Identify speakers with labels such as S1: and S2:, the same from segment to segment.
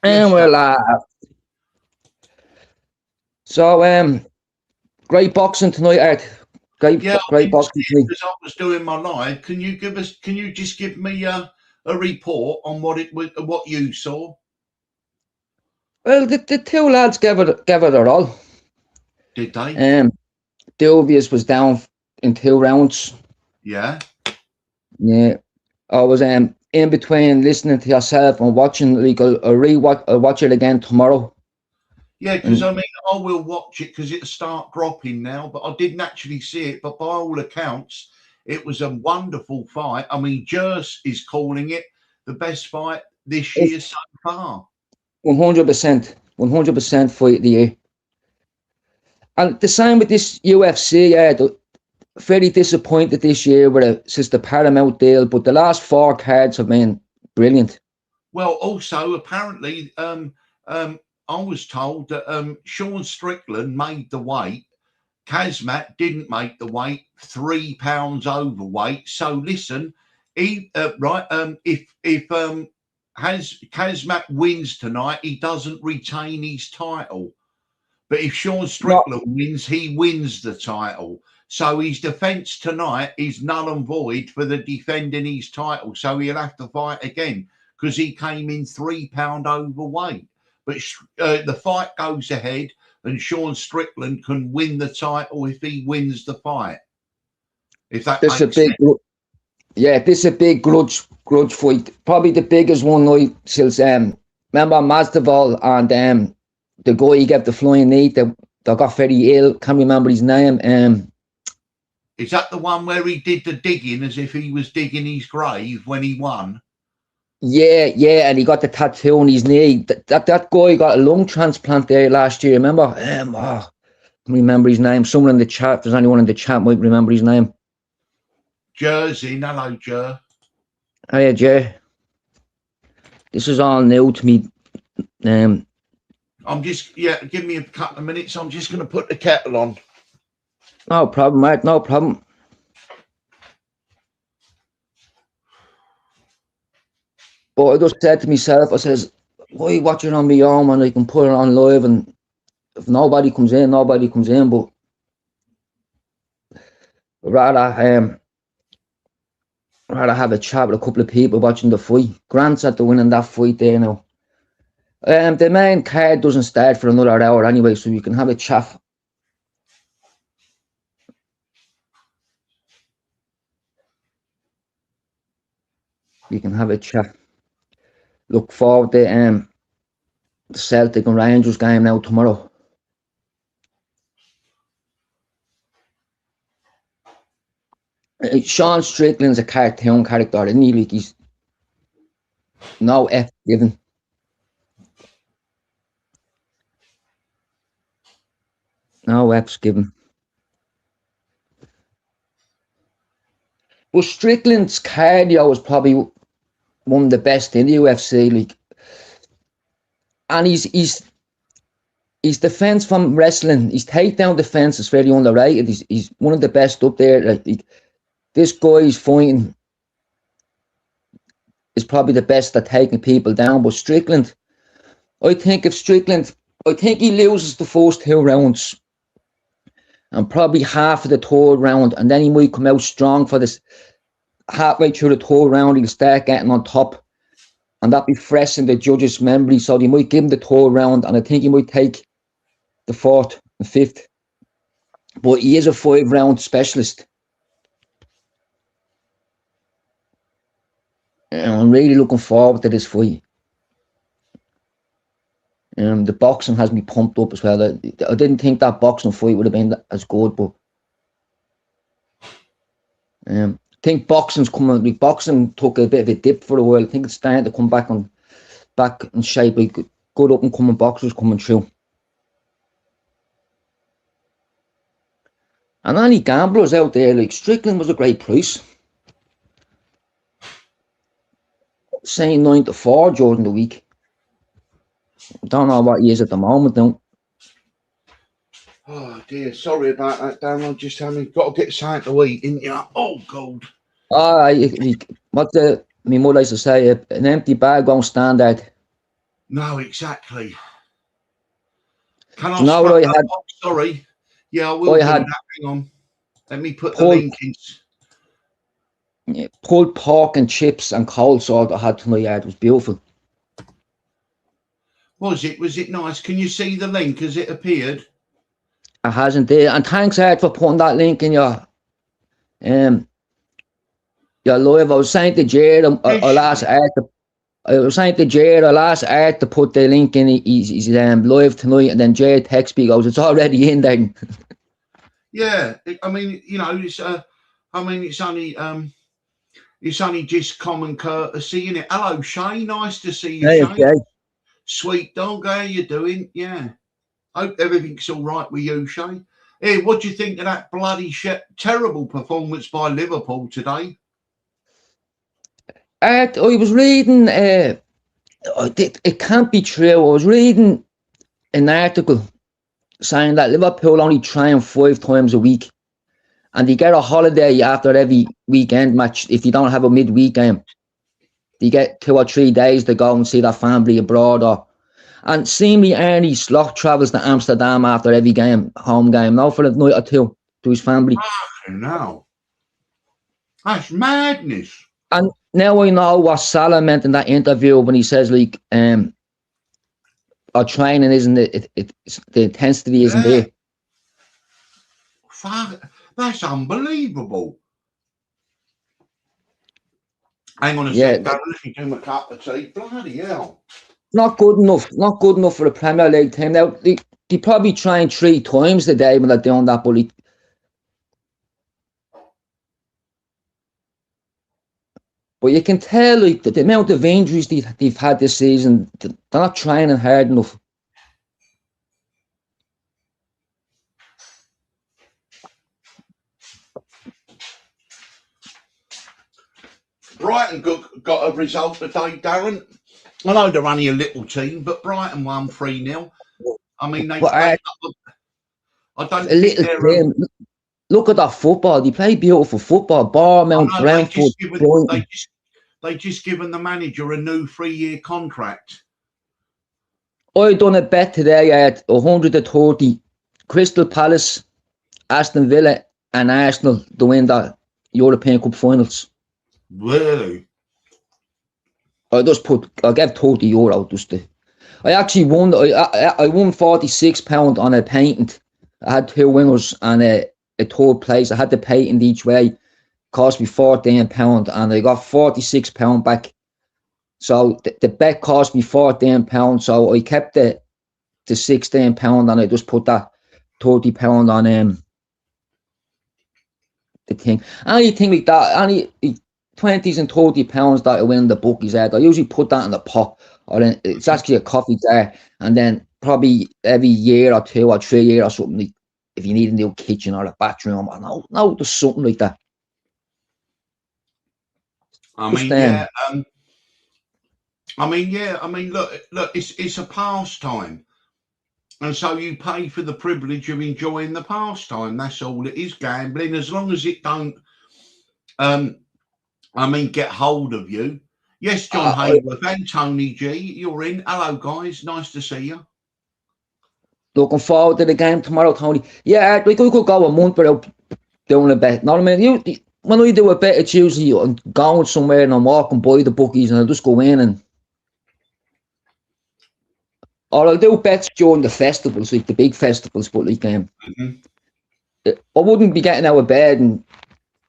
S1: Good
S2: And
S1: stuff.
S2: well, so great boxing tonight, Art.
S1: Yeah, I
S2: Great
S1: didn't see
S2: boxing
S1: it
S2: tonight.
S1: because I was doing my live. Can you give us? Can you just give me a report on what it was, what you saw?
S2: Well, the two lads gave it their all.
S1: Did they?
S2: Um, Dilvius was down in 2 rounds.
S1: Yeah.
S2: Yeah, I was in between listening to yourself and watching. Like I'll watch it again tomorrow.
S1: Yeah, because
S2: And
S1: I mean, I will watch it because it'll start dropping now, but I didn't actually see it. But by all accounts, it was a wonderful fight. I mean, Jers is calling it the best fight this
S2: it's
S1: year so far.
S2: 100%, 100% fight of the year. And the same with this UFC. Yeah, very disappointed this year with since the Paramount deal, but the last four cards have been brilliant.
S1: Well, also apparently, I was told that Sean Strickland made the weight. Kazmat didn't make the weight, 3 pounds overweight. So listen, he right if has Kazmat wins tonight, he doesn't retain his title. But if Sean
S2: No,
S1: Strickland wins, he wins the title. So his defence tonight is null and void for the defending his title. So he'll have to fight again because he came in 3 pound overweight. But the fight goes ahead, and Sean Strickland can win the title if he wins the fight. If that
S2: this is a
S1: makes
S2: big,
S1: sense.
S2: yeah, this is a big grudge fight. Probably the biggest one night since remember Masvidal and the guy he gave the flying knee that got very ill. Can't remember his name.
S1: Is that the one where he did the digging as if he was digging his grave when he won?
S2: Yeah, and he got the tattoo on his knee. That guy got a lung transplant there last year. Remember? I can't remember his name. Someone in the chat, if there's anyone in the chat might remember his name.
S1: Jersey, hello, Jer.
S2: Hiya, Jay. This is all new to me.
S1: I'm just, yeah, give me a couple of minutes. I'm just going to put the kettle on.
S2: No problem, mate. No problem. But I just said to myself, I says, why watch it on my own when I can put it on live, and if nobody comes in, nobody comes in. But rather rather have a chat with a couple of people watching the fight. Grant's at the winning that fight there now. The main card doesn't start for another hour anyway, so you can have a chat. You can have a chat. Look forward to the Celtic and Rangers game now tomorrow. Sean Strickland's a cartoon character, isn't he? Like he's no F given. No F's given. But Strickland's cardio is probably one of the best in the UFC. Like, and his defense from wrestling, his takedown defense is very underrated. He's one of the best up there. Like this guy's fighting is probably the best at taking people down. But Strickland, I think he loses the first 2 rounds and probably half of the third round, and then he might come out strong for this halfway through the third round. He'll start getting on top, and that be fresh in the judges' memory. So they might give him the third round, and I think he might take the fourth and fifth. But he is a 5 round specialist. And I'm really looking forward to this fight. The boxing has me pumped up as well. I didn't think that boxing fight would have been as good, but I think boxing's coming. Like, boxing took a bit of a dip for a while. I think it's starting to come back in shape. Like good up and coming boxers coming through. And any gamblers out there, like Strickland was a great price. Saying 9-4 during the week. I don't know what he is at the moment now.
S1: Oh dear, sorry about that, Dan. I'm just having got to get something to eat, ain't you? Oh God.
S2: What my mother used to say, an empty bag won't stand out.
S1: No, exactly. Can I
S2: Do you know what I had?
S1: oh, sorry. Yeah, I will do
S2: had
S1: that. Hang on. Let me put the
S2: pulled,
S1: link in.
S2: pulled pork and chips and coleslaw that I had tonight. Yeah, it was beautiful.
S1: Was it nice? Can you see the link? Has it appeared?
S2: It hasn't there. And thanks, Ed, for putting that link in your live. I was saying to Jared, I was saying to Jared, I last Art to put the link in. He's live tonight, and then Jared texts me, goes, it's already in there.
S1: Yeah, I mean, you know, it's I mean, it's only just common courtesy, innit? Hello, Shane. Nice to see you,
S2: Hey,
S1: Shane.
S2: okay.
S1: Sweet dog, how you doing? Yeah. Hope everything's all right with you, Shane. Hey, what do you think of that bloody terrible performance by Liverpool today?
S2: I was reading, it can't be true. I was reading an article saying that Liverpool only train 5 times a week, and they get a holiday after every weekend match. If you don't have a midweek game, they get 2 or 3 days to go and see their family abroad. And seemingly Ernie Slot travels to Amsterdam after every game, home game, now for a night or two to his family.
S1: No, that's madness.
S2: And now I know what Salah meant in that interview when he says, like, our training isn't the intensity isn't there.
S1: Fuck, that's unbelievable. Hang on a second, let me do my cup of tea. Bloody hell.
S2: Not good enough. Not good enough for the Premier League team. Now, they probably train 3 times a day when they're doing that, but you can tell, like, the amount of injuries they've had this season, they're not training hard enough.
S1: Brighton got a result today, Darren. I know they're only a little team, but Brighton won 3-0. I mean, I don't think they're...
S2: Look at that football. They play beautiful football. Bournemouth, Brentford.
S1: They just given the manager a new 3-year contract.
S2: I done a bet today at 130. Crystal Palace, Aston Villa, and Arsenal to win the European Cup finals.
S1: Really?
S2: I gave €30 just to. I actually won. I won £46 on a painting. I had 2 winners and a 3rd place. I had the painting each way. Cost me £14 and I got £46 back. So the bet cost me £14. So I kept the £16 and I just put that £30 on the thing. Anything like that, any 20s and £30 that I win the bookies at, I usually put that in the pot, or then it's actually a coffee there, and then probably every year or 2 or 3 years or something, like, if you need a new kitchen or a bathroom, or no, there's something like that.
S1: I mean, yeah. I mean, look, it's a pastime. And so you pay for the privilege of enjoying the pastime. That's all it is, gambling. As long as it don't, get hold of you. Yes, John Hayworth and Tony G, you're in. Hello, guys. Nice to see you.
S2: Looking forward to the game tomorrow, Tony. Yeah, we could go a month without doing a bet. No, I mean, when we do a bet, it's usually I'm going somewhere and I'm walking by the bookies and I'll just go in or I'll do bets during the festivals, like the big festivals, but like I wouldn't be getting out of bed and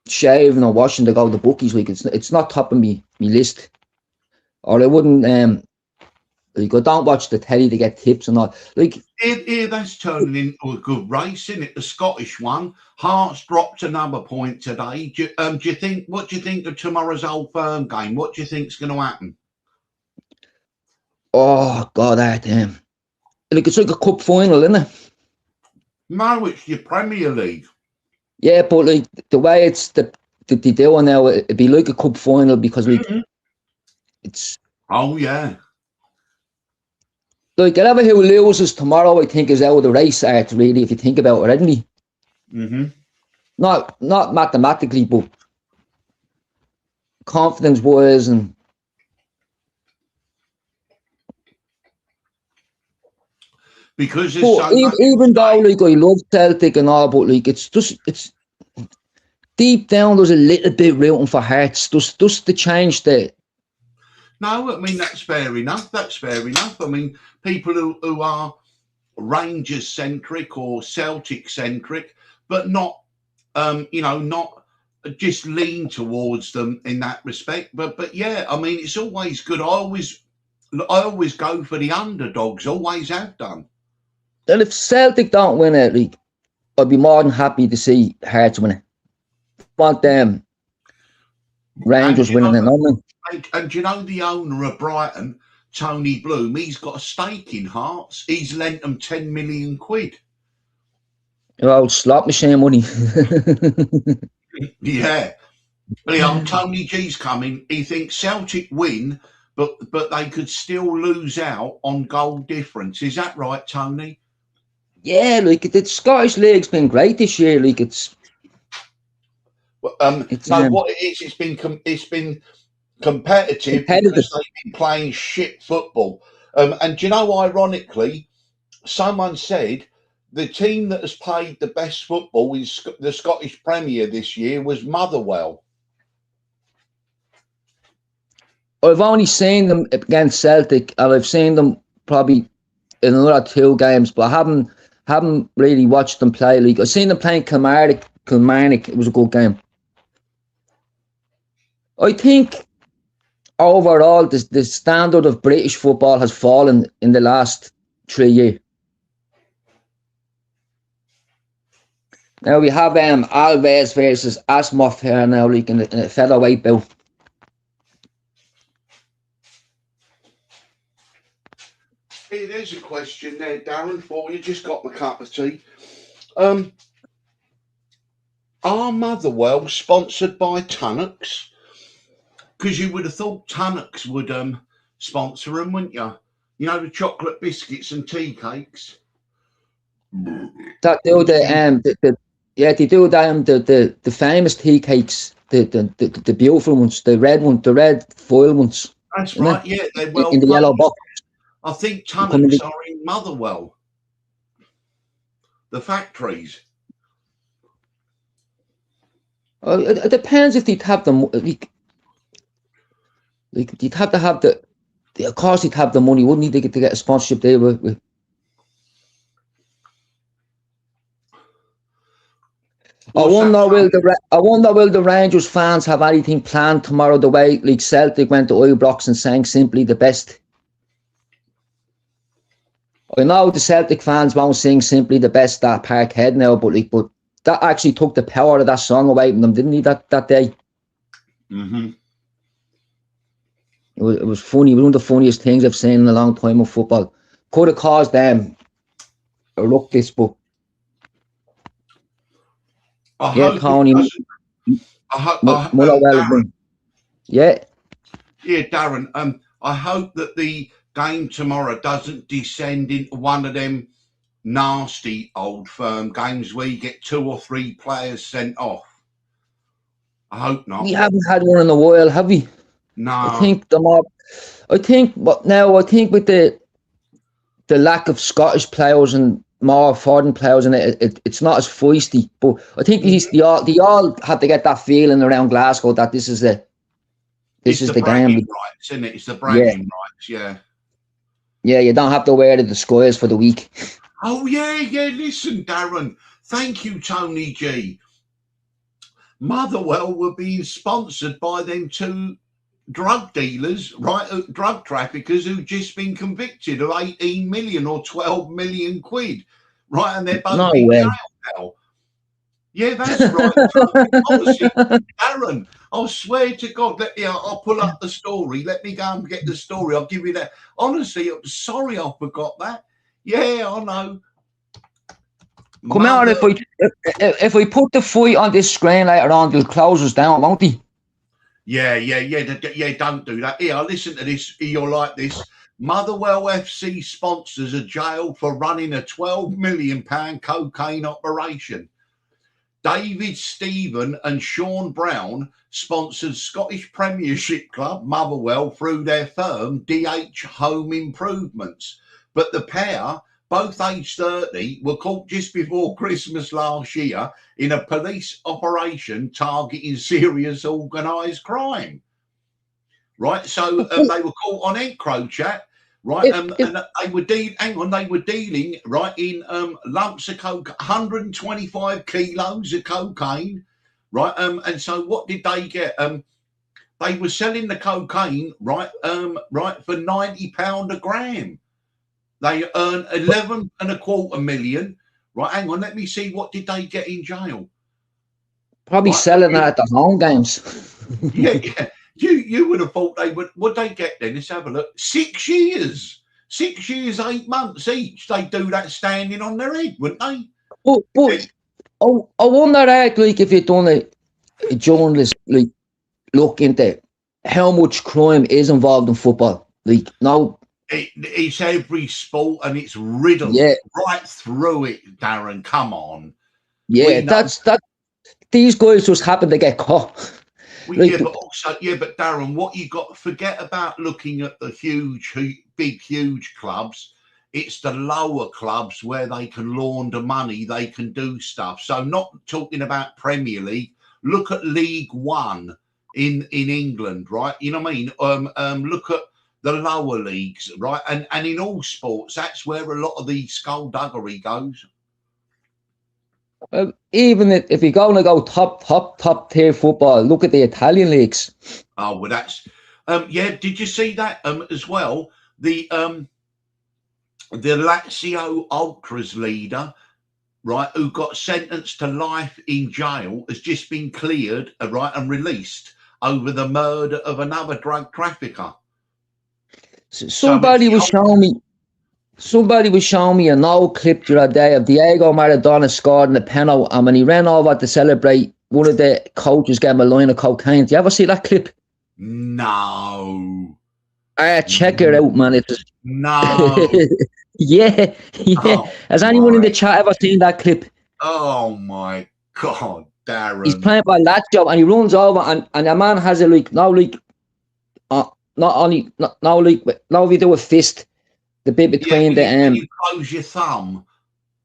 S2: shaving or washing to go to the bookies. Like it's not top of me list. Or I wouldn't like I don't watch the telly to get tips and all. Like
S1: that's turning into a good race, isn't it? The Scottish one. Hearts dropped another point today. Do you think? What do you think of tomorrow's Old Firm game? What do you think's going to happen?
S2: Oh God, like it's like a cup final, isn't it?
S1: No, it's your Premier League.
S2: Yeah, but like the way it's the doing now, it'd be like a cup final because like it's.
S1: Oh yeah.
S2: Like whoever who loses tomorrow, I think, is out of the race. Really, if you think about it, isn't he? Not mathematically, but confidence-wise and.
S1: because there's
S2: But
S1: so much.
S2: even though like I love Celtic and all, but like it's deep down there's a little bit rooting for Hearts. Just to change the.
S1: No, I mean that's fair enough. That's fair enough. I mean, people who are Rangers centric or Celtic centric, but not, not just lean towards them in that respect. But yeah, I mean, it's always good. I always go for the underdogs. Always have done.
S2: And if Celtic don't win it, like, I'd be more than happy to see Hearts win it. I want them Rangers winning it.
S1: And you know the owner of Brighton, Tony Bloom, he's got a stake in Hearts. He's lent them 10 million quid.
S2: Old slot machine money.
S1: Yeah. Tony G's coming. He thinks Celtic win, but they could still lose out on goal difference. Is that right, Tony?
S2: Yeah, like the Scottish League's been great this year. Like it's
S1: what it is, it's been competitive because they've been playing shit football. And you know, ironically, someone said the team that has played the best football in the Scottish Premier this year was Motherwell.
S2: I've only seen them against Celtic, and I've seen them probably in another 2 games, but I haven't really watched them play. Like I've seen them playing Kilmarnock. It was a good game. I think overall the standard of British football has fallen in the last 3 years. Now we have Alves versus Asmoff here now, like in a featherweight bout.
S1: Hey, there's a question there, Darren, for you. Just got my cup of tea. Are Motherwell sponsored by Tunnocks? Because you would have thought Tunnocks would sponsor them, wouldn't you? You know, the chocolate biscuits and tea cakes.
S2: That do they do the famous tea cakes, the beautiful ones, the red foil ones.
S1: That's right. Yeah, they're well
S2: in the yellow box.
S1: I think Tunnocks are in Motherwell. The factories.
S2: It depends if they'd have them. Like you'd have to have of course you'd have the money, wouldn't you, to get a sponsorship there with. I wonder will the Rangers fans have anything planned tomorrow, the way like Celtic went to Ibrox and sang simply the best. I know the Celtic fans won't sing simply the best at Parkhead now, but that actually took the power of that song away from them, didn't he, that day?
S1: Mm-hmm.
S2: It was funny. One of the funniest things I've seen in a long time of football. Could have caused them a ruckus, but Tony. Yeah,
S1: Darren. I hope that the game tomorrow doesn't descend into one of them nasty old firm games where you get 2 or 3 players sent off. I hope not.
S2: We haven't had one in a while, have we?
S1: No.
S2: I think with the lack of Scottish players and more foreign players in it's not as feisty. But I think they all had to get that feeling around Glasgow that this is the game.
S1: Rights, isn't it? It's the bragging rights, yeah.
S2: Yeah, you don't have to wear the disguise for the week.
S1: Oh yeah. Listen, Darren. Thank you, Tony G. Motherwell were being sponsored by them 2 drug dealers, right? Drug traffickers who've just been convicted of 18 million or 12 million quid, right? And they're both in jail now. Yeah, that's right. Honestly, Darren, I swear to God, I'll pull up the story. Let me go and get the story. I'll give you that. Honestly, I'm sorry I forgot that. Yeah, I know.
S2: Come out if we put the fight on this screen later on, they'll close us down, won't they?
S1: Yeah. Don't do that. Here, listen to this. You're like this. Motherwell FC sponsors a jail for running a £12 million cocaine operation. David Stephen and Sean Brown sponsored Scottish Premiership club Motherwell through their firm DH Home Improvements. But the pair both aged 30, were caught just before Christmas last year in a police operation targeting serious organised crime. Right, so they were caught on EncroChat, right, and they were dealing right in lumps of coke, 125 kilos of cocaine, right, and so what did they get? They were selling the cocaine, right, for £90 a gram. They earned 11.25 million. Right, hang on, let me see. What did they get in jail?
S2: Probably selling that at the home games.
S1: Yeah. You would have thought they would they get then? Let's have a look. 6 years. 6 years, 8 months each. They do that standing on their head, wouldn't they?
S2: But I wonder that, like, if you've done a journalist, like, look into how much crime is involved in football. Like, no.
S1: It's every sport and it's riddled right through it, Darren. Come on.
S2: Yeah, that's these guys just happen to get caught.
S1: Well, but Darren, what you got to forget about looking at the huge clubs, it's the lower clubs where they can launder money, they can do stuff. So not talking about Premier League, look at League One in England, right? You know what I mean? Look at the lower leagues, right? And in all sports, that's where a lot of the skullduggery goes.
S2: Even if you're going to go top tier football, look at the Italian leagues.
S1: Oh, well, that's did you see that as well? The Lazio Ultras leader, right, who got sentenced to life in jail, has just been cleared, right, and released over the murder of another drug trafficker.
S2: Somebody was showing me an old clip the other day of Diego Maradona scoring the penalty, and when he ran over to celebrate, one of the coaches gave him a line of cocaine. Do you ever see that clip?
S1: No.
S2: Check it out, man. It's
S1: no.
S2: yeah.
S1: Oh,
S2: has anyone in the chat ever seen that clip?
S1: Oh my God, Darren.
S2: He's playing by Lazio and he runs over and the man has a now if you do a fist, the bit between
S1: you close your thumb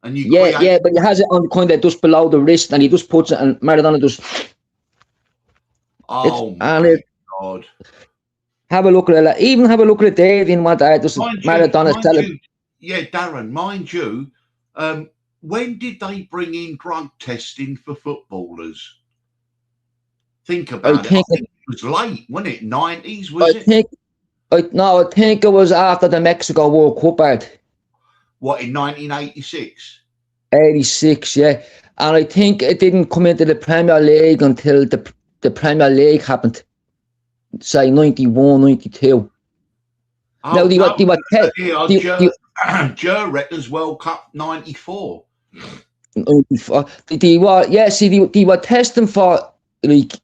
S1: and you
S2: but he has it on kind of just below the wrist and he just puts it and Maradona just
S1: God.
S2: Have a look at it. Even have a look at it, Dave, in what I just Maradona celebrating.
S1: Yeah, Darren, mind you, when did they bring in drug testing for footballers? Think about it. I think it was late, wasn't it? 90s, was it?
S2: I think it was after the Mexico World Cup out.
S1: What, in 1986?
S2: 86, yeah. And I think it didn't come into the Premier League until the Premier League happened. Say 91, 92.
S1: Joe reckons World Cup 94.
S2: They were testing for like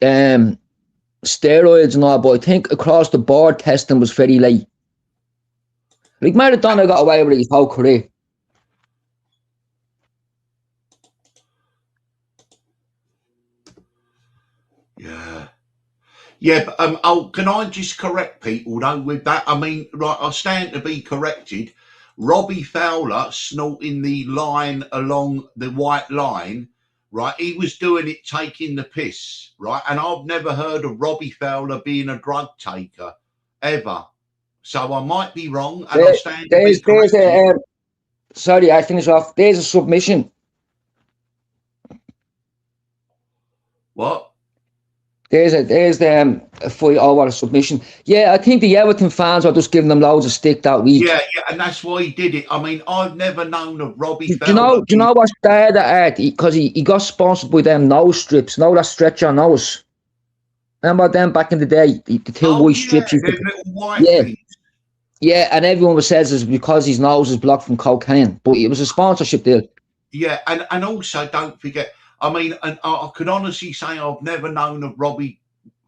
S2: steroids and all, but I think across the board testing was very late. Like Maradona got away with it his whole career.
S1: Yeah, but can I just correct people though with that? I mean, right, I stand to be corrected. Robbie Fowler snorting the line along the white line, right? He was doing it taking the piss, right? And I've never heard of Robbie Fowler being a drug taker ever. So I might be wrong, and I stand to be corrected.
S2: Sorry, I finish off. There's a submission.
S1: What?
S2: There's a fight over a submission. Yeah, I think the Everton fans are just giving them loads of stick that week.
S1: Yeah, and that's why he did it. I mean, I've never known of Robbie Fowler.
S2: Do you know what's there at? Because he got sponsored by them nose strips. That stretch your nose. Remember them back in the day? The two white strips. Yeah, and everyone says it's because his nose is blocked from cocaine. But it was a sponsorship deal.
S1: Yeah, and also don't forget, I mean, and I could honestly say I've never known of Robbie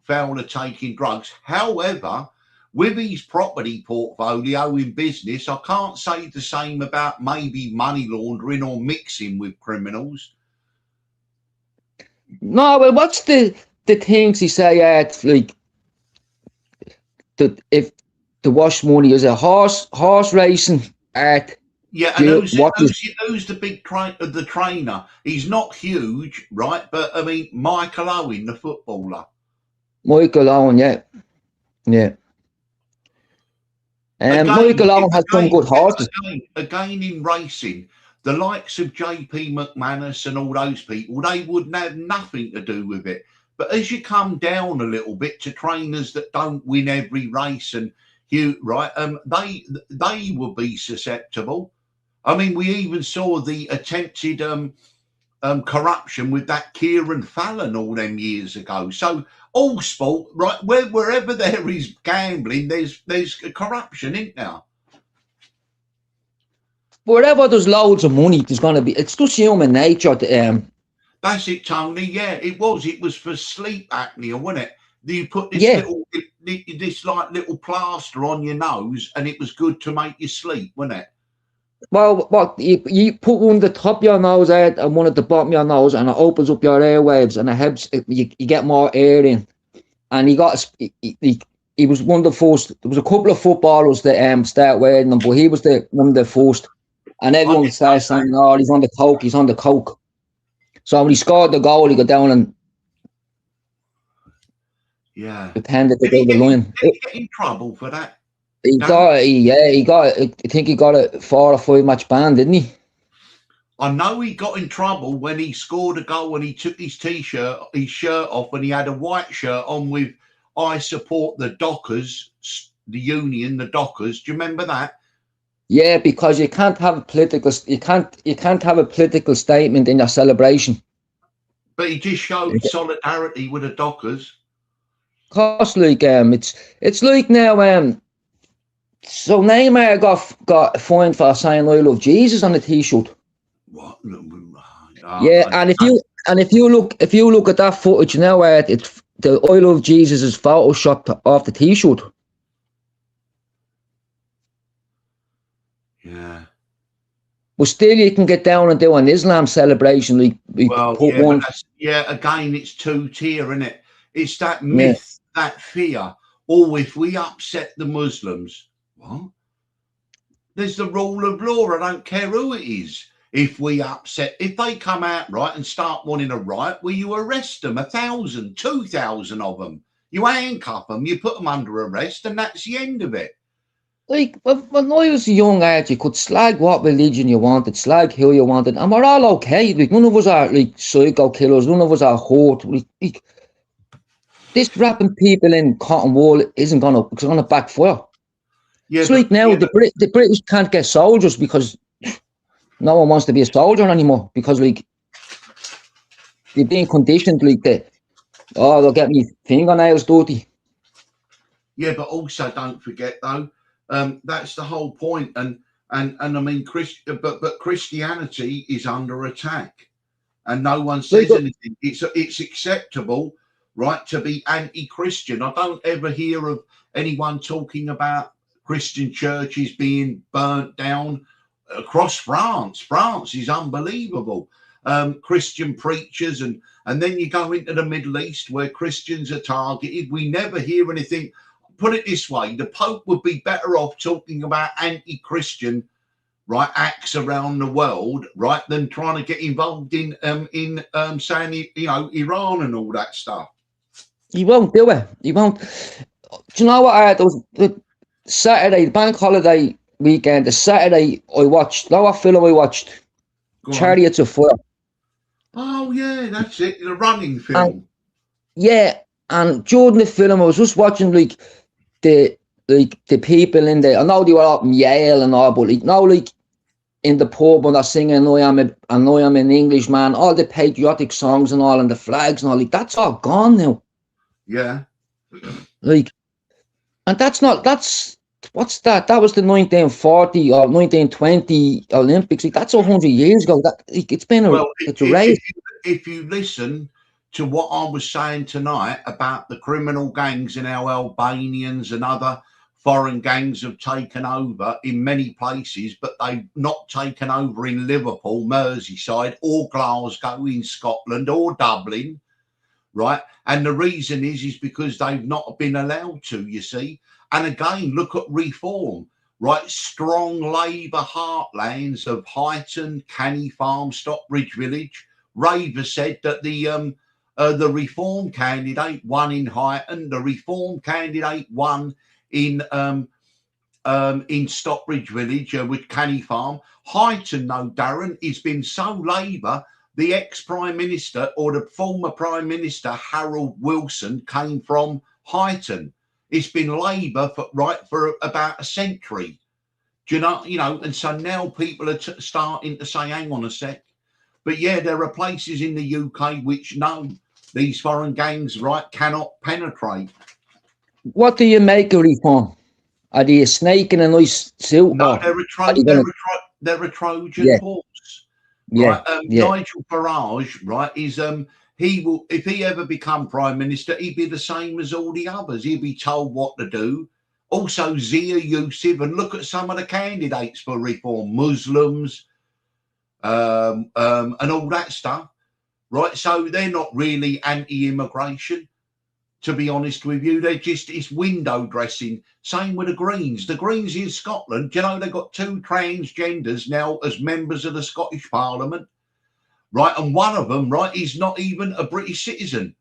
S1: Fowler taking drugs. However, with his property portfolio in business, I can't say the same about maybe money laundering or mixing with criminals.
S2: No, well, what's the things he say? Like, if the wash money is a horse racing,
S1: Yeah,
S2: Do
S1: and
S2: you watch his
S1: who's the big the trainer? He's not huge, right? But I mean, Michael Owen, the footballer.
S2: Michael Owen? Yeah, yeah.
S1: Again,
S2: Michael Owen has some good horses.
S1: again in racing, the likes of JP McManus and all those people, they wouldn't have nothing to do with it. But as you come down a little bit to trainers that don't win every race, and you right, they will be susceptible. I mean, we even saw the attempted corruption with that Kieran Fallon all them years ago. So all sport, right, wherever there is gambling, there's corruption, isn't there?
S2: Wherever there's loads of money, there's going to be. It's just human nature.
S1: That's it, Tony. Yeah, it was. It was for sleep apnea, wasn't it? You put this
S2: Yeah.
S1: this like little plaster on your nose, and it was good to make you sleep, wasn't it?
S2: Well, what you put one at the top of your nose and one at the bottom of your nose, and it opens up your airwaves, and it helps. You get more air in. And he was one of the first. There was a couple of footballers that start wearing them, but he was one of the first. And everyone started saying, "Oh, he's on the coke. He's on the coke." So when he scored the goal, he got down and pretended to go the line.
S1: Did he get in trouble for that?
S2: He got. I think he got a 4 or 5 match ban, didn't he?
S1: I know he got in trouble when he scored a goal and he took his shirt off, and he had a white shirt on with "I support the Dockers," the union, the Dockers. Do you remember that?
S2: Yeah, because you can't have a political statement in your celebration.
S1: But he just showed solidarity with the Dockers.
S2: Cause like it's like now so Neymar got fined for saying "I love Jesus" on the t-shirt.
S1: What?
S2: Yeah, and if you look at that footage now, it's the "I love Jesus" is photoshopped off the t-shirt.
S1: Yeah.
S2: But still, you can get down and do an Islam celebration. Again,
S1: it's two-tier, isn't it? It's that myth, that fear. Oh, if we upset the Muslims, what? There's the rule of law. I don't care who it is. If they come out right and start wanting a riot, well, you arrest them, 1,000, 2,000 of them. You handcuff them, you put them under arrest, and that's the end of it.
S2: Like, when I was a young age, you could slag what religion you wanted, slag who you wanted, and we're all okay. Like, none of us are, like, psycho killers, none of us are hurt. Like, this wrapping people in cotton wool isn't gonna backfire. Yeah, it's like now, the British can't get soldiers because no one wants to be a soldier anymore, because, like, they're being conditioned, like, they'll get me fingernails dirty.
S1: Yeah, but also don't forget, though, that's the whole point, and I mean, but Christianity is under attack, and no one says anything. It's acceptable, right, to be anti-Christian. I don't ever hear of anyone talking about Christian churches being burnt down across France. France is unbelievable. Christian preachers, and then you go into the Middle East where Christians are targeted. We never hear anything. Put it this way, the Pope would be better off talking about anti-Christian, right, acts around the world, right, than trying to get involved in saying, Iran and all that stuff.
S2: He won't do it. He won't. Do you know what? The Saturday, the bank holiday weekend, the Saturday I watched, what film I watched? Chariots of Fire.
S1: Oh yeah, that's it, the running film.
S2: And during the film, I was just watching the people in there. I know they were up in Yale and all, but in the pub when they're singing I am an Englishman, all the patriotic songs and all, and the flags and all, that's all gone now.
S1: Yeah.
S2: And what's that? That was the 1940 or 1920 Olympics. That's 100 years ago. It's been it's a race.
S1: If you listen to what I was saying tonight about the criminal gangs and how Albanians and other foreign gangs have taken over in many places, but they've not taken over in Liverpool, Merseyside, or Glasgow in Scotland, or Dublin, right? And the reason is because they've not been allowed to, you see. And again, look at reform. right, strong Labour heartlands of Highton, Canny Farm, Stockbridge Village. Raver said that the Reform candidate won in Highton, the Reform candidate won in Stockbridge Village with Canny Farm. Highton, though, Darren, has been so Labour. The ex-Prime Minister or the former Prime Minister, Harold Wilson, came from Highton. It's been Labour for about a century. Do you know? And so now people are starting to say, hang on a sec. But yeah, there are places in the UK which no, these foreign gangs, right, cannot penetrate.
S2: What do you make of Reform? Are they a snake in a nice suit?
S1: No, they're a Trojan horse.
S2: Yeah,
S1: right? Nigel Farage, right, is he will, if he ever become Prime Minister, he'd be the same as all the others. He'd be told what to do. Also, Zia Yusuf, and look at some of the candidates for Reform, Muslims, and all that stuff, right? So they're not really anti-immigration, to be honest with you. They're just, it's window dressing. Same with the Greens. The Greens in Scotland, you know, they've got 2 transgenders now as members of the Scottish Parliament, right? And one of them, right, is not even a British citizen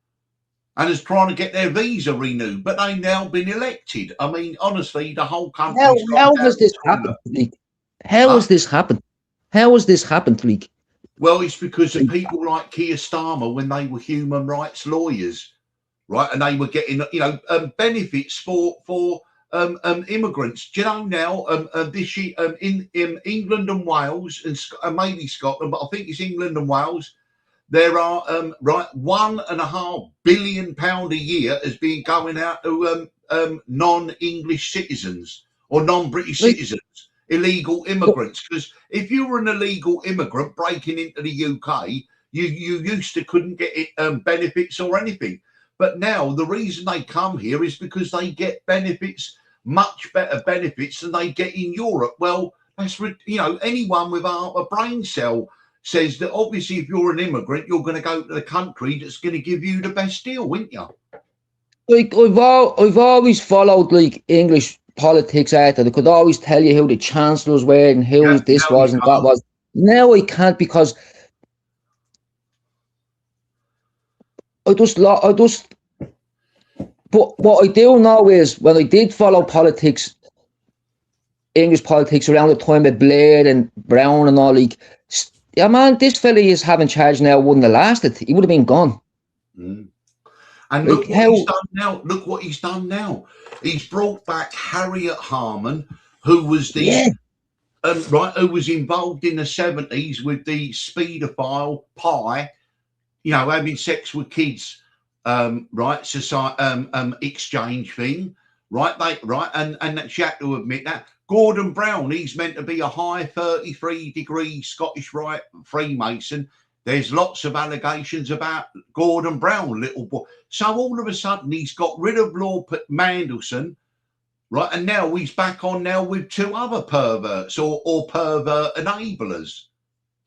S1: and is trying to get their visa renewed, but they've now been elected. I mean, honestly, the whole country.
S2: How has this happened, Leek? How has this happened? How has this happened, Leek?
S1: Well, it's because of people like Keir Starmer when they were human rights lawyers, right? And they were getting, you know, benefits for immigrants. Do you know now, this year in England and Wales and maybe Scotland, but I think it's England and Wales, there are right £1.5 billion a year has been going out to non-English citizens or non-British citizens, illegal immigrants. Because if you were an illegal immigrant breaking into the UK, you used to couldn't get benefits or anything. But now the reason they come here is because they get benefits, much better benefits than they get in Europe. Well, that's, you know, anyone with a brain cell says that obviously if you're an immigrant, you're going to go to the country that's going to give you the best deal, wouldn't you?
S2: Like I've always followed like English politics out there. I could always tell you who the chancellors were and who this was and that was. Now I can't because but what I do know is when I did follow politics, English politics around the time of Blair and Brown and all, like, yeah, man, this fella is having charge now wouldn't have lasted. He would have been gone.
S1: Mm. And look what he's done now. Look what he's done now. He's brought back Harriet Harman, who was the who was involved in the 70s with the speedophile Pi, you know, having sex with kids, right? Society exchange thing, right? And she had to admit that. Gordon Brown, he's meant to be a high 33-degree Scottish Rite Freemason. There's lots of allegations about Gordon Brown, little boy. So all of a sudden, he's got rid of Lord Mandelson, right? And now he's back on now with 2 other perverts or pervert enablers.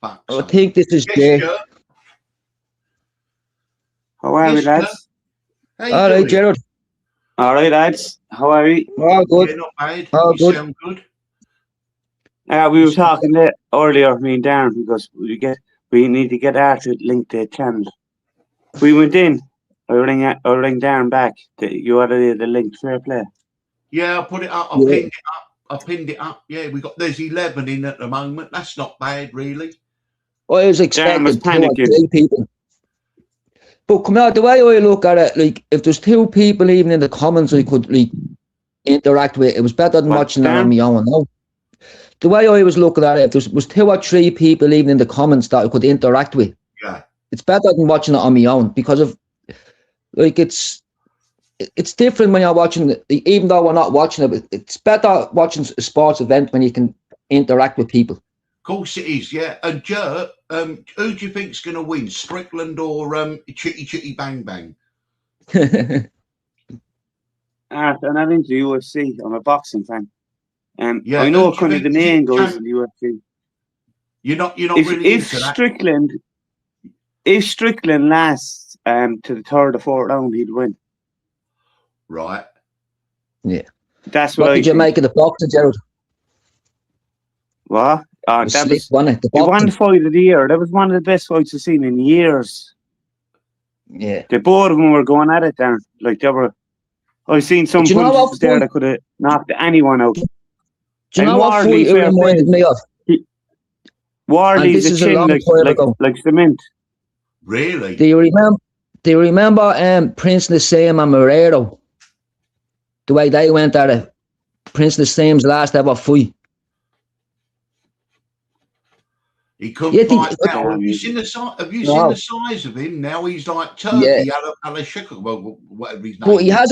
S2: I think this is Jay.
S3: How are we, lads?
S2: All right, Gerald.
S3: All right, lads. How are we?
S2: Oh, good.
S1: Yeah, not bad.
S2: Oh,
S1: you
S2: good.
S1: sound good.
S3: We were talking earlier, me and Darren, because we need to get Arthur linked to the channel. We went in. I'll ring Darren back. You already the link. Fair play.
S1: Yeah, I put it up. I pinned it up. Yeah, there's 11 in at the moment. That's not bad, really.
S2: I was expecting 2 or 3 people. But come out, the way I look at it, like if there's 2 people even in the comments I could like interact with, it was better than watching it on my own. No. The way I was looking at it, if there was 2 or 3 people even in the comments that I could interact with, it's better than watching it on my own because of like it's different when you're watching it, even though we're not watching it, but it's better watching a sports event when you can interact with people.
S1: Of course it is, yeah. And Jer, who do you think's going to win, Strickland or Chitty Chitty Bang Bang?
S3: I'm not into UFC. I'm a boxing fan.
S1: Yeah,
S3: I know kind of the main guys in the UFC.
S1: You're not really into that.
S3: If Strickland lasts to the 3rd or 4th round, he'd win.
S1: Right.
S2: Yeah.
S3: That's what
S2: did you make of the boxing, Gerald?
S3: What? Oh,
S2: was
S3: that
S2: slick,
S3: was
S2: wasn't it? The
S3: he won the
S2: boxing.
S3: fight of the year. That was one of the best fights I've seen in years.
S2: Yeah.
S3: The both of them were going at it there. Like they were. I've seen some
S2: Do you know what
S3: punches there
S2: fight?
S3: that could have knocked anyone out.
S2: Do you
S3: And
S2: know what
S3: Warley,
S2: fight it
S3: fair play.
S2: reminded me of? And
S3: Warley's
S2: this
S3: a
S2: is a
S3: chin
S2: long time ago.
S3: like cement.
S1: Really?
S2: Do you remember Prince Nassim and Morero? The way they went at it. Prince Nassim's last ever fight.
S1: He couldn't
S2: Yeah,
S1: fight
S3: Yeah,
S1: now. Have you
S3: maybe.
S1: seen the size? Have you
S2: No.
S1: seen the size of him? Now he's like
S2: Yeah.
S1: Turkey, Alashikov, well, whatever his name
S2: But he
S1: is.
S2: has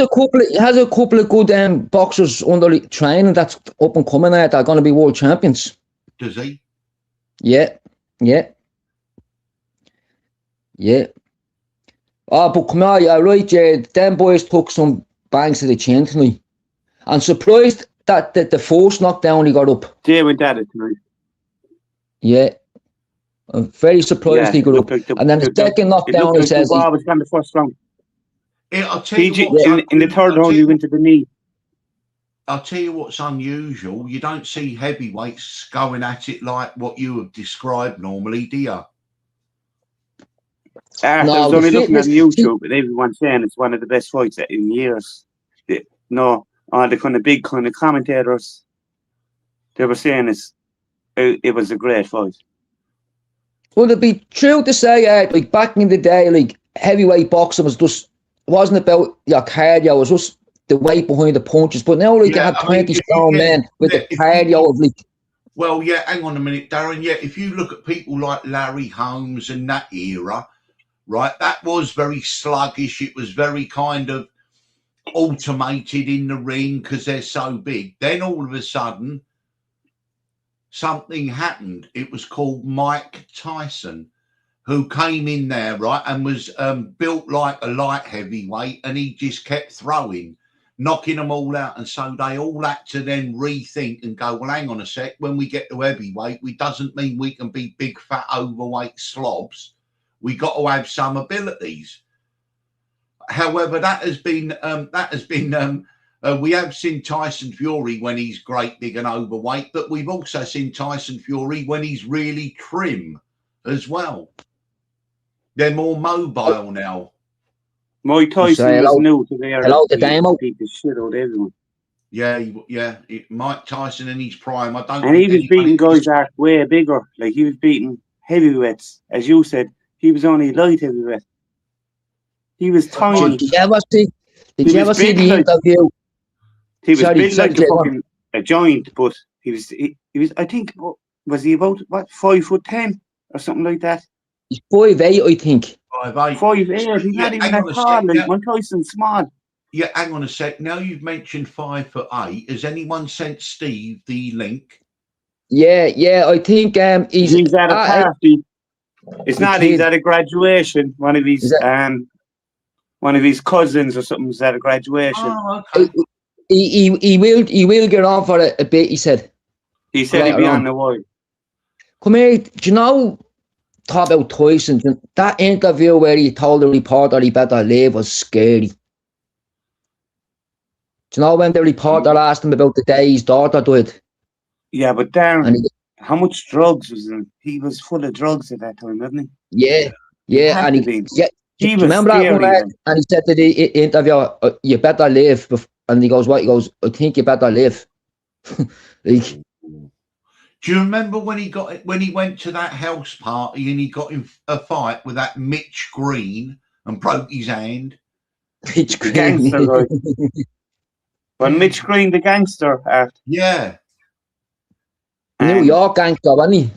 S2: a couple of good boxers under training that's up and coming out that are going to be world champions.
S1: Does he?
S2: Yeah. Oh, but come on, you're right, Jade. Them boys took some bangs to the chin tonight. I'm surprised that the first knockdown he got up.
S3: They went at it tonight.
S2: Yeah. I'm very surprised he got up.
S3: Like
S2: And then the second knockdown, he says,
S3: the was on the first round.
S1: I'll tell you
S3: PG,
S1: what's
S3: in the third round, he went to the knee.
S1: I'll tell you what's unusual. You don't see heavyweights going at it like what you have described normally, do you?
S3: I was only looking on YouTube, and everyone's saying it's one of the best fights in years. All the kind of big kind of commentators, they were saying it was a great fight.
S2: Well, it'd be true to say, like back in the day, like heavyweight boxing was just wasn't about your cardio, it was just the weight behind the punches. But now, like, you have 20 stone men with the cardio of like.
S1: Well, yeah, hang on a minute, Darren. Yeah, if you look at people like Larry Holmes and that era, right, that was very sluggish. It was very kind of automated in the ring because they're so big. Then all of a sudden, something happened. It was called Mike Tyson, who came in there, right, and was built like a light heavyweight, and he just kept throwing, knocking them all out. And so they all had to then rethink and go, well, hang on a sec, when we get to heavyweight, it doesn't mean we can be big, fat, overweight slobs. We got to have some abilities. However, we have seen Tyson Fury when he's great, big and overweight, but we've also seen Tyson Fury when he's really trim as well. They're more mobile now.
S3: Mike Tyson was new to the area.
S2: Hello, the Damo.
S3: He beat the shit out of everyone.
S1: Yeah. Mike Tyson in his prime.
S3: And he was beating guys that are way bigger. Like he was beating heavyweights. As you said, he was only light heavyweight. He was tiny.
S2: Did you ever see the interview?
S3: He was big like a giant, but he was. I think, was he about 5'10" or something like that?
S2: He's 5'8", I think.
S1: 5'8".
S3: 5'8". He's not even that tall. Like Mike Tyson's small.
S1: Yeah, hang on a sec. Now you've mentioned 5'8". Has anyone sent Steve the link?
S2: Yeah. I think
S3: he's at a party. It's not. He's at a graduation. One of his cousins or something was at a graduation.
S1: Oh, okay.
S2: He will get on for a bit. He said.
S3: He said he'd be on the way.
S2: Come here. Do you know? Talk about Tyson. That interview where he told the reporter he better leave was scary. Do you know when the reporter asked him about the day his daughter died?
S3: Yeah, but Darren, how much drugs was in? He was full of drugs at that time, wasn't he?
S2: Yeah, and he was remember
S3: scary,
S2: that one? And he said to the interviewer, "You better leave." And he goes, "What?" He goes, "I think you better leave." Like.
S1: Do you remember when he went to that house party and he got in a fight with that Mitch Green and broke his hand?
S2: Mitch Green,
S3: gangster, right? Well, Mitch Green, the gangster.
S1: Yeah.
S2: New York gangster, wasn't he?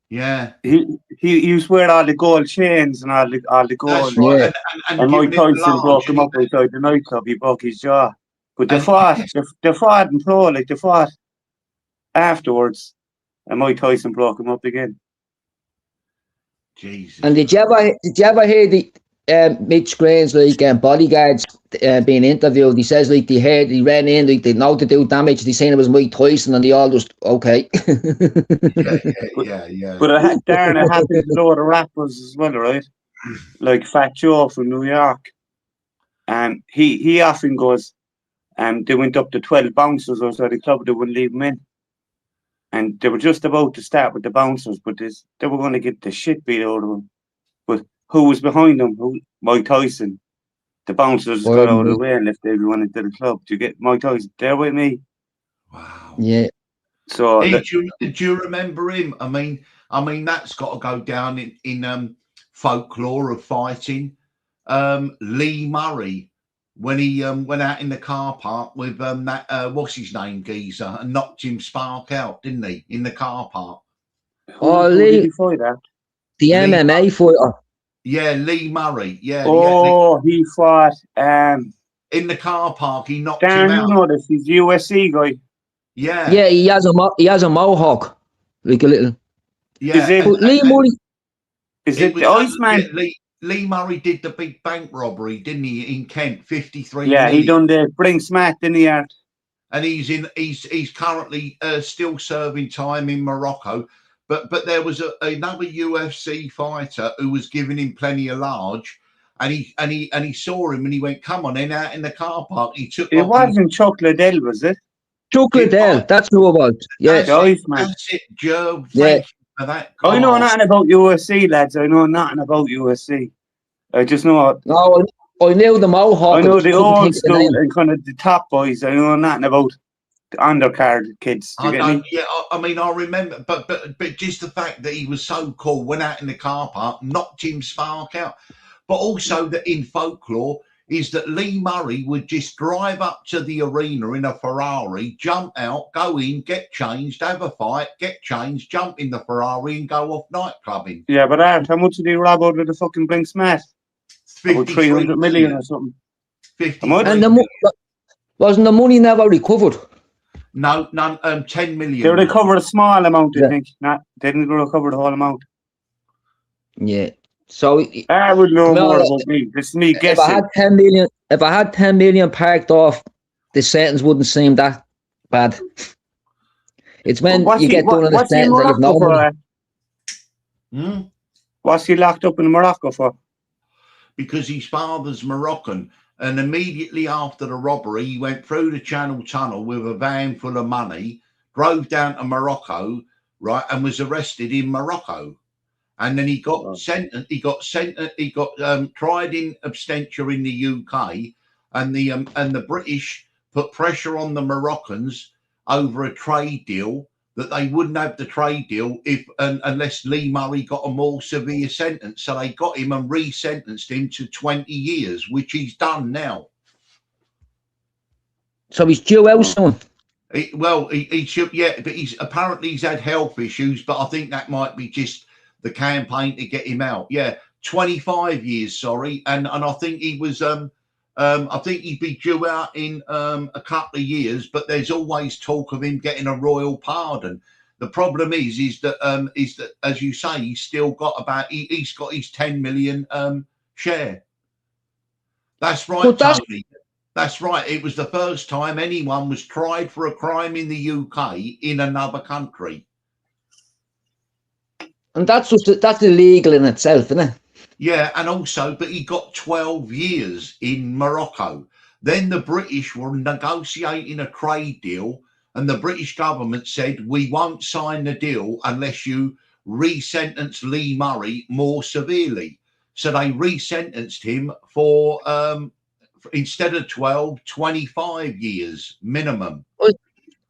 S1: Yeah.
S3: He used to wear all the gold chains and all the gold.
S1: Right.
S3: Yeah. And Mike Tyson broke him up outside the nightclub. He broke his jaw. But they fought in pro, like they fought afterwards. And Mike Tyson broke him up again.
S1: Jesus.
S2: And did you ever hear the Mitch Green's like bodyguards being interviewed? He says like he ran in, like they know to do damage. They saying it was Mike Tyson, and they all just okay.
S1: Yeah.
S3: But Darren, it happened to a lot of rappers as well, right? Like Fat Joe from New York, and he often goes, they went up to 12 bouncers outside the club. They wouldn't leave him in. and they were just about to start with the bouncers, but they were going to get the shit beat out of them. But who was behind them? Mike Tyson. The bouncers got out of the way and left everyone into the club. Do you get Mike Tyson there with me?
S1: Wow.
S2: Yeah.
S3: So
S1: Hey, do you remember him? I mean that's got to go down in folklore of fighting. Lee Murray, when he went out in the car park with that what's his name geezer and knocked him Spark out, didn't he? In the car park.
S3: who did he fight at?
S2: The MMA fighter.
S1: Yeah, Lee Murray. Yeah.
S3: Oh, he fought
S1: in the car park. He knocked
S3: Dan,
S1: him out.
S3: you know this. He's the USC guy.
S1: Yeah.
S2: Yeah, he has a mohawk, like a little.
S1: Yeah.
S3: Is it
S2: Lee Murray?
S3: Is it the Iceman?
S1: Lee Murray did the big bank robbery, didn't he, in Kent? 53
S3: Yeah,
S1: million.
S3: he done the bring smack, didn't he?
S1: And he's currently still serving time in Morocco. But there was another UFC fighter who was giving him plenty of large, and he saw him and he went, "Come on!" Then out in the car park, he took.
S3: It wasn't Chuck Liddell, was it?
S2: Chuck Liddell, that's who it was. Yeah,
S1: that's it, Joe. Thank you for that.
S3: I know nothing about UFC, lads. I know nothing about UFC. I just know.
S2: No, I knew the mohawk.
S3: I know the old school and kind of the top boys. I know nothing about the undercard kids.
S1: I mean, I remember, but just the fact that he was so cool, went out in the car park, knocked him Spark out. But also that in folklore is that Lee Murray would just drive up to the arena in a Ferrari, jump out, go in, get changed, have a fight, get changed, jump in the Ferrari and go off nightclubbing.
S3: Yeah, but how much did he rob out of the fucking Bring Smash? About 300 million or something.
S1: 50
S2: and wasn't the money never recovered?
S1: No, 10 million.
S3: They recovered a small amount, I think. They didn't recover the whole amount.
S2: Yeah. So
S3: I would know more about me. This is me guessing.
S2: If I had 10 million parked off, the sentence wouldn't seem that bad. It's when you get done in a sentence that you've no money.
S3: What's he locked up in Morocco for?
S1: Because his father's Moroccan, and immediately after the robbery, he went through the Channel Tunnel with a van full of money, drove down to Morocco, right, and was arrested in Morocco. And then he got sentenced. He got tried in absentia in the UK, and the British put pressure on the Moroccans over a trade deal that they wouldn't have the trade deal unless Lee Murray got a more severe sentence. So they got him and re-sentenced him to 20 years, which he's done now.
S2: So he's due out soon.
S1: He should, yeah, but he's had health issues, but I think that might be just the campaign to get him out. Yeah, 25 years, sorry. And I think he was I think he'd be due out in a couple of years, but there's always talk of him getting a royal pardon. The problem is that as you say, he's still got he's got his 10 million share. That's right, Tony. That's right. It was the first time anyone was tried for a crime in the UK in another country.
S2: And that's illegal in itself, isn't it?
S1: Yeah, and also, but he got 12 years in Morocco. Then the British were negotiating a trade deal, and the British government said, we won't sign the deal unless you re-sentence Lee Murray more severely. So they re-sentenced him for, instead of 12, 25 years minimum.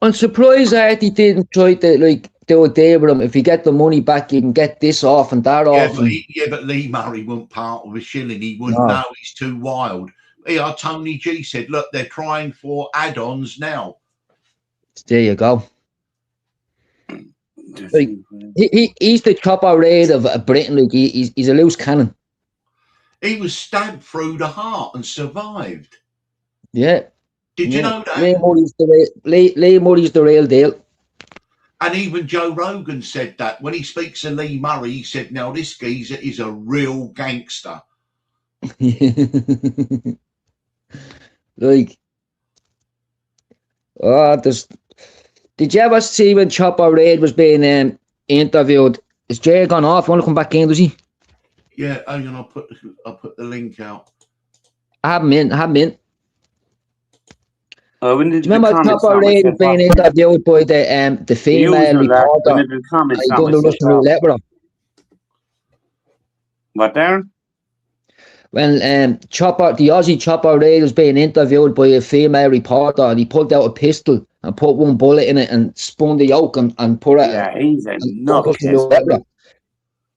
S2: I'm surprised that he didn't try to, do a deal with him. If you get the money back, you can get this off and that off.
S1: But Lee Murray wouldn't part with a shilling. He wouldn't know. He's too wild. Yeah, Tony G said, look, they're trying for add-ons now.
S2: There you go. He's the Chopper Reid of Britain. He's a loose cannon.
S1: He was stabbed through the heart and survived.
S2: Yeah.
S1: Did you know that?
S2: Lee Murray's the real deal.
S1: And even Joe Rogan said that. When he speaks of Lee Murray, he said, now this geezer is a real gangster.
S2: Did you ever see when Chopper Reid was being interviewed? Is Jay gone off? Want to come back in, does he?
S1: Yeah, hang on, I'll put the link out.
S2: I have him in.
S3: When did
S2: Do you remember
S3: the comments
S2: Chopper
S3: on it
S2: Reid
S3: said
S2: being
S3: what?
S2: interviewed by the female
S3: Usual that, when
S2: reporter?
S3: did the comments
S2: He
S3: on
S2: done
S3: it
S2: the
S3: said
S2: Russian
S3: what?
S2: roulette with her.
S3: What, Darren?
S2: When the Aussie Chopper Reid was being interviewed by a female reporter, and he pulled out a pistol and put one bullet in it and spun the yoke and put it.
S3: Yeah, he's a
S2: and done Russian
S3: nutcase.
S2: roulette with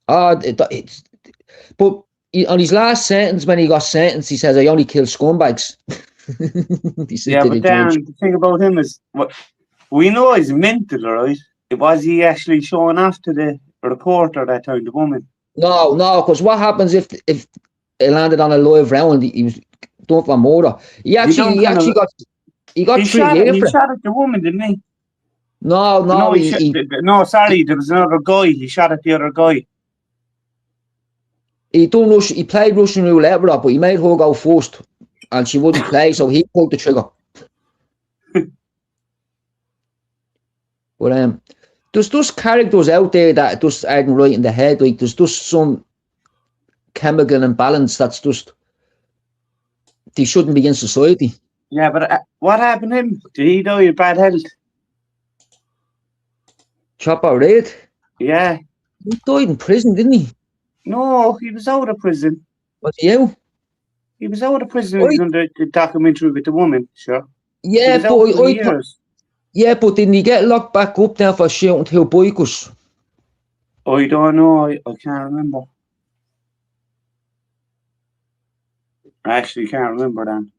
S2: her. But on his last sentence, when he got sentenced, he says, "I only kill scumbags." He said
S3: Yeah,
S2: to
S3: but
S2: the judge.
S3: Darren, the thing about him is, what we know he's mental, right? Was he actually showing off to the reporter that time, the woman?
S2: No, because what happens if it landed on a live round? He was done for murder. He
S3: done
S2: actually
S3: kind of-
S2: got
S3: He
S2: 3
S3: shot,
S2: years
S3: he
S2: for it.
S3: shot at the woman, didn't he?
S2: No,
S3: No,
S2: he
S3: no, sorry, there was another guy. He shot at the other guy.
S2: he played Russian roulette with her, but he made her go first, and she wouldn't play, so he pulled the trigger. But there's just characters out there that just aren't right in the head. Like there's just some chemical imbalance that's just they shouldn't be in society.
S3: Yeah, but what happened to him? Did he die of bad health?
S2: Chopper Reid,
S3: Yeah.
S2: he died in prison, didn't he?
S3: No, he was out of prison.
S2: Was he out?
S3: He was out of prison.
S2: Oi.
S3: He was on the documentary with the woman, sure. He
S2: Yeah,
S3: was out for
S2: but
S3: years.
S2: yeah, but didn't he get locked back up there for shooting 2 bikers?
S3: I don't know. I can't remember. I actually can't remember then.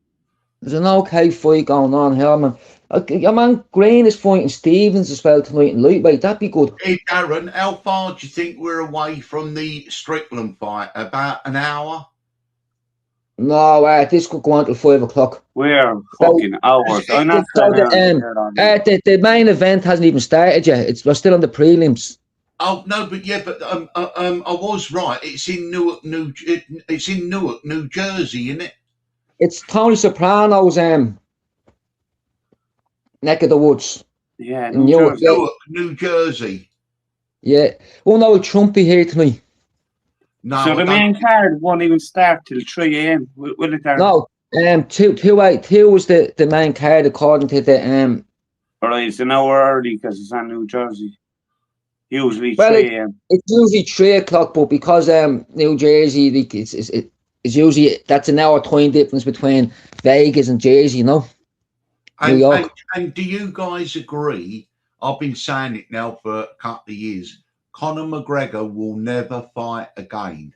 S2: There's an okay fight going on here, man. Your man Green is fighting Stevens as well tonight in lightweight. That'd be good.
S1: Hey, Darren, how far do you think we're away from the Strickland fight? About an hour?
S2: No, this could go on till 5 o'clock.
S3: We're fucking hours. I'm not
S2: So the main event hasn't even started yet. We're still on the prelims.
S1: Oh no, but I was right. It's in Newark, New Jersey, isn't it?
S2: It's Tony Soprano's neck of the woods.
S3: Yeah,
S2: In Newark, yeah.
S1: Newark, New Jersey.
S2: Yeah. Oh no, Trumpy here tonight.
S1: No,
S3: So the main card won't even start till 3 a.m. Will it, Darren?
S2: No, 2 was the main card according to the
S3: All right, it's an hour early because it's on New Jersey. Usually
S2: Well,
S3: 3 a.m.
S2: It's usually 3 o'clock, but because New Jersey, like, it's usually that's an hour time difference between Vegas and Jersey, you know. New York.
S1: And do you guys agree? I've been saying it now for a couple of years. Conor McGregor will never fight again.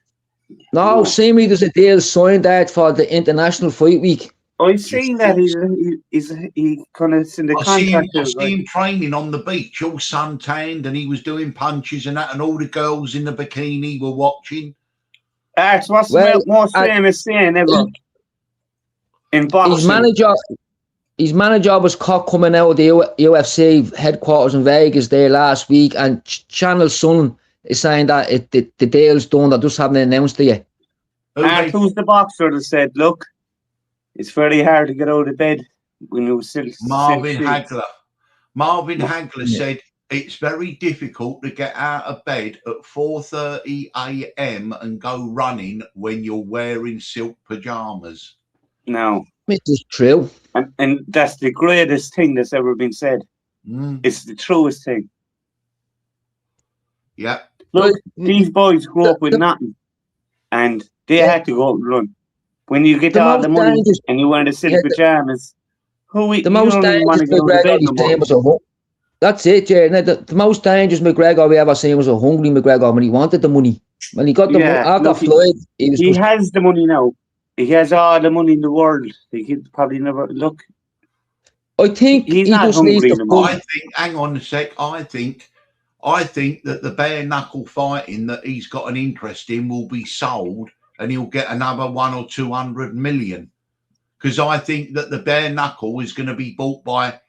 S2: No, seemingly there's a deal signed out for the International Fight Week.
S3: I've seen that he kind of in the contract.
S1: I see him training on the beach, all suntanned, and he was doing punches and that, and all the girls in the bikini were watching.
S3: That's what's the most famous saying ever in boxing.
S2: His manager was caught coming out of the UFC headquarters in Vegas there last week, and Channel Sun is saying that the deal's done. They just haven't announced it yet.
S3: Who's the boxer that said, "Look, it's very hard to get out of bed when you still."
S1: Marvin Hagler. Marvin Hagler said it's very difficult to get out of bed at 4:30 a.m. and go running when you're wearing silk pajamas.
S3: No,
S2: which is true,
S3: and that's the greatest thing that's ever been said. It's the truest thing.
S1: Yeah.
S3: Look, these boys grew up with nothing, and they had to go out and run. When you get all the money and you wear the silk pajamas,
S2: the most dangerous McGregor was a that's it, yeah. The most dangerous McGregor we ever seen was a hungry McGregor when he wanted the money. When he got the money, after Floyd,
S3: he has the money now. He has all the money in the world. He could probably never look.
S2: I think
S3: he's not
S2: just
S3: hungry
S2: needs
S3: anymore.
S1: I think. Hang on a sec. I think that the bare knuckle fighting that he's got an interest in will be sold, and he'll get another 100 or 200 million. Because I think that the bare knuckle is going to be bought by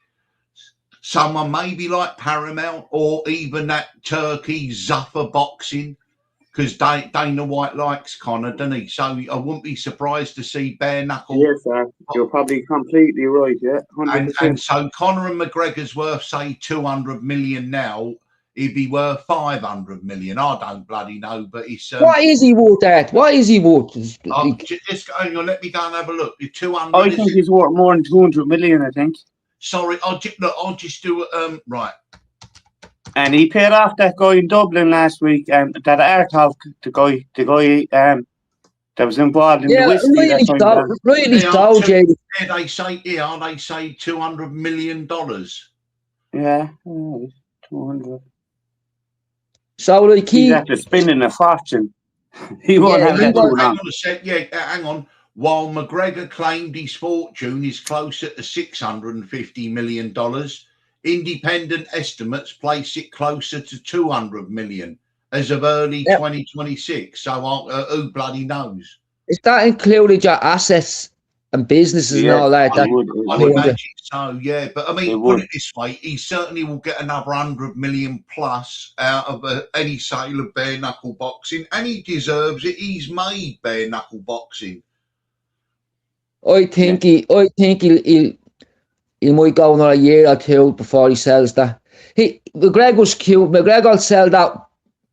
S1: someone maybe like Paramount or even that Turkey Zuffa Boxing. Because Dana White likes Conor, doesn't he? So I wouldn't be surprised to see bare knuckle.
S3: Yes, sir. You're probably completely right. Yeah, 100%.
S1: And so Conor and McGregor's worth, say, 200 million now. He'd be worth 500 million. I don't bloody know, but it's.
S2: What is he worth? That? What is he worth?
S1: Just hang on, let me go and have a look. 200.
S3: I think he's worth more than 200 million. I think.
S1: Sorry, I'll just do it. Right.
S3: And he paid off that guy in Dublin last week. That Artov, the guy that was involved in the whiskey.
S2: Really so, Jay.
S1: Yeah, they say $200 million.
S3: Yeah, 200.
S2: So like
S3: he's after spending a fortune. He won't have that too long.
S1: Hang on a sec. Yeah, hang on. While McGregor claimed his fortune is closer to $650 million, independent estimates place it closer to 200 million as of early 2026. So who bloody knows?
S2: Is that included your assets and businesses and all that?
S1: I would imagine so, yeah. But I mean, put it this way, he certainly will get another 100 million plus out of any sale of bare knuckle boxing, and he deserves it. He's made bare knuckle boxing.
S2: I think he might go another year or two before he sells that. McGregor's cute. McGregor will sell that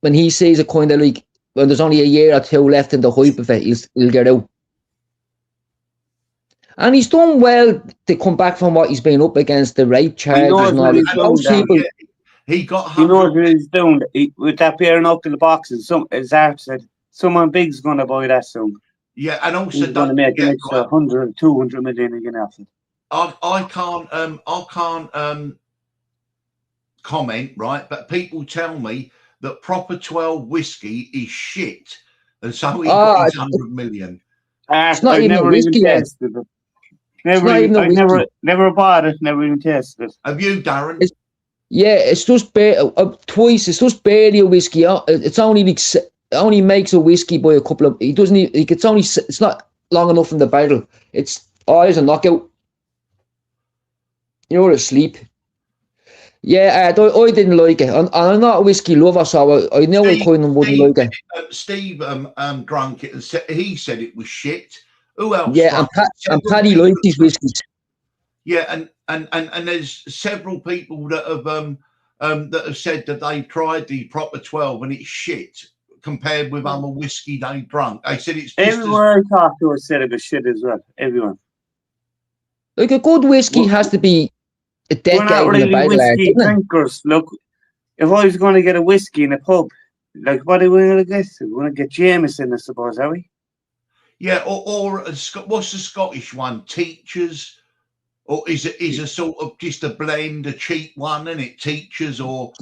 S2: when he sees it kind of like when there's only a year or two left in the hype of it. He'll get out. And he's done well to come back from what he's been up against, the rape charges and all that.
S1: He got.
S3: He knows what he's doing with that bare knuckle boxing. As Art said, someone big's going to buy that soon.
S1: Yeah, and also
S3: he's going to make an extra 100, 200 million again after.
S1: I can't comment, right? But people tell me that Proper 12 whiskey is shit, and so he got his 100 million.
S2: It's not even a whiskey.
S3: Never bought it. Never even tasted it.
S1: Have you, Darren?
S2: It's just twice. It's just barely a whiskey. It's only like. Only makes a whiskey by a couple of. He doesn't. It's not long enough in the barrel. It's always a knockout. You're asleep. Yeah, I didn't like it. I'm not a whiskey lover, so I know I kind of wouldn't like it.
S1: Steve drank it and he said it was shit. Who else?
S2: Yeah, and Paddy liked his whiskeys.
S1: Yeah, and there's several people that have said that they tried the Proper 12 and it's shit compared with other whiskey they drunk. They said it's just
S3: everyone I talked to said it was shit as well. Everyone.
S2: Like a good whiskey has to be a decade. We're not really
S3: whiskey drinkers. Look, if I was going to get a whiskey in a pub, like what are we going to get? We're going to get Jameson, I suppose, are we?
S1: Yeah, or what's the Scottish one? Teachers, or is a sort of just a blend, a cheap one, isn't it? Teachers or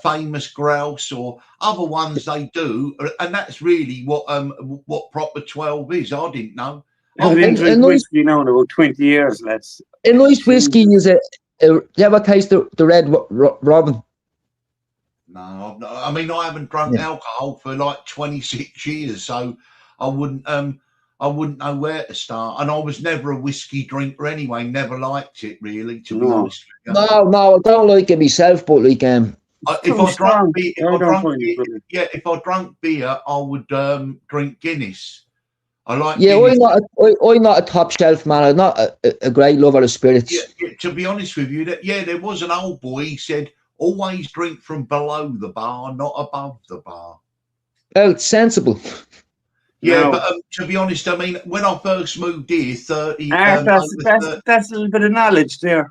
S1: Famous Grouse or other ones they do, and that's really what Proper 12 is. I didn't know.
S3: I've been drinking whiskey now in about 20 years, lads.
S2: A nice whiskey is you ever taste the Red Robin?
S1: No, I mean I haven't drunk alcohol for like 26 years, so I wouldn't know where to start. And I was never a whiskey drinker anyway. Never liked it really, to be honest.
S2: No, I don't like it myself, but like
S1: if I drunk beer, I would drink Guinness. I like.
S2: Yeah, I'm not a top shelf man. I'm not a great lover of spirits.
S1: Yeah, to be honest with you, there was an old boy. He said, "Always drink from below the bar, not above the bar."
S2: Oh, it's sensible.
S1: Yeah, no. But to be honest, I mean, when I first moved here, 30.
S3: That's a little bit of knowledge there.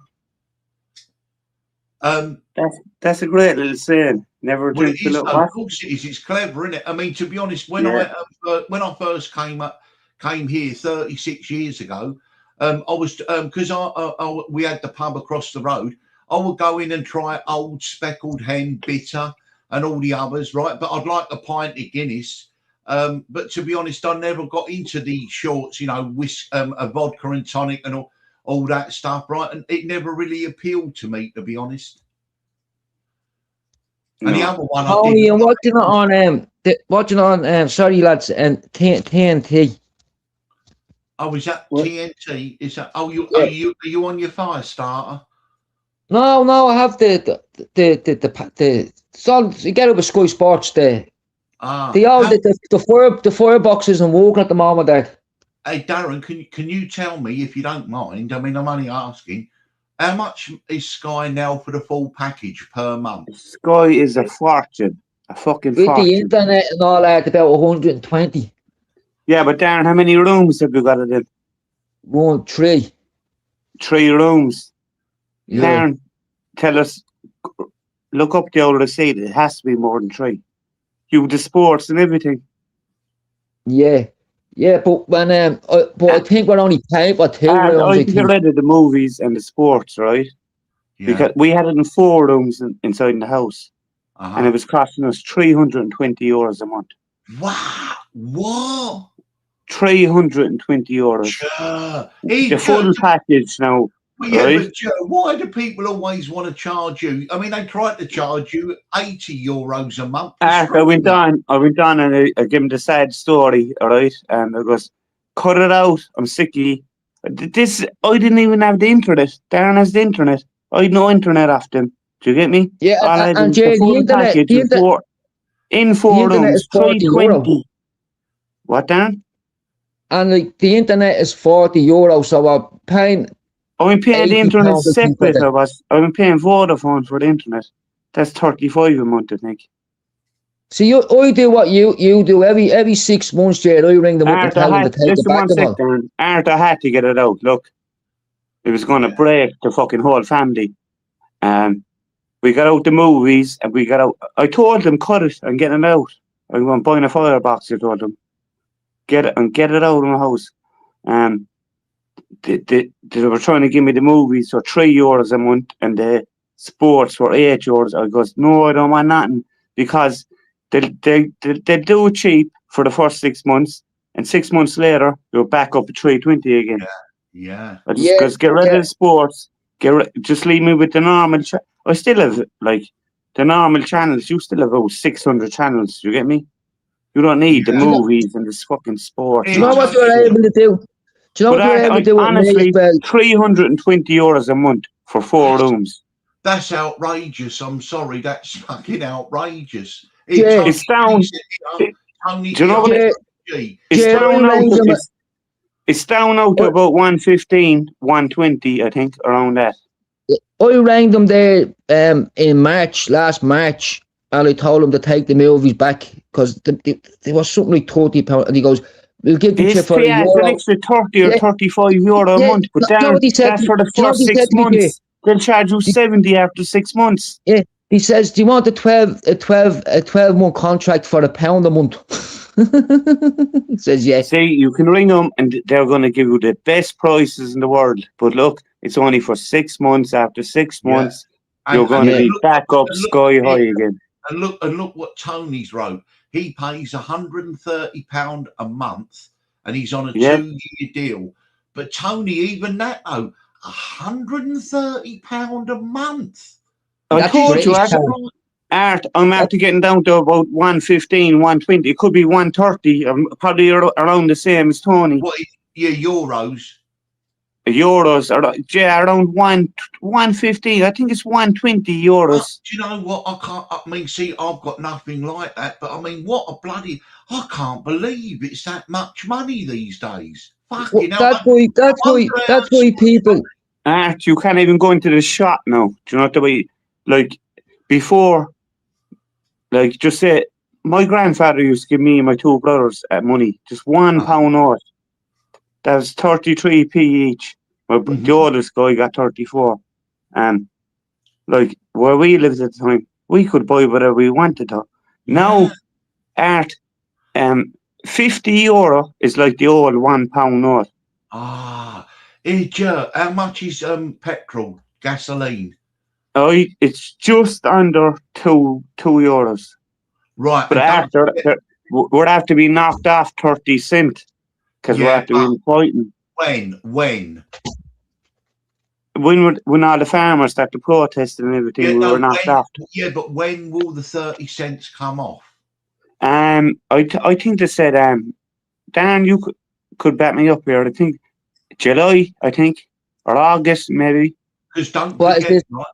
S3: That's a great little saying. Never drink the little.
S1: Of course it is. It's clever, isn't it? I mean, to be honest, when I first came here 36 years ago, I was because we had the pub across the road. I would go in and try Old Speckled Hen, Bitter, and all the others, right? But I'd like a pint of Guinness. But to be honest, I never got into the shorts, a vodka and tonic and all that stuff, right? And it never really appealed to me, to be honest. And the other one,
S2: I'm watching on sorry lads, and TNT.
S1: Oh, is that what? TNT? Is that? Oh, are you on your fire starter?
S2: No, I have the so you get over Sky Sports there. The fireboxes and walking at the moment there.
S1: Hey Darren, can you tell me, if you don't mind? I mean, I'm only asking. How much is Sky now for the full package per month?
S3: Sky is a fortune, a fucking
S2: with
S3: fortune.
S2: The internet and all that, about 120.
S3: Yeah, but Darren, how many rooms have you got it in?
S2: 3.
S3: 3 rooms.
S2: Yeah,
S3: Darren, tell us, look up the older state. It has to be more than 3. You the sports and everything.
S2: yeah, yeah. But when but I think we're only paying for 2 rooms.
S3: I
S2: I
S3: can get
S2: think.
S3: rid of the movies and the sports, right?
S1: Yeah.
S3: Because we had it in 4 rooms inside the house, and it was costing us €320 a month.
S1: Wow. What?
S3: €320.
S1: Sure.
S3: The full package now,
S1: Well, yeah,
S3: right?
S1: but Joe, why do people always want to charge you? I mean, they tried to charge you €80 a month. For
S3: I went
S1: streaming.
S3: on, and I gave him the sad story, all right? And I goes, cut it out. I'm sick of you. This, I didn't even have the internet. Darren has the internet. I had no internet off them. Do you get me?
S2: Yeah,
S3: All I had
S2: and
S3: was the
S2: Jay,
S3: full package in
S2: the
S3: 4
S2: internet
S3: rooms,
S2: is €40.
S3: 320. What, Darren?
S2: And like the internet is €40, so we're paying
S3: I'm paying the internet
S2: £80, I think, for
S3: separate.
S2: the.
S3: I'm paying Vodafone for the internet. That's 35 a month, I think.
S2: See, I do what you do every 6 months, Jay. I ring them up and
S3: Art,
S2: tell them to take it
S3: listen
S2: back
S3: one
S2: them
S3: sec,
S2: all.
S3: Darren. Art, I had to get it out. Look, it was going to break the fucking whole family. We got out the movies, and we got out. I told them, cut it and get it out. I'm going buying a firebox. I told them, get it out of my house. They were trying to give me the movies for €3 a month, and the sports for €8. I goes, no, I don't want nothing, because they do it cheap for the first 6 months, and 6 months later you're back up at 320 again.
S1: Yeah.
S3: I just get rid of the sports. Just leave me with the normal. I still have like the normal channels. You still have about 600 channels. You get me? You don't need the movies and this fucking sports.
S2: Do you know what you're able to do? Do you know what you're able to do with me
S3: honestly,
S2: as well?
S3: €320 a month for 4 rooms.
S1: That's outrageous. I'm sorry. That's fucking outrageous.
S2: Yeah.
S3: It's down.
S1: Tony,
S3: Do you know what it's
S2: Jay,
S3: down now? It's down now to about 115, 120, I think, around that.
S2: I rang them there in last March, and I told them to take the movies back because there was something like £30, and he goes, "We'll give them to you for
S3: it's an extra 30 or €35 a month, but that's for the first 6 months. They'll charge you 70 after 6 months.
S2: Yeah, he says, "Do you want a 12-month contract for £1 a month?" He says, "Yes."
S3: See, you can ring them, and they're going to give you the best prices in the world. But look, it's only for 6 months. After 6 months, you're going to be back up sky high again.
S1: And look what Tony's wrote. He pays £130 a month, and he's on a 2-year deal. But Tony, even that though, £130 a month.
S3: I told you, Art, I'm after getting down to about 115, 120. It could be 130. I'm probably around the same as Tony.
S1: What? Yeah, euros.
S3: Euros are around 115. I think it's €120.
S1: Do you know what? See, I've got nothing like that, but I mean, I can't believe it's that much money these days. Fucking
S2: hell. That's why people.
S3: Art, you can't even go into the shop now. Do you know what the way? Like before, like just say, my grandfather used to give me and my 2 brothers money, just £1 note. That was 33p each. The oldest guy got 34. Like where we lived at the time, we could buy whatever we wanted to. Now, Art, €50 is like the old £1 note.
S1: How much is petrol, gasoline?
S3: It's just under €2.
S1: Right.
S3: But after we'd have to be knocked off 30 cents because we're after being fighting.
S1: When
S3: all the farmers started protesting and everything, we were knocked off.
S1: Yeah, but when will the 30 cents come off?
S3: I think they said, Dan, you could back me up here. I think July, or August maybe.
S1: Because don't forget, right?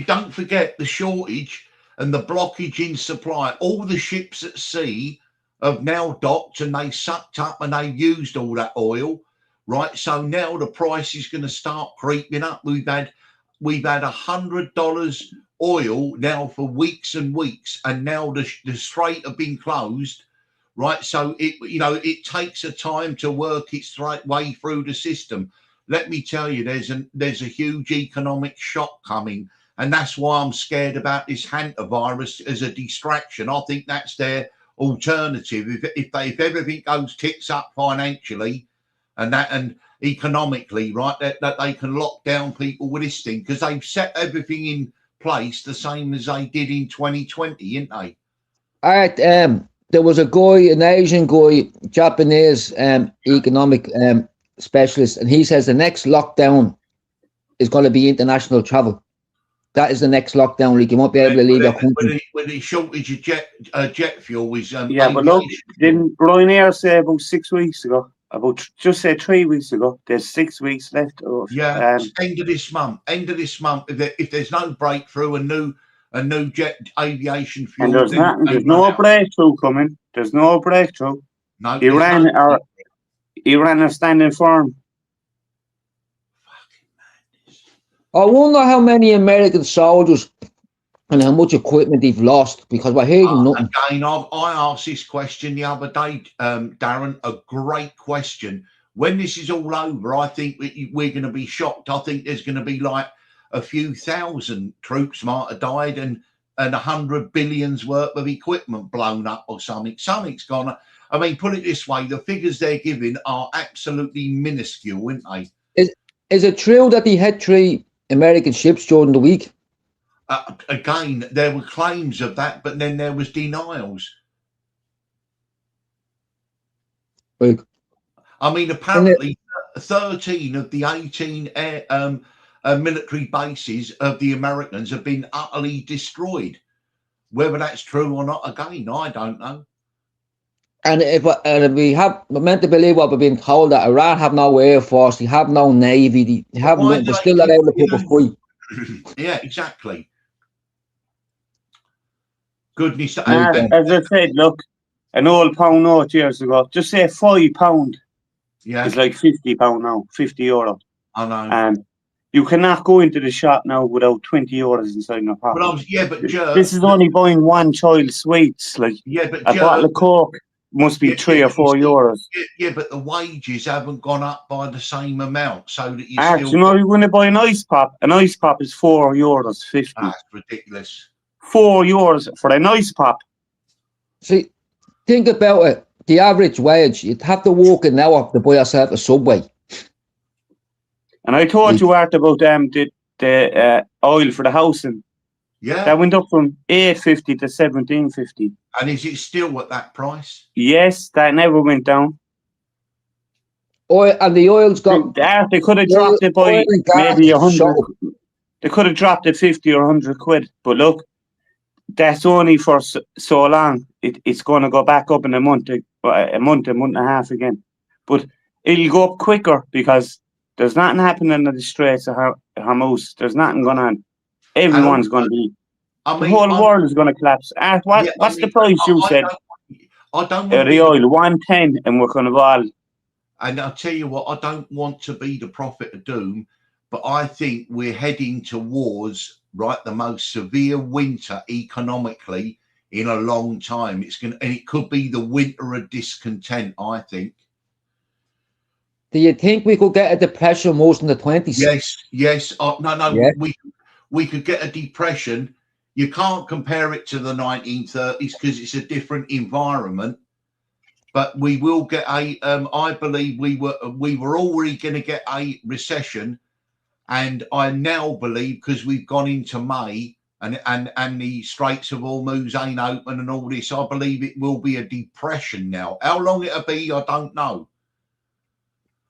S1: Don't forget the shortage and the blockage in supply. All the ships at sea have now docked and they sucked up and they used all that oil, right? So now the price is going to start creeping up. We've had $100 oil now for weeks and weeks, and now the strait have been closed, right? So it takes a time to work its way through the system. let me tell you, there's a huge economic shock coming, and that's why I'm scared about this hantavirus as a distraction. I think that's their alternative. If everything goes tits up financially, and economically, right, that they can lock down people with this thing, because they've set everything in place the same as they did in 2020, didn't they?
S2: All right. There was a guy, an Asian guy, Japanese economic specialist, and he says the next lockdown is going to be international travel. That is the next lockdown. Like, you won't be able to leave your country.
S1: With the shortage of jet fuel is
S3: yeah, but look, didn't Ryanair say about 6 weeks ago? Just say 3 weeks ago. There's 6 weeks left.
S1: End of this month. If there's no breakthrough, a new jet aviation fuel.
S3: And there's no breakthrough coming. There's no breakthrough.
S1: No,
S3: Iran are standing firm.
S2: I wonder how many American soldiers and how much equipment they've lost, because we're hearing nothing.
S1: Again, I asked this question the other day, Darren, a great question. When this is all over, I think we're going to be shocked. I think there's going to be like a few thousand troops might have died and 100 billions worth of equipment blown up or something. Something's gone. I mean, put it this way, the figures they're giving are absolutely minuscule, aren't they?
S2: Is it true that they had 3 American ships during the week?
S1: Again, there were claims of that, but then there was denials.
S2: Like,
S1: I mean, apparently 13 of the 18 military bases of the Americans have been utterly destroyed. Whether that's true or not, again, I don't know.
S2: And if we're meant to believe what we're being told, that Iran have no air force, they have no navy, they have nothing, they're still not able to put up a fight.
S1: Yeah, exactly. Goodness.
S3: As I said, look, an old pound note years ago, just say £5.
S1: Yeah,
S3: it's like £50 now, €50.
S1: I know.
S3: And you cannot go into the shop now without €20 inside your pocket. This is only buying one child's sweets. Like, a bottle of Coke must be €3 or €4.
S1: Yeah, but the wages haven't gone up by the same amount, so that
S3: you know, you're going to buy an ice pop. An ice pop is €4.50.
S1: That's ridiculous.
S3: €4 for an ice pop.
S2: See, think about it. The average wage, you'd have to walk an hour to buy yourself a Subway.
S3: And I told you, Art, about the oil for the housing.
S1: Yeah.
S3: That went up from $8.50 to $17.50.
S1: And is it still at that price?
S3: Yes, that never went down.
S2: Oil, and the oil's got...
S3: They could have dropped it by maybe 100. They could have dropped it 50 or 100 quid. But look, that's only for so long. It's going to go back up in a month and a half again. But it'll go up quicker because there's nothing happening in the Straits of Hormuz. There's nothing going on. Everyone's going to be... the whole world is going to collapse. What's the price you said?
S1: I don't
S3: want the oil, 110, and we're going to all...
S1: And I'll tell you what, I don't want to be the prophet of doom, but I think we're heading towards, right, the most severe winter economically in a long time. And it could be the winter of discontent, I think.
S2: Do you think we could get a depression most in the 20s?
S1: Yes. No.
S2: Yeah.
S1: We could get a depression. You can't compare it to the 1930s because it's a different environment. But we will get I believe we were already going to get a recession, and I now believe, because we've gone into May and the Straits of Hormuz ain't open and all this, I believe it will be a depression now. How long it'll be, I don't know.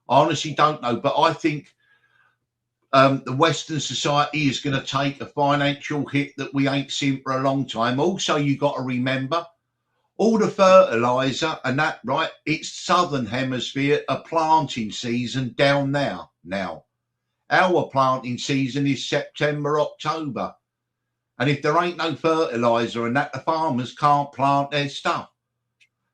S1: I honestly don't know, but I think the Western society is going to take a financial hit that we ain't seen for a long time. Also, you got to remember, all the fertilizer and that, right? It's Southern Hemisphere, a planting season down there now. Our planting season is September, October. And if there ain't no fertilizer and that, the farmers can't plant their stuff.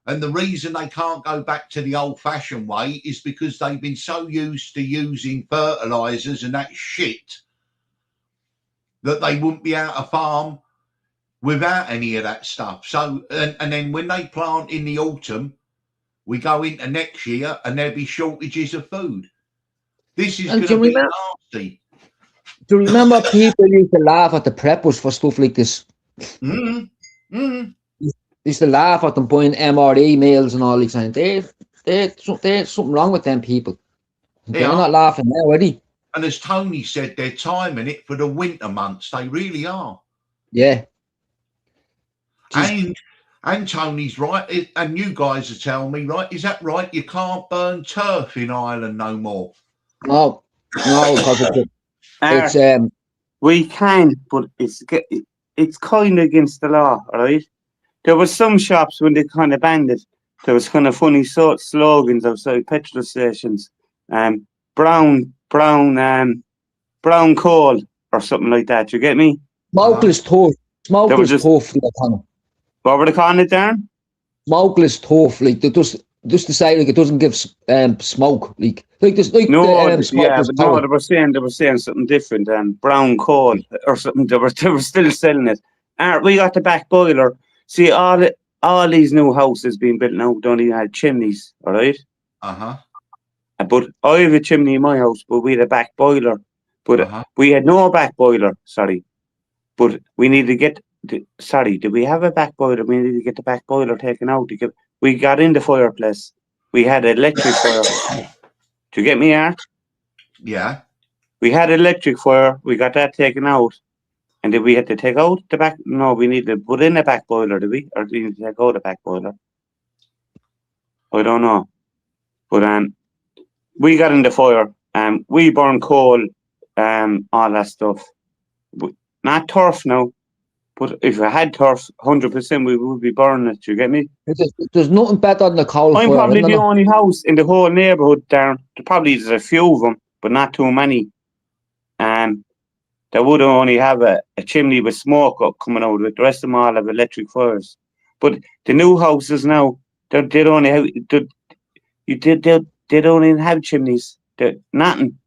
S1: And the reason they can't go back to the old-fashioned way is because they've been so used to using fertilizers and that shit that they wouldn't be able to farm without any of that stuff. So, and then when they plant in the autumn, we go into next year and there'll be shortages of food. This is
S2: And
S1: going to be nasty.
S2: do you remember people used to laugh at the preppers for stuff like this? They used to laugh at them buying MRE meals and all these things. There's something wrong with them people. They're not laughing now, are they?
S1: And as Tony said, they're timing it for the winter months. They really are.
S2: Yeah.
S1: And Tony's right. And you guys are telling me, right? Is that right? You can't burn turf in Ireland no more.
S2: No, because it's
S3: we can, but it's kind of against the law, right? There was some shops when they kind of banned it. There was kind of funny slogans outside petrol stations. Brown coal or something like that. You get me?
S2: Smokeless turf. Smokeless turf.
S3: What were they calling it, Darren?
S2: Smokeless turf. Like they just to say, like it doesn't give smoke. Like this. Like
S3: no, they were saying something different. Brown coal or something. They were still selling it. We got the back boiler. See, all these new houses being built now don't even have chimneys. All right. But I have a chimney in my house, but we had a back boiler. But we had no back boiler, sorry. But we need to get, did we have a back boiler? We need to get the back boiler taken out. We got in the fireplace. We had electric fire. Do you get me, Art?
S1: Yeah.
S3: We had electric fire. We got that taken out. And did we have to take out the back? No, we need to put in a back boiler, did we? Or did we need to take out a back boiler? I don't know. But we got in the fire. We burn coal, all that stuff. Not turf now, but if we had turf, 100% we would be burning it. You get me?
S2: There's nothing better than the coal fire.
S3: I'm probably the only house in the whole neighbourhood, Darren. There's a few of them, but not too many. They would only have a chimney with smoke up coming out of it. The rest of them all have electric fires. But the new houses now, they don't even have chimneys. They're nothing.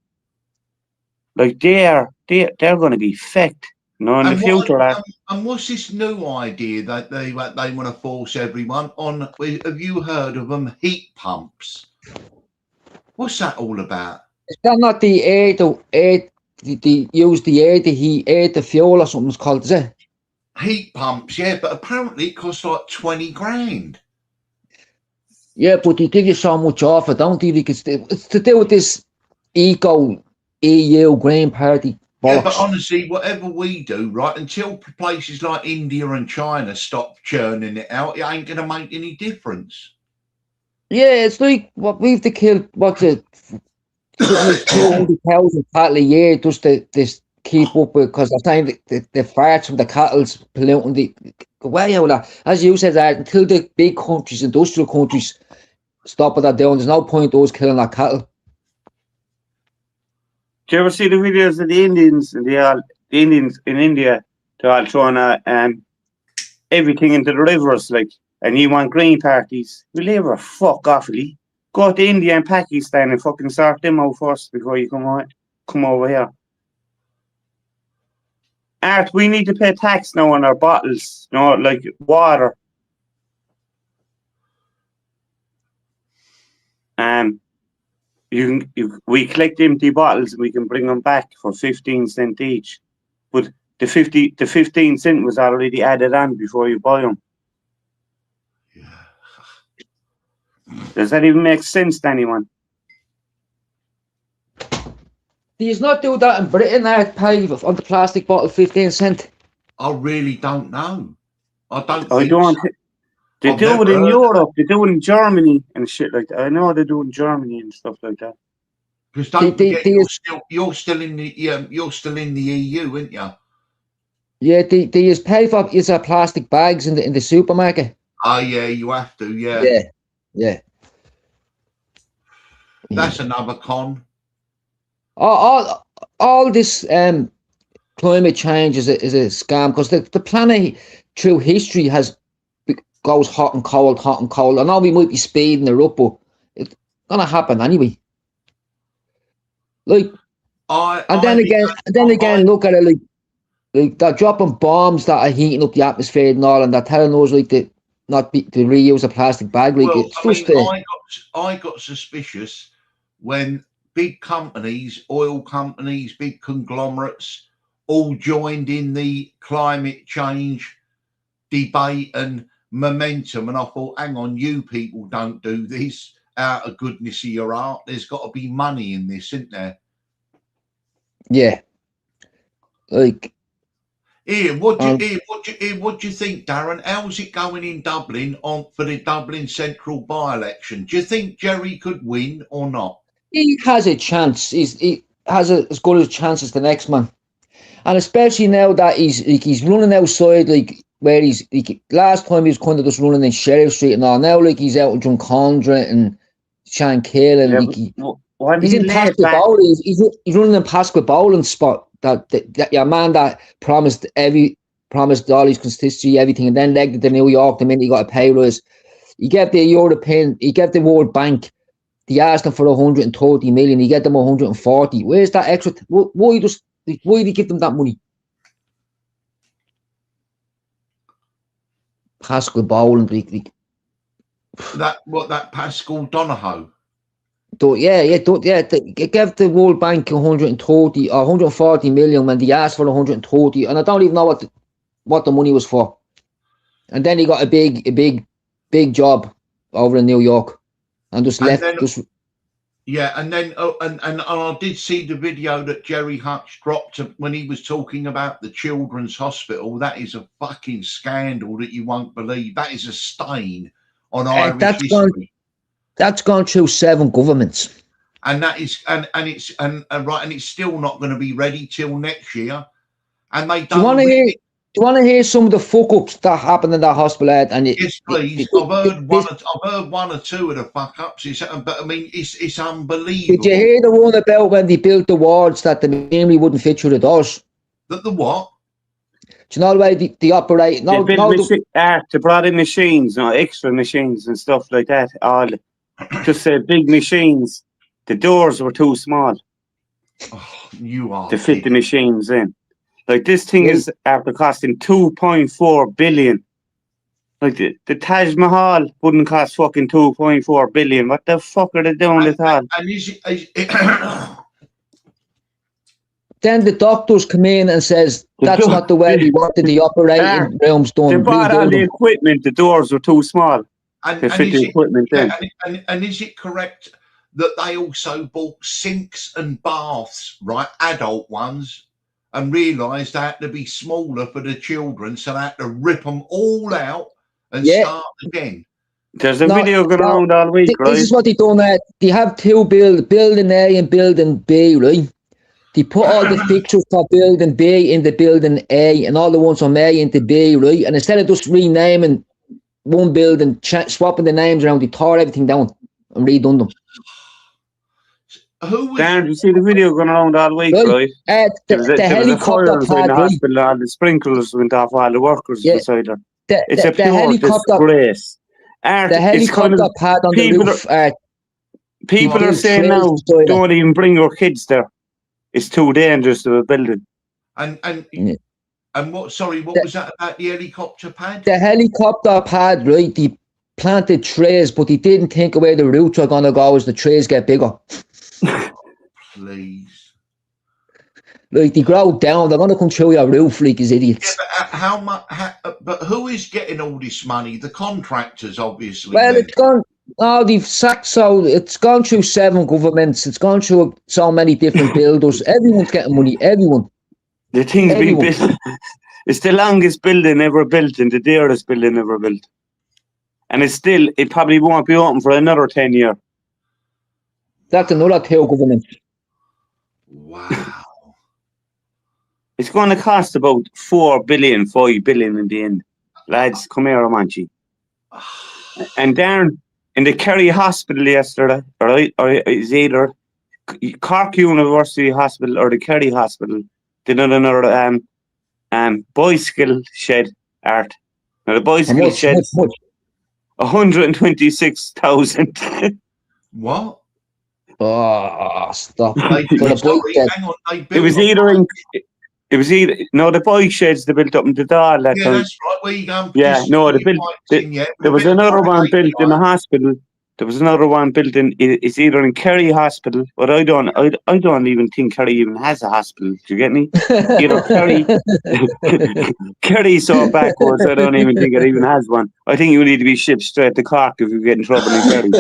S3: Like they're going to be fecked, in the future.
S1: And what's this new idea that they want to force everyone on? Have you heard of them? Heat pumps. What's that all about?
S2: Is that not the air they use the air to heat air to fuel or something it's called, is it?
S1: Heat pumps, yeah, but apparently it costs like 20 grand.
S2: Yeah, but they give you so much off it, don't they? Because it's to do with this EU Green Party bollocks.
S1: Yeah, but honestly, whatever we do, right, until places like India and China stop churning it out, it ain't going to make any difference.
S2: Yeah, it's like what we've to kill, what's it, 200,000 cattle a year just to keep up with, because they're saying the farts from the cattle's polluting the way out of that. As you said, until the big countries, industrial countries, stop what they're doing, there's no point us killing our cattle.
S3: Do you ever see the videos of the Indians and the Indians in India? They're all throwing everything into the rivers, like, and you want green parties? Will you ever fuck off, Lee? Go to India and Pakistan and fucking sort them out first before you come over here. Art, we need to pay tax now on our bottles, like water. We collect empty bottles and we can bring them back for 15 cents each. But the 15 cent was already added on before you buy them. Does that even make sense to anyone?
S2: Do you not do that in Britain, pay on the plastic bottle 15 cents?
S1: I really don't know. I don't.
S3: They do it in Europe. They do it in Germany and shit like that. I know they do it in Germany and stuff like that.
S1: Because don't forget, you're still in the EU, aren't you?
S2: Yeah, they just pay for plastic bags in the supermarket.
S1: Oh yeah, you have to. Yeah. That's another con.
S2: All this climate change is a scam, because the planet through history goes hot and cold. I know we might be speeding it up, but it's gonna happen anyway. Like, then again, look at it like they're dropping bombs that are heating up the atmosphere and all, and they're telling us like to reuse a plastic bag. Like,
S1: well, I got suspicious when big companies, oil companies, big conglomerates, all joined in the climate change debate and momentum. And I thought, hang on, you people don't do this out of goodness of your heart. There's got to be money in this, isn't there?
S2: Yeah. Like,
S1: Ian, what do you think, Darren? How's it going in Dublin for the Dublin Central by-election? Do you think Jerry could win or not?
S2: he has a chance. He has as good a chance as the next man. And especially now that he's running outside, like, where last time he was kind of just running in Sheriff Street and all. Now, like, he's out in Drumcondra and Shankill and he's in Pascal Bowling. He's running in Pascal Bowling's spot. That your man that promised all his constituency everything, and then legged to New York the minute he got a pay rise. You get the European, you get the World Bank. They asked him for 130 million. You get them 140. Where's that extra? Why do you give them that money? Pascal Bowling,
S1: that Pascal Donohoe.
S2: They gave the World Bank 130 or 140 million when they asked for 130, and I don't even know what the money was for. And then he got a big job over in New York, and just left.
S1: And then I did see the video that Jerry Hutch dropped when he was talking about the Children's Hospital. That is a fucking scandal that you won't believe. That is a stain on Irish history. That's gone through 7 governments, and that is and it's still not going to be ready till next year. And they don't. Do you want to hear some of the fuck ups that happened in that hospital? Yes, please. I've heard one or two of the fuck ups. But I mean, it's unbelievable. Did you hear the one about when they built the wards that the machinery wouldn't fit through the doors? The what? Do you know the way they operate?
S3: They brought in machines, extra machines and stuff like that. All just big machines. The doors were too small.
S1: Oh, you are
S3: to fit the machines in. Like, this thing is after costing 2.4 billion. Like, the Taj Mahal wouldn't cost fucking 2.4 billion. What the fuck are they doing with that?
S2: Then the doctors come in and says that's not the way we wanted the operating rooms done.
S3: They bought all the equipment. The doors were too small.
S1: And is it correct that they also bought sinks and baths, right, adult ones, and realised they had to be smaller for the children, so they had to rip them all out and start again?
S3: There's a video going around all week, right?
S2: This is what they done. They have two building A and building B, right? They put all the fixtures for building B in the building A and all the ones from A into B, right? And instead of just renaming one building, swapping the names around, they tore everything down and redone them.
S3: Dan, you see the video going around all week, right?
S2: The helicopter pad,
S3: the hospital, all the sprinklers went off, all the workers beside her. It's a pure disgrace.
S2: The helicopter pad on the roof.
S3: People are saying now, don't even bring your kids there. It's too dangerous to a building.
S1: And what was that about the helicopter pad?
S2: The helicopter pad, right? They planted trees, but they didn't think of where the roots are going to go as the trees get bigger.
S1: Please.
S2: Like, they grow down, they're going to come through your roof like as idiots.
S1: Yeah, but how much? But who is getting all this money? The contractors, obviously.
S2: Well, it's gone. Oh, they've sacked, so it's gone through 7 governments. It's gone through so many different builders. Everyone's getting money. Everyone.
S3: The thing's been built. It's the longest building ever built and the dearest building ever built. And it probably won't be open for another 10 years.
S2: That's another 2 governments.
S1: Wow.
S3: It's going to cost about 4 billion, 5 billion in the end. Lads, come here, Amanchi. And Darren, in the Kerry Hospital yesterday, right, or it's either Cork University Hospital or the Kerry Hospital, they did another bicycle shed art. Now the bicycle shed, 126,000.
S1: What?
S2: Oh, stop!
S3: It was either the bike sheds they built up in the Dáil.
S1: That's right. Where you going?
S3: Yeah, no, there was another one built in the hospital. There was another one built in. It's either in Kerry Hospital, but I don't even think Kerry even has a hospital. Do you get me? Either Kerry, Kerry's so backwards. I don't even think it even has one. I think you need to be shipped straight to Cork if you get in trouble in Kerry.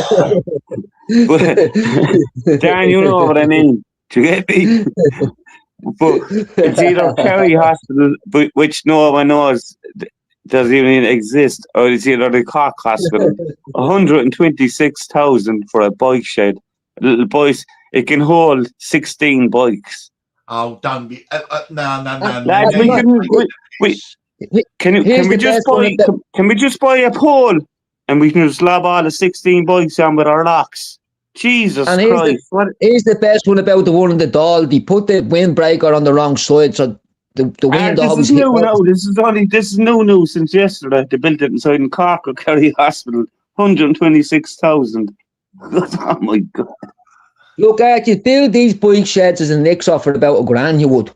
S3: But Dan, you know what I mean. Do you get me? But it's either Kerry Hospital, which no one knows doesn't even exist, or it's either the Cork Hospital. 126,000 for a bike shed. Little boys, it can hold 16 bikes.
S1: Oh, don't be. No.
S3: Lads, can we just buy a pole and we can just lob all the 16 bikes on with our locks? Jesus Christ.
S2: Here's the best one about the one in the Dáil. They put the windbreaker on the wrong side, so the wind always hits.
S3: This is new news since yesterday. They built it inside in Cork or Kerry Hospital. 126,000. Oh my God.
S2: Look, you build these bike sheds as a Nixon for about $1,000, you would.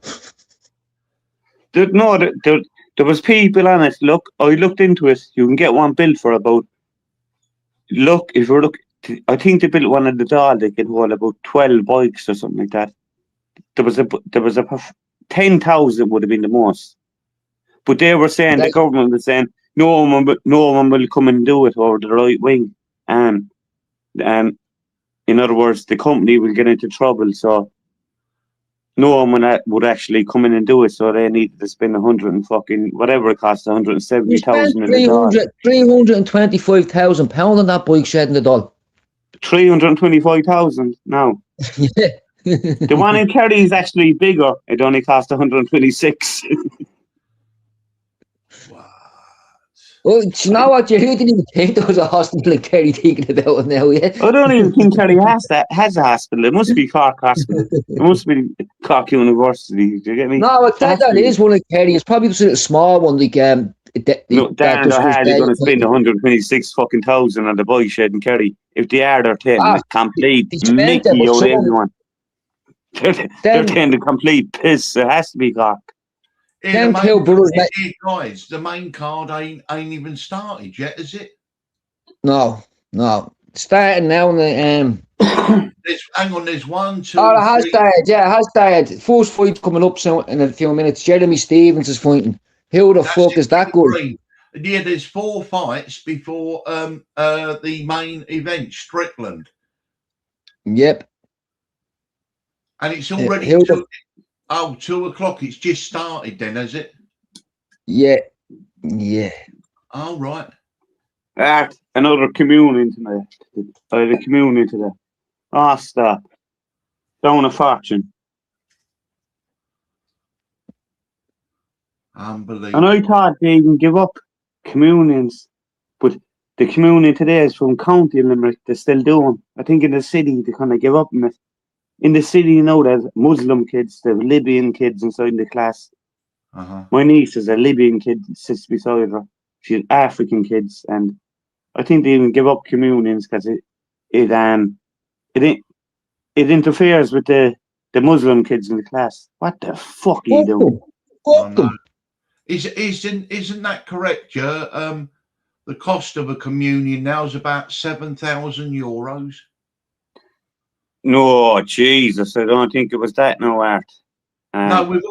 S3: There was people on it. Look, I looked into it. You can get one built for about. Look, if you look, I think they built one in the Dáil. They can hold about 12 bikes or something like that. There was a 10,000 would have been the most. But they were saying, the government was saying, no one will come and do it over the right wing. In other words, the company will get into trouble. So no one would actually come in and do it. So they needed to spend 100 and fucking whatever it costs, 170,000 in the Dáil.
S2: £325,000 on that bike shed in the Dáil.
S3: 325,000 now.
S2: Yeah.
S3: The one in Kerry is actually bigger. It only cost 126.
S2: Well, you know what? You didn't even think there was a hospital in Kerry thinking about it now, yeah?
S3: I don't even think Kerry has a hospital. It must be Cork Hospital. It must be Cork University. Do you get me?
S2: No, I think that is one in Kerry. It's probably just a small one. Like,
S3: Dan O'Hardy going to spend 126,000 on the bike shed in Kerry. If they are, they're taking a complete mickey out of everyone. They're taking the complete piss. It has to be Cork.
S1: Guys, the main card ain't even started yet, is it?
S2: No. Starting now.
S1: Hang on, there's 1, 2.
S2: Oh, it has started. Yeah, it has started. First fight's coming up soon in a few minutes. Jeremy Stevens is fighting. Who the fuck is that good?
S1: Yeah, there's 4 fights before the main event, Strickland.
S2: Yep.
S1: And it's already 2 o'clock. It's just started then, has it?
S2: Yeah.
S1: Oh, right.
S3: Another communion tonight. I had a communion today. Oh, stop. Down a fortune.
S1: Unbelievable.
S3: And I thought they even give up communions. But the communion today is from County Limerick. They still do them. I think in the city they kind of give up on it. In the city, you know, there's Muslim kids, there's Libyan kids inside the class. My niece is a Libyan kid, sits beside her. She's African kids, and I think they even give up communions because it interferes with the Muslim kids in the class. What the fuck are you doing?
S1: Isn't that correct, Joe? The cost of a communion now is about €7,000.
S3: No, Jesus, I don't think it was that, no, Art.
S1: No, with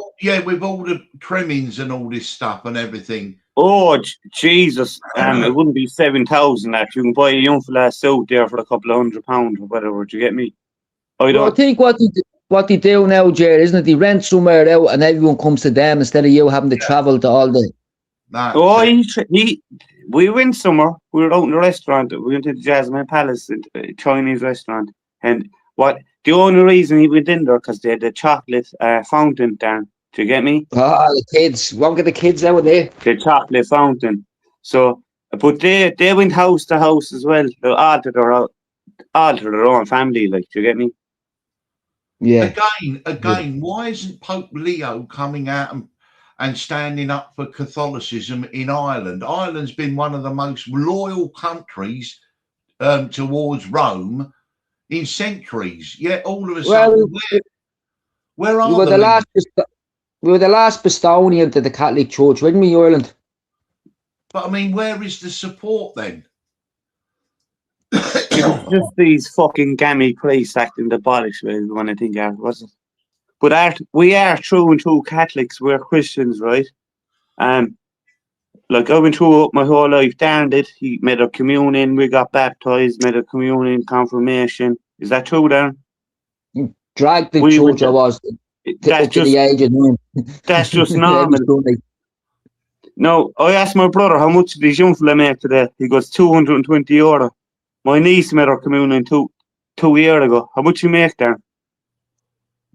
S1: all the trimmings and all this stuff and everything.
S3: Oh, Jesus, it wouldn't be 7,000 that. You can buy a young fella suit there for a couple of £100 or whatever, do you get me?
S2: I think what they do now, Jared, isn't it? They rent somewhere out and everyone comes to them instead of you having to travel to all the...
S3: We went somewhere. We were out in the restaurant. We went to the Jasmine Palace, a Chinese restaurant. And the only reason he went in there because they had the chocolate fountain there. Do you get me?
S2: Oh, the kids. Won't get the kids out there.
S3: The chocolate fountain. So, but they went house to house as well. They all to their own family, like, do you get me?
S2: Yeah.
S1: Again, why isn't Pope Leo coming out and standing up for Catholicism in Ireland? Ireland's been one of the most loyal countries towards Rome in centuries. Yet all of a sudden, where are they?
S2: We were the last Bostonian to the Catholic Church, weren't we, Ireland?
S1: But I mean, where is the support then?
S3: It was just these fucking gammy priests acting the bollocks when I think Art wasn't. But Art, we are true and true Catholics. We're Christians, right? Like I've been through it my whole life. Darren did. He made a communion. We got baptized. Made a communion, confirmation. Is that true, Darren?
S2: Dragged the church I was
S3: That's
S2: up to
S3: just
S2: the age of 9.
S3: that's just normal. No, I asked my brother how much did his young fella make today. He goes €220. My niece made her communion 2 years ago. How much you make there?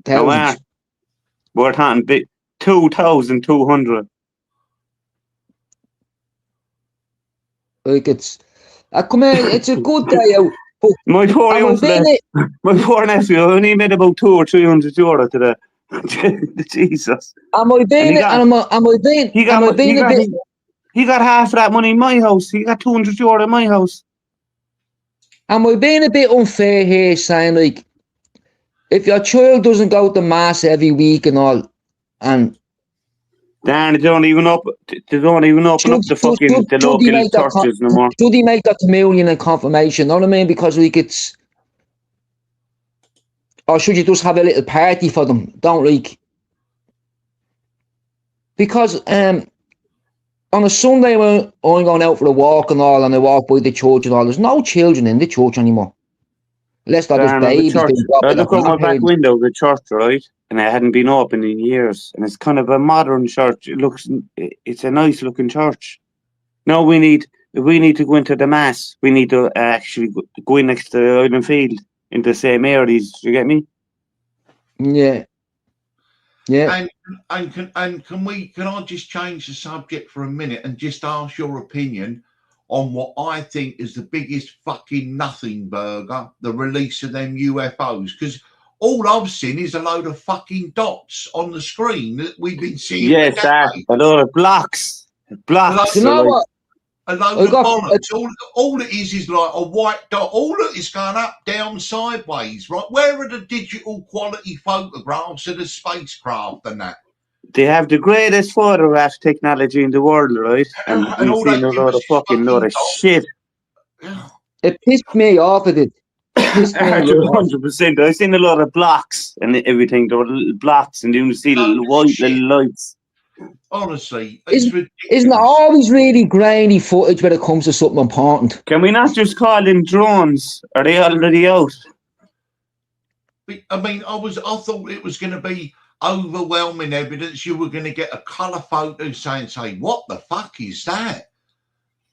S2: Thousands.
S3: We're talking big 2,200.
S2: Like it's come here, it's a good day out. But
S3: My poor
S2: am I
S3: young fella,
S2: being
S3: my poor nephew only made about 200 or 300 euro today. Jesus.
S2: am I being am I being
S3: He got,
S2: am I being a bit
S3: he got half of that money in my house. He got 200 euro in my house.
S2: am I being a bit unfair here saying like if your child doesn't go to mass every week and all and
S3: Dan, they don't even open up the fucking the local churches no more.
S2: Should he make that communion and confirmation? Know what I mean? Because like it's, or should you just have a little party for them? Don't like, because on a Sunday when I'm going out for a walk and all, and I walk by the church and all, there's no children in the church anymore, unless they're just babies.
S3: I look out my back window of the church, right? And it hadn't been open in years, and it's kind of a modern church. It's a nice looking church. No, we need to go into the mass. We need to actually go in next to the Island Field in the same areas. You get me?
S2: Yeah. Yeah.
S1: And can I just change the subject for a minute and just ask your opinion on what I think is the biggest fucking nothing burger, the release of them UFOs? Because all I've seen is a load of fucking dots on the screen that we've been seeing.
S3: Yes, a load of blocks. Blocks.
S2: You know what?
S1: A load of bollocks. All it is like a white dot. All that is going up, down, sideways, right? Where are the digital quality photographs of the spacecraft and that?
S3: They have the greatest photograph technology in the world, right? And we've seen a lot of shit.
S2: It pissed me off at it.
S3: 100%. I've seen a lot of blocks and everything. There were little blocks, and you see little white little lights.
S1: Honestly, it's ridiculous.
S2: Isn't it always really grainy footage when it comes to something important?
S3: Can we not just call them drones? Are they already out?
S1: I mean, I thought it was going to be overwhelming evidence. You were going to get a colour photo saying, what the fuck is that?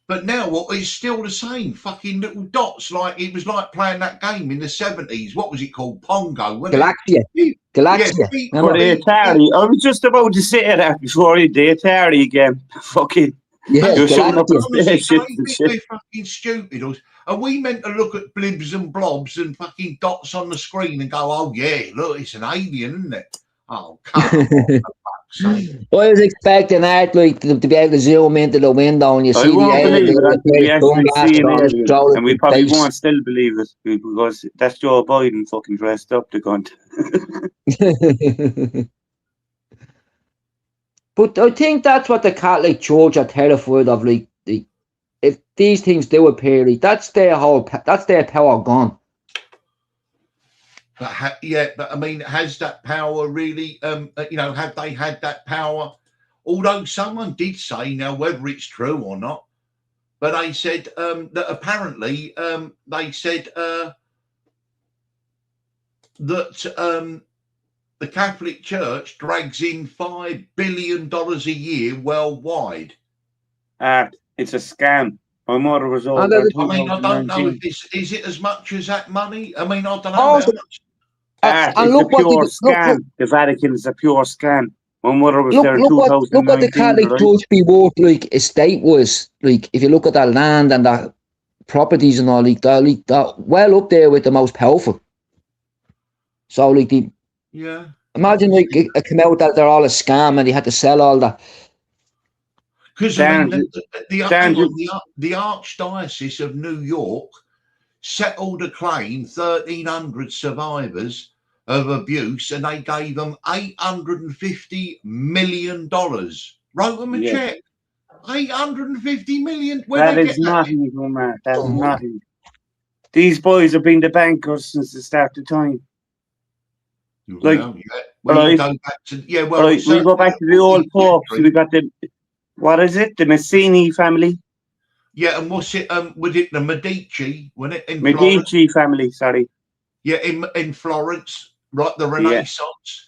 S1: But now what is still the same, fucking little dots. Like it was like playing that game in the 70s. What was it called? Pongo, wasn't
S2: Galaxia.
S1: it?
S2: Galaxia.
S1: Yeah,
S3: or the Atari. I was just about to say that before the Atari again. Fucking
S2: yeah,
S1: we're fucking stupid. Are we meant to look at blibs and blobs and fucking dots on the screen and go, oh yeah, look, it's an alien, isn't it? Oh, come on. I
S2: was expecting that like to be able to zoom into the window and you see the alien,
S3: and we probably won't still believe it because that's Joe Biden fucking dressed up the cunt.
S2: But I think that's what the Catholic Church are terrified of. Like, if these things do appear, like, that's their power gone.
S1: But I mean, has that power really? Have they had that power? Although someone did say, now whether it's true or not, but they said that apparently they said that the Catholic Church drags in $5 billion a year worldwide.
S3: It's a scam. My mother was over.
S1: I don't know if is it as much as that money. I mean, I don't know how much.
S3: It's a pure scam. The Vatican is a pure scam. My mother was there in 2019.
S2: Look what the Catholic Church be worth, like estate-wise. Like if you look at that land and that properties and all, they're well up there with the most powerful. So imagine like it came out that they're all a scam and they had to sell all that.
S1: Because the Archdiocese of New York settled a claim, 1,300 survivors of abuse, and they gave them $850 million. Wrote them a check. $850 million.
S3: That is nothing, man. That's nothing. These boys have been the bankers since the start of time. Like,
S1: Well, yeah. Well,
S3: right.
S1: you go back to well,
S3: Right, we go back to the old popes. We got the what is it? The Mazzini family.
S1: Yeah, and what's it? Was it the Medici? When it in
S3: Medici family? Sorry.
S1: Yeah, in Florence, right? The Renaissance,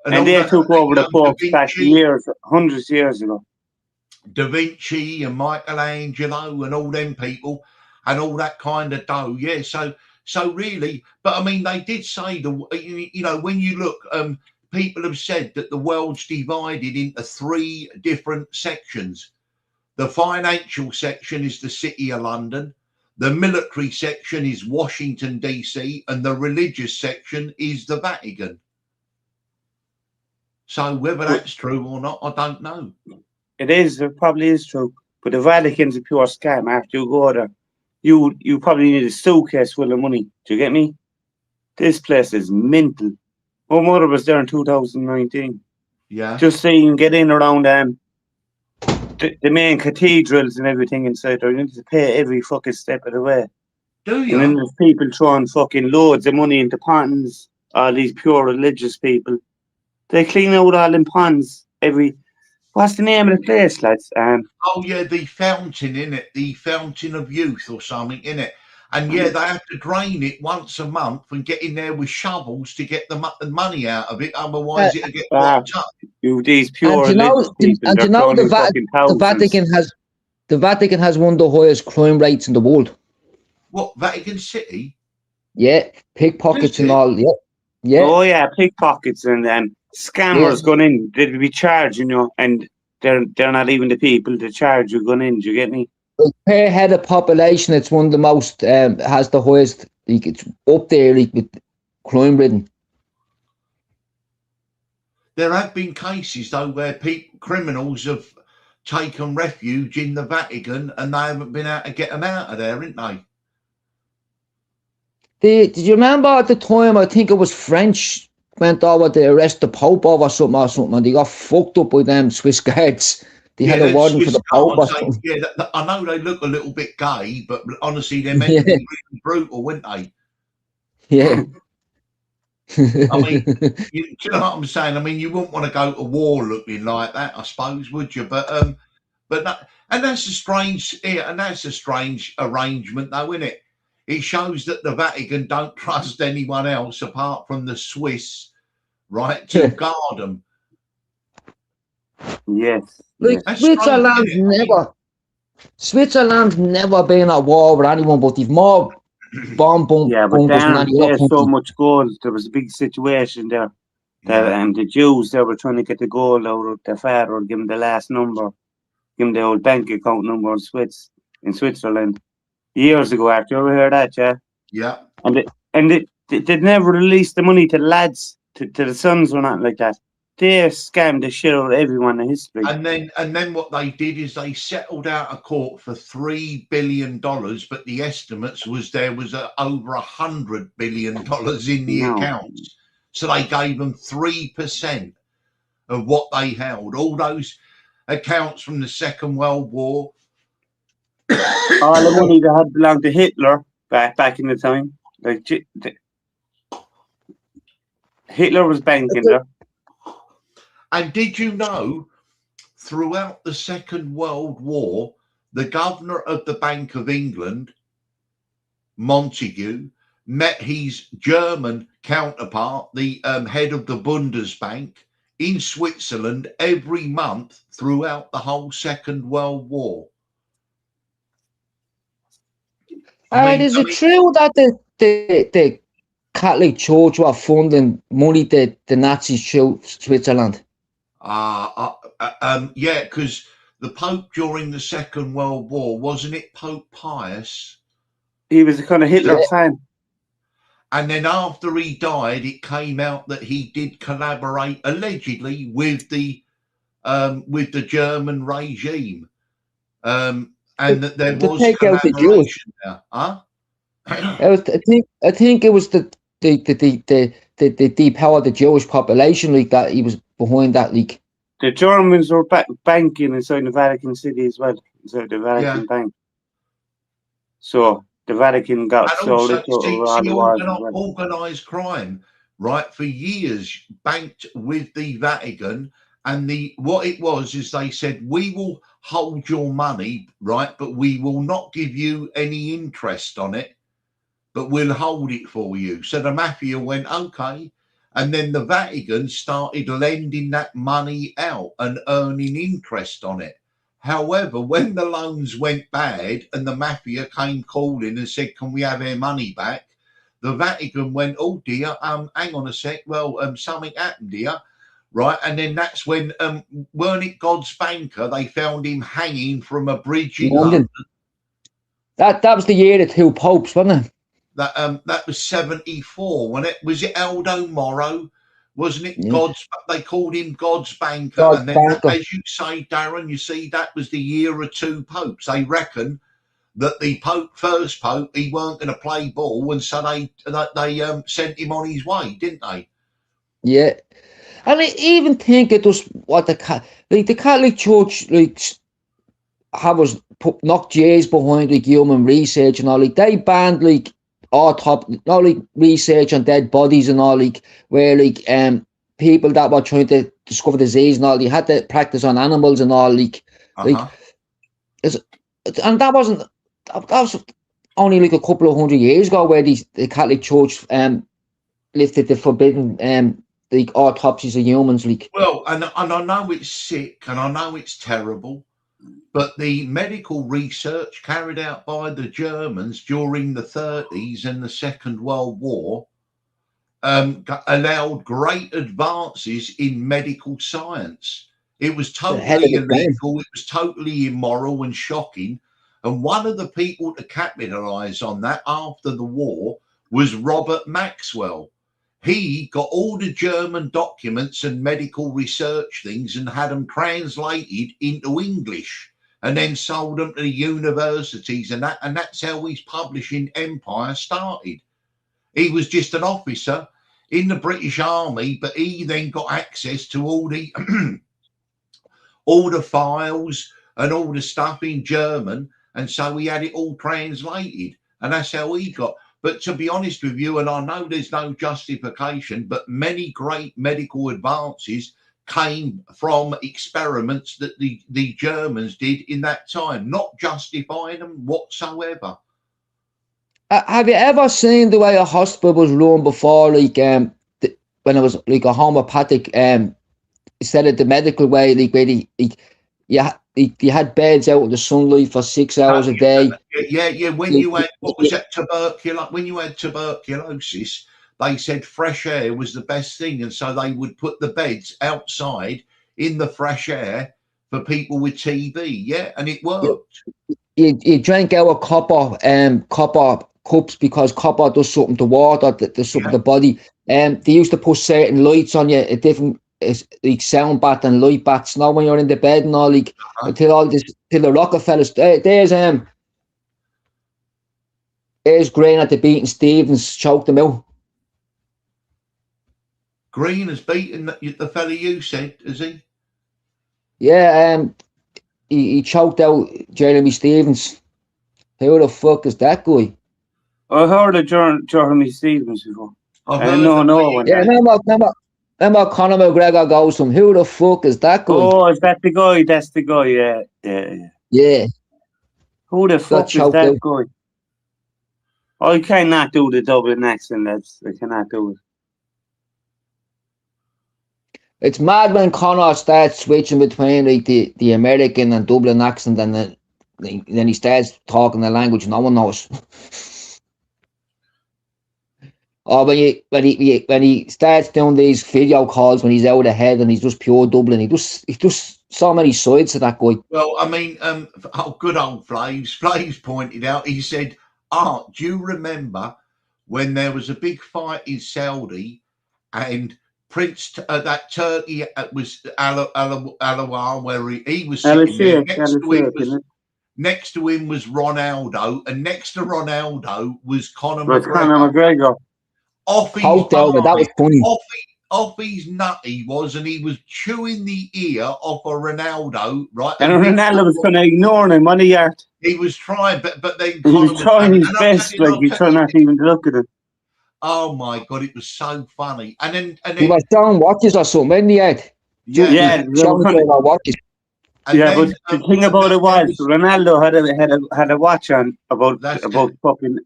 S3: and they took over the popes back years, hundreds of years ago.
S1: Da Vinci and Michelangelo and all them people and all that kind of dough. Yeah, so really, but I mean, they did say when you look, people have said that the world's divided into 3 different sections. The financial section is the City of London, the military section is Washington, D.C., and the religious section is the Vatican. So whether that's true or not, I don't know.
S3: It is. It probably is true. But the Vatican's a pure scam. After you go there, you probably need a suitcase full of money. Do you get me? This place is mental. My mother was there in 2019.
S1: Yeah.
S3: Just so you can get in around the main cathedrals and everything inside there. You need to pay every fucking step of the way.
S1: Do you?
S3: And then there's people throwing fucking loads of money into ponds. All these pure religious people. They clean out all them ponds every... What's the name of the place, lads?
S1: Oh, yeah, the fountain, innit? The Fountain of Youth or something, innit? And, yeah, they have to drain it once a month and get in there with shovels to get the money out of it. Otherwise, it'll get blocked up.
S3: These pure religious people,
S2: and you know the Vatican has one of the highest crime rates in the world.
S1: What, Vatican City?
S2: Yeah, pickpockets and all, yeah.
S3: Oh, yeah, pickpockets and scammers going in. They'd be charged, and they're not even the people to charge you going in. Do you get me?
S2: Per head of population, it's one of the most has the highest. It's up there with crime ridden.
S1: There have been cases though where criminals have taken refuge in the Vatican and they haven't been able to get them out of there, haven't they?
S2: Did you remember at the time? I think it was French went over to arrest the Pope over something, and they got fucked up by them Swiss guards. They had a warrant for the Pope or something.
S1: Yeah, I know they look a little bit gay, but honestly, they're meant to be really brutal, weren't they?
S2: Yeah.
S1: I mean, you know what I'm saying? I mean, you wouldn't want to go to war looking like that, I suppose, would you? But that's a strange, and that's a strange arrangement, though, isn't it? It shows that the Vatican don't trust anyone else apart from the Swiss, right, to guard them.
S3: Yes.
S2: Like Switzerland's never been at war with anyone, but they've more bomb bunkers than any other country.
S3: So much gold. There was a big situation there. And the Jews, they were trying to get the gold out of their father, give them the last number, give them the old bank account number in Switzerland. Years ago, after you ever heard that, yeah?
S1: Yeah.
S3: And they'd never released the money to the lads, to the sons or nothing like that. They scammed the shit out of everyone in history.
S1: And then what they did is they settled out of court for $3 billion, but the estimates was there was over $100 billion in the accounts. So they gave them 3% of what they held. All those accounts from the Second World War.
S3: All the money that had belonged to Hitler back in the time. Like Hitler was banking there.
S1: And did you know, throughout the Second World War, the governor of the Bank of England, Montagu, met his German counterpart, the head of the Bundesbank, in Switzerland every month throughout the whole Second World War.
S2: Is it true that the Catholic Church were funding money the Nazis through Switzerland?
S1: Yeah, because the Pope during the Second World War, wasn't it Pope Pius?
S3: He was a kind of Hitler fan.
S1: And then after he died, it came out that he did collaborate allegedly with the German regime, and that there was collaboration there. Huh?
S2: I think it was the depower the Jewish population, like that. He was behind that, like.
S3: The Germans were banking inside the Vatican City as well, inside the Vatican Bank. So the Vatican got
S1: And
S3: so
S1: also,
S3: rich over
S1: see,
S3: all
S1: see
S3: the wars as well.
S1: organised crime, right, for years banked with the Vatican. And what it was is they said, we will hold your money, right, but we will not give you any interest on it, but we'll hold it for you. So the mafia went, okay. And then the Vatican started lending that money out and earning interest on it. However, when the loans went bad and the mafia came calling and said, can we have our money back? The Vatican went, oh dear, hang on a sec. Well, something happened here. Right. And then that's when, weren't it God's banker? They found him hanging from a bridge in London.
S2: That was the year of the 2 popes, wasn't it?
S1: That was 74. When it was it Aldo Moro, wasn't it?
S2: Yeah.
S1: They called him God's banker.
S2: God's
S1: and then
S2: banker.
S1: as you say, Darren, you see that was the year of 2 popes. They reckon that the first pope, he weren't going to play ball, and so they sent him on his way, didn't they?
S2: Yeah. And I even think it was what the Catholic Church knocked J's behind human research and all, they banned research on dead bodies and all, where people that were trying to discover disease and all, they had to practice on animals and all, and that was only a couple of 100 years ago where the Catholic Church lifted the forbidden autopsies of humans.
S1: Well, and I know it's sick and I know it's terrible, but the medical research carried out by the Germans during the 30s and the Second World War allowed great advances in medical science. It was totally illegal, it was totally immoral and shocking. And one of the people to capitalise on that after the war was Robert Maxwell. He got all the German documents and medical research things and had them translated into English and then sold them to the universities, and that's how his publishing empire started. He was just an officer in the British Army, but he then got access to all the all the files and all the stuff in German, and so he had it all translated, and that's how he got. But to be honest with you, and I know there's no justification, but many great medical advances came from experiments that the Germans did in that time, not justifying them whatsoever.
S2: Have you ever seen the way a hospital was run before, when it was a homeopathic, instead of the medical way, where you had beds out in the sunlight for 6 hours a day?
S1: Yeah. When you had, what was that, tuberculosis? When you had tuberculosis, they said fresh air was the best thing, and so they would put the beds outside in the fresh air for people with TB. Yeah, and it worked.
S2: You drank out of copper cups because copper does something to water, does something to the body. They used to put certain lights on you, a different sound bath and light baths. Now when you're in the bed and all, till the Rockefellers. There's Green at the beating Stevens, choked them out.
S1: Green has beaten the fella you said, has he?
S2: Yeah, he choked out Jeremy Stevens. Who the fuck is that guy?
S3: I heard of Jeremy Stevens before. I didn't know no one.
S2: Yeah, remember Conor McGregor goes to him. Who the fuck is that guy?
S3: Oh, is that the guy? That's the guy, yeah. Who the fuck is that guy? I cannot do the Dublin accent, I cannot do it.
S2: It's mad when Conor starts switching between the American and Dublin accent, and then he starts talking the language no one knows. Or when he starts doing these video calls when he's out ahead and he's just pure Dublin, he just so many sides to that guy.
S1: Well, I mean, good old Flaves pointed out. He said, "Art, do you remember when there was a big fight in Saudi and Prince that Turkey was Alawar, where he was sitting there. Next to him was Ronaldo, and next to Ronaldo was Conor McGregor.
S2: That was funny.
S1: off his nut he was, and he was chewing the ear off a Ronaldo, right?
S3: And Ronaldo was kind of ignoring him, wasn't he, Art?
S1: He was trying, but then
S3: He
S1: Conor
S3: was trying his
S1: and
S3: best,
S1: I'll
S3: like he
S1: tell
S3: tried
S1: you-
S3: not to even to look at him.
S1: Oh my god, it was so funny. And then
S2: He was showing watches or something, wasn't he, Ed?
S1: yeah,
S3: Yeah, they were
S2: Showing
S3: kind of-
S2: our watches.
S1: and
S3: yeah,
S1: then,
S3: but the thing about it was Ronaldo had a watch on about
S1: That's
S3: fucking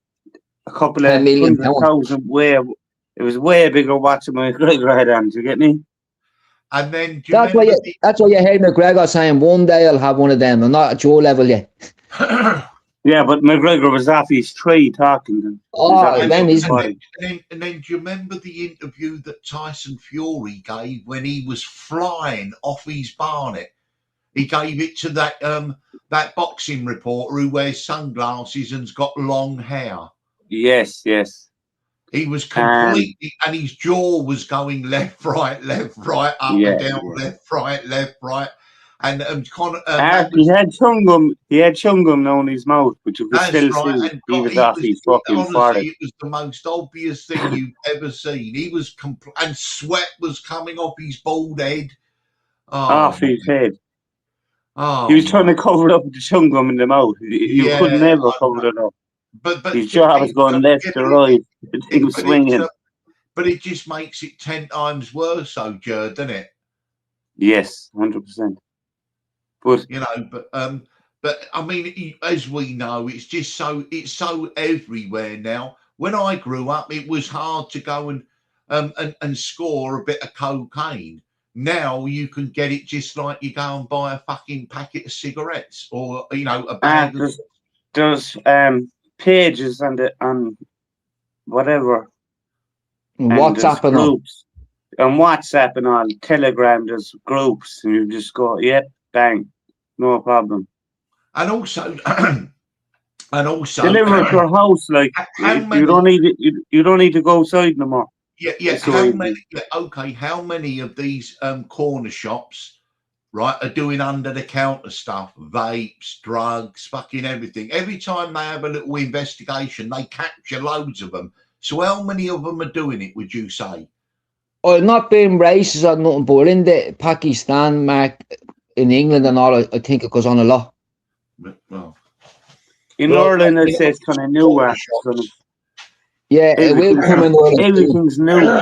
S3: a couple
S2: 10
S3: of
S2: million
S3: 100,000 it was way bigger watch than my McGregor had on. Do you get me?
S1: and then do you
S2: That's why
S1: remember
S2: you heard McGregor saying one day I'll have one of them. I'm not at your level yet.
S3: Yeah, but McGregor was off his tree talking to him.
S2: Oh,
S3: And
S2: then
S3: then-
S2: he's
S1: and then do you remember the interview that Tyson Fury gave when he was flying off his barnet? He gave it to that boxing reporter who wears sunglasses and's got long hair.
S3: Yes.
S1: He was completely, and his jaw was going left, right, up
S3: Yeah,
S1: and down,
S3: yeah.
S1: left, right. And Conor,
S3: He had chewing gum now in his mouth, but you could
S1: that's
S3: still
S1: right.
S3: see
S1: And
S3: he was off his fucking
S1: honestly,
S3: forehead.
S1: it was the most obvious thing you've ever seen. He was and sweat was coming off his bald head.
S3: Off his head.
S1: Oh,
S3: He was trying to cover it up with the chewing gum in the mouth. You
S1: Yeah,
S3: could never
S1: I
S3: cover it up.
S1: but
S3: His jaw was going left to right. He was swinging.
S1: But it just makes it 10 times worse, so Jared, doesn't it?
S3: Yes, 100%. But
S1: You know, but I mean, as we know, it's so everywhere now. When I grew up, it was hard to go and score a bit of cocaine. Now you can get it just like you go and buy a fucking packet of cigarettes or a bag.
S3: there's pages on whatever and
S2: WhatsApp
S3: there's
S2: and all.
S3: groups on WhatsApp and on Telegram. There's groups, and you just go, yep, bang, no problem.
S1: And also,
S3: Deliver at your house, like
S1: How
S3: you don't need to go outside no more.
S1: yeah.
S3: It's so easy.
S1: How many of these corner shops, right, are doing under the counter stuff, vapes, drugs, fucking everything? Every time they have a little investigation, they capture loads of them. So how many of them are doing it, would you say?
S2: Oh, not being racist or nothing, but in the Pakistan, Mark, in England and all, I think it goes on a lot.
S1: Well,
S3: In
S1: Well,
S3: Ireland, I'd say it's kind of new.
S2: Yeah, it will come in Ireland too.
S3: Everything's new.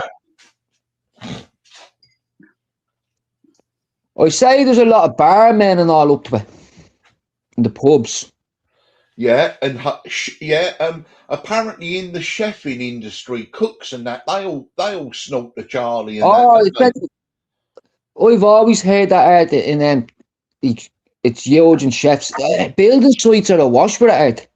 S2: I say there's a lot of barmen and all up to it in the pubs.
S1: yeah, and apparently in the chefing industry, cooks and that they all snort the Charlie. And
S2: Oh,
S1: that, don't they?
S2: I've always heard that in it's huge and chefs. Building sites are awash with it.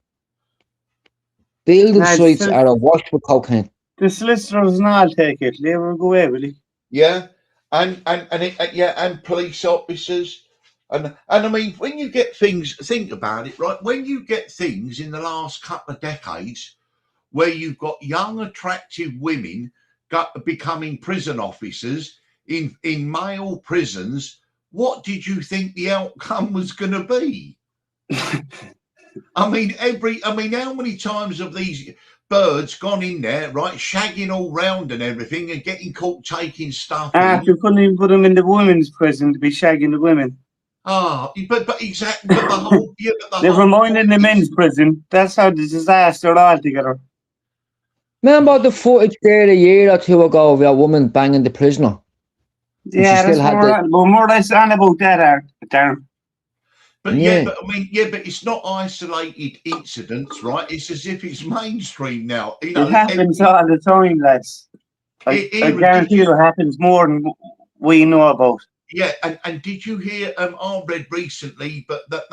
S2: Building
S3: Nah,
S2: sites
S3: it's-
S2: are awash with cocaine.
S3: The solicitors and all take it. They will go away, will he?
S1: Yeah, and police officers, and I mean, when you get things, think about it, right? When you get things in the last couple of decades where you've got young, attractive women becoming prison officers in male prisons, what did you think the outcome was going to be? I mean, how many times have these birds gone in there, right, shagging all round and everything, and getting caught taking stuff in?
S3: You couldn't even put them in the women's prison to be shagging the women.
S1: Ah, but exactly, but the whole,
S3: Never mind in the men's prison. That's how the disaster altogether.
S2: Remember the footage there a year or two ago of a woman banging the prisoner?
S3: Yeah,
S2: still
S3: that's
S2: had
S3: more or less on about that, Darren.
S1: But
S2: Yeah.
S1: but it's not isolated incidents, right? It's as if it's mainstream now.
S3: It happens all the time, lads. I guarantee you it happens more than we know about.
S1: Yeah, and did you hear? I read recently, but that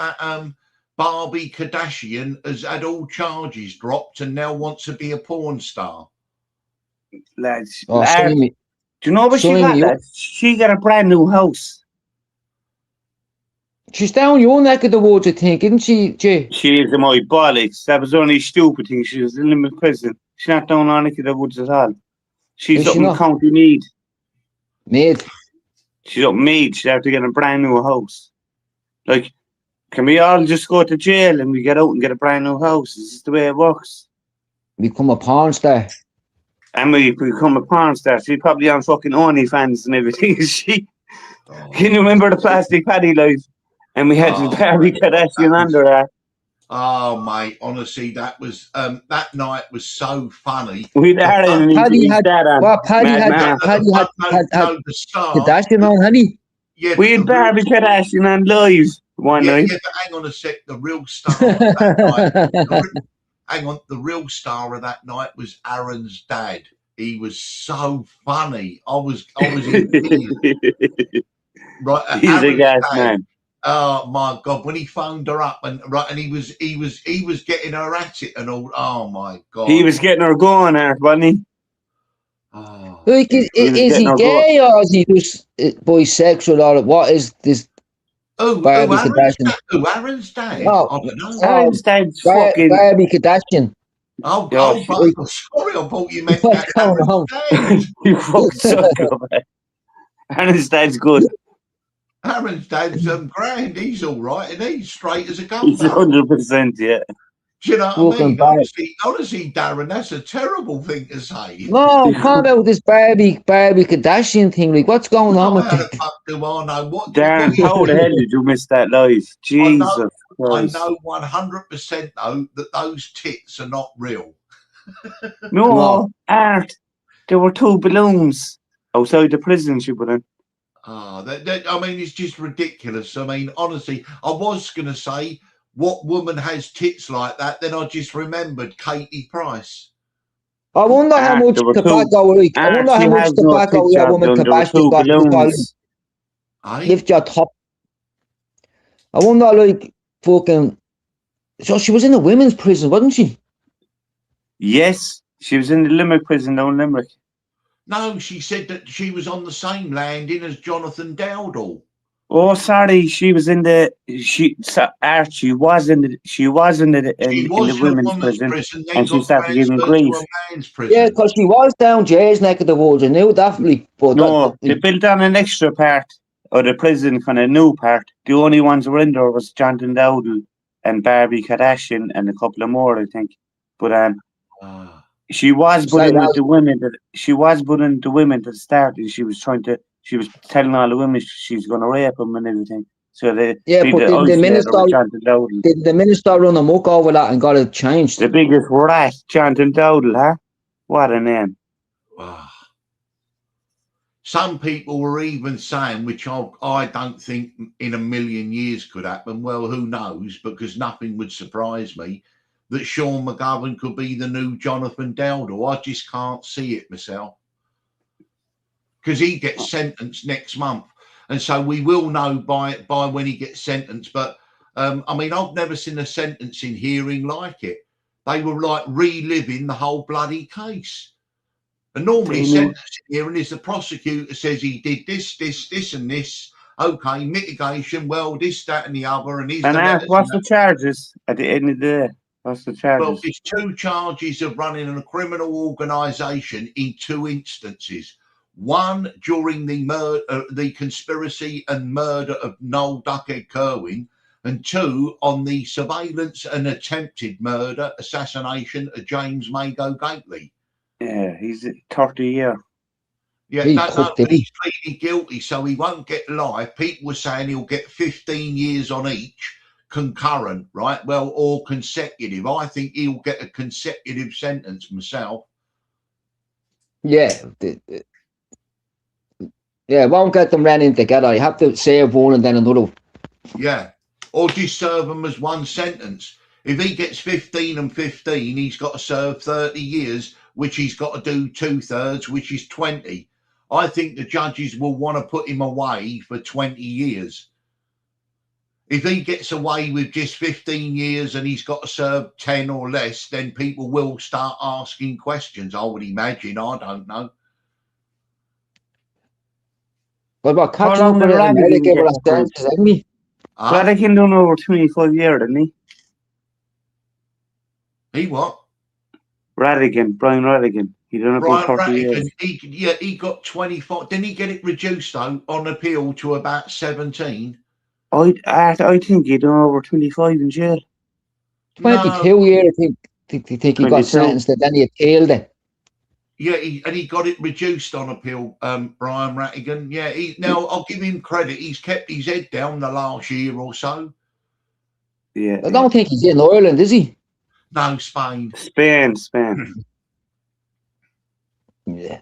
S1: Barbie Kardashian has had all charges dropped and now wants to be a porn star.
S3: Lads,
S2: Oh,
S3: do you know what she
S2: sign
S3: got,
S2: me up.
S3: lads? She got a brand new house.
S2: She's down your neck of the woods, I think, isn't she, Jay?
S3: She is my bollocks. That was only a stupid thing. She was in the prison. She's not down our neck of the woods at all. She's
S2: Is
S3: up
S2: she
S3: in
S2: not?
S3: County Meath.
S2: Mate,
S3: She's up in Meath. She'd have to get a brand new house. Like, can we all just go to jail and we get out and get a brand new house? Is this the way it works?
S2: become a porn star.
S3: And we become a porn star. She's probably on fucking OnlyFans and everything. Is she?
S1: Oh,
S3: Can you remember the plastic paddy life? And we had the
S1: Oh,
S3: Barbie
S1: that
S3: Kardashian
S1: was-
S3: under that.
S1: oh, mate, honestly, that was that night was so funny.
S3: We'd Aaron and
S2: Paddy
S3: his
S2: had-
S3: dad on.
S2: Well, Paddy
S3: Mad
S2: had,
S3: Man.
S2: Paddy had
S1: the star.
S2: Kardashian on, hadn't he?
S1: Yeah,
S3: We had
S1: the real-
S3: Barbie Kardashian on live one
S1: yeah,
S3: night.
S1: yeah, but hang on a sec. The real star of that night. Hang on, the real star of that night was Aaron's dad. He was so funny. I was in tears. Right,
S3: He's a
S1: Aaron's
S3: gas
S1: dad,
S3: man.
S1: oh my god! When he phoned her up and he was getting her at it and all. Oh my god!
S3: He was getting her going, wasn't he?
S1: Oh.
S2: Like,
S3: He was
S2: is he
S3: getting her
S2: gay or is he just bisexual or what is this?
S1: Oh,
S2: Barbie
S1: Aaron's
S2: Kardashian.
S1: dad. Oh, Aaron's dad.
S2: Oh.
S1: I don't know.
S3: Aaron's dad's fucking.
S2: Barbie Kardashian?
S1: Oh,
S3: Yeah,
S1: oh,
S3: she-
S1: but, sorry, I thought you meant
S2: What's going on?
S1: Aaron's dad.
S3: You fucking suck up, man. Aaron's dad's good.
S1: Aaron's dad's grand. He's all right, and he's straight as a
S3: He's
S1: gun.
S3: 100%, yeah.
S1: Do you know what I
S2: Walking
S1: mean?
S2: back.
S1: Honestly, Darren, that's a terrible thing to say.
S2: No, come about this Barbie Kardashian thing. Like, what's going on with
S1: How the
S2: that?
S1: fuck do I know what?
S3: Darren, how the hell did you miss that live? Jesus
S1: I
S3: Christ.
S1: know 100% though that those tits are not real.
S3: No, Art. There were 2 balloons outside the prison she put in.
S1: Ah, I mean, it's just ridiculous. I mean, honestly, I was going to say, what woman has tits like that? Then I just remembered Katie Price.
S2: I wonder how much
S3: There were two-
S2: tobacco, like, I wonder how
S3: she
S2: much
S3: has no
S2: tobacco
S3: picture
S2: that
S3: of
S2: woman
S3: them. There were
S2: Kardashian
S3: 2
S2: got to
S3: balloons.
S1: Eh?
S2: lift your top. I wonder, like, fucking. So she was in a women's prison, wasn't she?
S3: Yes, she was in the Limerick prison down Limerick.
S1: No, she said that she was on the same landing as Jonathan Dowdall.
S3: Oh, sorry, she was in the Art. She was in the
S1: She was
S3: in
S1: in
S3: the
S1: a
S3: women's
S1: woman's
S3: prison.
S1: prison, then
S3: and she
S1: got
S3: started giving
S1: transferred to
S3: grief.
S1: a man's prison.
S2: Yeah, because she was down Jay's neck of the woods. I knew that. Like, but
S3: No, they
S2: that,
S3: built on an extra part of the prison, kind of new part. The only ones who were in there was Jonathan Dowdall and Barbie Kardashian and a couple of more, I think. But
S1: Ah.
S3: she was
S2: So
S3: putting
S2: that
S3: with
S2: was-
S3: the women that she was putting the women to the start, and she was telling all the women she's going to rape them and everything. So they
S2: Yeah,
S3: be
S2: but
S3: the
S2: did the
S3: isolator
S2: minister-
S3: with Jonathan Dowdall.
S2: did the minister run amok over that and got it changed?
S3: The biggest rat, Jonathan Dowdall, huh? What a name!
S1: Ah. Some people were even saying, which I don't think in a million years could happen. Well, who knows? Because nothing would surprise me that Sean McGovern could be the new Jonathan Dowdall. I just can't see it myself. Because he gets sentenced next month. And so we will know by when he gets sentenced. But, I mean, I've never seen a sentencing hearing like it. They were like reliving the whole bloody case. And normally, sentencing hearing is the prosecutor says he did this, and this. Okay, mitigation, well, this, that, and the other. And he's
S3: And what's the charges at the end of the day? What's the charges?
S1: well, it's 2 charges of running a criminal organisation in 2 instances. One during the conspiracy and murder of Noel Duckhead Kerwin, and 2 on the surveillance and attempted murder, assassination of James Mago Gately.
S3: Yeah, he's 30 year.
S1: Yeah,
S2: He
S1: no,
S2: cooked it.
S1: he's pleaded guilty, so he won't get life. People were saying he'll get 15 years on each, concurrent, right? Well, or consecutive. I think he'll get a consecutive sentence myself.
S2: Yeah. Yeah, won't get them running together. You have to save one and then another.
S1: Yeah. Or just serve them as one sentence. If he gets 15 and 15, he's got to serve 30 years, which he's got to do 2/3, which is 20. I think the judges will want to put him away for 20 years. If he gets away with just 15 years and he's got to serve 10 or less, then people will start asking questions, I would imagine. I don't know.
S2: But what
S3: How
S2: catching up
S3: long
S2: with
S3: did
S2: it in
S3: Radigan
S2: America
S3: get
S2: with
S3: for it?
S2: sentences, haven't we?
S1: Ah,
S3: Radigan done over 25 years, didn't he?
S1: he what?
S3: Radigan, Brian Radigan. He done about
S1: Brian
S3: 30 years.
S1: Radigan, he got 25. Didn't he get it reduced, though, on appeal to about 17?
S3: I think he done over 25 in jail.
S2: 22 years, I think he got
S3: 22.
S2: sentenced and then he appealed it.
S1: Yeah, and he got it reduced on appeal, Brian Rattigan. Yeah, now I'll give him credit. He's kept his head down the last year or so.
S3: Yeah.
S2: I don't think he's in Ireland, is he?
S1: No, Spain.
S3: Spain.
S2: Yeah.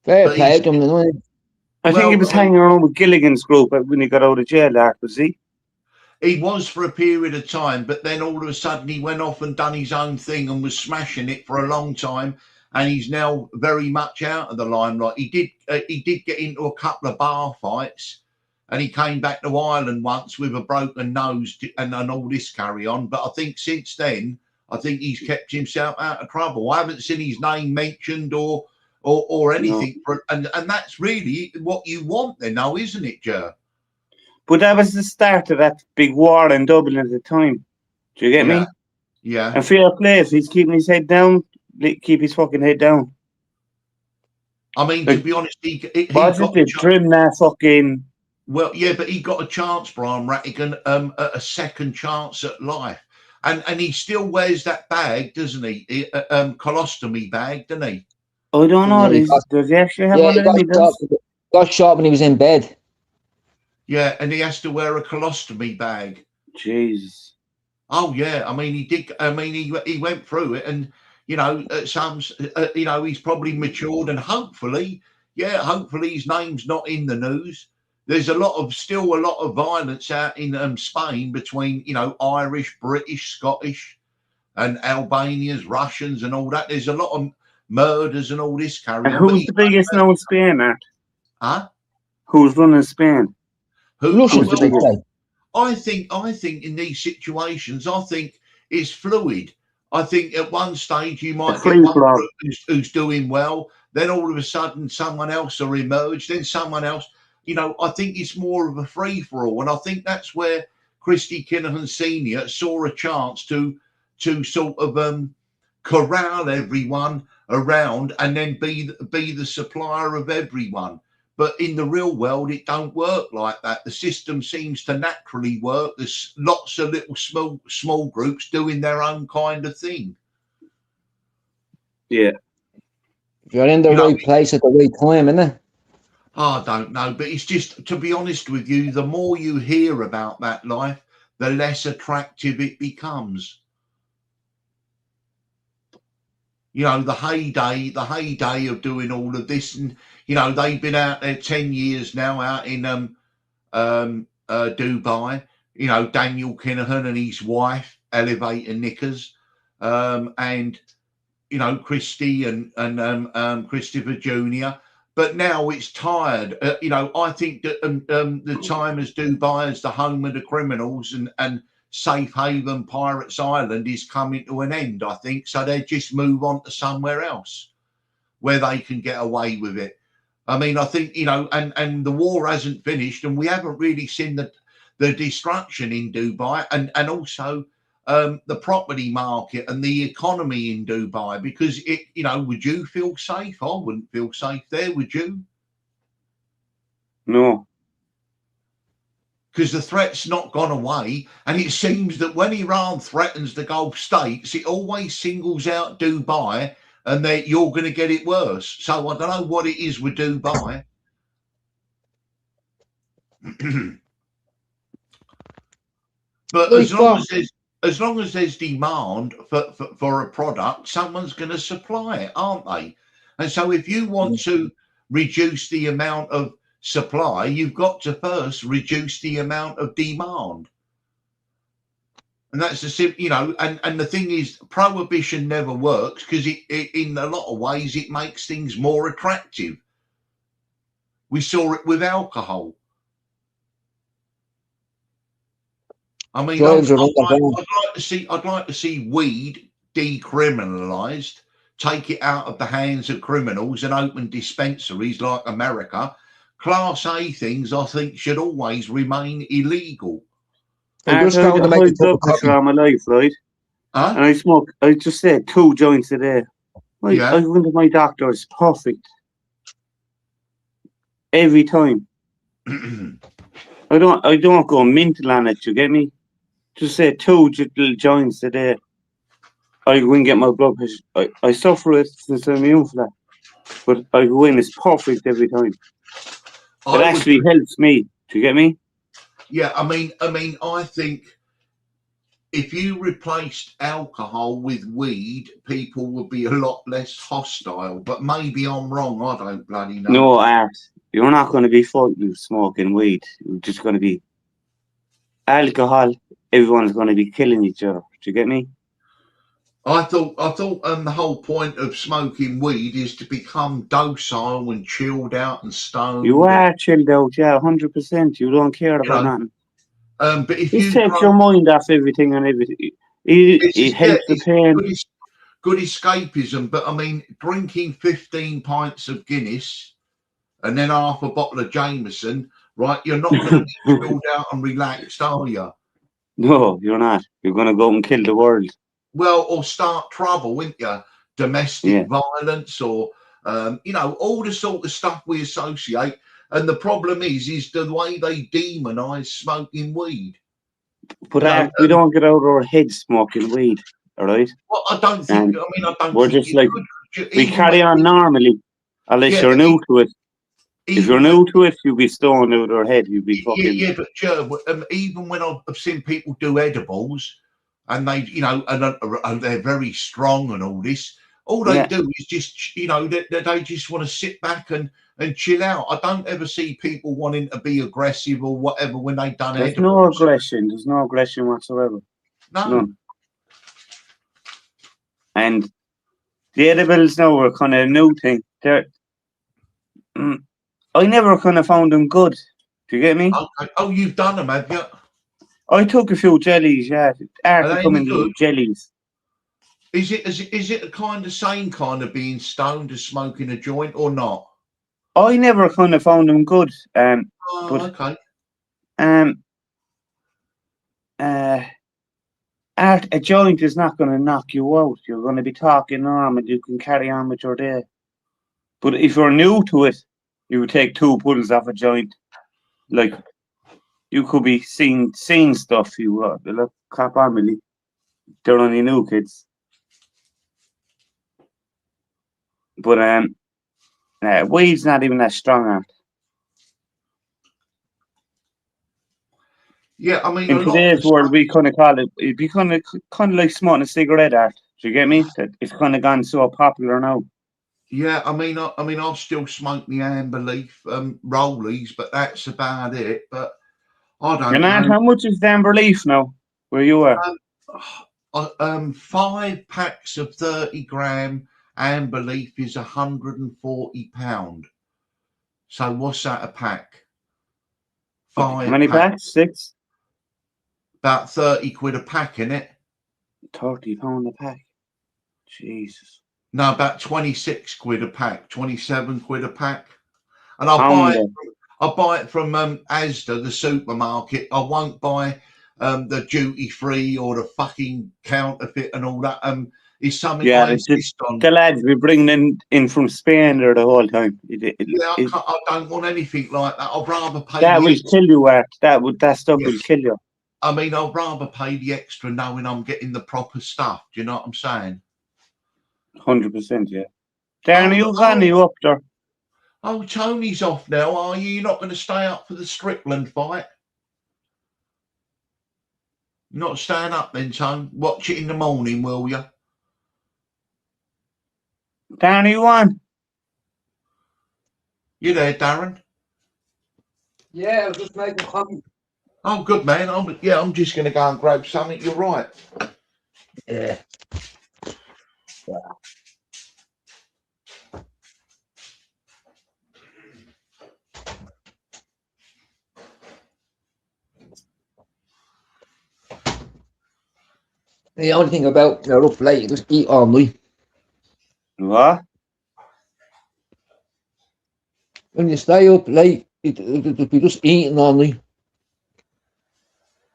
S2: Fair
S1: But
S2: play
S1: he's-
S2: to him. You know.
S3: I think he was hanging around with Gilligan's group when he got out of jail, was he?
S1: He was for a period of time, but then all of a sudden he went off and done his own thing and was smashing it for a long time. And he's now very much out of the limelight. He did get into a couple of bar fights, and he came back to Ireland once with a broken nose and all this carry on. But I think since then, I think he's kept himself out of trouble. I haven't seen his name mentioned or anything.
S3: No.
S1: And that's really what you want then now, isn't it, Ger?
S3: But that was the start of that big war in Dublin at the time. Do you get me?
S1: Yeah.
S3: And fair play, if he's keeping his head down, keep his fucking head down.
S1: I mean, to be honest, he
S3: What's
S1: got
S3: it? Trim that fucking.
S1: well, yeah, but he got a chance, Brian Rattigan, a second chance at life, and he still wears that bag, doesn't he? Colostomy bag, doesn't he?
S3: I don't know.
S2: Yeah,
S3: Does he actually have
S2: Yeah,
S3: one
S2: he
S3: of them?
S2: got shot when he was in bed.
S1: Yeah, and he has to wear a colostomy bag.
S3: Jesus.
S1: Oh yeah, I mean he did. I mean he went through it, and you know, you know, he's probably matured, and hopefully his name's not in the news. There's still a lot of violence out in Spain between, you know, Irish, British, Scottish, and Albanians, Russians, and all that. There's a lot of murders and all this carry
S3: And
S1: on.
S3: who's the biggest now in Spain, Art?
S1: Huh?
S3: Who's running Spain?
S2: Russians,
S3: the biggest?
S1: I think in these situations, I think it's fluid. I think at one stage you might get one group who's doing well, then all of a sudden someone else will emerge, then someone else. You know, I think it's more of a free for all, and I think that's where Christy Kinahan Senior saw a chance to sort of corral everyone around and then be the supplier of everyone. But in the real world, it don't work like that. The system seems to naturally work. There's lots of little small groups doing their own kind of thing.
S3: Yeah.
S2: You're in the right place at the right time, isn't it?
S1: I don't know, but it's just, to be honest with you, the more you hear about that life, the less attractive it becomes. You know, the heyday of doing all of this, and you know, they've been out there 10 years now, out in Dubai. You know, Daniel Kinahan and his wife, Elevator Knickers, and you know, Christy and Christopher Jr. But now it's tired. You know, I think that the time as Dubai as the home of the criminals and safe haven Pirates Island is coming to an end, I think. So they just move on to somewhere else where they can get away with it. I mean, I think, you know, and the war hasn't finished, and we haven't really seen the destruction in Dubai, and also the property market and the economy in Dubai, because it, you know, would you feel safe? I wouldn't feel safe there, would you?
S3: No.
S1: Because the threat's not gone away, and it seems that when Iran threatens the Gulf states, it always singles out Dubai, and that you're going to get it worse. So I don't know what it is with Dubai. But as long as there's demand for a product, someone's going to supply it, aren't they? And so if you want to reduce the amount of supply, you've got to first reduce the amount of demand. And that's the simple, you know, and the thing is, prohibition never works, because it in a lot of ways it makes things more attractive. We saw it with alcohol. I mean, I'd like to see weed decriminalised, take it out of the hands of criminals and open dispensaries like America. Class A things, I think, should always remain illegal.
S3: I just going to make a blood pressure all my life, right?
S1: Huh?
S3: And I just said 2 joints a day. I went to my doctor, it's perfect. Every time. I don't go mental on it, you get me? Just say 2 little joints a day. I wouldn't get my blood pressure. I suffer it since I'm young for that. but I go in, it's perfect every time. It
S1: I would-
S3: actually helps me. Do you get me?
S1: Yeah, I mean, I think if you replaced alcohol with weed, people would be a lot less hostile. But maybe I'm wrong. I don't bloody know.
S3: No, Art. You're not going to be fighting smoking weed. You're just going to be alcohol. Everyone's going to be killing each other. Do you get me?
S1: I thought the whole point of smoking weed is to become docile and chilled out and stoned.
S3: You are chilled out, yeah, 100%. You don't care about nothing.
S1: But if
S3: It
S1: you
S3: takes your mind off everything and everything. It helps the pain.
S1: Good escapism. But I mean, drinking 15 pints of Guinness and then half a bottle of Jameson, right? You're not going to be chilled out and relaxed, are you?
S3: No, you're not. You're going to go and kill the world.
S1: Well, or start trouble, wouldn't you? Domestic violence, or all the sort of stuff we associate. And the problem is the way they demonise smoking weed.
S3: But we don't get out of our heads smoking weed, all right?
S1: Well, I don't think. I don't.
S3: We're
S1: think
S3: just like we carry on normally, unless
S1: Yeah,
S3: you're new to it. If you're
S1: even
S3: new to it, you'll be stoned out of your head. You'll be fucking.
S1: Yeah, but Joe, even when I've seen people do edibles, and they, and they're very strong and all this, all they do is just, they just want to sit back and chill out. I don't ever see people wanting to be aggressive or whatever when they done
S3: There's
S1: edibles.
S3: no aggression. There's no aggression whatsoever.
S1: No.
S3: None. And the edibles now are kind of a new thing. I never kind of found them good. Do you get me?
S1: Okay. Oh, you've done them, have you?
S3: I took a few jellies, yeah.
S1: Are they
S3: Come
S1: any
S3: in
S1: good?
S3: jellies.
S1: Is it a kind of same kind of being stoned as smoking a joint or not?
S3: I never kind of found them good.
S1: Okay.
S3: A joint is not going to knock you out. You're going to be talking normal. You can carry on with your day. But if you're new to it, you would take 2 pulls off a joint. Like, you could be seeing stuff. You look, crap on me. They're only new kids. But weed's not even that strong, Art.
S1: Yeah, I mean,
S3: in today's world, we kind of call it. It'd be kind of like smoking a cigarette, Art. Do you get me? It's kind of gone so popular now.
S1: Yeah, I mean, I'll still smoke my Amber Leaf rollies, but that's about it. But I don't know.
S3: How much is the Amber Leaf now? Where you are?
S1: 5 packs of 30-gram Amber Leaf is £140. So what's that a pack? 5.
S3: How many packs? 6.
S1: About 30 quid a pack, innit?
S3: £30 a pack. Jesus.
S1: No, about 26 quid a pack, 27 quid a pack. And I'll buy it from Asda, the supermarket. I won't buy the duty free or the fucking counterfeit and all that. Is something I insist on.
S3: The lads we bring in from Spain there the whole time.
S1: I don't want anything like that. I'd rather pay.
S3: That will kill you, Art. That stuff will kill you.
S1: I mean, I'd rather pay the extra knowing I'm getting the proper stuff. Do you know what I'm saying?
S3: 100%, yeah. Darren, are you up there?
S1: Oh, Tony's off now, are you? You're not going to stay up for the Strickland fight? You're not staying up then, Tony? Watch it in the morning, will you?
S3: Darren, are you on?
S1: You there, Darren?
S2: Yeah, I was just making coffee.
S1: Oh, good, man. I'm just going to go and grab something. You're right.
S2: Yeah. The only thing about you're up late, you just eat all night.
S3: What?
S2: When you stay up late, you'll be just eating all night.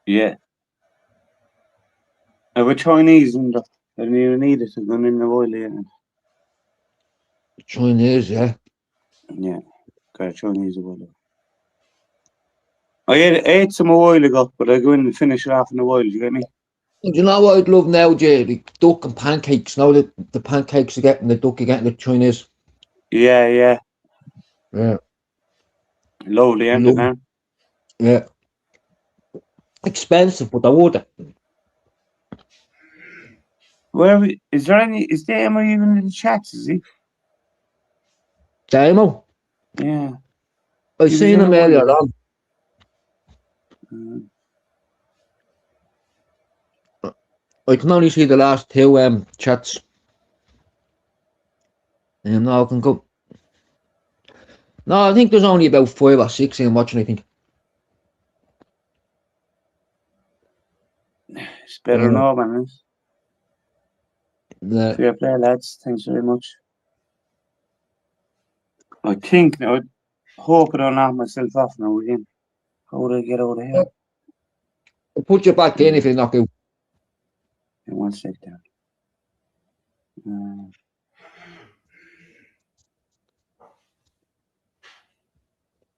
S3: Yeah. We're Chinese and I don't even need it. It's going in the oil here.
S2: Chinese, yeah.
S3: Yeah. Got Chinese oil. I ate some a while ago, but I go in and finish it off in a while. You get me?
S2: Do you know what I'd love now, Jay? The duck and pancakes. Now the pancakes you get and the duck you get in the Chinese.
S3: Yeah, yeah.
S2: Yeah.
S3: Lovely, isn't it, man?
S2: Yeah. Expensive, but I would.
S3: Is Damo even in the chats, is he?
S2: Damo?
S3: Yeah.
S2: I
S3: He was
S2: seen
S3: in
S2: him
S3: the
S2: earlier
S3: one.
S2: on. I can only see the last two chats. Now I can go. No, I think there's only about 5 or 6 in watching, I think.
S3: It's better now, man. Fair play, lads. Thanks very much. I think now, I hope I don't knock myself off now again. How would I get out of here?
S2: I'll put you back in if you knock out.
S3: In 1 sec there.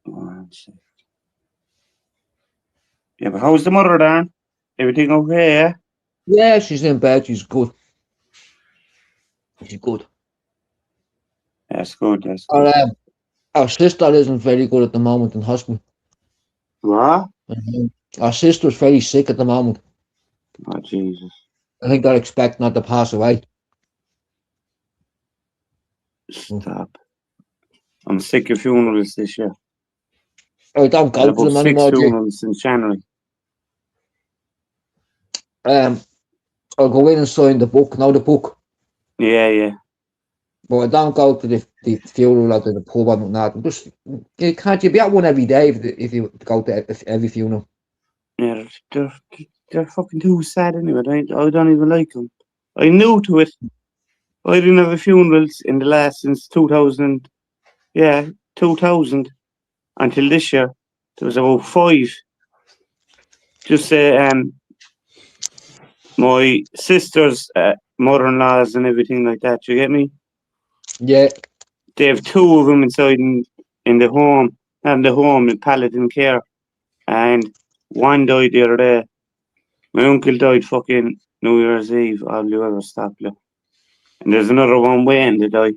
S3: 1 sec. Yeah, but how's the mother, Dan? Everything okay, yeah?
S2: Yeah, she's in bed. She's good. She's good.
S3: That's good, that's good.
S2: Our sister isn't very good at the moment in hospital.
S3: What?
S2: Our sister's very sick at the moment.
S3: Oh, Jesus.
S2: I think they're expecting her to pass away.
S3: Stop. I'm sick of funerals this year.
S2: I don't go to them
S3: 6
S2: anymore.
S3: funerals since January.
S2: I'll go in and sign the book. Know the book?
S3: Yeah, yeah.
S2: But I don't go to the funeral or to the pub or nothing. Just, can't you be at one every day if you go to every funeral?
S3: Yeah, they're fucking too sad anyway. I don't even like them. I'm new to it. I didn't have a funerals in the last since 2000. Yeah, 2000 until this year. There was about 5. Just my sister's mother-in-laws and everything like that. You get me?
S2: Yeah.
S3: They have 2 of them inside in the home, not in the home, in Paladin Care. And one died the other day. My uncle died fucking New Year's Eve. All you ever stop, look. And there's another one waiting to die.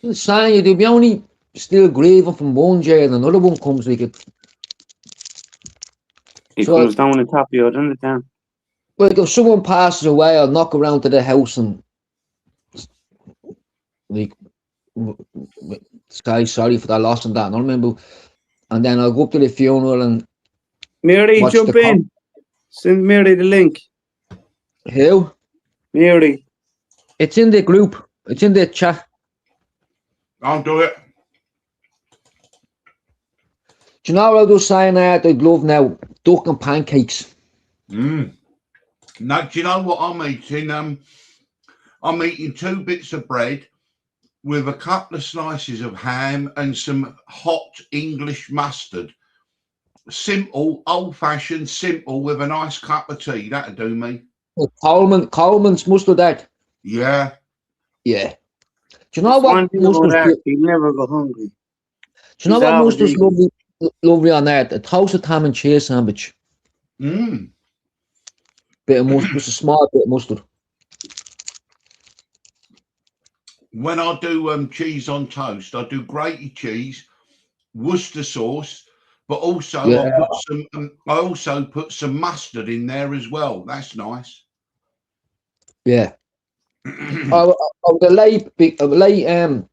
S2: I'm saying you, they'll be only still grieving from one jail and another one comes like it.
S3: It comes down the top of you, doesn't it, Dan?
S2: Like if someone passes away, I'll knock around to the house and like say sorry for the loss and that. And I remember, and then I'll go up to the funeral and
S3: Mary, jump in. Send Mary the link.
S2: Who?
S3: Mary.
S2: It's in the group. It's in the chat.
S1: I'll do it.
S2: Do you know what I was saying I'd love now? Duck and pancakes.
S1: Now, do you know what I'm eating? I'm eating 2 bits of bread with a couple of slices of ham and some hot English mustard. Simple, old-fashioned, simple, with a nice cup of tea. That'll do me.
S2: Coleman's mustard that.
S1: Yeah.
S2: Yeah. Do you know what mustard's
S3: you never go hungry.
S2: Do you know what mustard's lovely on that? A toasted ham and cheese sandwich. Bit of mustard, just a small bit of mustard.
S1: When I do cheese on toast, I do grated cheese, Worcester sauce, but also I also put some mustard in there as well. That's nice.
S2: Yeah. I would late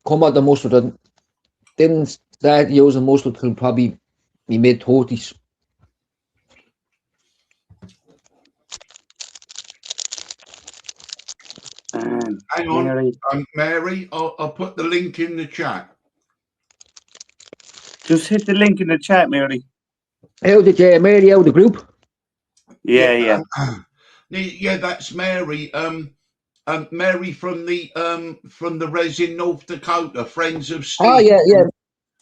S2: come out the mustard and didn't start using mustard till probably my mid-30s.
S1: Hang on, Mary, I'll put the link in the chat.
S3: Just hit the link in the chat, Mary.
S2: How did you, Mary, out of the group?
S3: Yeah.
S1: Yeah, that's Mary. Mary from the res in North Dakota, Friends of Steve.
S2: Oh yeah.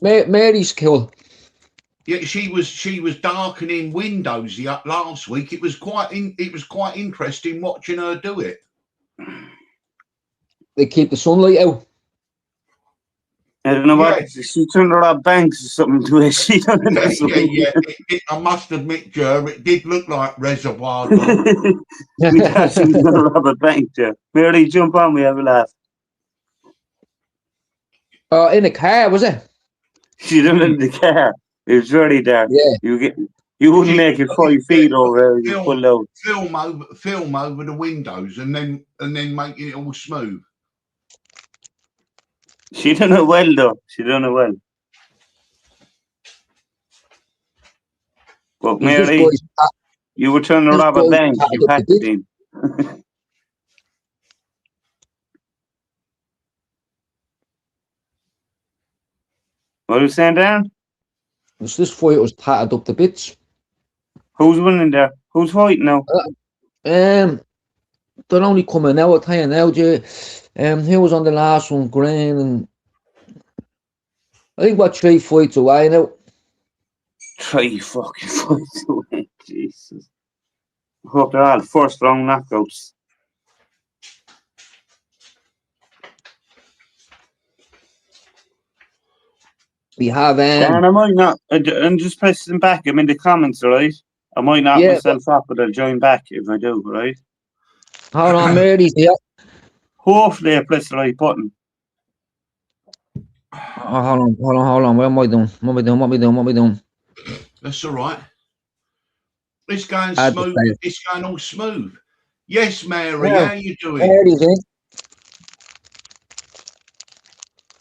S2: Mary's cool.
S1: Yeah, she was darkening windows last week. It was quite interesting watching her do it.
S2: They keep the sunlight out.
S3: I don't know what she turned her up banks or something to it. She done
S1: it. I must admit, Joe, it did look like Reservoir Dogs.
S3: We thought she was going to rob a bank, Joe. Mary, jump on, we have a laugh.
S2: In the car, was it?
S3: She done it in the car. It was very dark.
S2: Yeah.
S3: You wouldn't make it 5 feet over there. You pull out.
S1: Film over the windows and then making it all smooth.
S3: She done it well though. She done it well. But Mary, you were trying to rob a bank. You had to be. What are you saying, Darren?
S2: This fight was tattered up to bits.
S3: Who's winning there? Who's fighting now?
S2: They're only coming out, I'll tell you now, Jay. Who was on the last one? Green, and I think we're 3 fights away now.
S3: 3 fucking fights away. Jesus. I hope they're all first round knockouts.
S2: We have
S3: Dan, I might not. I'm just pressing back. I'm in the comments, right? I might knock myself up, but I'll join back if I do, right?
S2: Hold on, Mary's here.
S3: Hopefully I press the right button.
S2: Oh, hold on. What am I doing? What am I doing?
S1: That's all right. It's going smooth. It's going all smooth. Yes, Mary, how are you doing?
S2: Mary's in.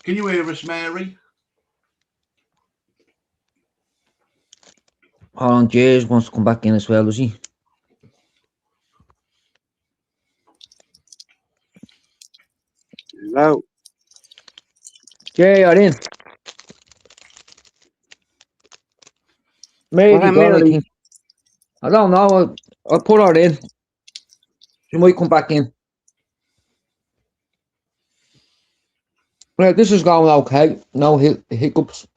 S1: Can you hear us, Mary?
S2: Hold on, Jay wants to come back in as well, does he?
S3: Hello.
S2: Jay, you're in. Maybe gone, I don't know. I'll put her in. She might come back in. Well, this is going okay. No hiccups.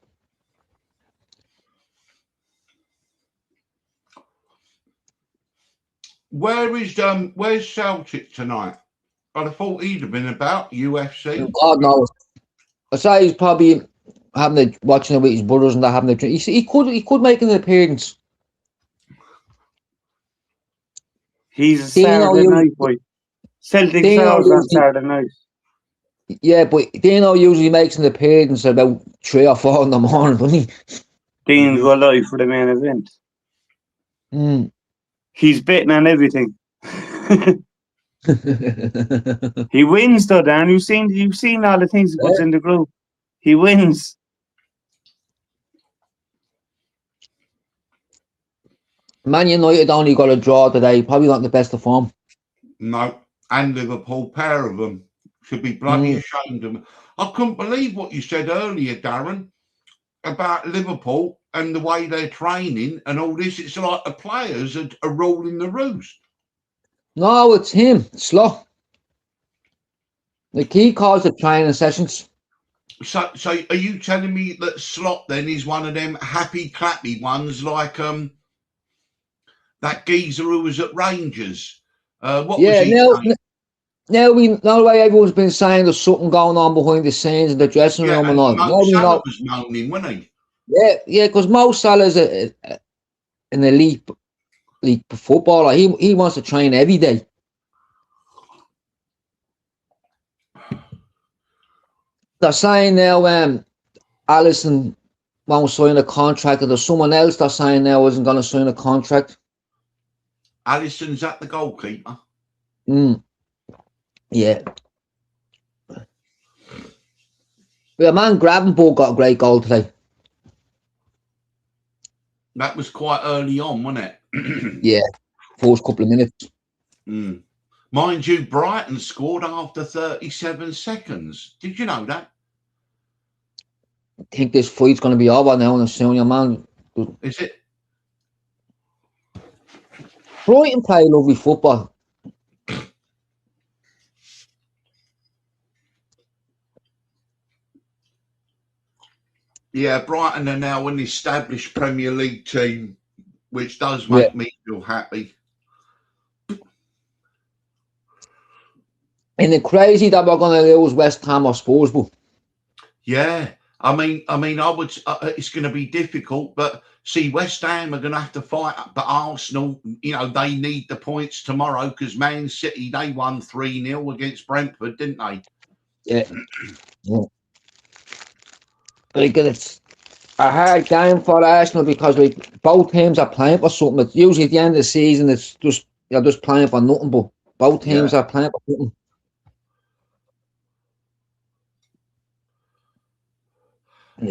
S1: Where's Celtic tonight? I'd have thought he'd have been about UFC.
S2: God knows. I say he's probably watching it with his brothers and that, having a drink. He could make an appearance.
S3: He's a Saturday night boy. Celtic Stars on Saturday night.
S2: Yeah, but Dino usually makes an appearance about 3 or 4 in the morning, doesn't he?
S3: Dean's go live for the main event. He's betting on everything. He wins though, Dan. You've seen all the things he puts in the group. He wins.
S2: Man United only got a draw today. Probably not the best of form.
S1: No, and Liverpool, pair of them. Should be bloody ashamed of them. I couldn't believe what you said earlier, Darren, about Liverpool and the way they're training and all this. It's like the players are ruling the roost.
S2: No, it's him, Slot. He calls the training sessions.
S1: So are you telling me that Slot then is one of them happy clappy ones like that geezer who was at Rangers? What was he saying?
S2: Now we know why everyone's been saying there's something going on behind the scenes in the dressing room and all.
S1: Mo Salah was moaning, wasn't
S2: he? Yeah, because Mo Salah's an elite footballer. He wants to train every day. They're saying now Alisson won't sign a contract, and there's someone else they're saying now isn't going to sign a contract.
S1: Alisson's at the goalkeeper.
S2: Yeah. Yeah, man, Gravenberch got a great goal today.
S1: That was quite early on, wasn't it?
S2: Yeah, first couple of minutes.
S1: Mind you, Brighton scored after 37 seconds. Did you know that?
S2: I think this fight's going to be over now in a senior man.
S1: Is it?
S2: Brighton play lovely football.
S1: Yeah, Brighton are now an established Premier League team, which does make me feel happy.
S2: And it's crazy that we're going to lose West Ham or Spurs, but
S1: yeah, I mean, I would. It's going to be difficult, but see, West Ham are going to have to fight. But Arsenal, they need the points tomorrow because Man City, they won 3-0 against Brentford, didn't they?
S2: Yeah. like it's a hard game for Arsenal because like both teams are playing for something. It's usually at the end of the season it's just you're just playing for nothing, but both teams are playing for something.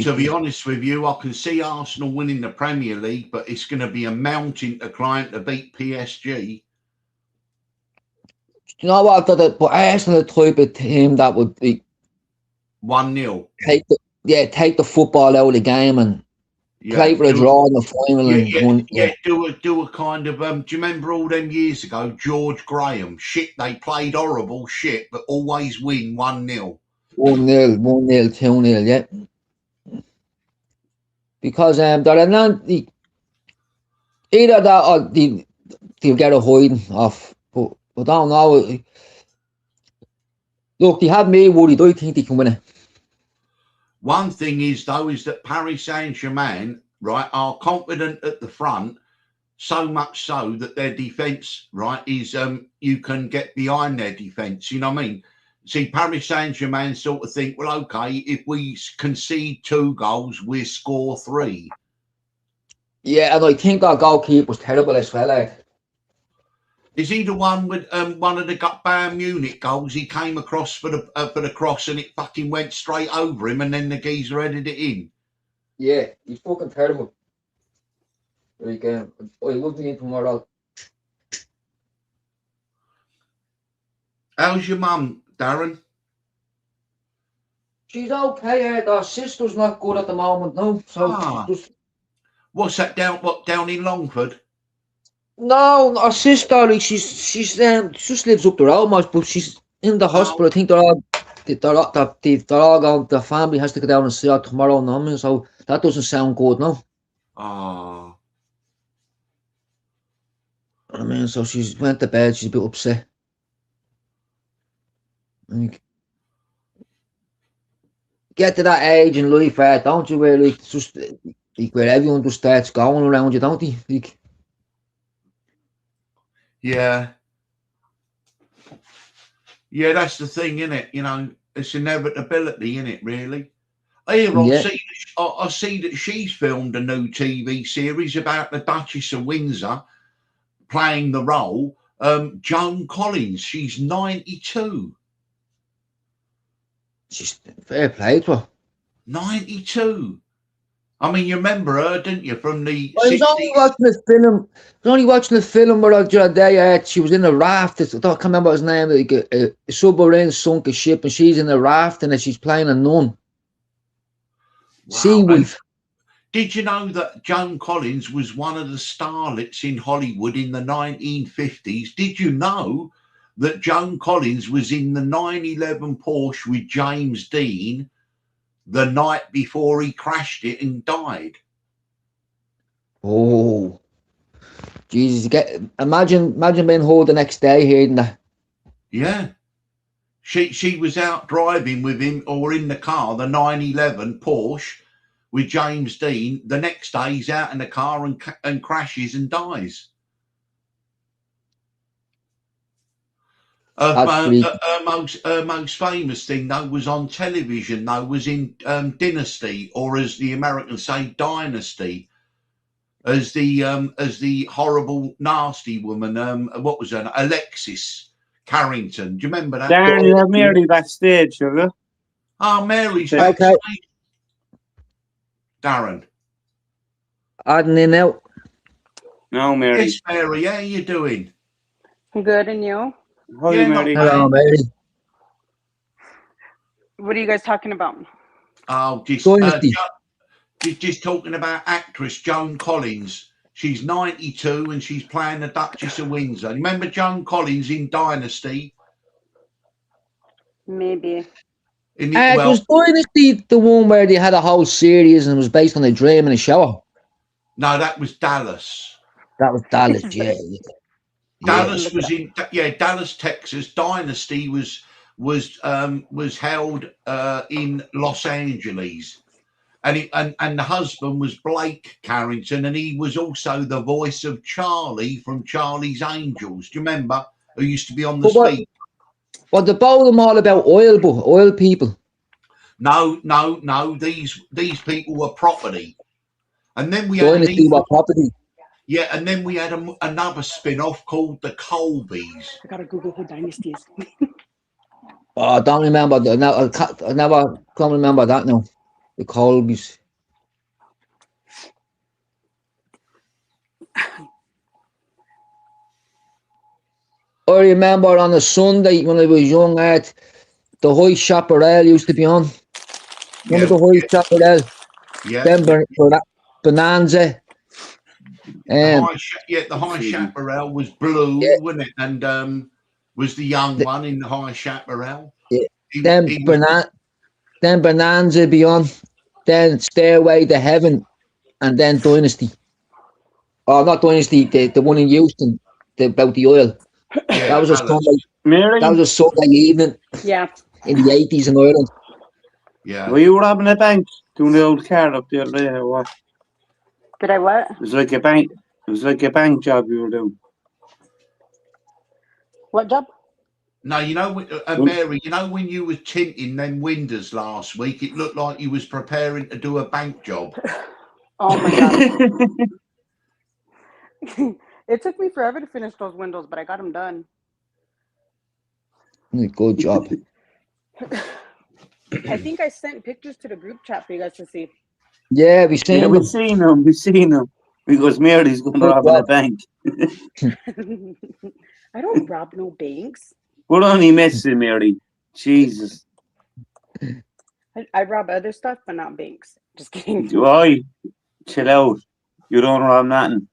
S1: To be honest with you, I can see Arsenal winning the Premier League, but it's going to be a mountain to climb to beat PSG.
S2: You know what? But Arsenal are the type of team that would be
S1: 1-0.
S2: take the football out of the game and play for a draw in the final.
S1: Do a kind of do you remember all them years ago, George Graham? Shit, they played horrible shit, but always win 1-0.
S2: 1-0, 2-0, yeah. Because they're not either that or they'll get a hiding off. But I don't know. Look, they have me worried. I think they can win it.
S1: One thing is though, is that Paris Saint-Germain, right, are confident at the front, so much so that their defence, right, is you can get behind their defence. You know what I mean? See, Paris Saint-Germain sort of think, well, okay, if we concede 2 goals, we score 3.
S2: Yeah, and I think our goalkeeper was terrible as well.
S1: Is he the one with one of the Bayern Munich goals? He came across for the cross and it fucking went straight over him, and then the geezer headed it in.
S2: Yeah, he's fucking terrible. Like, I love the game tomorrow.
S1: How's your mum, Darren?
S2: She's okay. Her sister's not good at the moment, no. So
S1: what's that down in Longford?
S2: No, our sister, like she's just lives up the road much, but she's in the hospital. I think they're all going. The family has to go down and see her tomorrow morning, so that doesn't sound good, no.
S1: Oh.
S2: I mean, so she went to bed. She's a bit upset. Like, get to that age in life, don't you? Where like just like where everyone just starts going around you, don't they? Like,
S1: yeah, that's the thing, isn't it? You know, it's inevitability, isn't it? Really. Here, I see that she's filmed a new TV series about the Duchess of Windsor playing the role. Joan Collins, she's 92.
S2: She's fair play to her.
S1: 92. I mean, you remember her, didn't you, from the 60s?
S2: I was only watching the film where the other day she was in a raft. I can't remember his name. Like a submarine sunk a ship and she's in a raft and she's playing a nun. Wow. Seaweed.
S1: Did you know that Joan Collins was one of the starlets in Hollywood in the 1950s? Did you know that Joan Collins was in the 911 Porsche with James Dean the night before he crashed it and died?
S2: Oh, Jesus! Imagine being home the next day hearing that.
S1: Yeah, she was out driving with him or in the car, the 911 Porsche with James Dean. The next day he's out in the car and crashes and dies. Her most famous thing, though, was on television, though, was in Dynasty, or as the Americans say, Dynasty, as the horrible, nasty woman. What was her name? Alexis Carrington. Do you remember that?
S3: Darren, you have Mary backstage, have you?
S1: Oh, Mary's backstage. Darren.
S2: Adding in out.
S3: No, Mary.
S1: Yes, Mary. How are you doing?
S4: Good, and you?
S3: Hi, Mary.
S2: Hello, Mary.
S4: What are you guys talking about?
S1: Oh, just talking about actress Joan Collins. She's 92 and she's playing the Duchess of Windsor. Remember Joan Collins in Dynasty?
S4: Maybe.
S2: Was Dynasty the one where they had a whole series and it was based on a dream in a shower?
S1: No, that was Dallas.
S2: That was Dallas, yeah.
S1: Dallas was in Dallas, Texas. Dynasty was held in Los Angeles, and the husband was Blake Carrington, and he was also the voice of Charlie from Charlie's Angels. Do you remember? Who used to be on the speed?
S2: Well, they both them all about oil people.
S1: No. These people were property, and then we had an
S2: Dynasty what property?
S1: and then we had another spin-off called the Colbys.
S4: I gotta Google who Dynasty is.
S2: Oh, I don't remember. I never can't remember that now. The Colbys. I remember on a Sunday when I was young at the High Chaparral used to be on. Remember the High Chaparral?
S1: Yeah.
S2: Then Bonanza.
S1: The High Chaparral was blue,
S2: Yeah.
S1: wasn't it? And was the young one in the High Chaparral.
S2: Yeah.
S1: He
S2: Then Bonanza be on. Then Stairway to Heaven, and then Dynasty. Oh, not Dynasty. The one in Houston, about the oil. That was a Sunday.
S3: Mary,
S2: That was a Sunday evening
S4: Yeah.
S2: in the 80s in Ireland.
S1: Yeah.
S3: were you robbing a bank doing the old card up the other day or what?
S4: Did I what?
S3: It was like a bank. It was like a bank job you were doing.
S4: What job?
S1: No, you know, Mary, you know when you were tinting them windows last week, it looked like you was preparing to do a bank job.
S4: Oh my god. It took me forever to finish those windows, but I got them done.
S2: Good job.
S4: I think I sent pictures to the group chat for you guys to see.
S2: Yeah, we seen
S3: Yeah,
S2: them.
S3: we seen him. We seen him. Because Mary's going to rob a bank.
S4: I don't rob no banks.
S3: We're only messing, Mary. Jesus.
S4: I rob other stuff, but not banks. Just kidding.
S3: Why? Chill out. You don't rob nothing.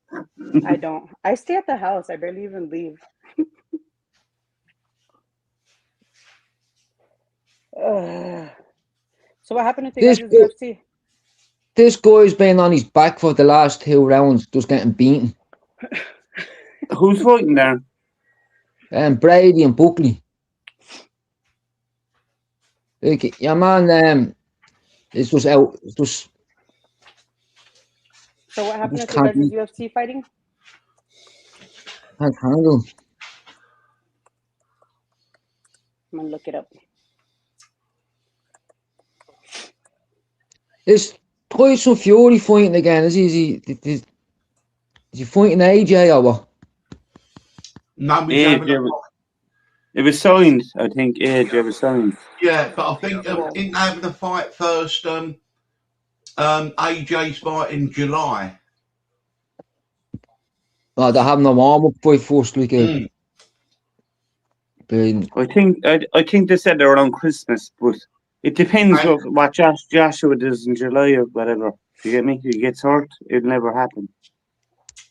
S4: I don't. I stay at the house. I barely even leave. So what happened to
S2: This
S4: you guys'
S2: go-
S4: UFC?
S2: This guy's been on his back for the last 2 rounds, just getting beaten.
S3: Who's fighting there?
S2: Brady and Buckley. Like, yeah, man, it's just out. It's just,
S4: So what happened
S2: just
S4: to you
S2: can't
S4: guys' UFC fighting?
S2: can't handle.
S4: I'm gonna look it up.
S2: Is Tyson Fury fighting again? Is he fighting AJ or what?
S1: No, we
S3: Age,
S1: haven't.
S3: it was signed, I think. Age, it was signed.
S1: Yeah, but I think didn't have the fight first. AJ's fight in July.
S2: Oh, they have no warm up fight first, like
S3: I think they said they're around Christmas, but it depends what Joshua does in July or whatever. You get me? If he gets hurt, it'll never happen.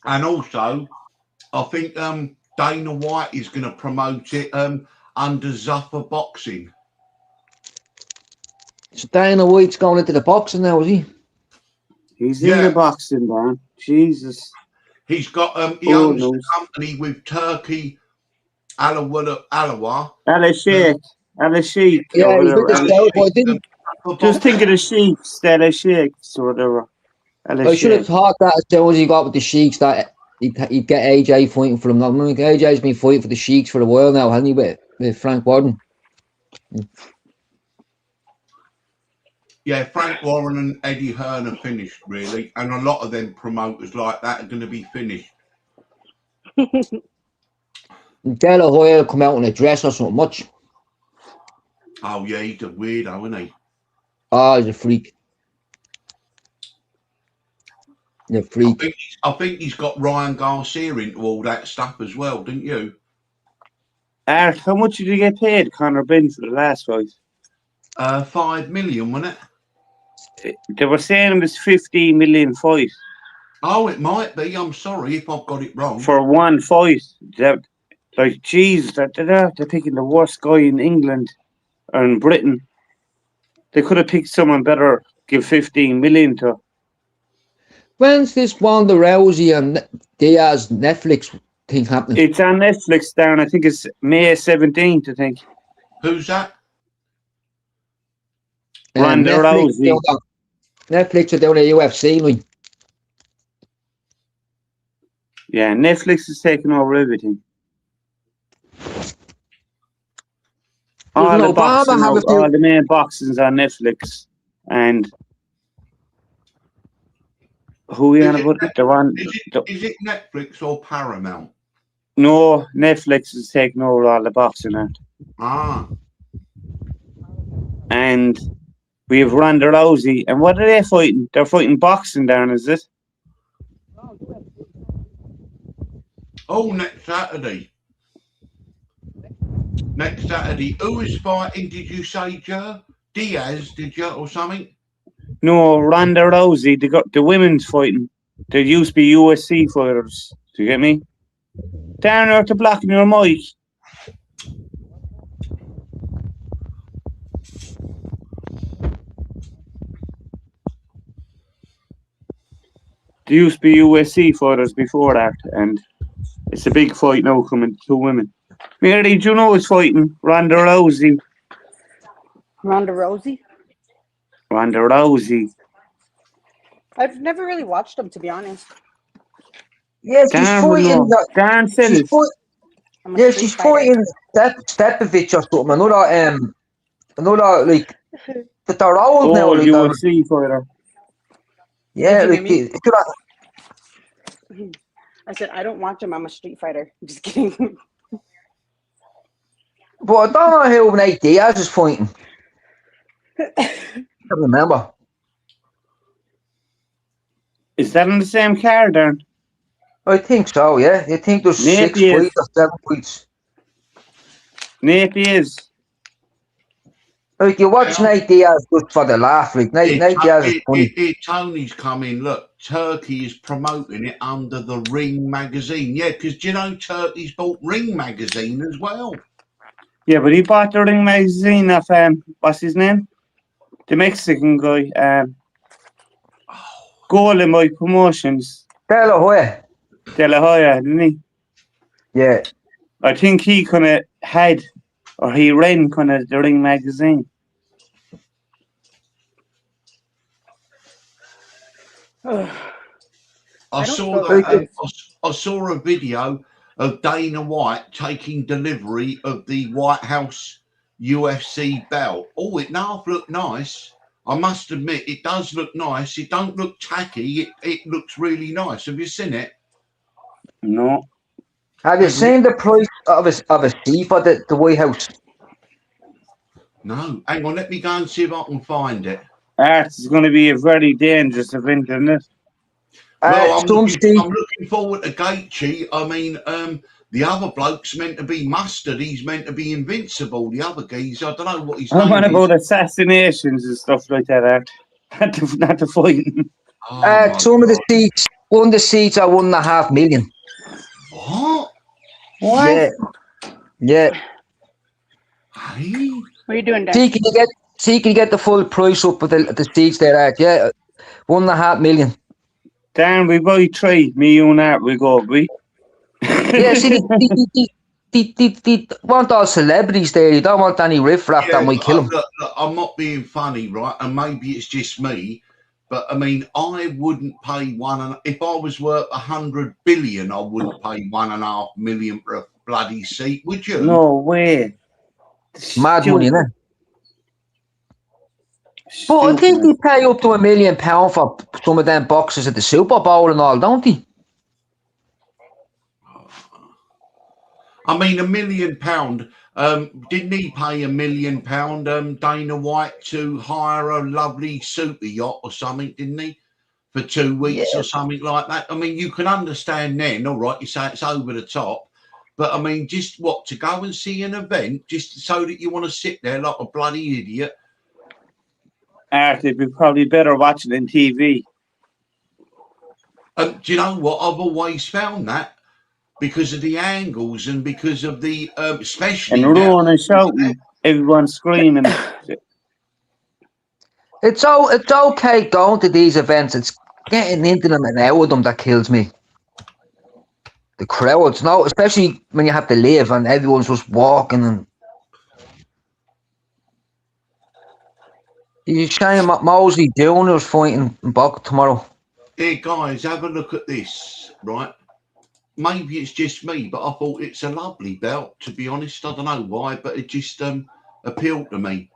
S1: And also, I think Dana White is going to promote it under Zuffer Boxing.
S2: So Dana White's going into the boxing now, is he?
S3: He's in the boxing, man. Jesus.
S1: He's got he owns a company with Turkey Alawa.
S3: Al Sheikh.
S2: Yeah, he's with the Scout, but I didn't.
S3: Just think of the Sheiks, Al Sheikh, or whatever.
S2: I should have thought that as soon as he got with the Sheiks that he'd get AJ fighting for him. I mean, AJ's been fighting for the Sheiks for a while now, hasn't he, with Frank Warren?
S1: Yeah, Frank Warren and Eddie Hearn are finished, really. And a lot of them promoters like that are going to be finished.
S2: De La Hoya will come out in a dress or something much.
S1: Oh, yeah, he's a weirdo, isn't he?
S2: Oh, he's a freak. He's a freak.
S1: I think he's got Ryan Garcia into all that stuff as well, didn't you?
S3: Art, how much did you get paid, Conor Benn, for the last fight?
S1: 5 million, wasn't it?
S3: They were saying it was 15 million fight.
S1: Oh, it might be. I'm sorry if I've got it wrong.
S3: For one fight. Like, Jesus, they're picking the worst guy in England or in Britain. They could have picked someone better, give 15 million to.
S2: When's this Ronda Rousey and Diaz Netflix thing happening?
S3: It's on Netflix down, I think it's May 17th, I think.
S1: Who's that?
S3: Ronda Rousey.
S2: Netflix are doing a UFC, like.
S3: Yeah, Netflix is taking over everything. all the
S2: Obama
S3: boxing,
S2: have a few?
S3: all the main boxings on Netflix, and who we
S1: Is
S3: on
S1: it
S3: about?
S1: Net-
S3: The one,
S1: Is it Netflix or Paramount?
S3: no, Netflix is taking over all the boxing now,
S1: Ah,
S3: and we have Ronda Rousey, and what are they fighting? They're fighting boxing, Darren, is it?
S1: oh, next Saturday. Next Saturday. Who is fighting? Did you say, Joe? Diaz? Did you or something?
S3: No, Ronda Rousey, the women's fighting. There used to be USC fighters. Do you get me? Down there to blocking your mic. There used to be USC fighters before that, and it's a big fight now coming. Two women. Mary, do you know who's fighting? Ronda Rousey.
S4: Ronda Rousey.
S3: Ronda Rousey.
S4: I've never really watched them, to be honest.
S2: Yeah, she's
S3: Darren would
S2: fighting.
S3: know. Darren said
S2: She's
S3: it.
S2: fighting.
S4: I'm a
S2: Yeah,
S4: street
S2: she's
S4: fighter.
S2: fighting Stepovich or something. Another like, but they're old now.
S3: Oh,
S2: Like, they're,
S3: UFC fighter.
S2: yeah,
S4: Did you
S2: like
S4: hear me?
S2: they-
S4: I said I don't watch them. I'm a street fighter. Just kidding.
S2: but I don't know who Nate Diaz is fighting. I can't remember.
S3: Is that on the same card, Darren?
S2: I think so. Yeah, I think there's
S3: Nate
S2: 6
S3: Diaz.
S2: fights or 7 fights.
S3: Napier.
S2: Like you watch Nate Diaz just for the laugh. Like Nate Diaz is funny.
S1: Tony's coming. Look, Turkey is promoting it under the Ring magazine. Yeah, because do you know Turkey's bought Ring magazine as well?
S3: Yeah, but he bought the Ring magazine off what's his name? The Mexican guy. Golden Boy Promotions.
S2: De La Hoya.
S3: De La Hoya, didn't he?
S2: Yeah.
S3: I think he kind of had, or he ran kind of the Ring magazine.
S1: I saw a video of Dana White taking delivery of the White House UFC belt. Oh, it now looked nice. I must admit, it does look nice. It don't look tacky. It looks really nice. Have you seen it?
S3: No.
S2: Have you seen the price of a seat for the White House?
S1: No. Hang on, let me go and see if I can find it.
S3: It's going to be a very dangerous event, isn't it?
S1: Well, I'm looking forward to Gaethje. I mean, the other bloke's meant to be Mustard. He's meant to be invincible. The other guys, I don't know what his name
S3: I'm
S1: is.
S3: about assassinations and stuff like that, Art. Not the fighting.
S2: Some of the seats, one of the seats are 1.5 million.
S1: What?
S2: Yeah. Yeah.
S1: Hey?
S4: What are you doing, Dan?
S2: See, can you get the full price up of the seats there at? Yeah. 1.5 million.
S3: Dan, we buy 3. Me, you and Art, we go, we.
S2: Yeah, see, they want all celebrities there. You don't want any riffraff that might kill them.
S1: Look, I'm not being funny, right? And maybe it's just me, but I mean, I wouldn't pay if I was worth 100 billion, I wouldn't pay 1.5 million for a bloody seat, would you?
S3: No way.
S2: Mad money, innit? But I think they pay up to £1 million for some of them boxes at the Super Bowl and all, don't they?
S1: I mean, £1 million. Didn't he pay £1 million, Dana White, to hire a lovely super yacht or something, didn't he? For 2 weeks or something like that. I mean, you can understand then, all right, you say it's over the top. But I mean, just what, to go and see an event just so that you want to sit there like a bloody idiot?
S3: Art, it'd be probably better watching it on TV.
S1: Do you know what? I've always found that. Because of the angles and because of the especially
S3: and roaring and shouting, everyone screaming.
S2: It's okay going to these events. It's getting into them and out of them that kills me. The crowds, no, especially when you have to live and everyone's just walking and. You're saying Mosley Jr.'s fighting in Bok tomorrow.
S1: Hey guys, have a look at this, right? Maybe it's just me, but I thought it's a lovely belt, to be honest. I don't know why, but it just appeal to me.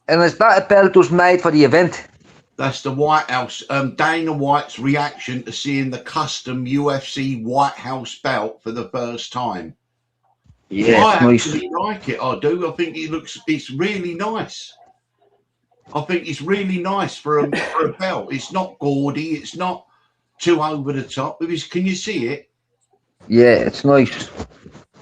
S2: And is that a belt was made for the event?
S1: That's the White House. Dana White's reaction to seeing the custom UFC White House belt for the first time.
S2: Yeah,
S1: I
S2: it's nice.
S1: actually like it. I do. I think it's really nice. I think it's really nice for a belt. It's not gaudy. It's not too over the top. Can you see it?
S2: Yeah, it's nice.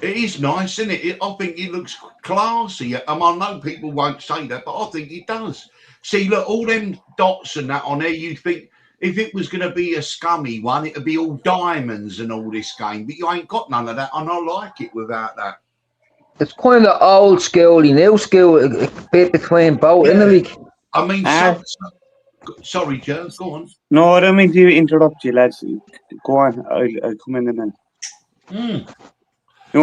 S1: It is nice, isn't it? I think it looks classy. I know people won't say that, but I think it does. See, look, all them dots and that on there, you'd think if it was going to be a scummy one, it'd be all diamonds and all this game. But you ain't got none of that, and I like it without that.
S2: It's kind of old school, new school, a bit between both, isn't it? Like?
S1: I mean, sorry, Jones, go on.
S3: No, I don't mean to interrupt you, lads. Go on, I'll come in a minute. No,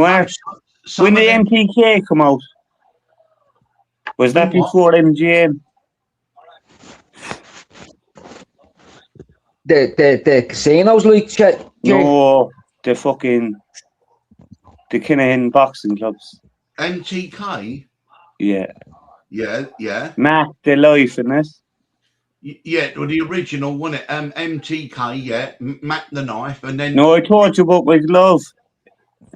S3: when the MTK come out, was that before MGM?
S2: The casinos, like,
S3: no, the Kinahan boxing clubs.
S1: MTK?
S3: Yeah.
S1: Matt,
S3: the life in this.
S1: Yeah, well, the original, wasn't it? MTK, yeah, Matt the Knife, and then.
S3: No, I told you about my glove.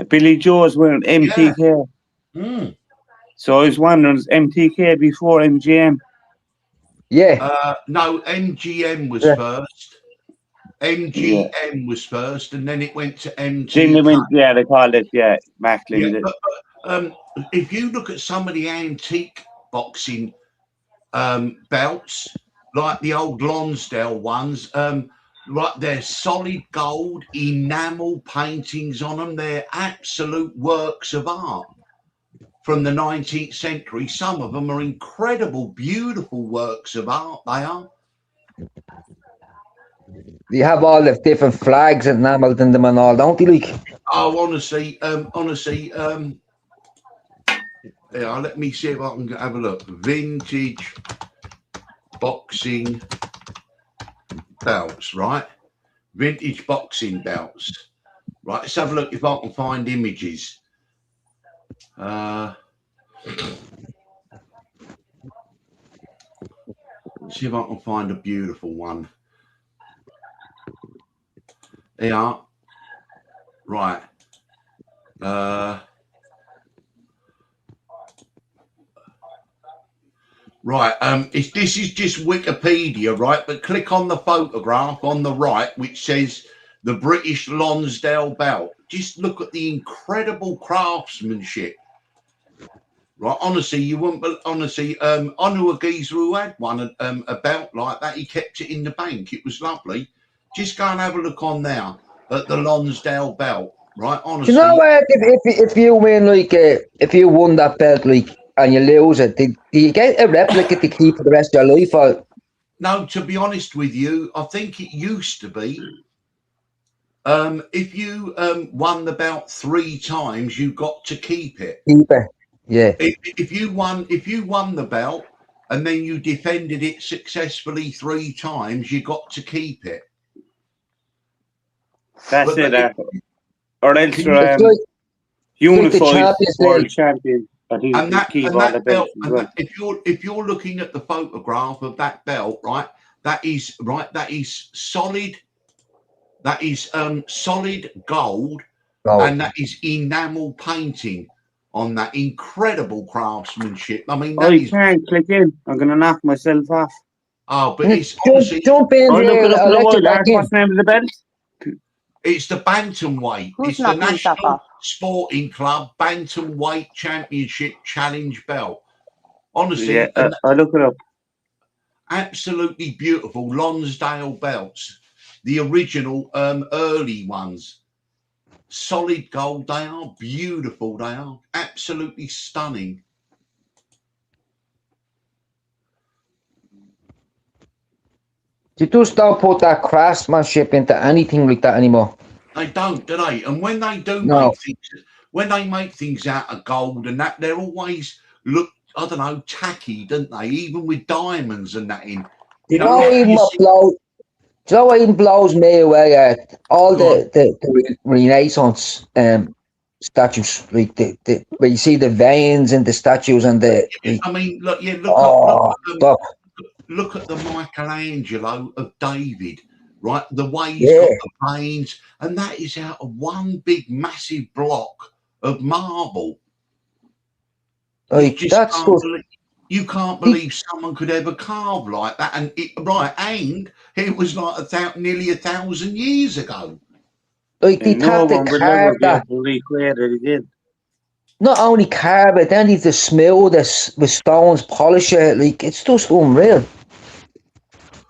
S3: Billy Joe's wearing MTK.
S1: Yeah.
S3: So I was wondering, is MTK before MGM?
S2: Yeah.
S1: No, MGM was first. MGM was first, and then it went to MTK.
S3: Then they called it, Macklin.
S1: Yeah, but, if you look at some of the antique boxing belts, like the old Lonsdale ones, right, they're solid gold, enamel paintings on them. They're absolute works of art from the 19th century. Some of them are incredible, beautiful works of art. They are.
S2: You have all the different flags enameled in them and all, don't you, like?
S1: Oh, honestly, yeah, let me see if I can have a look. Vintage boxing belts, right? Vintage boxing belts. Right, let's have a look if I can find images. See if I can find a beautiful one. Yeah. Right. Right, this is just Wikipedia, right? But click on the photograph on the right, which says the British Lonsdale belt. Just look at the incredible craftsmanship. Right, honestly, you wouldn't. Honestly, I knew a geezer who had one, a belt like that. He kept it in the bank. It was lovely. Just go and have a look on there at the Lonsdale belt. Right, honestly.
S2: Do you know if you win, like, if you won that belt, like, and you lose it, do you get a replica to keep for the rest of your life? Or?
S1: No, to be honest with you, I think it used to be. If you won the belt 3 times, you got to keep it.
S2: Keep it, yeah.
S1: If you won the belt and then you defended it successfully 3 times, you got to keep it.
S3: That's it. Or else unified world champion.
S1: And that belt, if you're looking at the photograph of that belt, right, that is solid. That is solid gold, and that is enamel painting on that. Incredible craftsmanship. I mean,
S3: you can't click in. I'm gonna knock myself off.
S1: Oh, but it's
S2: honestly, jump in there.
S3: What's the name of the belt?
S1: It's the bantamweight. It's the National Sporting Club Bantamweight Championship Challenge belt. Honestly,
S3: I'll look it up.
S1: Absolutely beautiful Lonsdale belts, the original early ones. Solid gold. They are beautiful. They are absolutely stunning.
S2: You just don't put that craftsmanship into anything like that anymore.
S1: They don't, do they? And when they do make things out of gold and that, they're always look, I don't know, tacky, don't they? Even with diamonds and that in.
S2: You know what even blows me away? All the Renaissance statues, like where you see the veins in the statues and the. Like,
S1: I mean, look, yeah,
S2: oh, stop!
S1: look at the Michelangelo of David, right? The way he's
S2: Yeah.
S1: got the veins, and that is out of one big massive block of marble.
S2: Like that's
S1: You can't believe someone could ever carve like that, and it was like nearly 1,000 years ago.
S2: like they
S3: And no
S2: have to
S3: one will ever
S2: carve
S3: be
S2: that.
S3: able to recreate it again.
S2: Not only carve it, then they have to smooth this with stones, polish it. Like it's just unreal.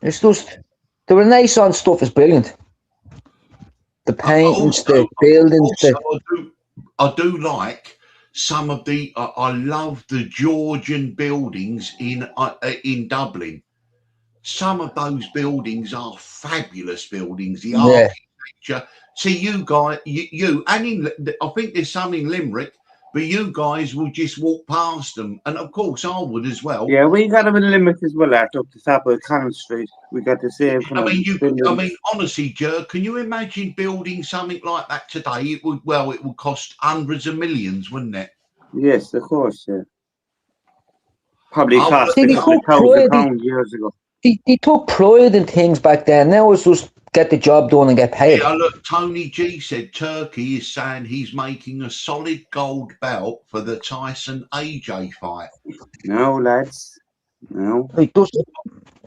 S2: It's just the Renaissance stuff is brilliant. The paintings, the buildings,
S1: I do like some of the. I love the Georgian buildings in Dublin. Some of those buildings are fabulous buildings. The architecture. See, you guys, you and I think there's some in Limerick, but you guys will just walk past them, and of course I would as well.
S3: Yeah, we got them in Limerick as well. Up the top of Cannon Street, we got the same.
S1: I mean, honestly, Jer, can you imagine building something like that today? It would cost hundreds of millions, wouldn't it?
S3: Yes, of course. Yeah. Probably cost £1,000 years ago.
S2: They took pride in things back then. Now it's just get the job done and get paid.
S1: Yeah, look, Tony G said Turkey is saying he's making a solid gold belt for the Tyson AJ fight.
S3: No, lads. No.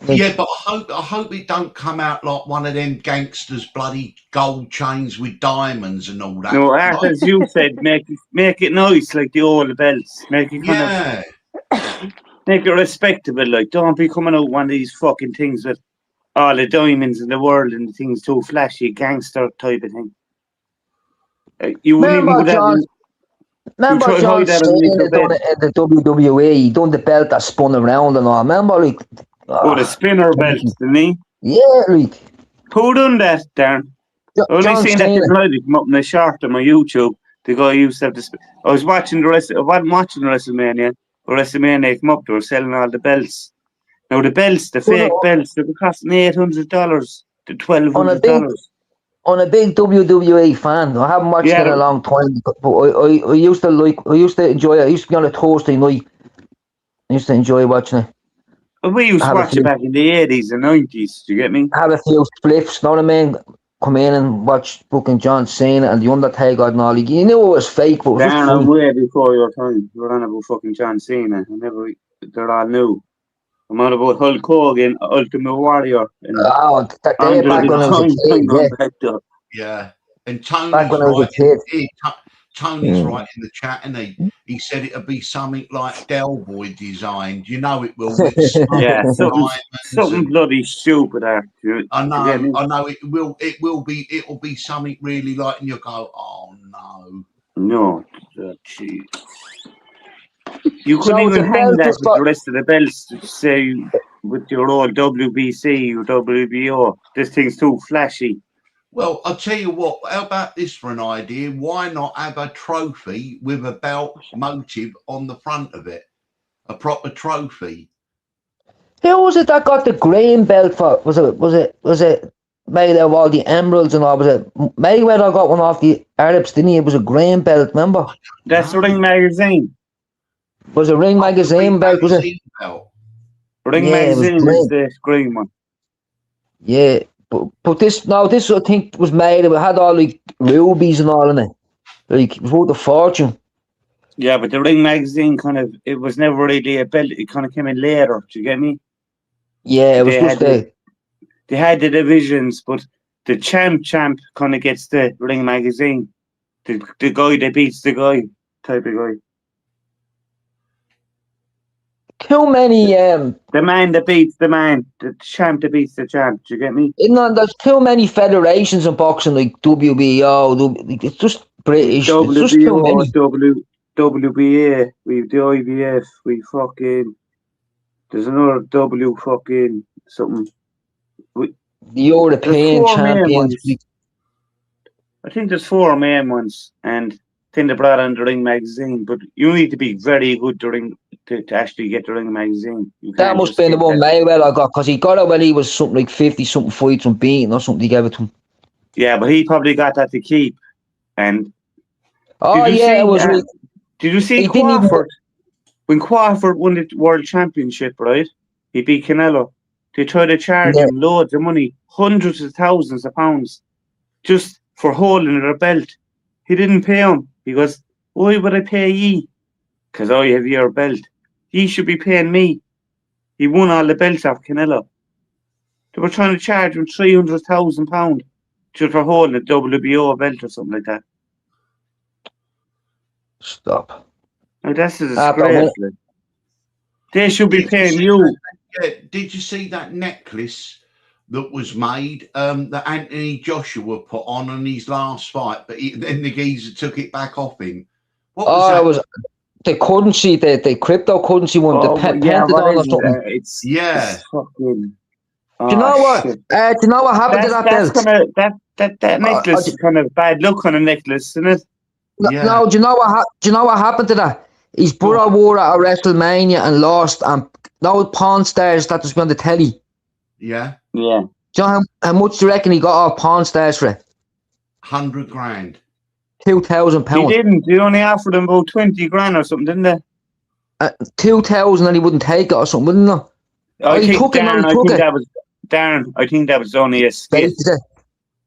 S1: Yeah, but I hope it don't come out like one of them gangsters' bloody gold chains with diamonds and all that.
S3: No, as you said, make it nice like the old belts. Make it make it respectable. Like, don't be coming out one of these fucking things with all the diamonds in the world and the things too flashy, gangster type of thing. You wouldn't even put that in.
S2: Remember John Cena done it in the WWE? He done the belt that spun around and all. Remember, like...
S3: the spinner belt, didn't he?
S2: Yeah, like...
S3: Who done that, Darren? I only seen that tonight come up in a short on my YouTube. The guy used to have the... I was watching I wasn't watching WrestleMania. But WrestleMania come up, they were selling all the belts. Now the belts, the fake belts, they were costing $800 to $1,200.
S2: On a big WWE fan. I haven't watched it in a long time, but I used to enjoy it. I used to be on a Thursday night. I used to enjoy watching it.
S3: We used to watch it back in the 80s and 90s, do you get me?
S2: Have a few spliffs, know what I mean? Come in and watch fucking John Cena and The Undertaker and all. You knew it was fake, but it was just
S3: funny. Way before your time. We're on about fucking John Cena. They're all new. I'm on about Hulk Hogan, Ultimate Warrior.
S2: That day back when I was a kid.
S1: Yeah. And Tony's back when I was a kid. Tony's right in the chat, and he said it'll be something like Del Boy designed. You know it will.
S3: Yeah, something bloody stupid.
S1: I know it will. It'll be something really like, and you'll go, oh no.
S3: No, jeez. You couldn't even hang that with the rest of the belts, say, with your old WBC or WBO. This thing's too flashy.
S1: Well, I'll tell you what, how about this for an idea? Why not have a trophy with a belt motive on the front of it? A proper trophy.
S2: Who was it that got the green belt for? Was it made out of all the emeralds and all? Was it Mayweather got one off the Arabs, didn't he? It was a green belt, remember?
S3: That's Ring Magazine.
S2: Was it Ring Magazine belt? Was it?
S3: Ring Magazine was the green one.
S2: Yeah. But this I think was made. It had all like rubies and all in it. Like it was worth a fortune.
S3: Yeah, but the Ring Magazine it was never really a belt. It kind of came in later. Do you get me?
S2: Yeah, it was just
S3: they had the divisions, but the champ kind of gets the Ring Magazine. The guy that beats the guy type of guy.
S2: Too many
S3: the man that beats the man, the champ that beats the champ. Do you get me?
S2: There's too many federations in boxing, like WBO. It's just British.
S3: WBO,
S2: it's just too many.
S3: WBA. We've the IBF. We fucking. There's another W fucking something.
S2: The European champions.
S3: I think there's 4 main ones, and then they brought on the Ring Magazine. But you need to be very good to actually get the Ring Magazine.
S2: That must be the one Mayweather got, because he got it when he was something like 50-something fights unbeaten or something. He gave it to him.
S3: Yeah, but he probably got that to keep. And
S2: Oh,
S3: Did you
S2: yeah,
S3: see
S2: it was
S3: that?
S2: like,
S3: Did you see
S2: he didn't even.
S3: Crawford? When Crawford won the World Championship, right? He beat Canelo. They tried to charge
S2: Yeah,
S3: him loads of money, hundreds of thousands of pounds, just for holding their belt. He didn't pay him. He goes, "Why would I pay ye? Because I have your belt. Ye should be paying me." He won all the belts off Canelo. They were trying to charge him £300,000 just for holding a WBO belt or something like that.
S2: stop.
S3: Now that's a
S2: But
S3: disgrace. Like. They should be
S1: Did you
S3: paying
S1: see
S3: you.
S1: that? Yeah, did you see that necklace that was made that Anthony Joshua put on his last fight, but then the geezer took it back off him? What was
S2: oh,
S1: that?
S2: it was the currency, the cryptocurrency one, the
S3: Oh, yeah, what
S2: Pentagon or
S3: is it?
S2: something.
S1: Yeah,
S3: It's fucking.
S2: Do you
S3: Oh,
S2: know what?
S3: shit.
S2: Do you know what happened to that
S3: That's
S2: belt?
S3: kind of that necklace is kind of bad luck kind of necklace, isn't it?
S1: yeah.
S2: No, do you know what? Do you know what happened to that? His brother wore it at WrestleMania and lost. And no Pawn Stars that was on the telly.
S1: Yeah,
S3: Yeah.
S2: Do you know how much do you reckon he got off Pawn Stars for it?
S1: 100 grand.
S2: £2,000.
S3: He didn't. They only offered him about 20 grand or something, didn't they?
S2: 2,000 and he wouldn't take it or something, wouldn't he?
S3: I
S2: he
S3: think
S2: took it. No,
S3: Darren.
S2: he
S3: I
S2: took
S3: think
S2: it.
S3: that was Darren. I think that was only a skit.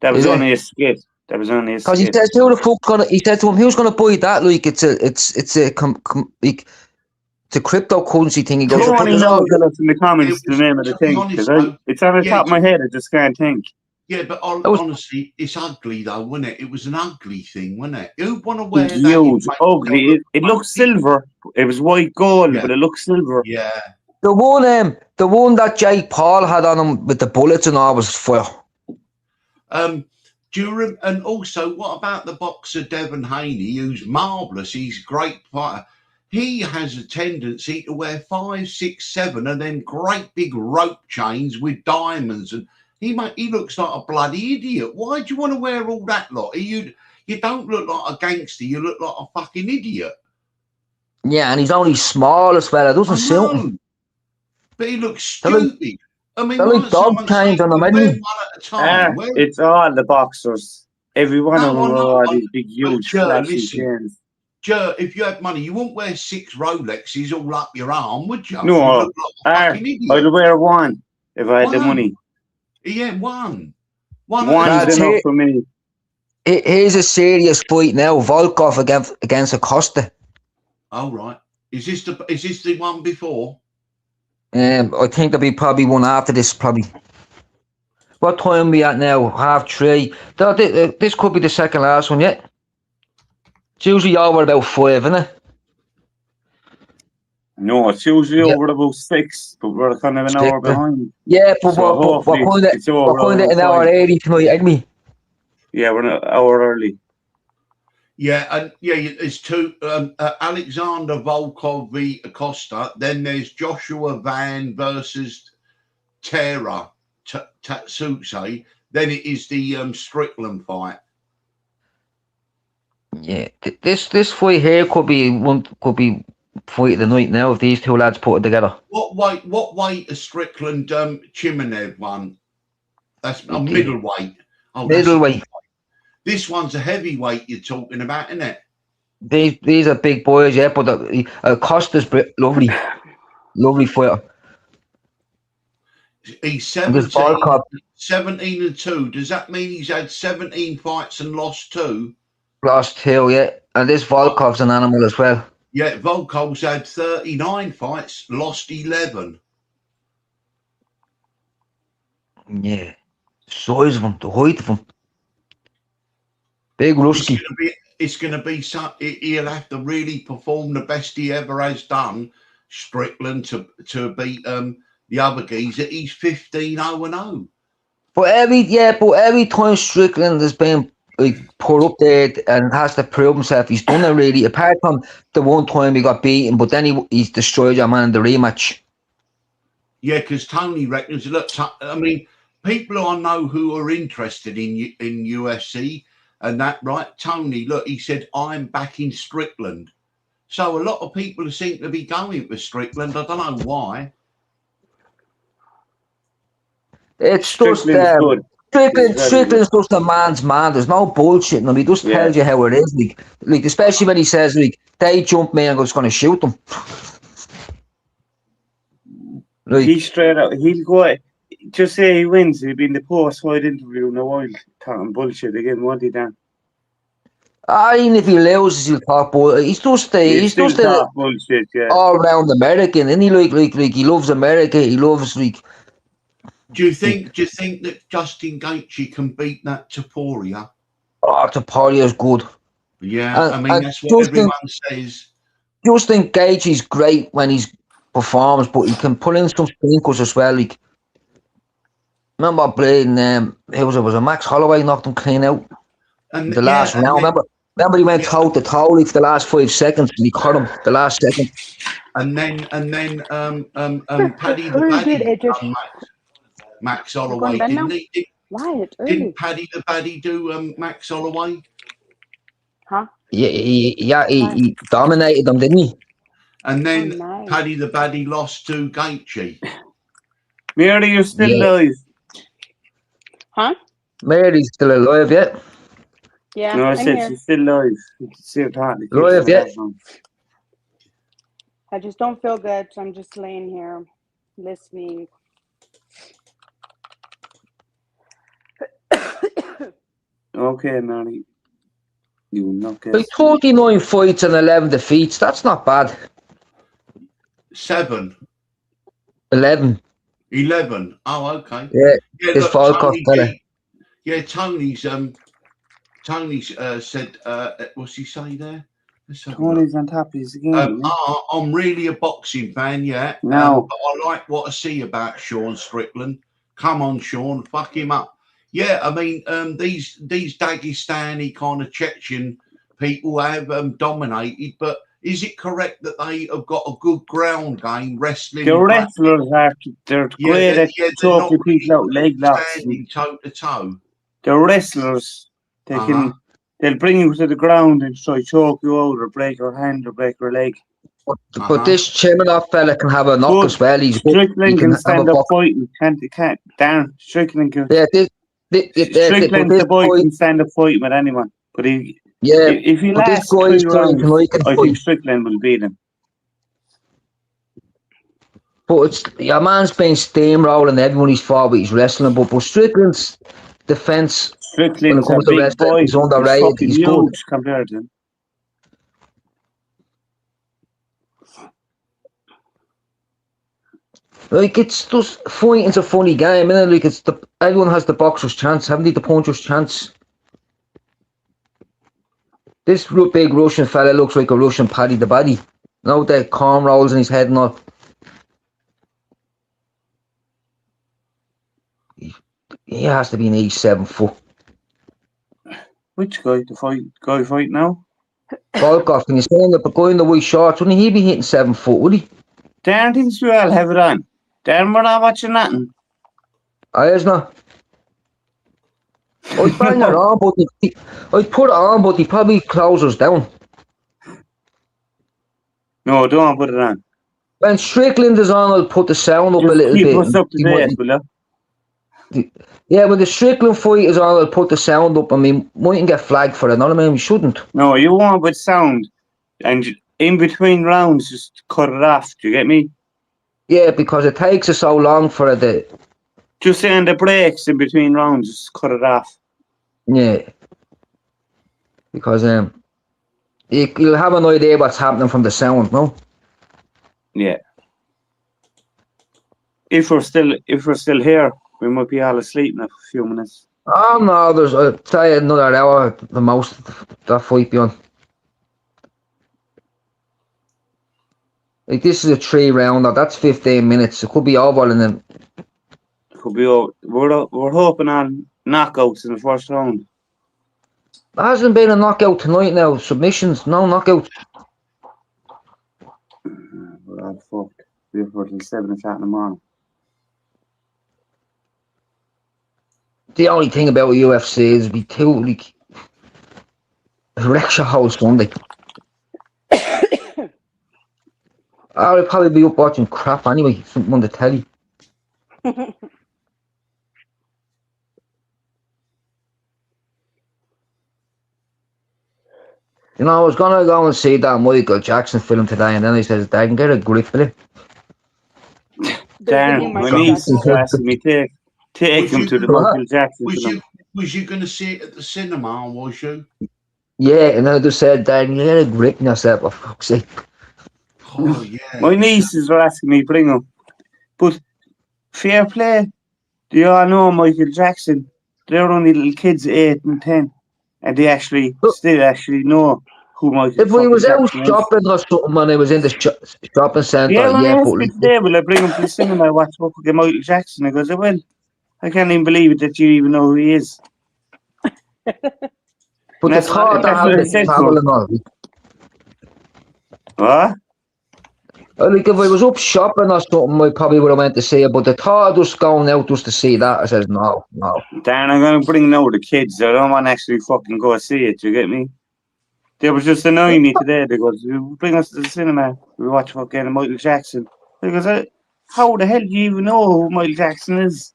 S3: That was
S2: Is it?
S3: only a skit. That was only a
S2: Because he
S3: skit.
S2: says, "Who the fuck gonna?" He said to him, "Who's gonna buy that? Like it's a cryptocurrency thing." He goes,
S3: Who only
S2: "But
S3: knows? Tell us in the comments
S1: It was,
S3: the name of the
S1: to be
S3: thing.
S1: honest,
S3: 'Cause
S1: though,
S3: it's on the
S1: yeah,
S3: top of my head. I just can't think.
S1: Yeah, but
S2: was-
S1: honestly, it's ugly though, wasn't it? It was an ugly thing, wasn't it? Who'd want to
S3: It
S1: wear
S3: was
S1: that?
S3: huge, ugly. It looked silver. It was white gold,
S1: Yeah.
S3: but it looked silver.
S1: Yeah.
S2: the one that Jake Paul had on him with the bullets and all was fire."
S1: And also, what about the boxer Devin Haney, who's marvellous? He's a great fighter. He has a tendency to wear 5, 6, 7 of them great big rope chains with diamonds, and he looks like a bloody idiot. Why do you want to wear all that lot? You don't look like a gangster. You look like a fucking idiot.
S2: Yeah, and he's only small as well. It doesn't
S1: I
S2: suit him.
S1: know, but he looks
S2: They're like-
S1: stupid. I mean,
S2: they're
S1: why
S2: like
S1: don't
S2: dog
S1: someone
S2: chains
S1: say,
S2: on them,
S1: wear
S2: isn't
S1: one
S2: he?
S1: at a time? Wear-
S3: It's all the boxers. Every one
S1: No,
S3: of them
S1: I
S3: are
S1: know,
S3: all these big, huge,
S1: Joe,
S3: flashy
S1: listen.
S3: chains.
S1: Joe, if you had money, you wouldn't wear 6 Rolexes all up your arm, would you?
S3: No,
S1: You look like a fucking idiot.
S3: I'd wear one if I had the
S1: One.
S3: money.
S1: Yeah, one.
S3: One's
S2: That's
S3: enough
S2: it.
S3: for me.
S2: Here's a serious fight now. Volkov against Acosta.
S1: Oh, right. Is this the one before?
S2: I think there'll be probably one after this. Probably. What time are we at now? 3:30. This could be the second last one yet. It's usually over about 5, isn't it?
S3: No, it's usually
S2: Yeah.
S3: over about 6, but we're kind of an hour
S2: 6, yeah.
S3: behind.
S2: Yeah, but
S3: So
S2: we're
S3: hopefully
S2: kind of
S3: it's over
S2: an
S3: about
S2: hour
S3: 5.
S2: 80 tonight, ain't we?
S3: Yeah, we're an hour early.
S1: Yeah, and there's two. Alexander Volkov v Acosta. Then there's Joshua Van versus Tara Tatsutse. Then it is the Strickland fight.
S2: Yeah, this fight here could be fight of the night now if these two lads put it together.
S1: What weight is Strickland Chimanev one? That's a middleweight. Oh,
S2: Middleweight.
S1: This one's a heavyweight you're talking about, isn't it?
S2: These are big boys, yeah. But Acosta's lovely fighter.
S1: He's
S2: And this
S1: 17
S2: Volkov
S1: and 2. Does that mean he's had 17 fights and lost 2?
S2: lost 2, yeah. And this Volkov's an animal as well.
S1: Yeah, Volkov's had 39 fights, lost 11.
S2: Yeah, the size of him, the height of him. Big Rusky.
S1: It's going to be he'll have to really perform the best he ever has done, Strickland, to beat the other geezer. He's 15-0-0.
S2: But every time Strickland has been put up there and has to prove himself, he's done it really. Apart from the one time he got beaten, but then he's destroyed your man in the rematch.
S1: Yeah, because Tony reckons. Look, I mean, people I know who are interested in UFC and that, right? Tony, look, he said, I'm backing Strickland. So a lot of people seem to be going for Strickland. I don't know why.
S2: It's
S3: Strickland's
S2: just
S3: good.
S2: Strickland's just a man's man. There's no bullshit in him. He just tells you how it is. Like especially when he says, like, they jump me and I was going to shoot them. Like,
S3: He straight out, he'll go, just say he wins, he'll be in the post-fight interview in a while, talking bullshit again, won't he, Dan?
S2: even if he loses, he'll talk bullshit. He's just a
S3: bullshit, yeah.
S2: all-round American, isn't he? Like he loves America. He loves, like...
S1: Do you think that Justin Gaethje can beat that Topuria?
S2: Oh, Topuria's good.
S1: Yeah, I mean, that's what everyone says.
S2: Justin Gaethje's great when he's performs, but he can put in some stinkers as well. Like, remember playing, who was it? Was it Max Holloway knocked him clean out?
S1: And
S2: the last round. Remember he went toe to toe like for the last 5 seconds and he cut him the last second.
S1: And then Paddy the Baddy Max Holloway, didn't he? Didn't Paddy the Baddy do Max Holloway?
S4: Huh?
S2: Yeah, he dominated them, didn't he?
S1: And then Paddy the Baddy lost to Gaethje.
S3: Mary, you're still alive.
S4: Huh?
S2: Mary's still alive, yeah?
S4: Yeah.
S3: No, I said she's still alive. You can see her talking.
S2: Alive, yeah.
S4: I just don't feel good, so I'm just laying here listening.
S3: Okay, Mary. You will not get...
S2: Like 39 fights and 11 defeats. That's not bad.
S1: 7.
S2: 11.
S1: 11. Oh, okay.
S2: Yeah.
S1: Yeah,
S2: look,
S1: Tony's said, what's he say there?
S3: Tony's on top of his game.
S1: I'm really a boxing fan, yeah.
S3: No.
S1: But I like what I see about Sean Strickland. Come on, Sean, fuck him up. Yeah, I mean, these Dagestani kind of Chechen people have dominated, but is it correct that they have got a good ground game, wrestling?
S3: The wrestlers they're great at choking people out, leg locks.
S1: Standing toe to toe.
S3: The wrestlers, they'll bring you to the ground and try to choke you out or break your hand or break your leg.
S2: But this Chiminov fella can have a knock as well. He's
S3: Strickland can stand up fighting. Can't. Darren Strickland can.
S2: Yeah,
S3: Strickland's the boy can stand up fighting with anyone. But if he lasts 3 rounds, I think Strickland will beat him.
S2: But it's your man's been steamrolling everyone he's fought with. He's wrestling, but Strickland's defense.
S3: Strickland's a big boy.
S2: He's underrated. He's good
S3: compared to him.
S2: Like, it's just fighting's a funny game, isn't it? Like, everyone has the boxer's chance, haven't they? The puncher's chance. This big Russian fella looks like a Russian Paddy the Baddy. No, the corn rolls in his head and all. He has to be an 87 foot.
S3: Which guy? Guy fight now?
S2: Volkov, can you say the guy in the white shorts? Wouldn't he be hitting 7 foot, would he?
S3: Darren thinks we all have it on. Darren, we're not watching nothing.
S2: Is not. I'd bang it on, but I'd put it on, but he probably closes down.
S3: No, don't put it on.
S2: When Strickland is on, I'll put the sound up a little bit.
S3: Keep us up to date, will you?
S2: Yeah, when the Strickland fight is on, I'll put the sound up. I mean, mightn't get flagged for it. No, I mean, we shouldn't.
S3: No, you won't with sound. And in between rounds, just cut it off. Do you get me?
S2: Yeah, because it takes us so long for it.
S3: Just in the breaks in between rounds, just cut it off.
S2: Yeah. Because you'll have an idea what's happening from the sound, no?
S3: Yeah. If we're still here, we might be all asleep in a few minutes.
S2: Oh no, I'll tell you another hour the most that fight be on. Like, this is a 3 rounder, that's 15 minutes. It could be over and then
S3: could be over. We're hoping on knockouts in the first round.
S2: There hasn't been a knockout tonight now. Submissions, no knockout.
S3: We're all fucked. We're for till 7 o'clock in the morning.
S2: The only thing about UFC is we too like wrecks your whole Sunday. I'll probably be up watching crap anyway, something on the telly. You know, I was gonna go and see that Michael Jackson film today, and then he says, "Dad, can get a grip with it."
S4: There's the new
S3: Darren, my
S4: Michael
S3: niece
S4: Jackson
S3: is
S4: film.
S3: asking me take
S1: Was
S3: him
S1: you
S3: to the
S1: gonna-
S3: Michael Jackson
S1: Was
S3: film.
S1: you going to see it at the cinema? Was you?
S2: Yeah, and then I just said, "Dad, can you get a grip on yourself, for fuck's sake."
S1: Oh yeah.
S3: My nieces are asking me bring him, but fair play. Do you all know Michael Jackson? They're only little kids, 8 and 10, and they actually
S2: Look.
S3: still actually know who Michael
S2: If we
S3: fucking
S2: was out
S3: Jackson is.
S2: shopping or something when I was in the shopping centre,
S3: Yeah, when
S2: yeah,
S3: I
S2: but
S3: asked me today, will I bring him to the cinema? Watch fucking Michael Jackson? I goes, I will. I can't even believe it that you even know who he is.
S2: but the
S3: That's
S2: thought
S3: what
S2: of
S3: I
S2: having
S3: said to
S2: travel
S3: him.
S2: and all.
S3: What?
S2: Like if I was up shopping or something, I probably would have went to see it. But the thought of just going out just to see that, I says no.
S3: Darren, I'm going to bring now the kids. I don't want to actually fucking go see it. You get me? They were just annoying me today. They goes, "You bring us to the cinema. We watch fucking Michael Jackson." Because how the hell do you even know who Michael Jackson is?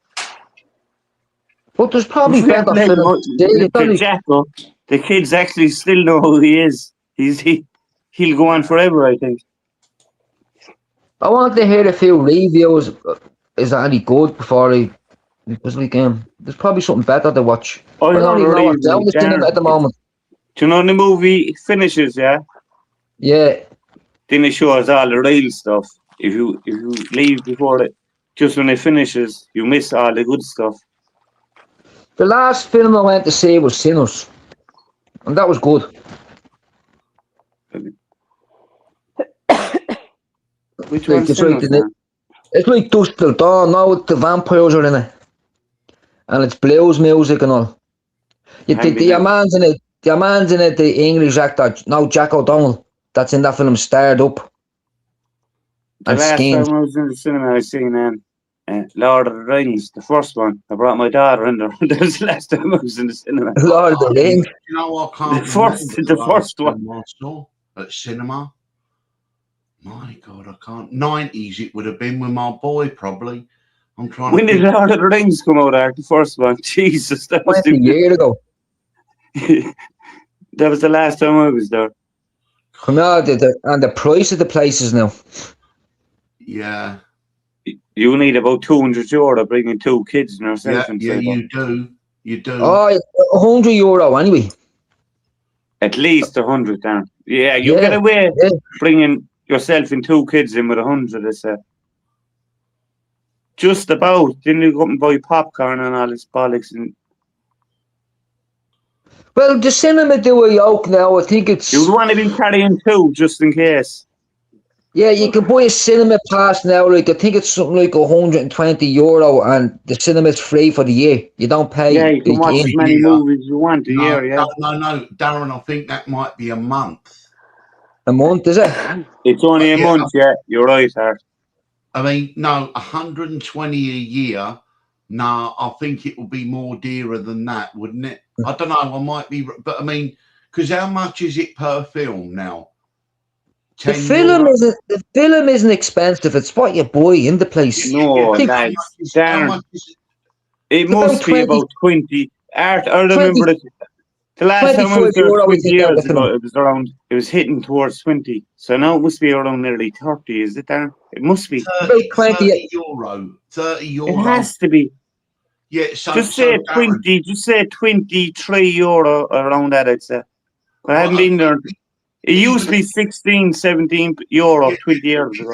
S2: But there's probably
S3: Fair
S2: better
S3: play to
S2: films to see. It's
S3: Mr.
S2: only-
S3: Jacko. The kids actually still know who he is. He'll go on forever, I think.
S2: I want to hear a few reviews. Is that any good before I? Because like there's probably something better to watch.
S3: I
S2: I don't
S3: heard
S2: even
S3: a
S2: know what's down
S3: review,
S2: the cinema
S3: Darren.
S2: at the moment.
S3: Do you know when the movie finishes, yeah?
S2: Yeah,
S3: Then it shows all the real stuff. If you leave before it, just when it finishes, you miss all the good stuff.
S2: the last film I went to see was Sinners, and that was good.
S3: Which
S2: Like,
S3: one's
S2: it's like
S3: Sinners,
S2: the-
S3: man?
S2: It's like Dusk Till Dawn. Now the vampires are in it, and it's blues music and all. You
S3: Hand me
S2: the
S3: that.
S2: man's in it. The man's in it. The English actor, no Jack O'Donnell, that's in that film, starred up.
S3: The
S2: And
S3: last
S2: Schemes.
S3: time I was in the cinema, I seen Lord of the Rings, the first one. I brought my daughter in there. That was the last time I was in the cinema.
S2: Lord of the Rings.
S1: You know, I can't.
S3: The first-
S1: remember
S3: the first
S1: last
S3: one.
S1: film I saw at cinema. My God, I can't. 90s it would have been with my boy, probably. I'm trying
S3: When
S1: to
S3: did
S1: think.
S3: Lord of the Rings come out, Art? The first one? Jesus, that was
S2: 20 years ago.
S3: that was the last time I was there.
S2: Come out, and the price of the places now.
S1: Yeah,
S3: You need about €200 bringing 2 kids and yourself
S1: yeah,
S3: inside.
S1: you do. You do.
S2: Oh, €100 anyway.
S3: At least 100 down. Yeah, you
S2: Yeah,
S3: get away
S2: yeah.
S3: bringing yourself and 2 kids in with 100. It's just about. Then you go up and buy popcorn and all this bollocks. And
S2: Well, the cinema do a yoke now. I think it's
S3: you'd want to be carrying 2 just in case.
S2: yeah. You can buy a cinema pass now. Like I think it's something like €120, and the cinema's free for the year. You don't pay.
S3: Yeah, you can
S2: like,
S3: watch
S2: in.
S3: as many
S1: Yeah.
S3: movies you want a
S1: no,
S3: year. Yeah,
S1: no, Darren, I think that might be a month.
S2: A month, is it?
S3: it's only a
S1: Yeah.
S3: month. Yeah, you're right, Art.
S1: I mean, no, 120 a year. No, I think it will be more dearer than that, wouldn't it? I don't know. I might be, but I mean, because how much is it per film now?
S2: The
S1: €10?
S2: the film isn't expensive. It's what you buy in the place.
S3: No,
S2: I think-
S3: lads,
S1: How
S3: Darren,
S1: much is it?
S3: it must be
S2: 20
S3: about 20. Art, I remember it. The last time I was there
S2: €25 I
S3: 20
S2: think that
S3: years
S2: was
S3: ago, it was around, it was hitting towards 20. So now it must be around nearly 30, is it, Darren? It must be.
S1: 30,
S2: About 20.
S1: €30. €30.
S3: It has to be.
S1: Yeah, so
S3: Just say
S1: Darren,
S3: 20, just say €23 around that, I'd say. I haven't been there. It used to be 16, €17
S1: Yeah,
S3: 20 years ago.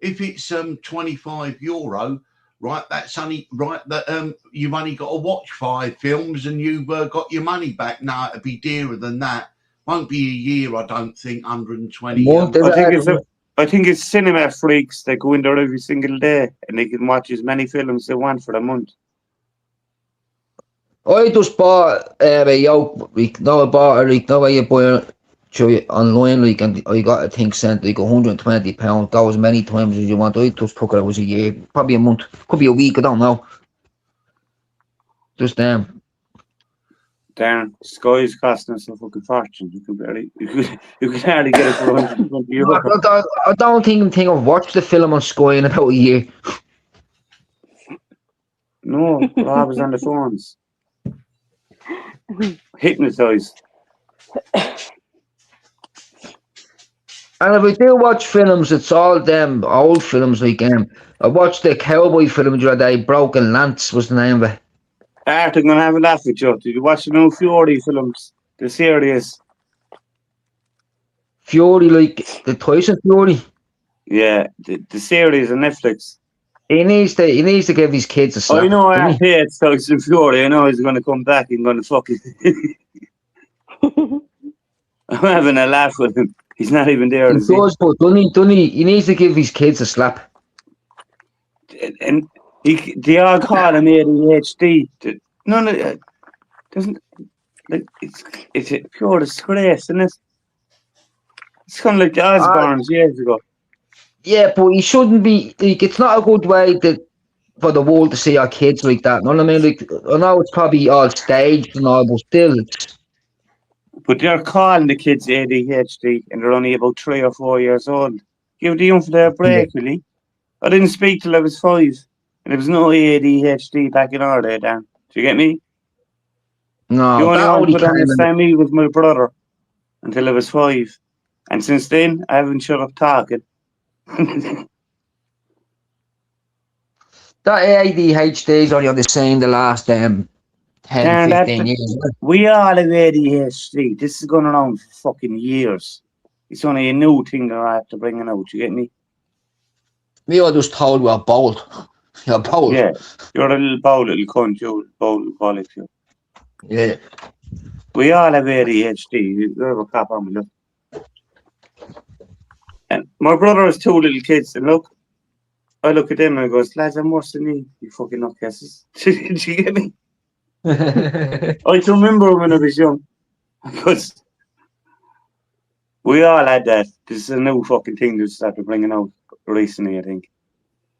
S1: if it's €25, right? That's only right. That you've only got to watch 5 films and you've got your money back. No, it'd be dearer than that. Won't be a year, I don't think. 120.
S2: A month, is it?
S3: I think it's cinema freaks that go in there every single day and they can watch as many films they want for a month.
S2: I just bought a yoke. Like, no, I bought a like, no way you buy it online. Like, and I got a thing sent like £120. Go as many times as you want. I just took it. It was a year, probably a month, could be a week. I don't know. Just
S3: Darren, Sky's costing us a fucking fortune. You could hardly get it for €120.
S2: I don't think I've watched the film on Sky in about a year.
S3: No, Rob was on the phones. Hypnotised.
S2: And if we do watch films, it's all them old films like I watched the cowboy film the other day, Broken Lance was the name of it.
S3: Art, I'm gonna have a laugh with you. Did you watch the new Fury films? The series?
S2: Fury, like the Tyson Fury.
S3: Yeah, the series on Netflix.
S2: He needs to give his kids a slap.
S3: I know
S2: doesn't
S3: Art hates Tyson Fury. I know he's gonna come back and gonna fucking. I'm having a laugh with him. He's not even there.
S2: he?
S3: Is he?
S2: Does, but doesn't he? He needs to give his kids a slap.
S3: And they all call him ADHD. None of it doesn't. Like, it's a pure disgrace, isn't it? It's kind of like the Osbournes years ago.
S2: Yeah, but he shouldn't be. Like, it's not a good way for the world to see our kids like that. You know what I mean? Like, I know it's probably all staged and all, but still,
S3: But they're calling the kids ADHD and they're only about 3 or 4 years old. Give the young fella a break, really. I didn't speak till I was 5. And there was no ADHD back in our day, Dan. Do you get me?
S2: no.
S3: The only
S2: That
S3: one
S2: only
S3: who could
S2: came in.
S3: understand me was my brother until I was 5. And since then, I haven't shut up talking.
S2: That ADHD is only on the scene the last 10,
S3: Darren,
S2: 15 years.
S3: We all have ADHD. This has gone around for fucking years. It's only a new thing that I have to bring it out. You get me?
S2: We all just told we're bold. You're bold.
S3: Yeah. You're a little bold little cunt. You're a bold little bollock. You.
S2: Yeah.
S3: We all have ADHD. You're a cop on me, look. And my brother has 2 little kids. And look, I look at them and I go, lads, I'm worse than you fucking nutcases. Do you get me? I can remember when I was young. Because we all had that. This is a new fucking thing they started bringing out recently, I think.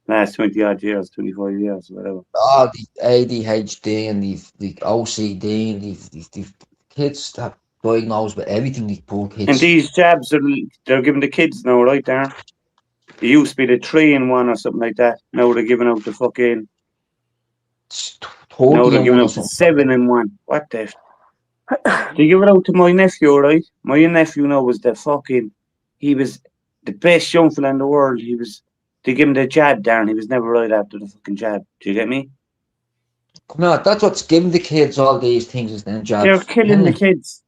S3: Last 20 odd years, 25 years, whatever.
S2: Oh, the ADHD and the OCD and the kids that diagnosed with everything, these poor kids.
S3: And these jabs they're giving the kids now, right, Darren? They used to be the 3-in-1 or something like that. Now they're giving out the fucking. Now they're giving out the 7-in-1. What the? They give it out to my nephew, right? My nephew now was he was the best young fella in the world. They give him the jab, Darren. He was never right after the fucking jab. Do you get me?
S2: No, that's what's giving the kids all these things is them jobs.
S3: They're killing the kids.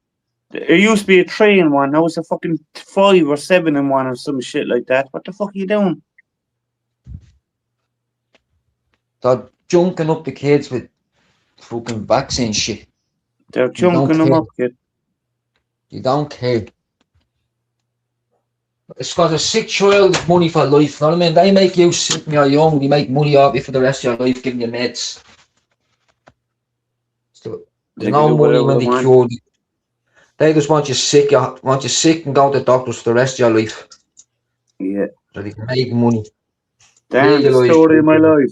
S3: It used to be a 3-in-1. Now it's a fucking 5 or 7-in-1 or some shit like that. What the fuck are you doing?
S2: They're junking up the kids with fucking vaccine shit.
S3: They're junking them up, kid.
S2: You don't care. It's got a sick child with money for life. You know what I mean? They make you sick when you're young. They make money off you for the rest of your life, giving you meds. So there's no money when they cure you. They just want you sick. And go to the doctors for the rest of your life.
S3: Yeah.
S2: So they can make money.
S3: Damn, the story of my life.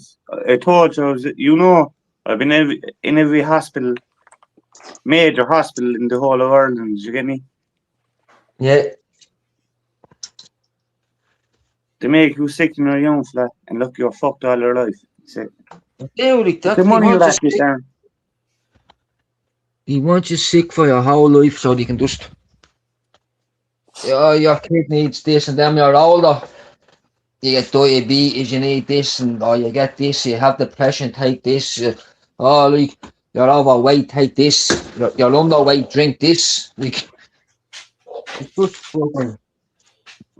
S3: I told you, I've been in every hospital, major hospital in the whole of Ireland. You get me?
S2: Yeah.
S3: They make you sick when you're young, flat, and look, you're fucked all your life.
S2: Dude, that's
S3: the money you have to down.
S2: He wants you sick for your whole life so they can just. Your kid needs this, and then you're older. You get diabetes, you need this, and you get this, you have depression, take this. Like, you're overweight, take this. You're underweight, drink this. Like, it's just fucking.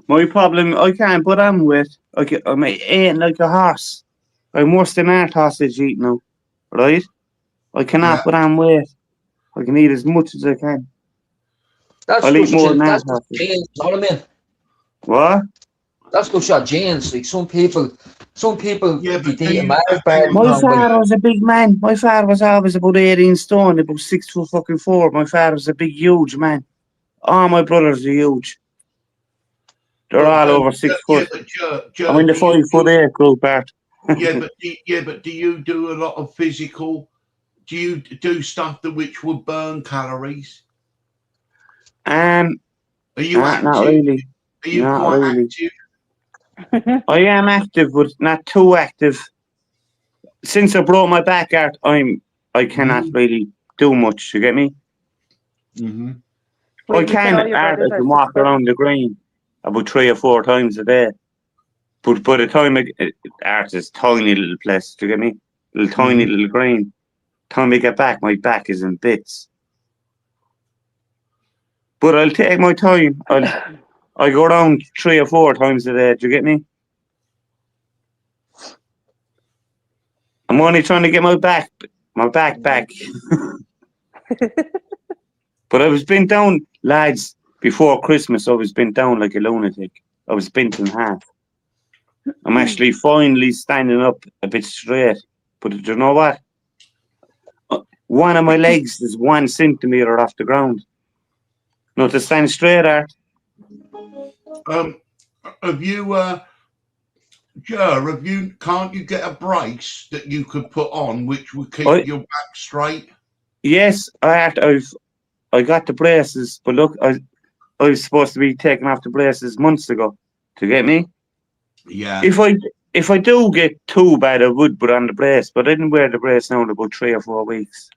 S3: My problem, I can't put on with. I'm eating like a horse. I'm worse than our sausage eating now, right? I cannot put on weight. I can eat as much as I can. I'll eat more than that.
S2: You know what I mean?
S3: What?
S2: That's just your genes. Like some people.
S1: Yeah, but
S3: my father was a big man. My father was always about 18 stone, about 6'4". My father was a big, huge man. All my brothers are huge. They're all over 6 foot. I'm in the 5'8" group, Bart.
S1: but do you do a lot of physical? Do you do stuff which would burn calories?
S3: Are you active? Not really.
S1: Are you quite active?
S3: I am active, but not too active. Since I broke my back out, I cannot really do much. You get me?
S1: Mm-hmm.
S3: I can walk around the green. about 3 or 4 times a day. But by the time Art is tiny little place, do you get me? Little tiny little green. Time I get back, my back is in bits. But I'll take my time. I go around 3 or 4 times a day, do you get me? I'm only trying to get my back back. But I was bent down, lads, before Christmas. I was bent down like a lunatic. I was bent in half. I'm actually finally standing up a bit straight. But do you know what? One of my legs is 1 centimetre off the ground. No, to stand straight, Art.
S1: Have you, Joe, can't you get a brace that you could put on which would keep your back straight?
S3: Yes, Art, I got the braces, but look, I was supposed to be taking off the braces months ago. Do you get me?
S1: Yeah.
S3: If I do get too bad, I would put on the brace, but I didn't wear the brace now in about 3 or 4 weeks.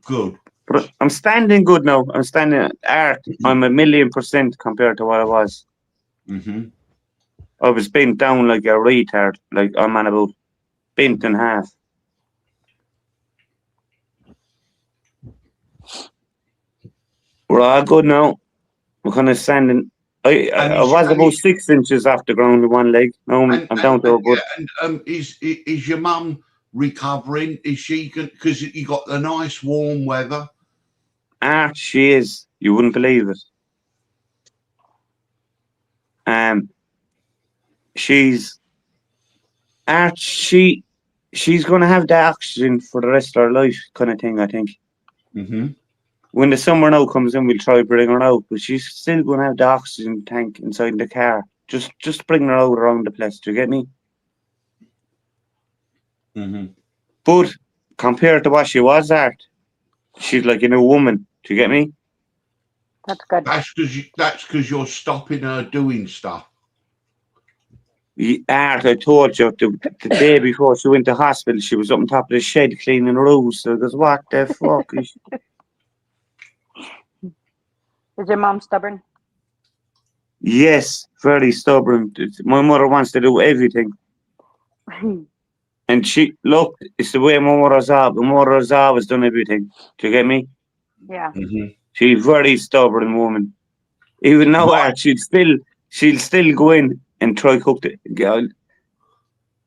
S1: Good.
S3: But I'm standing good now. I'm standing Art. I'm 1,000,000% compared to what I was. I was bent down like a retard. Like I'm on about bent in half. We're all good now. We're kind of standing. I was about 6 inches off the ground with one leg. Now I'm down to a good.
S1: And is your mum recovering? Is she because you got the nice warm weather?
S3: She is. You wouldn't believe it. She's going to have the oxygen for the rest of her life, kind of thing. I think. When the summer now comes in, we'll try to bring her out, but she's still going to have the oxygen tank inside the car. Just bring her out around the place. Do you get me? But compared to what she was, Art, she's like a new woman. Do you get me?
S4: That's good.
S1: That's because you're stopping her doing stuff.
S3: Art, I told you the day before she went to hospital, she was up on top of the shed cleaning roofs. So I goes, what the fuck?
S4: Is your mom stubborn?
S3: Yes, very stubborn. My mother wants to do everything. And it's the way my mother's always. My mother's always done everything. Do you get me?
S4: Yeah.
S3: She's a very stubborn woman. Even now, Art, she'll still go in and try to cook the.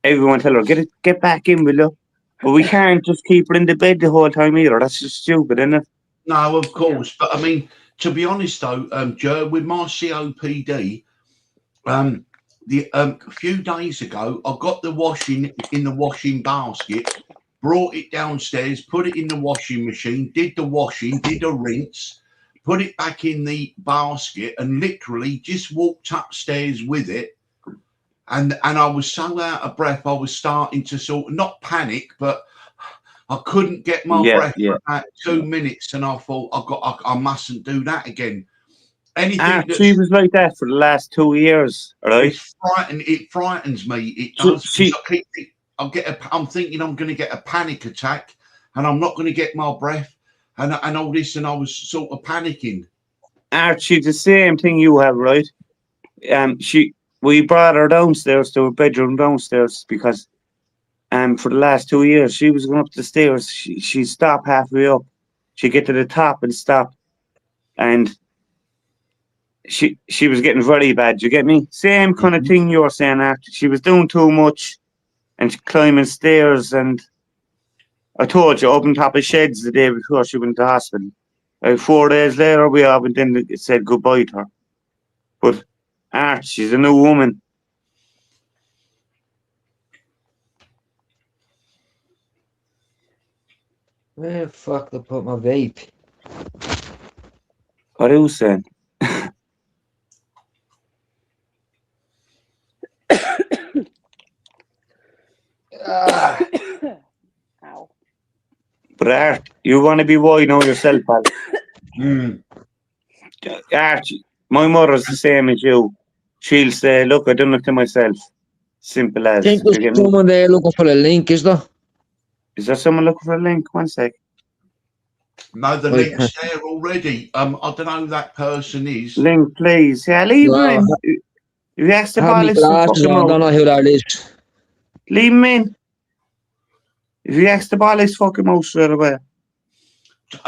S3: Everyone tell her, get back in, will you? But we can't just keep her in the bed the whole time either. That's just stupid, isn't it?
S1: No, of course. But I mean, to be honest though, Joe, with my COPD, a few days ago, I got the washing in the washing basket, brought it downstairs, put it in the washing machine, did the washing, did a rinse, put it back in the basket, and literally just walked upstairs with it. And I was so out of breath, I was starting to sort of not panic, but I couldn't get my breath for about 2 minutes, and I thought I mustn't do that again. Anything
S3: she was like that for the last 2 years, right?
S1: It frightens me. It does. I'm thinking I'm going to get a panic attack, and I'm not going to get my breath, and all this, and I was sort of panicking.
S3: She's the same thing you have, right? We brought her downstairs to her bedroom downstairs because for the last 2 years she was going up the stairs. She stopped halfway up. She'd get to the top and stop. And she was getting very bad. You get me? Same kind of thing you're saying, after she was doing too much and climbing stairs. And I told you, up on top of sheds the day before she went to hospital. 4 days later, we all went in and said goodbye to her. But she's a new woman.
S2: Where the fuck did I put my vape?
S3: What are you saying?
S4: Ow.
S3: But Art, you want to be wide now yourself, pal. Art, my mother's the same as you. She'll say, look, I done it to myself. Simple as.
S2: I think there's someone there looking for a link, is there?
S3: Is there someone looking for a link? 1 sec.
S1: No, the
S2: Right.
S1: link's there already. I don't know who that person is.
S3: Link, please. Yeah, leave him in. If you ask the
S2: Have me
S3: ballast,
S2: glasses on, I don't know who that is.
S3: leave him in. If you ask the ballast, fuck him out straight away.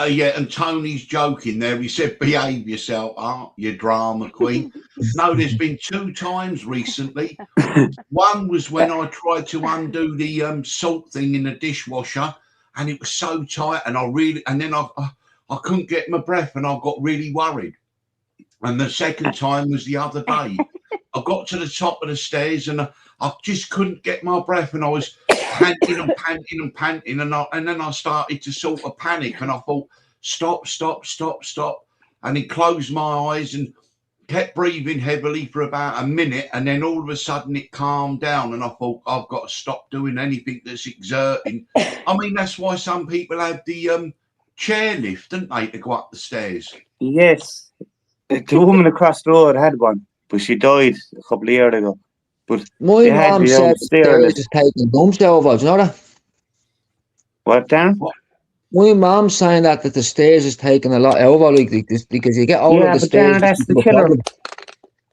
S1: Yeah, and Tony's joking there. He said, behave yourself, you drama queen. No, there's been 2 times recently. One was when I tried to undo the salt thing in the dishwasher, and it was so tight, and then I couldn't get my breath, and I got really worried. And the second time was the other day. I got to the top of the stairs, and I just couldn't get my breath, and I was panting and panting and panting, and then I started to sort of panic, and I thought, stop, and he closed my eyes and kept breathing heavily for about a minute, and then all of a sudden it calmed down, and I thought, I've got to stop doing anything that's exerting. I mean, that's why some people have the chairlift, don't they, to go up the stairs?
S3: Yes. The woman across the road had one, but she died a couple of years ago. But
S2: My
S3: they had
S2: mom
S3: the
S2: said
S3: old
S2: the
S3: stair
S2: stairs
S3: lift.
S2: is taking dumps over, do you know that?
S3: What, Darren?
S2: My mom's saying that the stairs is taking a lot over, like this, because you get out
S3: Yeah,
S2: of the
S3: but Darren,
S2: stairs.
S3: that's the
S2: become a
S3: killer.
S2: problem.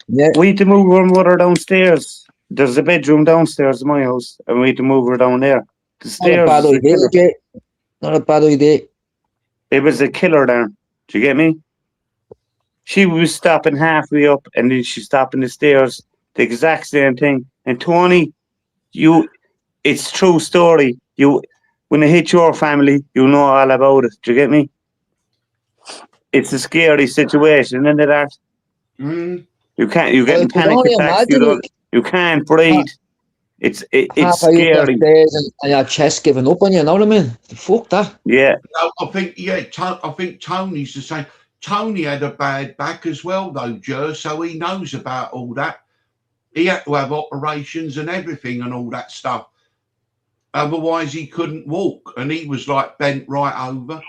S2: Yeah.
S3: We had to move her mother downstairs. There's a bedroom downstairs in my house, and we had to move her down there. The
S2: Not a
S3: stairs
S2: bad
S3: is a
S2: idea,
S3: killer.
S2: Jay. Not a bad idea.
S3: It was a killer, Darren. Do you get me? She was stopping halfway up, and then she stopped in the stairs. The exact same thing. And Tony, it's true story. When it hit your family, you know all about it. Do you get me? It's a scary situation, isn't it, Art?
S1: Mm.
S3: You getting
S2: I could
S3: panic
S2: only
S3: attacks.
S2: imagine
S3: You can't breathe. It's
S2: halfway up the
S3: scary.
S2: stairs and your chest giving up on you, know what I mean? Fuck that.
S3: Yeah.
S1: No, I think Tony's the same. Tony had a bad back as well, though, Jer, so he knows about all that. He had to have operations and everything and all that stuff. Otherwise, he couldn't walk, and he was like bent right over.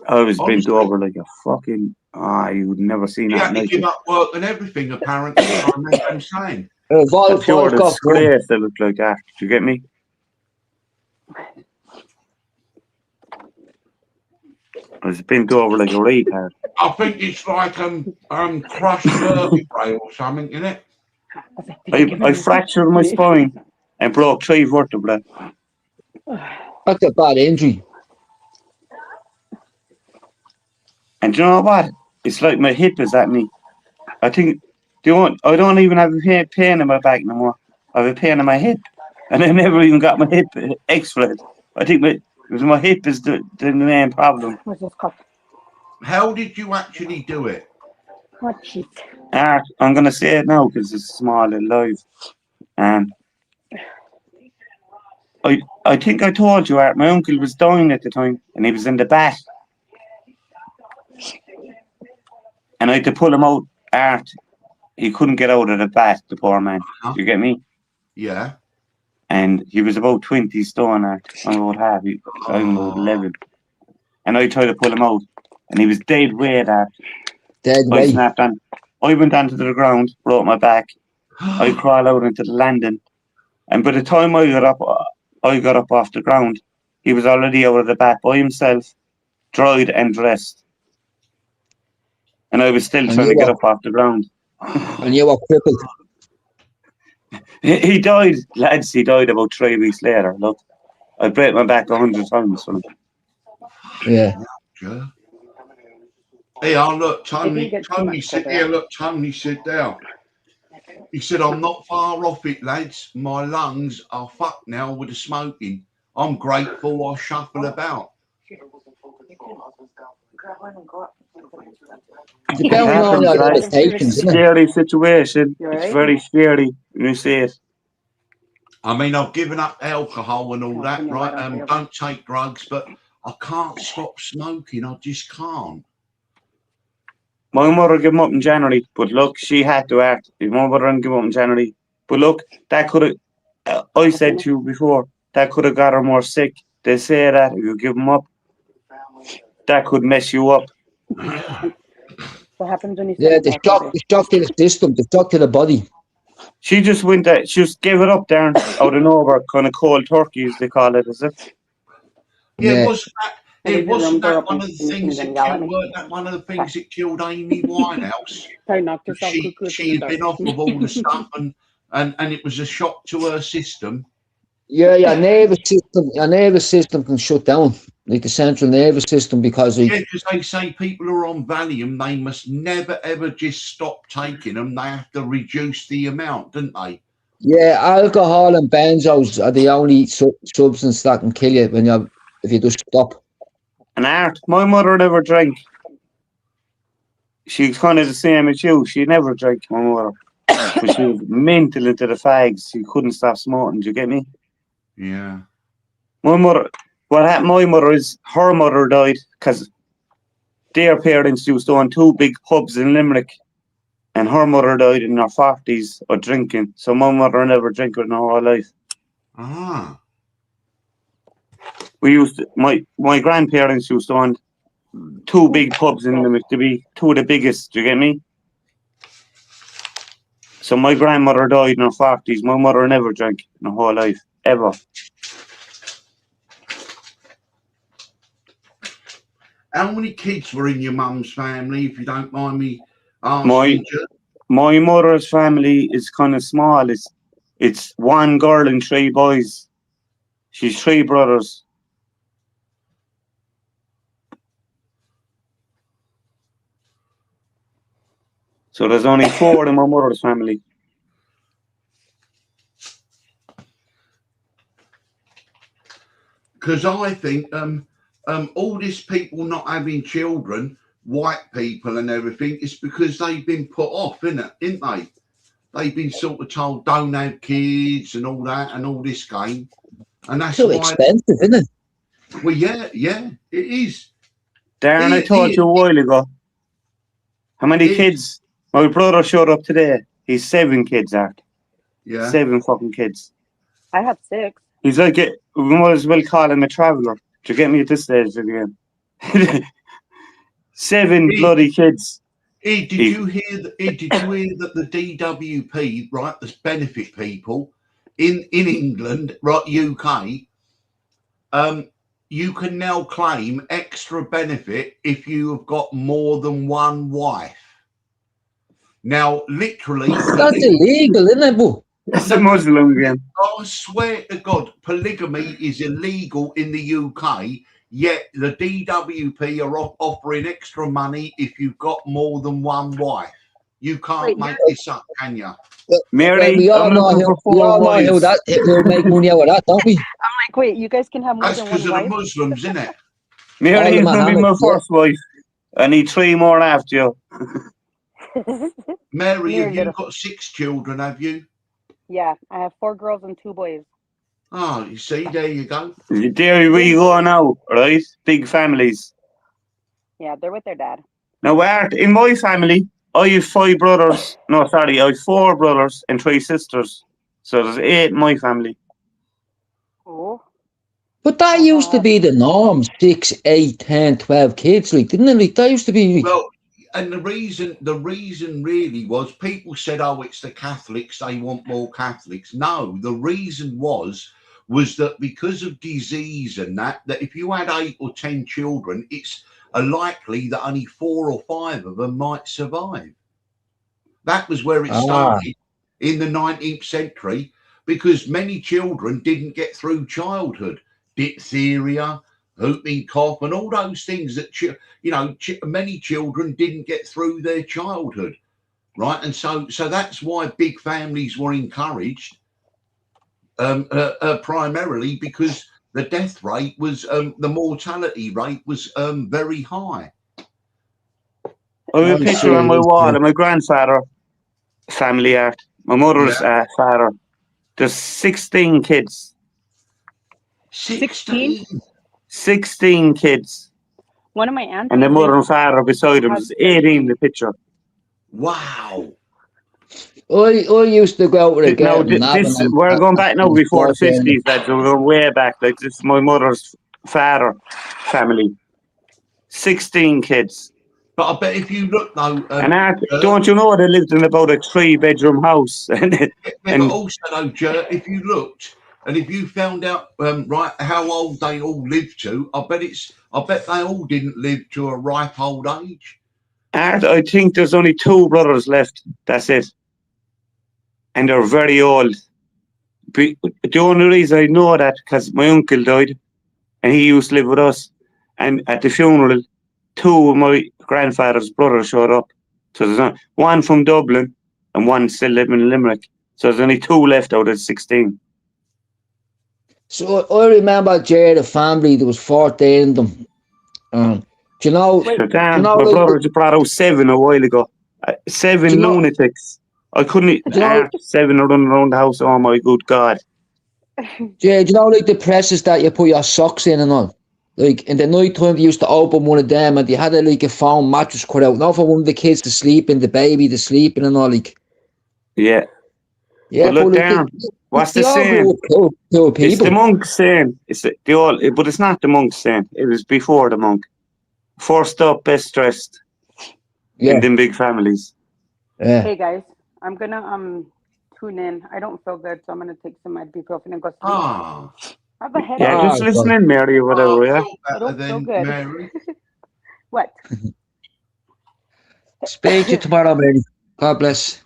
S3: I was bent
S1: Honestly.
S3: over like a fucking. You would never seen
S1: He
S3: that.
S1: had to
S3: Like
S1: give up work and everything, apparently. I remember him saying.
S3: a pure disgrace. They look like that. Do you get me? I was bent over like a retard.
S1: I think it's like crushed vertebrae or something, isn't it?
S3: I fractured my spine and broke 3 vertebrae.
S2: That's a bad injury.
S3: And do you know what? It's like my hip is at me. I think. I don't even have a pain in my back no more. I have a pain in my hip, and I never even got my hip X-rayed. I think my hip is the main problem.
S4: What's this cup?
S1: How did you actually do it?
S4: What cheat?
S3: Art, I'm gonna say it now because it's small and live. I think I told you, Art, my uncle was dying at the time, and he was in the bath, and I had to pull him out. Art, he couldn't get out of the bath, the poor man.
S1: Huh?
S3: You get me?
S1: Yeah.
S3: And he was about 20 stone, Art. I'm about half. I'm about 11. And I tried to pull him out, and he was dead weight, Art.
S2: Dead
S3: I
S2: weight.
S3: snapped on. I went onto the ground, broke my back. I crawled out into the landing, and by the time I got up off the ground, he was already out of the bath by himself, dried and dressed. And I was still trying to get up off the ground.
S2: And you were crippled.
S3: He died, lads. He died about 3 weeks later. Look, I break my back 100 times for him.
S2: Yeah.
S1: Yeah. Hey, look, Tony
S4: get too
S1: said,
S4: much of
S1: yeah,
S4: that.
S1: look, Tony said there. He said, I'm not far off it, lads. My lungs are fucked now with the smoking. I'm grateful I shuffle about.
S2: It's about knowing your limitations, isn't it?
S3: Scary situation.
S4: You
S3: It's
S4: alright?
S3: very scary when you see it.
S1: I mean, I've given up alcohol and all
S4: Oh,
S1: that,
S4: can you
S1: right?
S4: write on the
S1: Don't take drugs, but I can't stop smoking. I just can't.
S3: My mother gave him up in January, but look, she had to act. My mother didn't give him up in January. But look, that could have, I said to you before, that could have got her more sick. They say that if you give him up, that could mess you up.
S4: What happens when you
S2: Yeah,
S4: send
S2: the
S4: it
S2: shock,
S4: back?
S2: the shock to the system, the shock to the body.
S3: She just went there, she just gave it up, Darren, out of nowhere, kind of cold turkey, as they call it, is it?
S1: Yeah,
S2: Yeah.
S1: was It wasn't
S4: door
S1: that
S4: open
S1: one of the
S4: and you
S1: things
S4: can
S1: that
S4: yell at
S1: killed,
S4: me.
S1: weren't that one of the things that killed Amy Winehouse?
S4: Probably knocked yourself
S1: She
S4: cuckoo
S1: she had been off of all the stuff and it was a shock to her system.
S2: Yeah, your nervous system can shut down, like the central nervous system, because
S1: Yeah, because they say people who are on Valium, they must never ever just stop taking them. They have to reduce the amount, don't they?
S2: yeah, alcohol and benzos are the only substance that can kill you if you just stop.
S3: And Art, my mother never drank. She's kind of the same as you. She never drank, my mother. But she was mental into the fags. She couldn't stop smoking. Do you get me?
S1: Yeah.
S3: My mother, what happened? My mother is her mother died because their parents used to own 2 big pubs in Limerick, and her mother died in her 40s of drinking. So my mother never drank in her whole life.
S1: Ah.
S3: We used to, my grandparents used to own 2 big pubs in Limerick to be 2 of the biggest. Do you get me? So my grandmother died in her 40s. My mother never drank in her whole life, ever.
S1: How many kids were in your mum's family, if you don't mind me asking?
S3: My mother's family is kind of small. It's 1 girl and 3 boys. She's 3 brothers. So there's only 4 in my mother's family.
S1: Because I think all these people not having children, white people and everything, it's because they've been put off, isn't they? They've been sort of told don't have kids and all that and all this game. And that's
S2: Too
S1: why
S2: expensive, isn't it?
S1: Well, yeah, it is.
S3: Darren, I told you a while ago. How many kids? My brother showed up today. He's 7 kids, Art.
S1: Yeah.
S3: 7 fucking kids.
S4: I have 6.
S3: He's like, we might as well call him a traveller. Do you get me at this stage again? 7 bloody kids.
S1: Did you hear that the DWP, right, the benefit people in England, right, UK, you can now claim extra benefit if you have got more than 1 wife. Now, literally,
S2: that's illegal, isn't it, boo?
S3: That's a Muslim again.
S1: I swear to God, polygamy is illegal in the UK. Yet the DWP are offering extra money if you've got more than 1 wife. You can't make this up, can you?
S3: Mary,
S2: we all
S3: I'm
S2: know
S3: looking for 4
S2: how
S3: wives.
S2: we'll make money out of that, don't we?
S4: I'm like, wait, you guys can have more
S1: That's
S4: than
S1: because
S4: 1
S1: of the
S4: wife?
S1: Muslims, isn't it?
S3: Mary is going to be my first wife. I need 3 more after you.
S1: Mary, have you got 6 children, have you?
S4: Yeah, I have 4 girls and 2 boys.
S1: Oh, you see, there you go.
S3: There we go now, right? Big families.
S4: Yeah, they're with their dad.
S3: Now, Art, in my family, I have 5 brothers. No, sorry, I have 4 brothers and 3 sisters. So there's 8 in my family.
S4: Oh.
S2: But that used to be the norm, 6, 8, 10, 12 kids, like, didn't it? Like, that used to be...
S1: Well, and the reason really was people said, oh, it's the Catholics, they want more Catholics. No, the reason was that because of disease and that if you had 8 or 10 children, it's likely that only 4 or 5 of them might survive. That was where it started in the 19th century, because many children didn't get through childhood. Diphtheria, whooping cough, and all those things that, many children didn't get through their childhood, right? And so that's why big families were encouraged, primarily because the death rate was, the mortality rate was very high.
S3: I have a picture on my wall of my grandfather family, Art. My mother's father. There's 16 kids.
S1: 16?
S3: 16 kids.
S4: One of my aunts.
S3: And the mother and father beside him. There's 18 in the picture.
S1: Wow.
S2: I used to go out with a girl.
S3: We're going back now before the 50s, lads. We're going way back. Like, this is my mother's father family. 16 kids.
S1: But I bet if you look though,
S3: and Art, don't you know they lived in about a 3-bedroom house?
S1: But also though, if you looked, And if you found out right how old they all lived to, I bet they all didn't live to a ripe old age.
S3: Art, I think there's only 2 brothers left. That's it. And they're very old. The only reason I know that because my uncle died and he used to live with us. And at the funeral, 2 of my grandfather's brothers showed up. So there's one from Dublin and one still living in Limerick. So there's only 2 left out of 16.
S2: So I remember, Jay, the family, there was 14 of them. Do you know?
S3: So damn,
S2: know,
S3: my
S2: like-
S3: brother just brought out 7 a while ago. 7
S2: Do you know-
S3: lunatics. I couldn't.
S2: Do you know-
S3: 7 are running around the house. Oh my good God!
S2: Jay, do you know like the presses that you put your socks in and all? Like in the night time, they used to open one of them and they had like a foam mattress cut out, not for one of the kids to sleep in, the baby to sleep in and all. Like,
S3: Yeah.
S2: yeah,
S3: But look,
S2: like,
S3: Darren, what's the
S2: they all
S3: saying?
S2: grew up cool
S3: It's
S2: people.
S3: the monk saying. But it's not the monk saying. It was before the monk. First up, best dressed
S2: Yeah,
S3: in them big families.
S2: yeah.
S4: Hey guys, I'm gonna tune in. I don't feel good, so I'm gonna take some ibuprofen and go sleep.
S1: Ah,
S4: I have a headache.
S3: Yeah, just
S2: Ah,
S3: listen in, Mary, or whatever. Yeah.
S4: I don't feel good.
S1: Mary.
S4: What?
S2: Speak to you tomorrow, baby. God bless.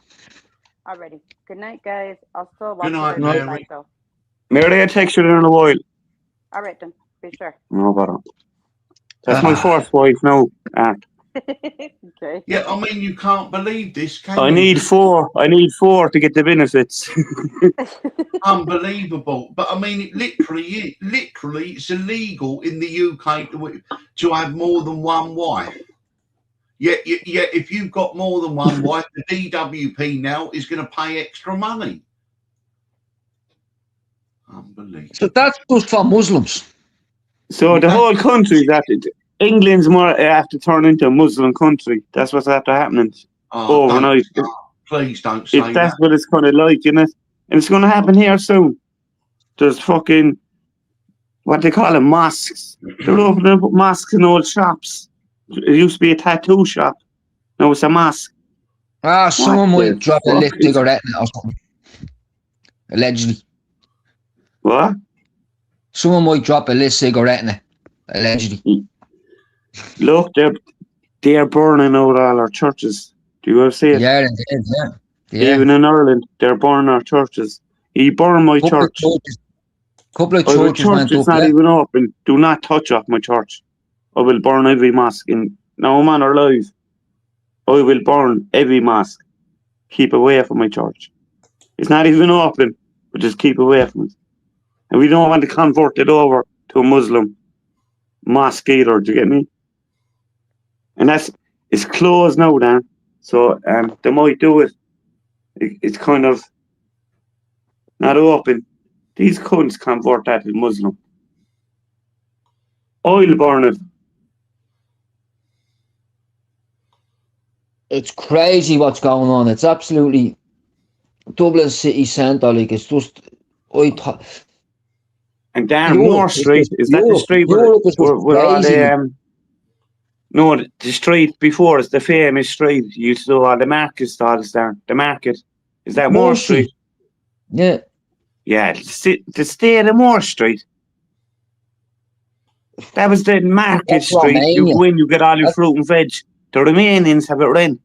S4: Alrighty. Good night, guys. I'll still watch
S1: Good night,
S4: it
S1: Mary.
S4: tonight, though.
S3: Mary, I text you in a while.
S4: All right then. Be sure.
S3: No bother. That's my first wife now. Art.
S4: Okay.
S1: Yeah, I mean, you can't believe this, can
S3: I
S1: you?
S3: need 4. I need 4 to get the benefits.
S1: Unbelievable. But I mean, it literally, it's illegal in the UK to have more than one wife. Yeah, if you've got more than one wife, the DWP now is going to pay extra money. Unbelievable.
S2: So that's just for Muslims.
S3: So the whole country England's more after turn into a Muslim country. That's what's after happening
S1: Oh,
S3: overnight.
S1: please don't say
S3: If that's
S1: that.
S3: what it's kind of like, isn't it? And it's going to happen here soon. There's fucking what they call them, mosques. They're opening up mosques in old shops. It used to be a tattoo shop. Now it's a mosque.
S2: Someone
S3: What the
S2: might drop a
S3: fuck
S2: lit
S3: is-
S2: cigarette in it or something. Allegedly.
S3: What?
S2: Someone might drop a lit cigarette in it. Allegedly.
S3: Look, they're burning out all our churches. Do you ever see it?
S2: Yeah, they did, yeah.
S3: Even in Ireland, they're burning our churches. He burned my
S2: Couple
S3: church.
S2: Couple of
S3: I have a
S2: churches went
S3: church
S2: up.
S3: that's not
S2: Yeah.
S3: even open. Do not touch off my church. I will burn every mosque in no man alive. I will burn every mosque. Keep away from my church. It's not even open, but just keep away from it. And we don't want to convert it over to a Muslim mosque either. Do you get me? And it's closed now, Dan. So they might do it. It's kind of not open. These cunts convert that to Muslim. Oil burn it.
S2: It's crazy what's going on. It's absolutely Dublin city centre. Like, it's just.
S3: And down
S2: Europe,
S3: Moore
S2: it's
S3: Street,
S2: just
S3: is that the
S2: Europe.
S3: street
S2: Europe is just
S3: where all
S2: crazy.
S3: no, the street before is the famous street. You used to do all the market stalls there. The market. Is that Moore Street?
S2: Yeah.
S3: Yeah, the state of Moore Street. That was the market
S2: That's
S3: street. You
S2: Romania.
S3: go in, you get all your fruit and veg. The Romanians have it rent.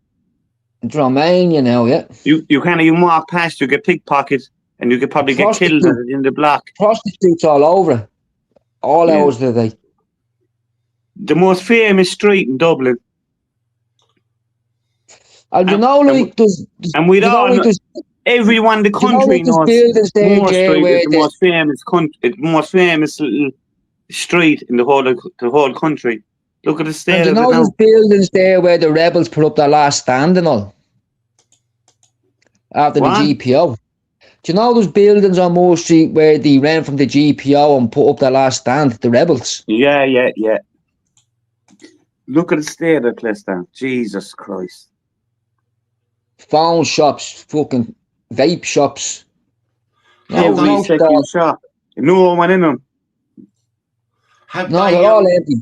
S2: It's Romania now, yeah.
S3: You walk past, you get pickpocketed, and you could probably get killed
S2: Prostitute.
S3: in the block.
S2: Prostitutes all over it. All
S3: Yeah.
S2: hours of the day.
S3: The most famous street in Dublin.
S2: And you know, like, there's.
S3: And we'd
S2: you know,
S3: all
S2: like, there's.
S3: everyone in the
S2: You know,
S3: country
S2: like, there's
S3: knows
S2: buildings there,
S3: Moore
S2: Jay,
S3: Street
S2: where
S3: is the most famous little street in the whole country. Look at the state
S2: And you
S3: of
S2: know,
S3: it now.
S2: there's buildings there where the rebels put up their last stand and all. After
S3: What?
S2: the GPO. Do you know those buildings on Moore Street where they ran from the GPO and put up their last stand, the rebels?
S3: Yeah. Look at the state of the place down. Jesus Christ.
S2: Phone shops, fucking vape shops.
S3: Every
S2: no
S3: second
S2: stop.
S3: shop. No one in them.
S1: Have
S2: No,
S1: they,
S2: they're all empty.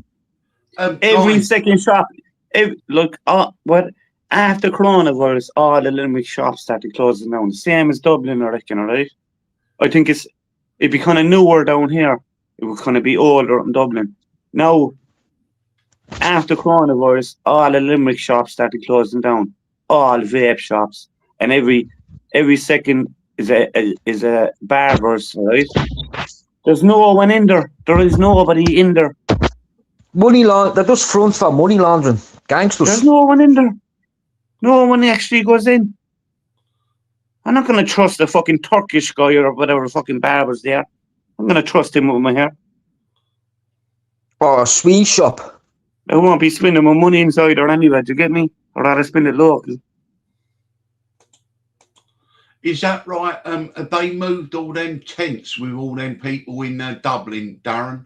S3: Every
S1: guys,
S3: second shop. After coronavirus, all the Limerick shops started closing down. Same as Dublin, I reckon, alright? I think it's it'd be kind of newer down here. It would kind of be older in Dublin. Now, after coronavirus, all the Limerick shops started closing down. All vape shops, and every second is a barber's, right? There's no one in there. There is nobody in there.
S2: They're just fronts for money laundering. Gangsters.
S3: There's no one in there. No one actually goes in. I'm not going to trust a fucking Turkish guy or whatever fucking barber's there. I'm going to trust him with my hair.
S2: Or a sweet shop.
S3: I won't be spending my money inside or anywhere, do you get me? Or rather spend it local.
S1: Is that right? Have they moved all them tents with all them people in Dublin, Darren?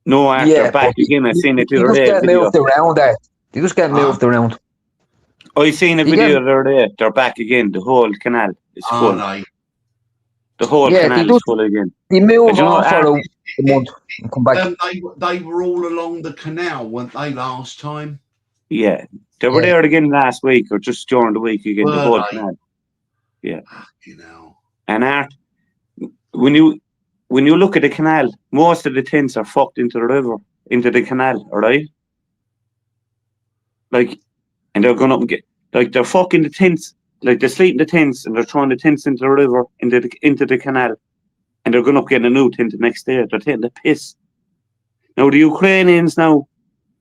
S3: No, after
S2: Yeah,
S3: back
S2: but
S3: again, I seen it the
S2: They
S3: other
S2: just
S3: day.
S2: get
S3: Video.
S2: moved around there. They just get moved around.
S3: I seen a
S2: You
S3: video
S2: get-
S3: the other day. They're back again. The whole canal is full.
S1: Are they?
S3: The whole
S2: Yeah,
S3: canal
S2: they
S3: is
S2: just-
S3: full again.
S2: They move
S3: And you know,
S2: on for a month and come back.
S1: They were all along the canal, weren't they, last time?
S3: Yeah, they were
S2: Yeah.
S3: there again last week or just during the week again. The
S1: Were
S3: whole
S1: they?
S3: canal.
S1: You know.
S3: And Art, when you look at the canal, most of the tents are fucked into the river, into the canal, alright? Like, and they're going up and they're fucking the tents, like they're sleeping the tents and they're throwing the tents into the river, into the canal, and they're going up getting a new tent the next day. They're taking the piss. Now the Ukrainians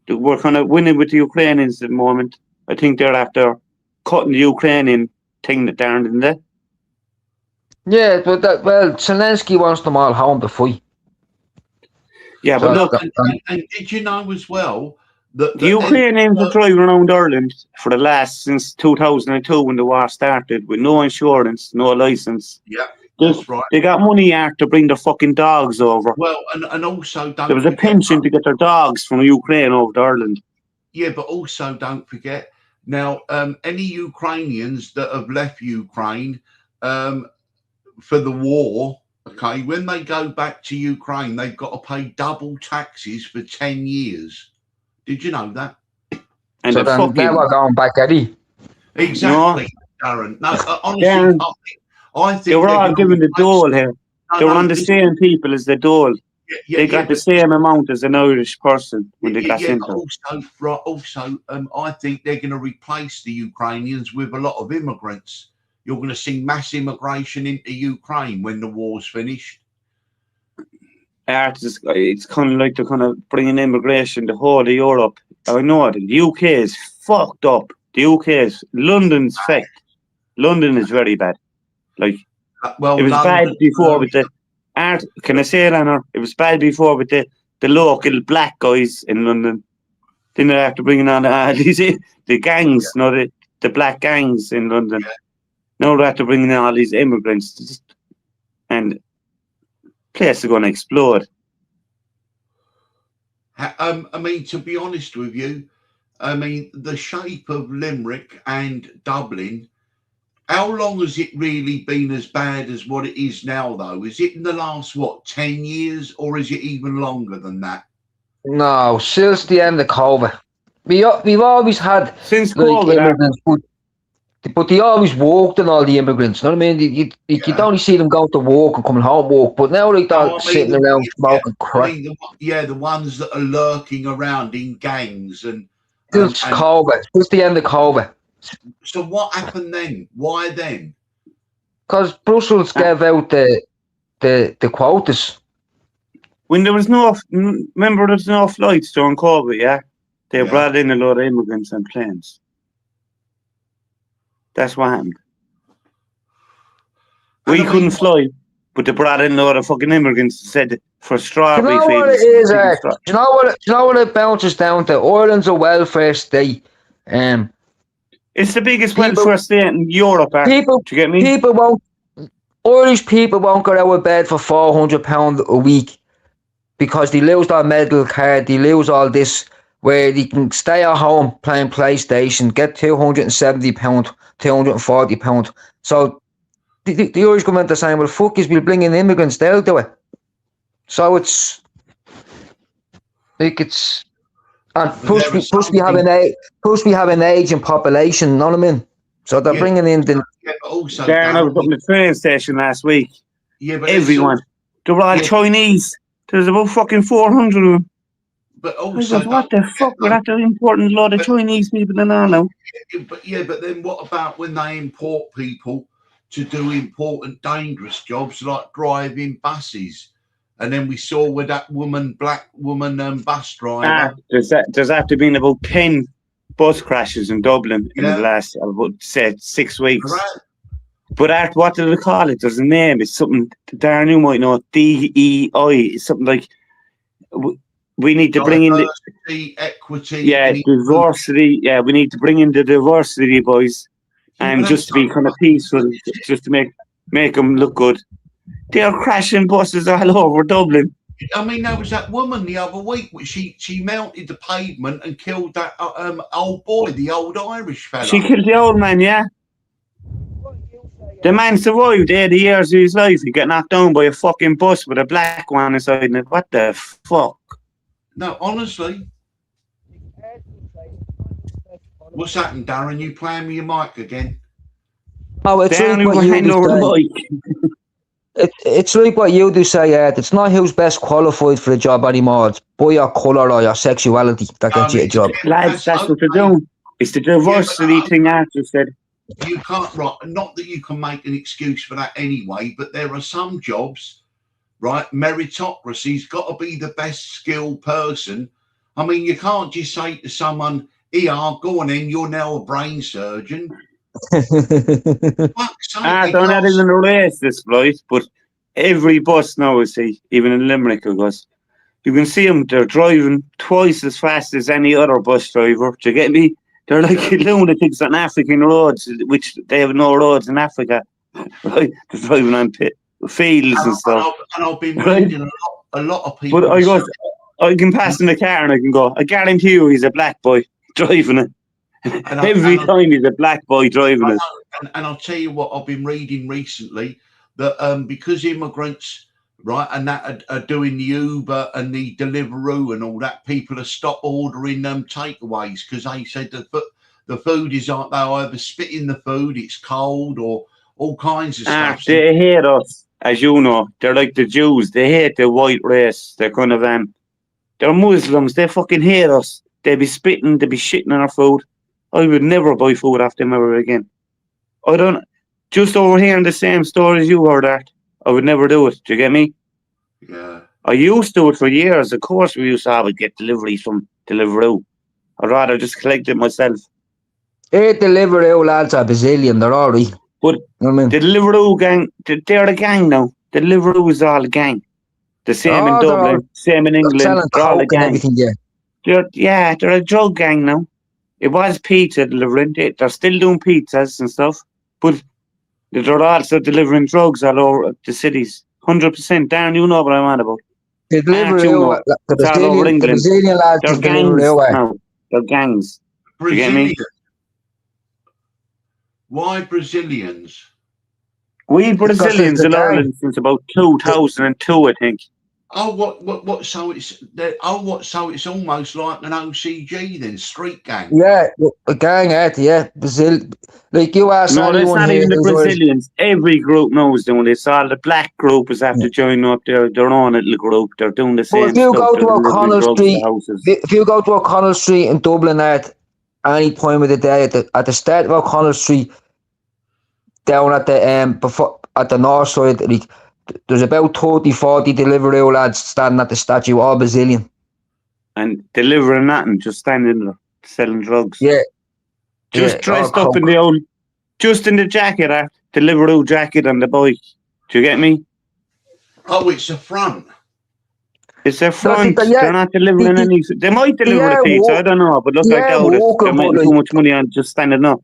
S3: we're kind of winning with the Ukrainians at the moment. I think they're after cutting the Ukrainian thing that they're in there.
S2: Yeah, but Zelensky wants them all home to fight.
S3: Yeah,
S2: So
S3: but look,
S1: And did you know as well that
S3: the Ukrainians are driving around Ireland for the last since 2002 when the war started with no insurance, no license.
S1: Yeah, that's right.
S3: They got money to bring their fucking dogs over.
S1: Well, and also don't
S3: There was a
S1: forget-
S3: pension to get their dogs from Ukraine over to Ireland.
S1: Yeah, but also don't forget now, any Ukrainians that have left Ukraine for the war, okay, when they go back to Ukraine, they've got to pay double taxes for 10 years. Did you know that?
S3: And
S2: So
S3: the
S2: they're
S3: fucking
S2: never going back, Eddie.
S1: Exactly, Darren. No, honestly,
S3: Darren,
S1: I think
S3: they were
S1: they're
S3: all
S1: gonna
S3: given the
S1: replace-
S3: dole here.
S1: No,
S3: They were
S1: no,
S3: on the
S1: this-
S3: same people as the dole.
S1: yeah,
S3: They got the
S1: but-
S3: same amount as an Irish person when they got sent
S1: but
S3: out.
S1: also, I think they're going to replace the Ukrainians with a lot of immigrants. You're going to see mass immigration into Ukraine when the war's finished.
S3: It's kind of like they're kind of bringing immigration to whole of Europe. I know it. The UK is fucked up. The UK is London's fucked. London is very bad. Like
S1: Well,
S3: it was
S1: London-
S3: bad before with the art. Can I say it, Anna? It was bad before with the local black guys in London. Then they're after bringing on the gangs, the black gangs in London.
S1: Yeah.
S3: Now they're after bringing in all these immigrants, and place is going to explode.
S1: I mean, to be honest with you, I mean, the shape of Limerick and Dublin, how long has it really been as bad as what it is now, though? Is it in the last, 10 years, or is it even longer than that?
S2: No, since the end of COVID. We've always had
S3: Since
S2: like
S3: COVID,
S2: immigrants, but they always walked on all the immigrants. You know what I mean? You'd only see them going to work and coming home work, but now they're
S1: No, I mean,
S2: sitting around smoking
S1: I
S2: crack.
S1: mean, the ones that are lurking around in gangs and
S2: Since COVID, since the end of COVID.
S1: so what happened then? Why then?
S2: Because Brussels gave out the quotas.
S3: when there was remember there was no flights during COVID, yeah? They
S1: Yeah.
S3: brought in a lot of immigrants on planes. That's what happened. We
S1: And I mean,
S3: couldn't fly, but they brought in a lot of fucking immigrants and said for
S2: Do you
S3: strawberry
S2: know what it
S3: fields.
S2: is, do you know what it bounces down to? Ireland's a welfare state.
S3: It's the biggest
S2: People-
S3: welfare state in Europe, Art.
S2: People
S3: Do you get me?
S2: People won't. Irish people won't go out of bed for £400 a week because they lose their medical card. They lose all this where they can stay at home playing PlayStation, get £270, £240. So the Irish government are saying, "Well, fuck is we'll bring in immigrants. They'll do it." So it's like it's. And plus we have an aging population. You know what I mean? So they're
S1: Yeah.
S2: bringing in the.
S1: Yeah, but also,
S3: Darren, I was up in the train station last week.
S1: Yeah, but
S3: Everyone. They're all
S1: Yeah.
S3: Chinese. There's about fucking 400 of them.
S1: But
S3: I
S1: also,
S3: goes, what the fuck? We're not an important lot of Chinese people in our now.
S1: but then what about when they import people to do important, dangerous jobs like driving buses? And then we saw with that black woman bus driver.
S3: There's after been about 10 bus crashes in Dublin in the
S1: Yeah.
S3: last, about, say, 6 weeks.
S1: Correct.
S3: But what do they call it? There's a name. It's something, Darren, you might know, DEI. It's something like, we need to bring in the
S1: Diversity, equity.
S3: Yeah,
S1: and
S3: diversity. Yeah, we need to bring in the diversity, boys, and just to be kind of peaceful, just to make them look good. They are crashing buses all over Dublin.
S1: I mean, there was that woman the other week, which she mounted the pavement and killed that old boy, the old Irish fella.
S3: She killed the old man, yeah. The man survived 80 years of his life. He got knocked down by a fucking bus with a black one inside it. What the fuck?
S1: No, honestly. What's happened, Darren? You playing with your mic again?
S2: Oh, it's
S3: Darren,
S2: like what
S3: you
S2: you
S3: hand
S2: do
S3: over the
S2: say.
S3: mic.
S2: It's like what you do say, Ed. It's not who's best qualified for a job anymore. It's by your colour or your sexuality that gets you a job.
S3: Lads, that's what they're doing. It's the diversity thing Arthur said.
S1: You can't, right? Not that you can make an excuse for that anyway, but there are some jobs, right? Meritocracy's got to be the best skilled person. I mean, you can't just say to someone, "Here, go on in. You're now a brain surgeon." Fuck's sake,
S3: They're not even racist, right? But every bus now, even in Limerick, goes. You can see them. They're driving twice as fast as any other bus driver. Do you get me? They're like lunatics on African roads, which they have no roads in Africa. Right? They're driving on fields and stuff.
S1: And I've been reading a lot of people.
S3: But I can pass in the car and I can go, I guarantee you he's a black boy driving it. Every time he's a black boy driving it.
S1: And I'll tell you what I've been reading recently, that because immigrants, right, and that are doing the Uber and the Deliveroo and all that, people have stopped ordering takeaways because they said that the food is like they either spit in the food, it's cold, or all kinds of stuff.
S3: They hate us, as you know. They're like the Jews. They hate the white race. They're kind of they're Muslims. They fucking hate us. They be spitting. They be shitting on our food. I would never buy food off them ever again. I don't. Just overhearing the same stories you heard, Art. I would never do it. Do you get me?
S1: Yeah.
S3: I used to it for years. Of course, we used to have it, get deliveries from Deliveroo. I'd rather just collect it myself.
S2: Hey, Deliveroo lads are Brazilian. They're all right.
S3: But
S2: you know what I mean?
S3: the Deliveroo gang, they're the gang now. Deliveroo is all a gang. The same in Dublin, same in England. They're all a gang. They're a drug gang now. It was pizza delivering. They're still doing pizzas and stuff, but they're also delivering drugs all over the cities. 100%. Darren, you know what I'm on about.
S2: The Deliveroo, the Brazilian lads,
S3: they're gangs now. They're gangs.
S1: Brazilians. Why Brazilians?
S3: We Brazilians in Ireland since about 2002, I think.
S1: So it's almost like an OCG then, street gang.
S2: Yeah, a gang, yeah. Brazil, like you asked.
S3: No, that's not even the Brazilians. Every group knows doing this. All the black group is after joining up their own little group. They're doing the same
S2: stuff. If you go to O'Connell Street, if you go to O'Connell Street in Dublin at any time of the day, at the start of O'Connell Street, down at the before at the north side, like, there's about 30, 40 Deliveroo lads standing at the statue, all Brazilian.
S3: And delivering nothing, just standing there, selling drugs.
S2: Yeah.
S3: Just dressed up in the old, just in the jacket, Deliveroo jacket on the bike. Do you get me?
S1: Oh, it's a front.
S3: It's a front. They're not delivering any. They might deliver the pizza, I don't know, but look, I doubt it. They're making too much money on just standing up.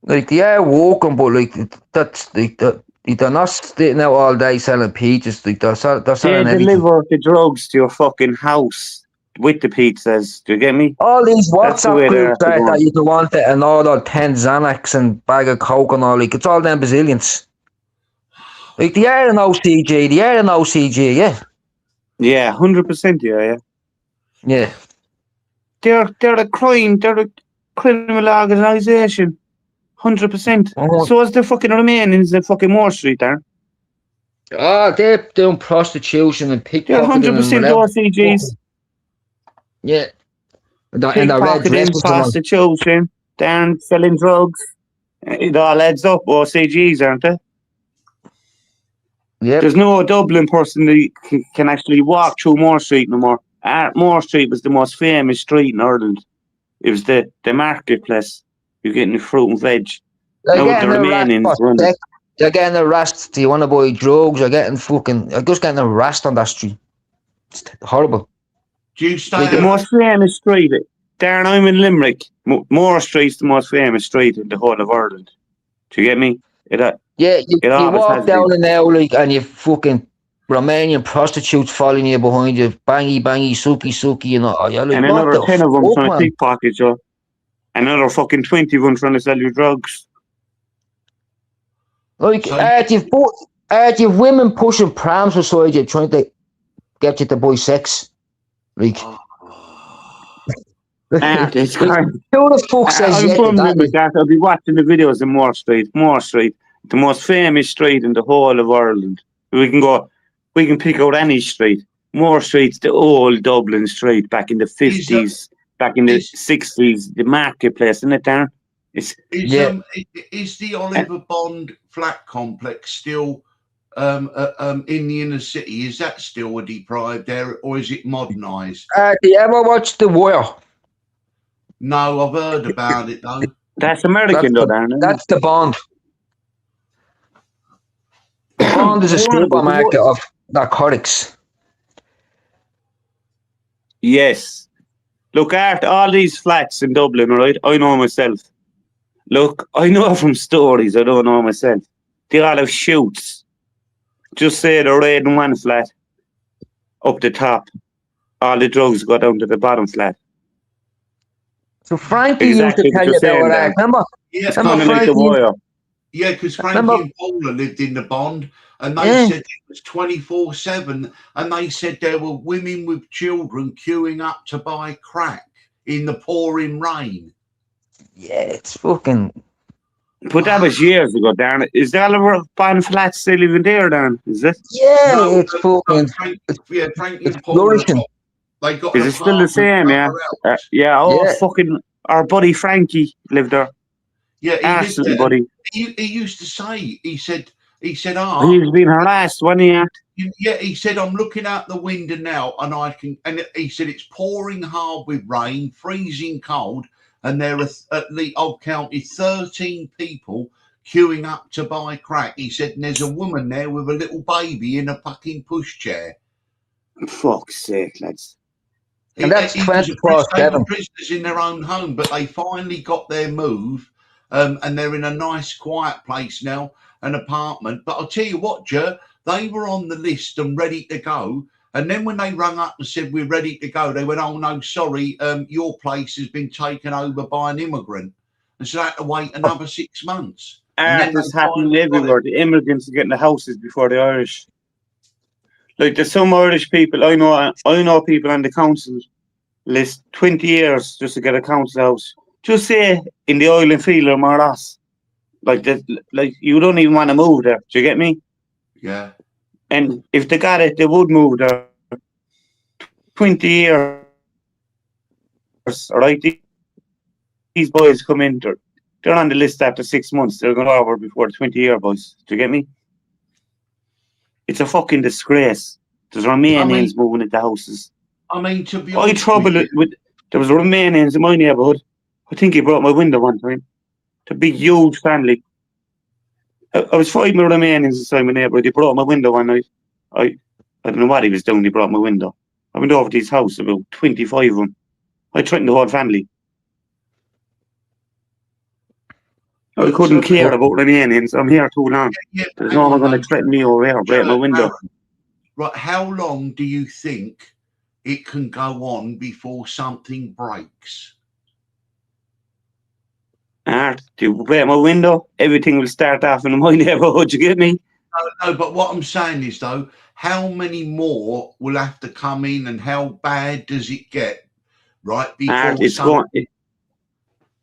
S2: Like, walking, but like that's like they're not sitting out all day selling pizzas. Like they're selling everything.
S3: They deliver the drugs to your fucking house with the pizzas. Do you get me?
S2: All these WhatsApp groups that you don't want it, and all that 10 Xanax and bag of coke and all, like it's all them Brazilians. Like they are an OCG, yeah.
S3: Yeah, 100%,
S2: yeah.
S3: They're a crime. They're a criminal organisation. 100%.
S2: Oh.
S3: So is the fucking Romanians in fucking Moore Street there.
S2: Oh, they're doing prostitution and
S3: They're
S2: pickpocketing
S3: 100%
S2: and whatever.
S3: OCGs.
S2: Yeah. And the red
S3: Pickpocketing,
S2: dresses and all.
S3: prostitution, down selling drugs. It all adds up. OCGs, aren't they?
S2: Yep.
S3: There's no Dublin person that can actually walk through Moore Street no more. Moore Street was the most famous street in Ireland. It was the marketplace. You're getting fruit and veg.
S2: They're
S3: Now
S2: getting
S3: the
S2: harassed
S3: Romanians
S2: for
S3: run
S2: sex. They're getting harassed. Do you want to buy drugs? They're just getting harassed on that street. It's horrible.
S1: Do you stay?
S3: The most famous street, Darren, I'm in Limerick. Moore Street's the most famous street in the whole of Ireland. Do you get me?
S2: Yeah, you
S3: always
S2: walk
S3: has
S2: down an alley and you fucking Romanian prostitutes following you behind you, bangy, suki, you know. You're like,
S3: and
S2: what
S3: another
S2: the
S3: 10 of them
S2: fuck,
S3: trying
S2: man?
S3: to pickpocket you. Another fucking 20 of them trying to sell you drugs.
S2: Like,
S1: So-
S2: you've women pushing prams beside you, trying to get you to buy sex. Like,
S3: It's
S2: like,
S3: great.
S2: who the fuck says
S3: I'm
S2: yes
S3: from
S2: to that?
S3: Limerick, I'll be watching the videos in Moore Street, the most famous street in the whole of Ireland. We can pick out any street. Moore Street's the old Dublin street back in the 50s, back in the 60s, the marketplace, isn't it, Darren?
S1: Is the Oliver Bond flat complex still in the inner city? Is that still a deprived area, or is it modernised?
S2: Do you ever watch The Wire?
S1: No, I've heard about it though.
S3: That's American, though, Darren.
S2: That's the Bond. The Bond is a supermarket of narcotics.
S3: Yes. Look, Art, all these flats in Dublin, right? I know myself. Look, I know from stories, I don't know myself. They all have chutes. Just say they're raiding one flat up the top. All the drugs go down to the bottom flat.
S2: So Frankie
S3: Exactly
S2: used to tell
S3: what
S2: you
S3: you're saying
S2: about that.
S3: there.
S2: Remember?
S1: Yeah,
S3: It's kind of like the Wire.
S1: yeah, because Frankie
S2: Remember-
S1: and Paula lived in the Bond, and they
S2: Yeah.
S1: said it was 24/7, and they said there were women with children queuing up to buy crack in the pouring rain.
S2: Yeah, it's fucking.
S3: But that was years ago, Darren. Is the Oliver Bond flat still even there, Darren? Is it?
S2: Yeah,
S1: No,
S2: it's fucking.
S1: Frankie
S2: it's
S1: and Paula,
S2: flourishing.
S1: they got.
S3: Is
S1: an
S3: it still the
S1: apartment
S3: same, yeah?
S1: somewhere else.
S3: Yeah,
S2: Yeah.
S3: fucking, our buddy Frankie lived there.
S1: Yeah, he lived
S3: Arsenal
S1: there.
S3: buddy.
S1: He used to say, he said,
S3: He was being harassed, wasn't he?
S1: yeah, he said, I'm looking out the window now and he said, it's pouring hard with rain, freezing cold, and there are I've counted 13 people queuing up to buy crack. He said, and there's a woman there with a little baby in a fucking pushchair.
S3: Fuck's sake, lads.
S2: And that's
S1: He was
S2: 24/7.
S1: prisoners in their own home, but they finally got their move, and they're in a nice, quiet place now, an apartment. But I'll tell you what, Jer, they were on the list and ready to go. And then when they rung up and said, we're ready to go, they went, oh, no, sorry, your place has been taken over by an immigrant. And so they had to wait another 6 months. And then
S3: It's
S1: they
S3: happening
S1: finally got
S3: everywhere. The immigrants are getting the houses before the Irish. Like, there's some Irish people, I know people on the council list 20 years just to get a council house. Just say in the oil and field or more or less. Like you don't even want to move there. Do you get me?
S1: Yeah.
S3: And if they got it, they would move there. 20 years. All right? These boys come in, they're on the list after 6 months. They're going over before the 20-year boys. Do you get me? It's a fucking disgrace. There's Romanians moving into houses.
S1: I mean, to be
S3: I
S1: honest
S3: trouble it with. There was Romanians in my neighbourhood. I think he broke my window one time. The big, huge family. I was fighting with Romanians inside my neighbourhood. He broke my window one night. I don't know what he was doing. He broke my window. I went over to his house, about 25 of them. I threatened the whole family. I couldn't care about Romanians. I'm here too long.
S1: Yeah,
S3: There's no one going to threaten me over here, break my window.
S1: Right, how long do you think it can go on before something breaks?
S3: Art, do you break my window? Everything will start off in my neighbourhood, you get me?
S1: No, but what I'm saying is, though, how many more will have to come in and how bad does it get, right? Before
S3: Art, it's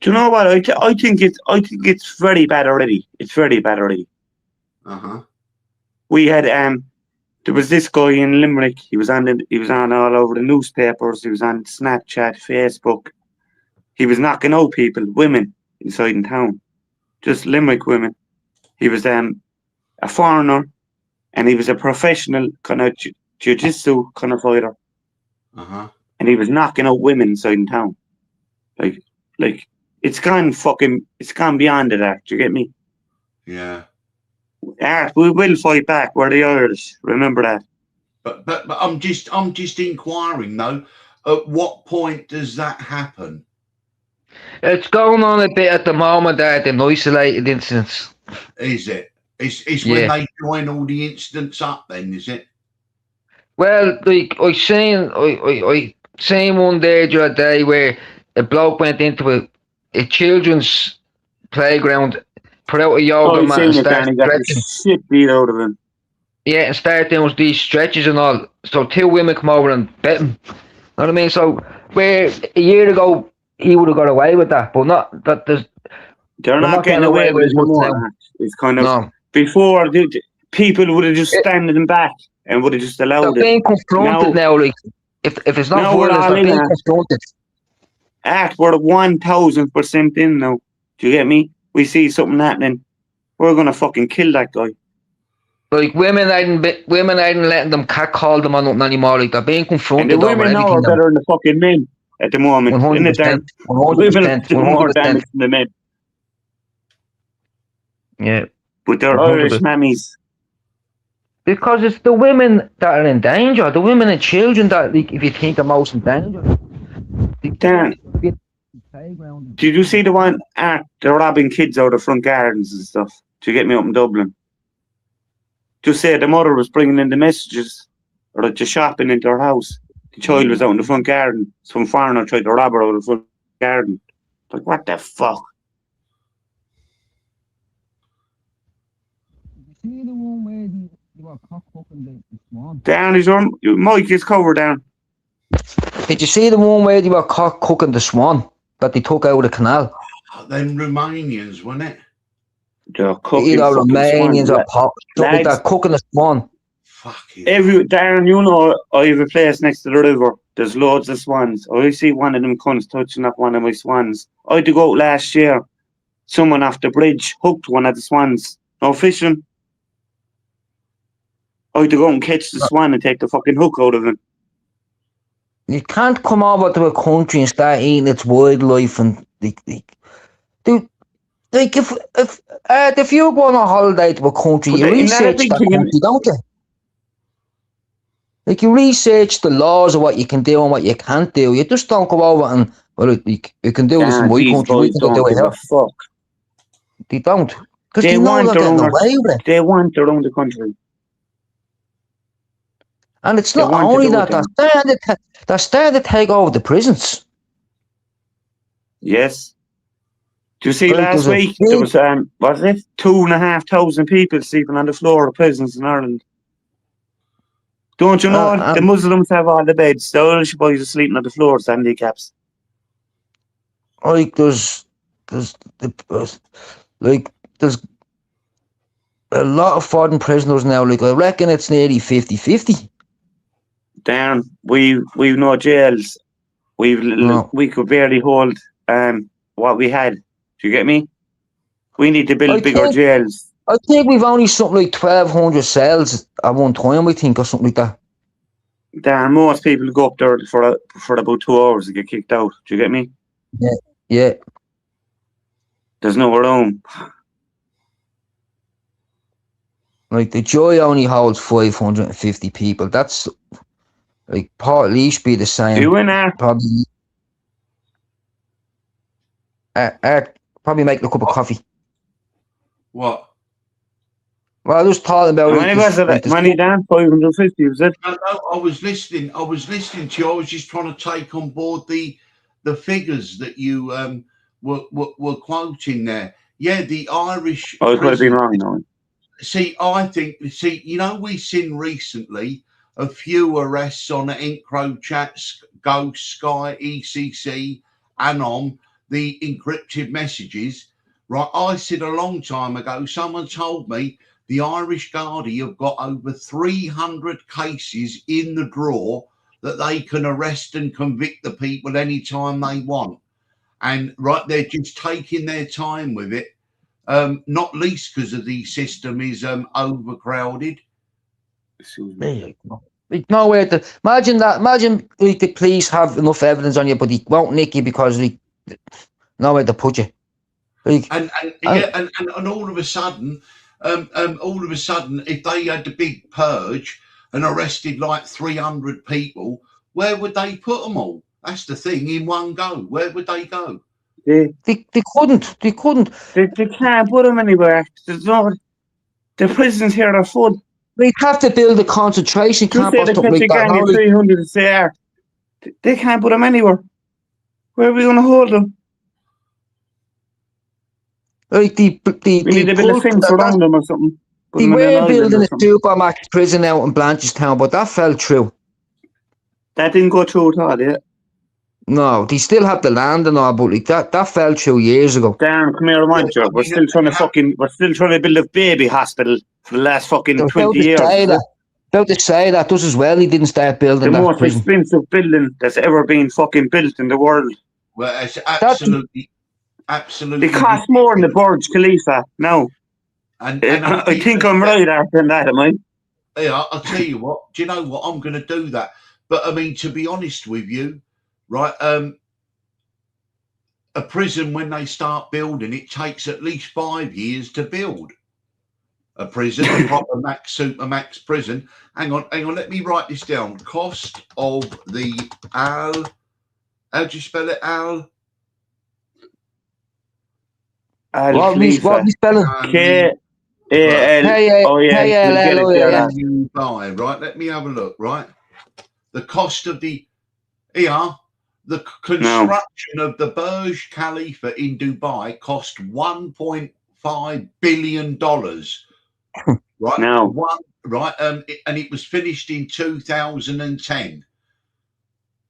S3: Do you know what? I think it's very bad already. It's very bad already. We had there was this guy in Limerick. He was on all over the newspapers. He was on Snapchat, Facebook. He was knocking out people, women inside in town, just Limerick women. He was a foreigner, and he was a professional kind of jiu-jitsu kind of fighter. And he was knocking out women inside in town. Like it's gone beyond that. Do you get me?
S1: Yeah.
S3: We will fight back. We're the Irish. Remember that.
S1: But I'm just inquiring though. At what point does that happen?
S2: It's going on a bit at the moment, in isolated incidents.
S1: Is it? It's when they join all the incidents up. Then is it?
S2: Well, like I seen one there the other day where a bloke went into a children's playground, put out a yoga mat and started stretching.
S3: Shit beat out of him.
S2: Yeah, and started doing these stretches and all. So 2 women come over and bet him. Know what I mean? So where a year ago he would have got away with that, but not that
S3: they're not getting away with it anymore. It's kind of before people would have just standed them back and would have just allowed it.
S2: They're being confronted now, like if it's not violence, they're being confronted.
S3: We're 1000% in now. Do you get me? We see something happening, we're gonna fucking kill that guy.
S2: Like women aren't letting them catcall them on nothing anymore. Like they're being confronted.
S3: And the women now are better than the fucking men at the moment.
S2: 100%.
S3: Women do more damage than the men.
S2: Yeah.
S3: But they're 100%. Irish mammies.
S2: Because it's the women that are in danger. The women and children that, like, if you think, are most in danger.
S3: Dan, did you see the one? They're robbing kids out of front gardens and stuff. Do you get me up in Dublin? Just say the mother was bringing in the messages or just shopping into her house. The child was out in the front garden. Some foreigner tried to rob her out of the front garden. Like, what the fuck?
S2: Did you see the one where you were cock hooking the swan?
S3: Dan, is your mic is covered down.
S2: Did you see the one where they were cock cooking the swan that they took out of the canal?
S1: Them Romanians, wasn't it?
S3: They're cooking
S2: either Romanians or pop, like that, cooking the swan.
S1: Fuck it.
S3: Darren, you know, I have a place next to the river. There's loads of swans. I see one of them cunts touching up one of my swans. I had to go out last year. Someone off the bridge hooked one of the swans. No fishing. I had to go and catch the swan and take the fucking hook out of him.
S2: You can't come over to a country and start eating its wildlife and dude. Like if you go on a holiday to a country, you research that country, don't you? Like you research the laws of what you can do and what you can't do. You just don't go over and you can do this in my country. We can do it here.
S3: Fuck.
S2: They don't, because they know they're getting away with it.
S3: They want their own country.
S2: And it's not only that, they're starting to take over the prisons.
S3: Yes. Do you see last week there was 2,500 people sleeping on the floor of prisons in Ireland? Don't you know the Muslims have all the beds? The Irish boys are sleeping on the floors, handicaps.
S2: Like there's a lot of foreign prisoners now. Like I reckon it's nearly 50-50.
S3: Darn, we've no jails. We could barely hold what we had. Do you get me? We need to build bigger jails.
S2: I think we've only something like 1,200 cells at one time, I think, or something like that.
S3: Darn, most people go up there for about 2 hours and get kicked out. Do you get me?
S2: Yeah.
S3: There's no room.
S2: Like the Joy only holds 550 people. That's like Portlaoise be the same.
S3: You in there?
S2: Probably make a cup of coffee.
S1: What?
S2: Well, I just thought about
S3: it. Money down 550, was it?
S1: No, I was listening to you. I was just trying to take on board the figures that you were quoting there. Yeah, the Irish.
S3: I was going to be wrong, no.
S1: See, you know, we've seen recently a few arrests on EncroChat, Ghost, Sky, ECC, Anom. the encrypted messages, right? I said a long time ago, someone told me the Irish Gardaí have got over 300 cases in the drawer that they can arrest and convict the people anytime they want. And right, they're just taking their time with it, not least because of the system is overcrowded.
S2: Like nowhere to imagine that. Imagine like the police have enough evidence on you, but they won't nick you because they nowhere to put you. Like,
S1: And all of a sudden, if they had the big purge and arrested like 300 people, where would they put them all? That's the thing. In one go, where would they go?
S3: They
S2: couldn't. They
S3: can't put them anywhere. There's no. The prisons here are full.
S2: They'd have to build a concentration camp or something like that.
S3: Now, 300 CR. They can't put them anywhere. Where are we going to hold them?
S2: Like
S3: we need to build a fence around them or something.
S2: They were building a Supermax prison out in Blanchardstown, but that fell through.
S3: That didn't go through at all, did it?
S2: No, they still have the land and all, but like that fell through years ago.
S3: Darren, come here, mind you. We're still trying to build a baby hospital for the last fucking 20 years.
S2: About to say that just as well, he didn't start building
S3: the
S2: that
S3: most
S2: prison.
S3: Expensive building that's ever been fucking built in the world.
S1: Well, it's absolutely.
S3: It costs more than the Burj Khalifa now.
S1: And
S3: I think I'm right after that, am I?
S1: Yeah, I'll tell you what. Do you know what? I'm going to do that. But I mean, to be honest with you, right? A prison, when they start building, it takes at least 5 years to build a prison, a proper Supermax prison. Hang on. Let me write this down. Cost of the how do you spell it?
S2: What are you spelling?
S1: Dubai, right? Let me have a look, right? The cost of the construction of the Burj Khalifa in Dubai cost $1.5 billion. Right?
S3: No.
S1: And it was finished in 2010.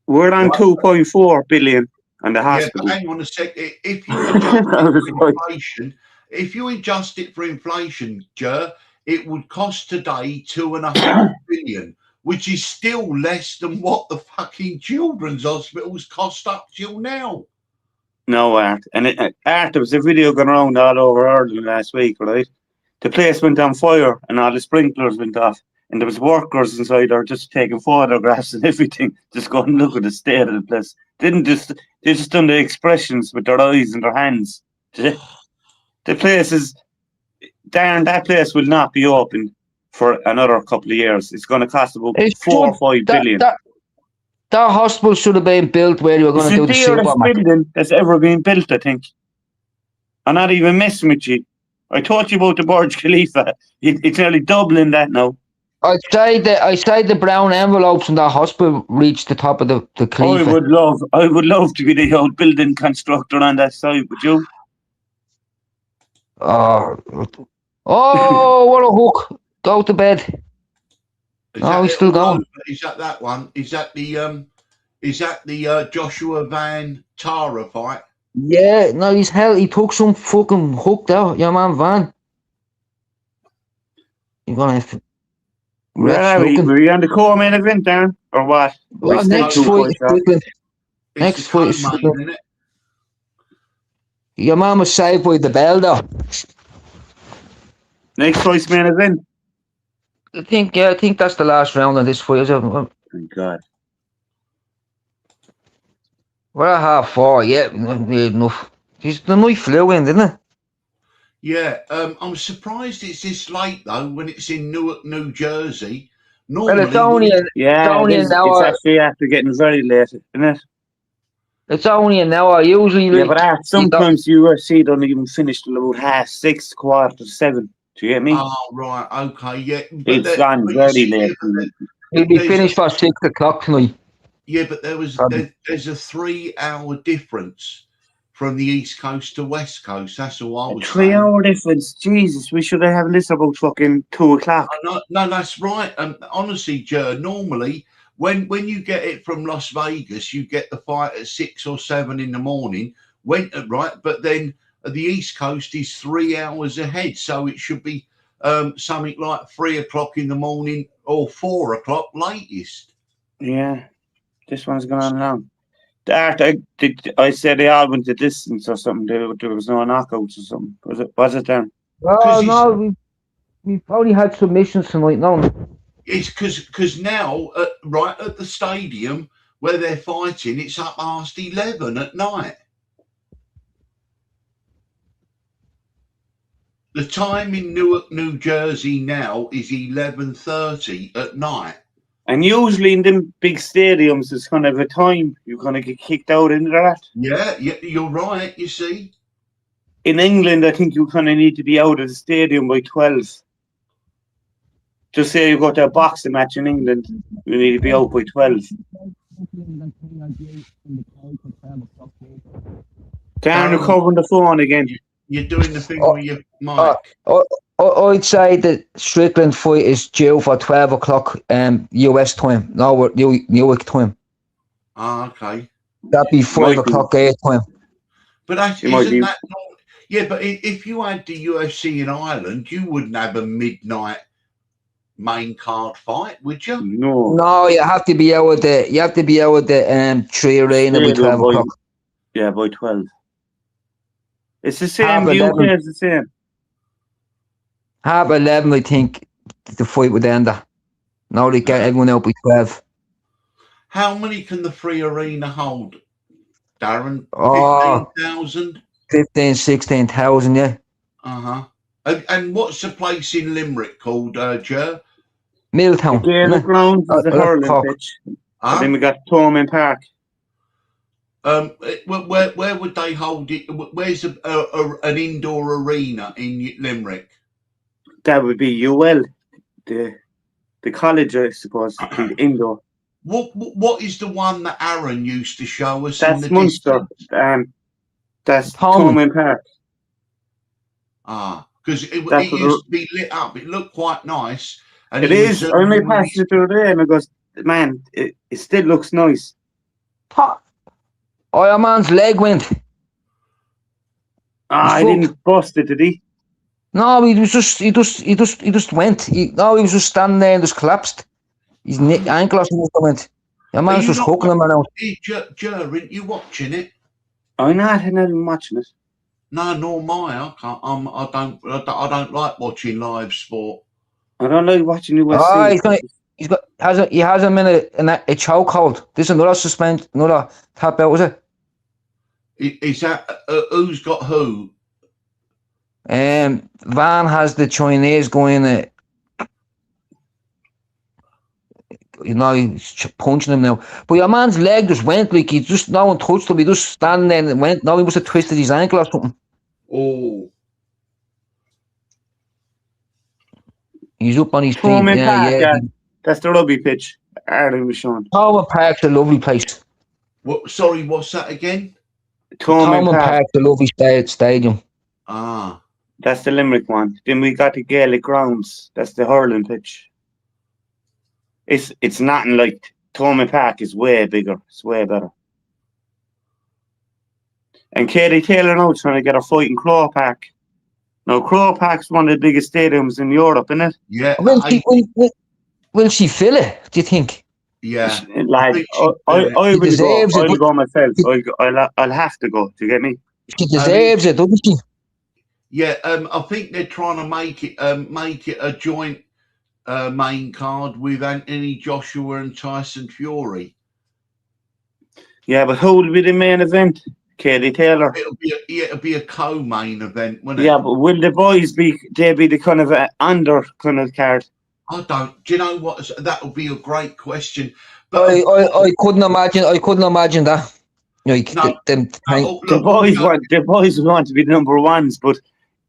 S1: We're
S3: on 2.4 billion. And the hospital.
S1: Yeah, hang on a sec. If you adjust it for inflation, it would cost today $2.5 billion, which is still less than what the fucking children's hospitals cost up till now.
S3: No, Art. And Art, there was a video going around all over Ireland last week, right? The place went on fire and all the sprinklers went off. And there was workers inside there just taking photographs and everything, just going and look at the state of the place. They just done the expressions with their eyes and their hands. The place is, Darren, that place will not be open for another couple of years. It's going to cost about 4 or 5 billion.
S2: That hospital should have been built where you were going to do the Supermax.
S3: Building that's ever been built, I think. I'm not even messing with you. I told you about the Burj Khalifa. It's nearly doubling that now.
S2: I say the brown envelopes in that hospital reach the top of the Khalifa.
S3: I would love to be the old building constructor on that side, would you?
S2: Oh, what a hook. Go to bed. He's still going.
S1: Is that one? Is that the Joshua Van Tara fight?
S2: Yeah, no, he took some fucking hook there, your man Van. You're gonna have to.
S3: Were you on the core main event, Darren? Or what?
S2: Next fight is Strickland. Your man was saved by the bell though.
S3: Next fight's main event.
S2: I think that's the last round of this fight.
S3: Thank God.
S2: We're at 4:30, yeah, enough. The night flew in, didn't it?
S1: Yeah, I'm surprised it's this late though when it's in Newark, New Jersey.
S2: Well, it's only an hour.
S3: It's actually after getting very late, isn't it?
S2: It's only an hour. Usually,
S3: yeah, but sometimes UFC don't even finish till about 6:30, 7:15. Do you get me?
S1: Oh right, okay, yeah.
S3: It's gone very late.
S2: It'll be finished for 6 o'clock tonight.
S1: Yeah, but there's a 3-hour difference from the East Coast to West Coast. That's all I was saying.
S3: 3-hour difference. Jesus, we should have having this about fucking 2 o'clock.
S1: No, that's right. Honestly, Joe, normally when you get it from Las Vegas, you get the fight at 6 or 7 in the morning. right, but then the East Coast is 3 hours ahead, so it should be something like 3 o'clock in the morning or 4 o'clock latest.
S3: Yeah, this one's going on long. Dart, I said they all went the distance or something. There was no knockouts or something. Was it then?
S2: Oh no, we probably had submissions tonight. No,
S1: it's because now, right at the stadium where they're fighting, it's up past 11 at night. The time in Newark, New Jersey now is 11:30 at night.
S3: And usually in them big stadiums, there's kind of a time you're going to get kicked out into that.
S1: Yeah, you're right, you see.
S3: In England, I think you kind of need to be out of the stadium by 12. Just say you go to a boxing match in England, you need to be out by 12. Darren, you're covering the phone again.
S1: You're doing the thing with your mic.
S2: I'd say the Strickland fight is due for 12 o'clock US time, Newark time.
S1: Ah, okay.
S2: That'd be 5 o'clock air time.
S1: But isn't that not? Yeah, but if you had the UFC in Ireland, you wouldn't have a midnight main card fight, would you?
S3: No,
S2: you have to be out of the 3 Arena by 12 o'clock.
S3: Yeah, by 12. It's the same. The UK is the same.
S2: 11:30, I think the fight would end at. Now they get everyone out by 12.
S1: How many can the 3 Arena hold, Darren? 15,000?
S2: 16,000, yeah.
S1: Uh-huh. And what's the place in Limerick called, Ger?
S2: Milltown.
S3: The ground is the hurling pitch. And then we got Thomond Park.
S1: Where would they hold it? Where's an indoor arena in Limerick?
S3: That would be UL, the college, I suppose, the indoor.
S1: What is the one that Aaron used to show us?
S3: That's Munster. That's Thomond Park.
S1: Ah, because it used to be lit up. It looked quite nice. And
S3: it is. I only passed it through there and I goes, man, it still looks nice.
S2: Oh, your man's leg went.
S3: He didn't bust it, did he?
S2: No, he just went. He was just standing there and just collapsed. His ankle or something went. Your man's just hooking him around.
S1: Aren't you watching it?
S3: I'm not watching it.
S1: No, nor am I. I don't like watching live sport.
S3: I don't like watching UFC.
S2: He has him in a chokehold. This is another suspension, another tap out, was it?
S1: Is that who's got who?
S2: Van has the Chinese going. He's punching him now. But your man's leg just went like no one touched him. He just standing there and went. Now he must have twisted his ankle or something.
S1: Oh.
S2: He's up on his feet. Yeah.
S3: That's the rugby pitch. Arden was showing.
S2: Thomond Park's a lovely place.
S1: Sorry, what's that again?
S2: Thomond Park's a lovely stadium.
S1: Ah.
S3: That's the Limerick one. Then we got the Gaelic grounds. That's the hurling pitch. It's nothing like Thomond Park is way bigger. It's way better. And Katie Taylor now trying to get her fight in Croke Park. Now Croke Park's one of the biggest stadiums in Europe, isn't it?
S1: Yeah.
S2: Will she fill it? Do you think?
S1: Yeah.
S3: Like I will go myself. I'll have to go. Do you get me?
S2: She deserves it, doesn't she?
S1: Yeah. I think they're trying to make it a joint main card with Anthony Joshua and Tyson Fury.
S3: Yeah, but who will be the main event? Katie Taylor.
S1: It'll be a co-main event, won't it?
S3: Yeah, but will the boys be the kind of under kind of card?
S1: I don't. Do you know what? That would be a great question. But
S2: I couldn't imagine. That. Like
S1: no,
S3: the boys want to be the number ones, but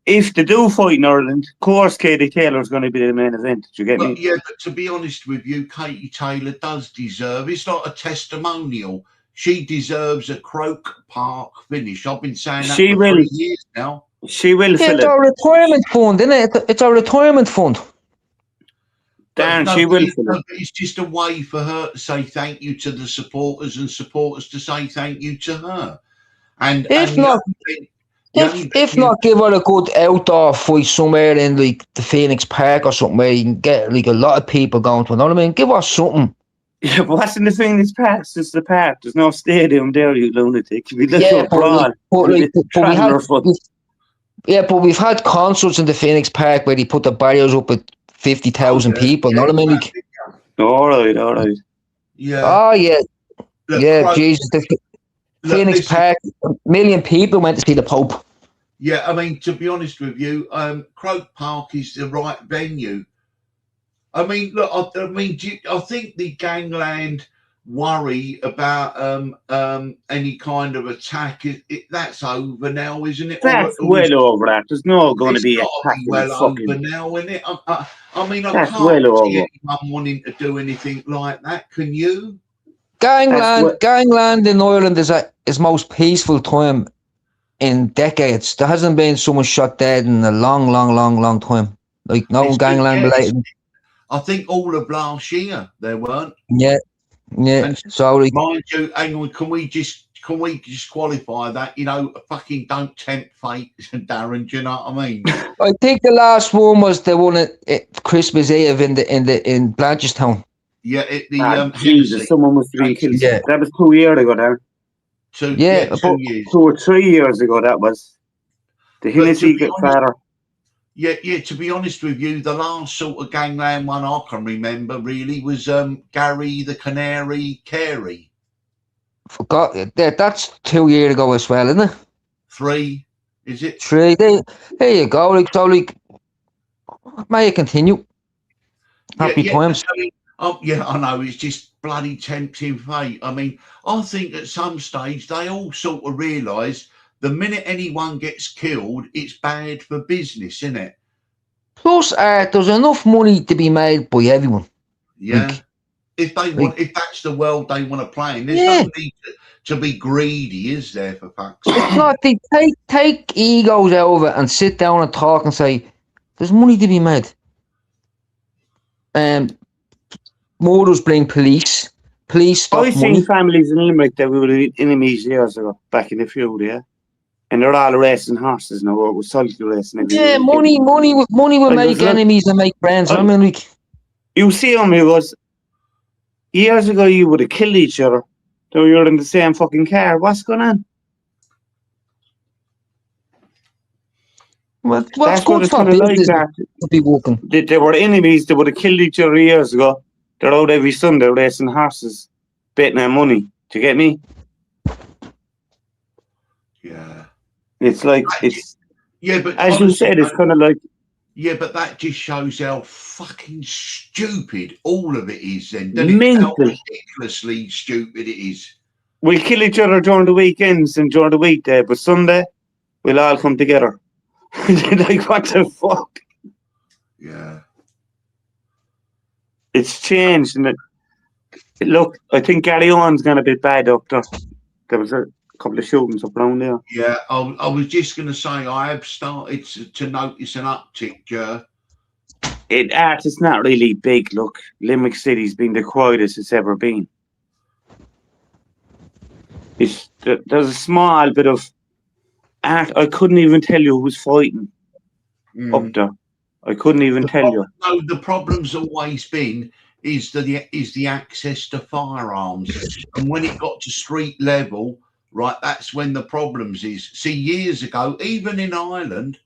S3: if they do fight in Ireland, of course Katie Taylor is going to be the main event. Do you get me?
S1: Yeah, but to be honest with you, Katie Taylor does deserve. It's like a testimonial. She deserves a Croke Park finish. I've been saying that for 3 years now.
S3: She will.
S2: It's our retirement fund, isn't it? It's our retirement fund.
S3: Darren, she will.
S1: It's just a way for her to say thank you to the supporters and supporters to say thank you to her. And
S2: If
S1: the
S2: not,
S1: only thing- the only
S2: if
S1: thing you-
S2: not, give her a good outdoor fight somewhere in like the Phoenix Park or something where you can get like a lot of people going to. You know what I mean? Give her something.
S3: Yeah, but what's in the Phoenix Park? It's just the park. There's no stadium there, you lunatic. We look
S2: Yeah,
S3: up broad.
S2: but we had.
S3: Foot.
S2: Yeah, but we've had concerts in the Phoenix Park where they put the barriers up with 50,000 people. You know what I mean? Like,
S3: All right.
S1: Yeah.
S2: oh yeah,
S1: Look,
S2: yeah,
S1: Croke-
S2: Jesus. The Phoenix
S1: listen,
S2: Park, 1 million people went to see the Pope.
S1: Yeah, I mean, to be honest with you, Croke Park is the right venue. I mean, look, I think the gangland worry about any kind of attack that's over now, isn't it?
S3: That's
S1: Or
S3: well over that. There's no going to
S1: it's
S3: be a
S1: gotta be well over now, isn't it? I mean, I
S3: That's
S1: can't
S3: well
S1: see
S3: over.
S1: anyone wanting to do anything like that. Can you?
S2: Gangland in Ireland is most peaceful time in decades. There hasn't been someone shot dead in a long time. Like no
S1: It's
S2: gangland
S1: good, yeah,
S2: related.
S1: I think all of last year there weren't.
S2: Yeah.
S1: And
S2: So like,
S1: mind you, hang on, can we just qualify that? You know, fucking don't tempt fate, Darren. Do you know what I mean?
S2: I think the last one was the one at Christmas Eve in Blanchardstown.
S1: Yeah,
S3: Jesus,
S1: Hennessy.
S3: someone must have been killed.
S2: Yeah.
S3: That was 2 years ago now.
S1: 2
S2: but-
S1: years.
S3: 2 or 3 years ago, that was. The
S1: But to
S3: Hennessy
S1: be
S3: father.
S1: Yeah. To be honest with you, the last sort of gangland one I can remember really was Gary the Canary Carey.
S2: Forgot that's 2 years ago as well, isn't it?
S1: 3, is it?
S2: 3. There you go. Like so, like may it continue. Happy times.
S1: I mean, I know it's just bloody tempting fate. I mean, I think at some stage they all sort of realise the minute anyone gets killed, it's bad for business, isn't it?
S2: Plus, there's enough money to be made by everyone.
S1: Yeah.
S2: Like-
S1: if that's the world they want to play in, there's no need to be greedy, is there? For fuck's sake.
S2: It's not. They take egos out of it and sit down and talk and say, "There's money to be made." Murders bring police. Police stop
S3: I've
S2: money.
S3: seen families in Limerick that we were enemies years ago, back in the feud, yeah? And they're all racing horses now, or with cycle racing.
S2: Yeah, money will
S3: Like,
S2: make
S3: there's
S2: enemies and make friends. I mean, like,
S3: You see them, it was years ago you would have killed each other. Though you're in the same fucking car. What's going on?
S2: what's
S3: That's what
S2: good
S3: it's
S2: for
S3: kind of like
S2: business
S3: that.
S2: to be working?
S3: They were enemies, they would have killed each other years ago. They're out every Sunday racing horses, betting on money. Do you get me?
S1: Yeah.
S3: It's like, it's,
S1: Yeah, but
S3: as you
S1: honestly,
S3: said, it's kind of like,
S1: yeah, but that just shows how fucking stupid all of it is. Then,
S3: Mental.
S1: how ridiculously stupid it is.
S3: we'll kill each other during the weekends and during the weekday, but Sunday, we'll all come together. Like, what the fuck?
S1: Yeah.
S3: It's changed. And look, I think Gary Owen's gone a bit bad up there. There was a couple of shootings up around there.
S1: Yeah, I was just going to say I have started to notice an uptick,
S3: It's not really big. Look, Limerick City's been the quietest it's ever been. There's a small bit of art. I couldn't even tell you who's fighting up there. I couldn't even tell you.
S1: No, the problem's always been is the access to firearms, and when it got to street level, right, that's when the problems is. See, years ago, even in Ireland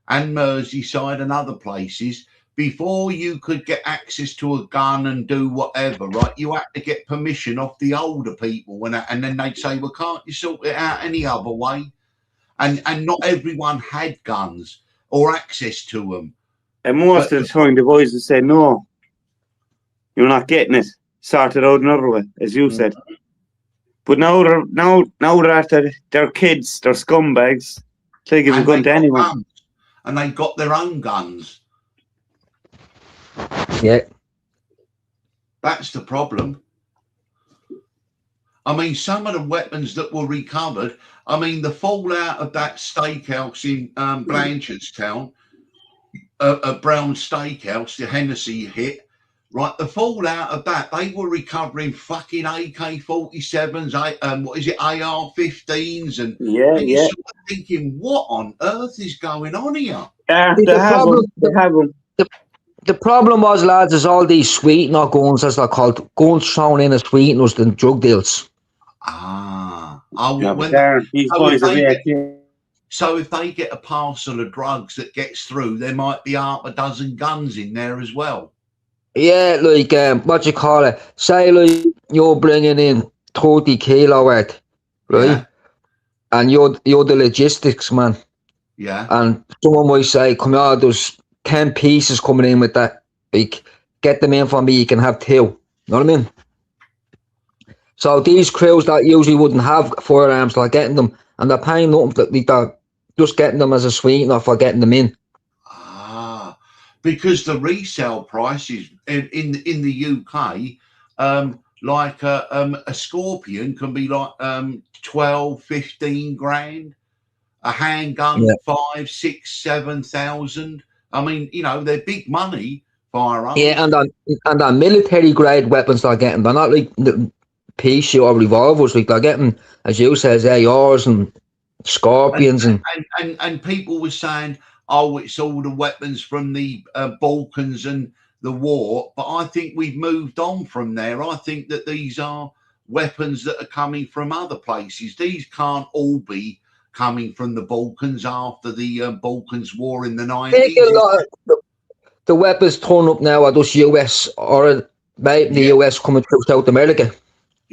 S1: and Merseyside and other places, before you could get access to a gun and do whatever, right, you had to get permission off the older people, and then they'd say, well, can't you sort it out any other way? And not everyone had guns or access to them.
S3: And most of the time, the boys would say, no, you're not getting it. Sort it out another way, as you said. But now they're kids, they're scumbags. They give a gun to anyone.
S1: Guns, and they got their own guns.
S2: Yeah.
S1: That's the problem. I mean, some of the weapons that were recovered, I mean, the fallout of that steakhouse in Blanchardstown, Brown Steakhouse, the Hennessy hit, right? The fallout of that, they were recovering fucking AK-47s, what is it, AR-15s, and
S3: Yeah,
S1: you're
S3: yeah.
S1: sort of thinking, what on earth is going on here?
S3: Yeah,
S2: See,
S3: they have them. They have them.
S2: the problem was, lads, is all these sweetener guns, as they're called, guns thrown in as sweeteners than drug deals.
S3: Yeah, but
S1: When
S3: these
S1: so if
S3: boys are
S1: they
S3: there.
S1: so if they get a parcel of drugs that gets through, there might be half a dozen guns in there as well.
S2: Yeah, like, what you call it? Say, like, you're bringing in 30 kilo worth, right?
S1: Yeah,
S2: And you're the logistics man.
S1: yeah.
S2: And someone might say, come on, there's 10 pieces coming in with that. Like, get them in for me, you can have 2. You know what I mean? So these crews that usually wouldn't have firearms, they're getting them, and they're paying nothing, they're just getting them as a sweetener for getting them in.
S1: Because the resale prices in the UK, like a Scorpion can be like 12, 15 grand. A handgun,
S2: Yeah.
S1: 5, 6, 7,000. I mean, they're big money firearms.
S2: Yeah, and on military grade weapons they're getting, they're not like the pea shooter or revolvers, like they're getting, as you says, ARs and Scorpions
S1: and people were saying, oh, it's all the weapons from the Balkans and the war, but I think we've moved on from there. I think that these are weapons that are coming from other places. These can't all be coming from the Balkans after the Balkans war in the 90s.
S2: I think a lot of the weapons turn up now are just US or maybe the US coming through South America.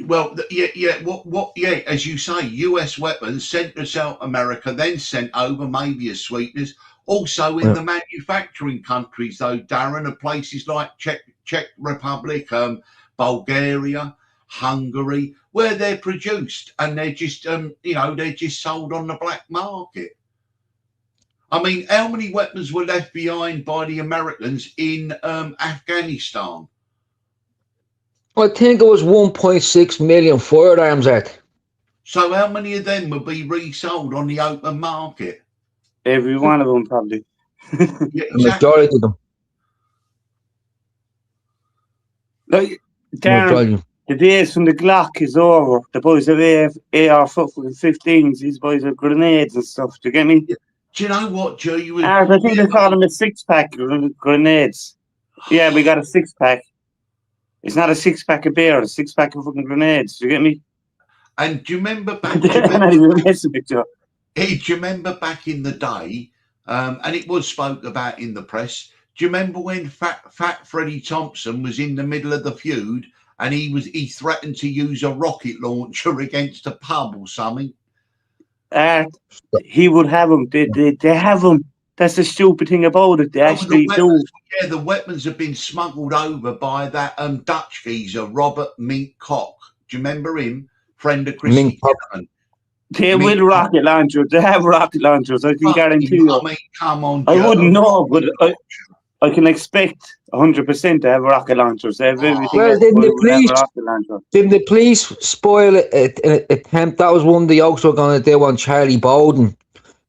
S1: Well, yeah, as you say, US weapons sent to South America, then sent over maybe as sweeteners. Also in the manufacturing countries, though, Darren, are places like Czech Republic, Bulgaria, Hungary, where they're produced and they're just, they're just sold on the black market. I mean, how many weapons were left behind by the Americans in Afghanistan?
S2: I think it was 1.6 million firearms at.
S1: So how many of them would be resold on the open market?
S3: Every one of them, probably.
S1: Yeah,
S2: The majority of them.
S3: Like, Darren, the days from the Glock is over. The boys have AR-15s. These boys have grenades and stuff. Do you get me?
S1: Do you know what, Joe?
S3: I think they call them a 6-pack grenades. Yeah, we got a 6-pack. It's not a 6-pack of beer, a 6-pack of fucking grenades. Do you get me?
S1: And do you remember back?
S3: Do you
S1: remember back in the day? And it was spoke about in the press. Do you remember when Fat Freddie Thompson was in the middle of the feud and he threatened to use a rocket launcher against a pub or something?
S3: He would have them. They have them. That's the stupid thing about it. They actually do.
S1: Yeah, the weapons have been smuggled over by that Dutch geezer, Robert Mink Cock. Do you remember him? Friend of Chrissy Tillman.
S3: They will rocket launchers. They have rocket launchers. I can guarantee you.
S1: I mean, come on,
S3: I wouldn't know, but I can expect 100% to have rocket launchers. They have everything.
S2: Well, didn't the police spoil an attempt? That was one of the Oaks were going to do on Charlie Bowden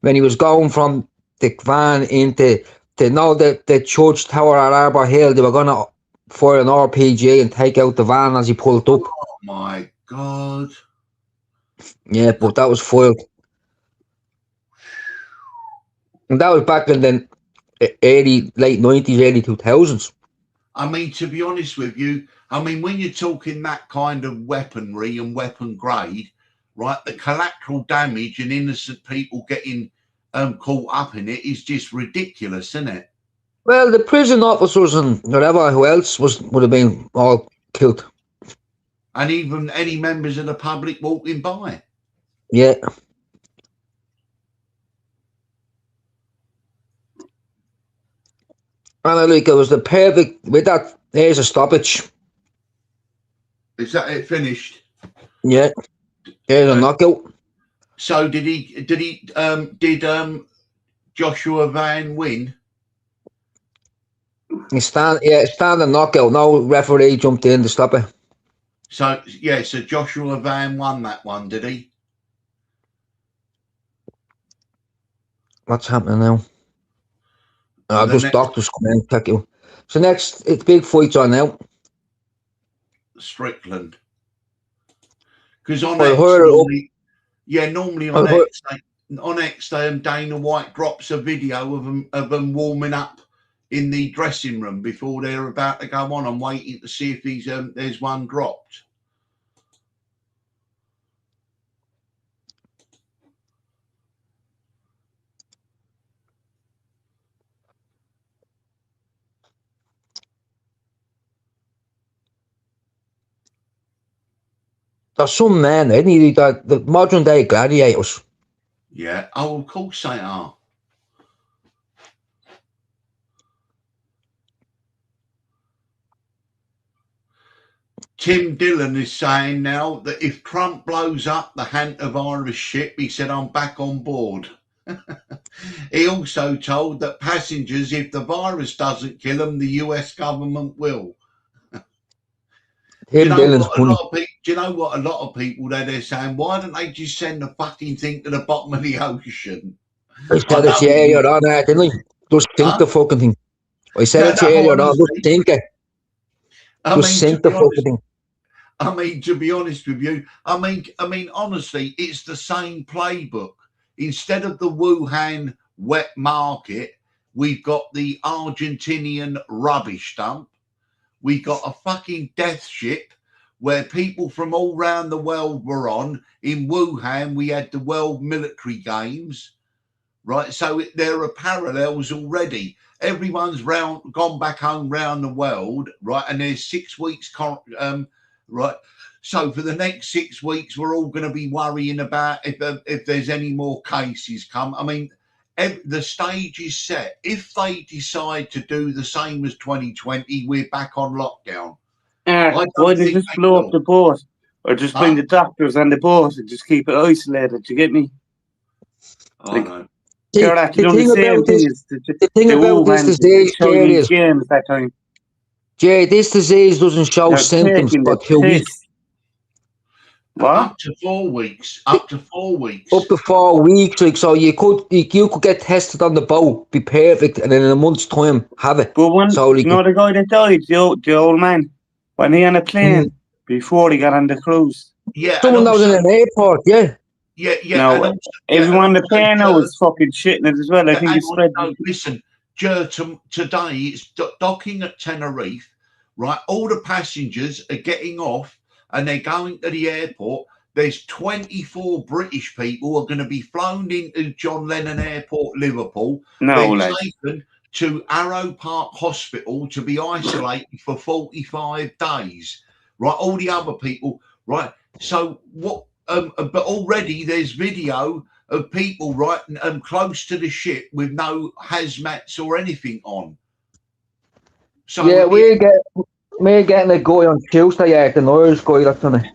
S2: when he was going from the van into the church tower at Arbor Hill. They were going to fire an RPG and take out the van as he pulled up.
S1: Oh my God.
S2: Yeah, but that was foiled. And that was back in the late 90s, early 2000s.
S1: I mean, to be honest with you, I mean, when you're talking that kind of weaponry and weapon grade, right, the collateral damage and innocent people getting caught up in it is just ridiculous, isn't it?
S2: Well, the prison officers and whatever who else would have been all killed.
S1: And even any members of the public walking by.
S2: Yeah. And it was the perfect, with that, there's a stoppage.
S1: Is that it finished?
S2: Yeah. There's a knockout.
S1: So did Joshua Van win?
S2: Standing knockout. No referee jumped in to stop it.
S1: So Joshua Van won that one, did he?
S2: What's happening now? Just doctors come in, check you. So next, it's big fights on now.
S1: Strickland. Because on
S2: I
S1: X,
S2: heard it up.
S1: normally
S2: I
S1: on
S2: heard-
S1: X, Dana White drops a video of them warming up in the dressing room before they're about to go on. I'm waiting to see if there's one dropped.
S2: There's some men, isn't he? The modern day gladiators.
S1: Yeah. Oh, of course they are. Tim Dillon is saying now that if Trump blows up the hantavirus ship, he said, I'm back on board. He also told that passengers, if the virus doesn't kill them, the US government will.
S2: Tim Dillon's funny.
S1: Do you know what a lot of people they're saying? Why don't they just send the fucking thing to the bottom of the ocean?
S2: I said it to you earlier on, didn't I? Just sink the fucking thing. I said it to you earlier on, just sink it. Just sink the fucking thing.
S1: I mean, to be honest with you, I mean, honestly, it's the same playbook. Instead of the Wuhan wet market, we've got the Argentinian rubbish dump. We got a fucking death ship where people from all around the world were on. In Wuhan, we had the World Military Games, right? So there are parallels already. Everyone's gone back home round the world, right? And there's 6 weeks, right? So for the next 6 weeks, we're all going to be worrying about if there's any more cases come. I mean, the stage is set. If they decide to do the same as 2020, we're back on lockdown.
S3: Why don't they just blow up the boat, or just bring the doctors on the boat and just keep it isolated? Do you get me?
S1: I know.
S2: The thing about this disease, Jerry, is
S3: that time.
S2: Jay, this disease doesn't show symptoms for 2 weeks.
S3: What?
S1: Up to 4 weeks. Up to 4 weeks.
S2: Up to 4 weeks, like, so you could get tested on the boat, be perfect, and then in a month's time have it.
S3: But when you know the guy that died, the old man, when he on a plane before he got on the cruise.
S1: Yeah.
S2: Someone that was in an airport, yeah.
S1: Yeah.
S3: No, everyone on the plane now is fucking shitting it as well. I think it's spread.
S1: No, listen, today it's docking at Tenerife, right? All the passengers are getting off and they're going to the airport. There's 24 British people who are going to be flown into John Lennon Airport, Liverpool. They're taken to Arrow Park Hospital to be isolated for 45 days, right? All the other people, right? So what? But already there's video of people right close to the ship with no hazmats or anything on. So
S2: yeah, we're getting a guy on Tuesday, the Irish guy that's on it.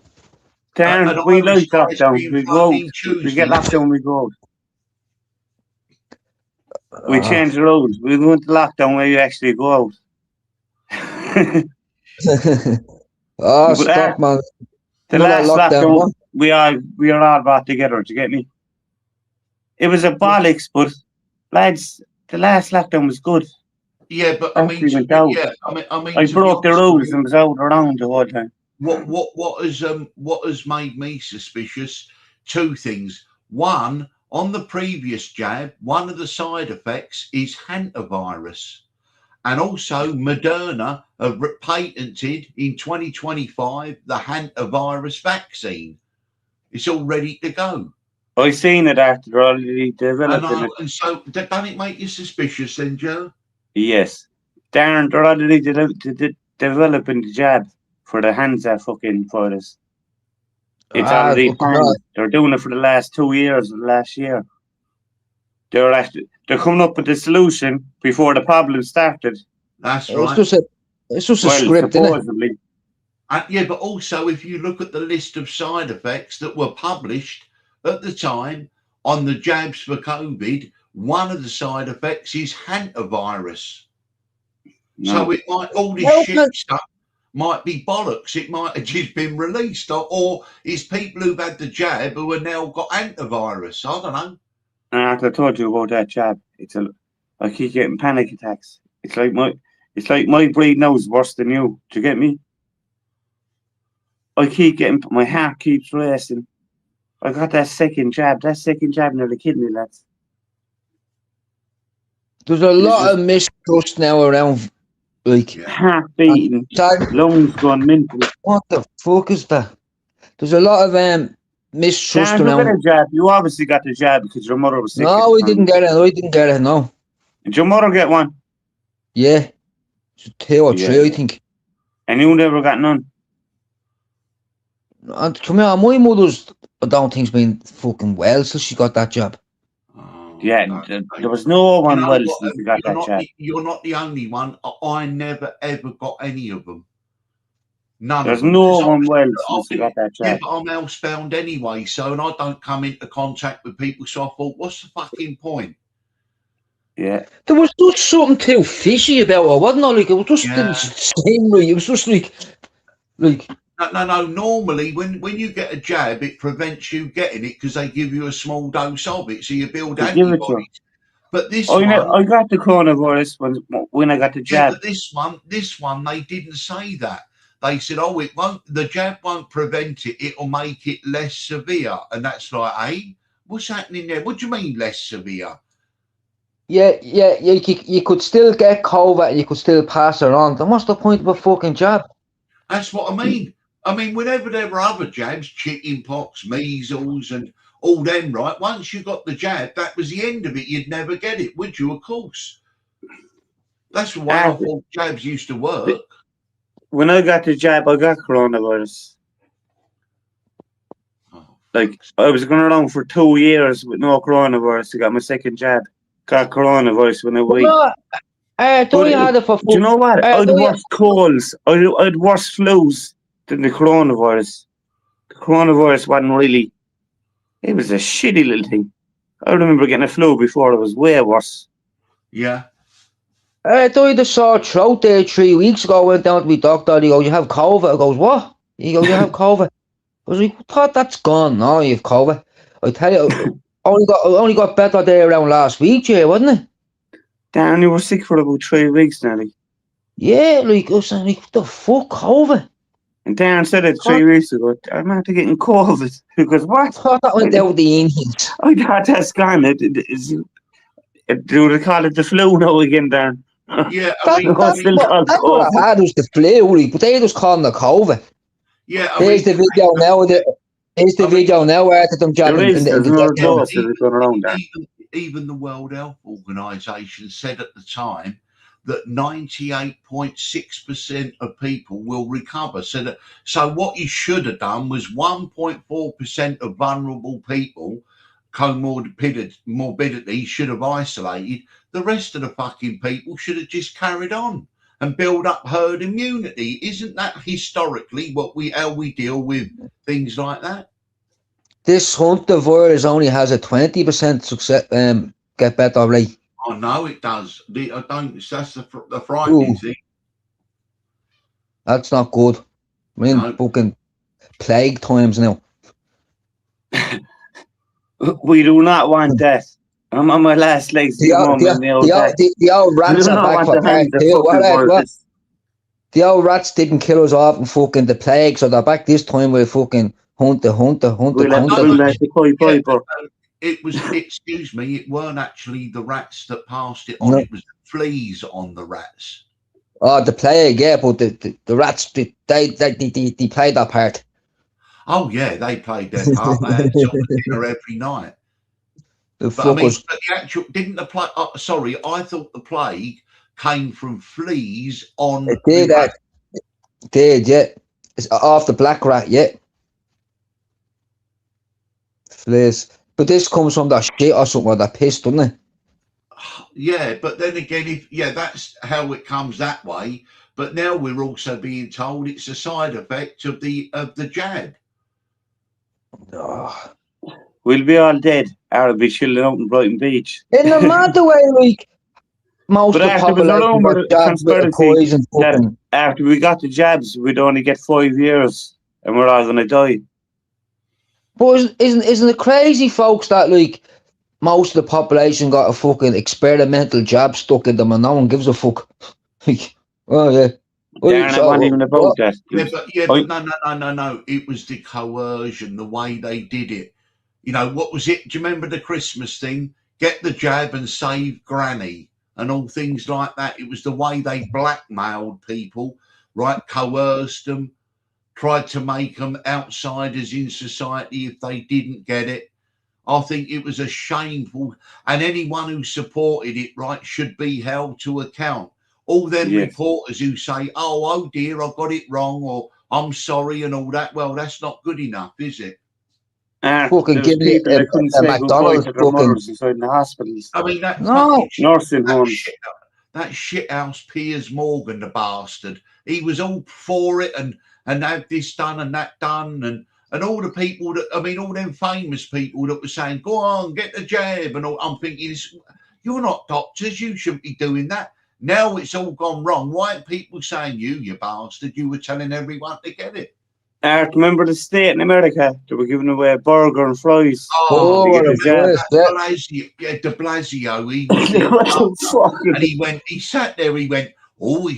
S3: Darren, we like lockdown. We go. We get lockdown. We go. We change the rules. We go into lockdown where you actually go out.
S2: Stop, man.
S3: The last lockdown, we are all brought together. Do you get me? It was a bollocks, but lads, the last lockdown was good.
S1: Yeah, but I mean,
S3: I broke the rules and was out around the whole time.
S1: What has made me suspicious? Two things. One, on the previous jab, one of the side effects is hantavirus. And also Moderna have patented in 2025 the hantavirus vaccine. It's all ready to go.
S3: I've seen it after they're already developing it.
S1: And so doesn't it make you suspicious then, Joe?
S3: Yes. Darren, they're already developing the jab for the Hansa fucking virus. It's already planned. They're doing it for the last 2 years, last year. They're coming up with the solution before the problem started.
S1: That's right.
S2: It's just a script,
S3: supposedly.
S2: Isn't
S1: it? Yeah, but also if you look at the list of side effects that were published at the time on the jabs for COVID, one of the side effects is hantavirus. No. So it might all this shit stuff might be bollocks. It might have just been released, or it's people who've had the jab who have now got hantavirus. I don't know.
S3: I told you about that jab. I keep getting panic attacks. It's like It's like my breed now is worse than you. Do you get me? I keep getting, my heart keeps racing. I got that second jab. That second jab nearly killed me, lads.
S2: There's a lot of mistrust now around, like,
S1: Yeah.
S3: Heart beating, lungs going mental.
S2: what the fuck is that? There's a lot of mistrust
S3: Darren, you got a
S2: around.
S3: jab. You obviously got the jab because your mother was sick.
S2: No, we didn't get it. I didn't get it. No.
S3: Did your mother get one?
S2: Yeah, it's 2 or 3,
S3: Yeah.
S2: I think.
S3: And you never got none?
S2: And come here, my mother's, I don't think's been fucking well since she got that job.
S1: Oh,
S3: Yeah,
S1: no,
S3: there was no
S1: You
S3: one
S1: know
S3: well
S1: what,
S3: since you got
S1: you're
S3: that
S1: not
S3: jab.
S1: you're not the only one. I never ever got any of them. None
S3: There's
S1: of them.
S3: no
S1: 'Cause
S3: one well
S1: I've
S3: since you got that
S1: yeah,
S3: jab.
S1: but I'm housebound anyway, so and I don't come into contact with people. So I thought, what's the fucking point?
S3: Yeah.
S2: There was just something too fishy about her, wasn't there? Like, it was just
S1: Yeah.
S2: didn't seem right. It was just like,
S1: No. Normally, when you get a jab, it prevents you getting it because they give you a small dose of it, so you build
S3: They give it to
S1: antibodies. But this
S3: Oh,
S1: one,
S3: you know, I got the coronavirus when I got the
S1: yeah,
S3: jab.
S1: but this one, they didn't say that. They said, "Oh, it won't. The jab won't prevent it. It'll make it less severe." And that's like, hey, what's happening there? What do you mean less severe?
S2: yeah, you could still get COVID and you could still pass it on. Then what's the point of a fucking jab?
S1: That's what I mean. I mean, whenever there were other jabs, chicken pox, measles, and all them, right? Once you got the jab, that was the end of it. You'd never get it, would you? Of course. That's the way I thought jabs used to work.
S3: When I got the jab, I got coronavirus.
S1: Oh,
S3: Like, I was going around for 2 years with no coronavirus. I got my second jab. Got coronavirus when I was weak.
S2: No, I thought you had it for
S3: Do you know what? I had worse colds. I had worse flus than the coronavirus. The coronavirus wasn't really. It was a shitty little thing. I remember getting a flu before. It was way worse.
S1: yeah.
S2: I died of sore throat there 3 weeks ago. I went down to my doctor. He goes, "You have COVID." I goes, "What?" He goes, "You have COVID." I was like, "I thought that's gone." "No, you have COVID." I tell you, only got better there around last week, yeah, wasn't it?
S3: Darren, you were sick for about 3 weeks nearly.
S2: Yeah, like, I was like, what the fuck, COVID?
S3: And Darren said it 3 weeks ago. I'm after getting COVID. He goes,
S2: I
S3: what?
S2: thought that went out the Indians.
S3: I thought that's gone. Do they call it the flu now again, Darren?
S1: Yeah, I mean,
S2: That's what I had was the flu, like, but they just calling it COVID.
S1: yeah.
S2: There's the video now. There's the video now after them
S3: There
S2: jabbing.
S3: is. There's another dose of it going around there.
S1: Even the World Health Organization said at the time that 98.6% of people will recover. So what you should have done was 1.4% of vulnerable people, morbidity should have isolated. The rest of the fucking people should have just carried on and build up herd immunity. Isn't that historically how we deal with things like that?
S2: This Hunter virus only has a 20% success get better rate.
S1: I know it does. That's the frightening thing.
S2: That's not good. We're in fucking plague times now.
S3: We do not want that. I'm on my last legs.
S2: The old rats are back for part 2. The old rats didn't kill us off in fucking the plague, so they're back this time with fucking Hunter.
S1: It was, excuse me, it weren't actually the rats that passed it on. No. It was the fleas on the rats.
S2: Oh, the plague, yeah, but the rats, they played that part.
S1: Oh, yeah, they played their part. They had dinner every night. But I mean, the actual, didn't the plague, sorry, I thought the plague came from fleas on
S2: it did,
S1: the rat.
S2: It did, yeah. It's off the black rat, yeah. Fleas. But this comes from that shit or something, or that piss, doesn't it?
S1: Yeah, but then again, that's how it comes that way. But now we're also being told it's a side effect of the jab.
S2: Oh.
S3: We'll be all dead. I'll be chilling out in Brighton Beach.
S2: In no matter way, like most of the population got jabs with poison.
S3: After we got the jabs, we'd only get 5 years, and we're all gonna die.
S2: But isn't it crazy, folks, that like most of the population got a fucking experimental jab stuck in them and no one gives a fuck? Like, Oh yeah.
S3: Darren, I wasn't even about that.
S1: No. It was the coercion, the way they did it. You know, what was it? Do you remember the Christmas thing? Get the jab and save Granny and all things like that. It was the way they blackmailed people, right? Coerced them, tried to make them outsiders in society if they didn't get it. I think it was a shameful, and anyone who supported it, right, should be held to account. All them
S3: Yes.
S1: reporters who say, oh dear, I got it wrong, or I'm sorry and all that, well, that's not good enough, is it?
S2: Fucking
S3: There's
S2: give me
S3: people that couldn't say goodbye
S2: McDonald's
S3: to their mothers inside in the hospitals.
S1: I mean, that
S2: No.
S1: fucking
S3: Nursing homes.
S1: that shithouse Piers Morgan, the bastard, he was all for it and had this done and that done, and all the people that, I mean, all them famous people that were saying, go on, get the jab, and all. I'm thinking, you're not doctors, you shouldn't be doing that. Now it's all gone wrong. Why aren't people saying, you bastard, you were telling everyone to get it?
S3: Remember the state in America that were giving away burger and fries?
S2: Oh,
S3: to get the jab.
S1: De Blasio, he was and he sat there, he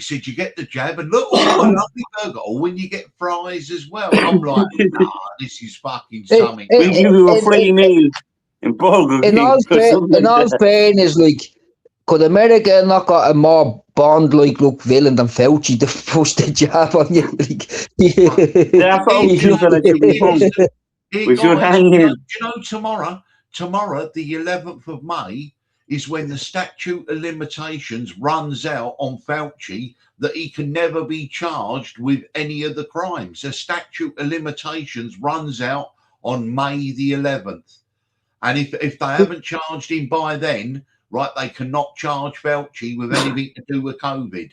S1: said, you get the jab, and look, a lovely burger. Oh, when you get fries as well. I'm like, nah, this is fucking something.
S3: We give you a free meal in Burger King.
S2: In all fairness, like, could America not got a more Bond-like look villain than Fauci to push the jab on you?
S3: We should hang him.
S1: You know, tomorrow, the 11th of May, is when the statute of limitations runs out on Fauci, that he can never be charged with any of the crimes. The statute of limitations runs out on May the 11th. And if they haven't charged him by then, right, they cannot charge Fauci with anything to do with COVID.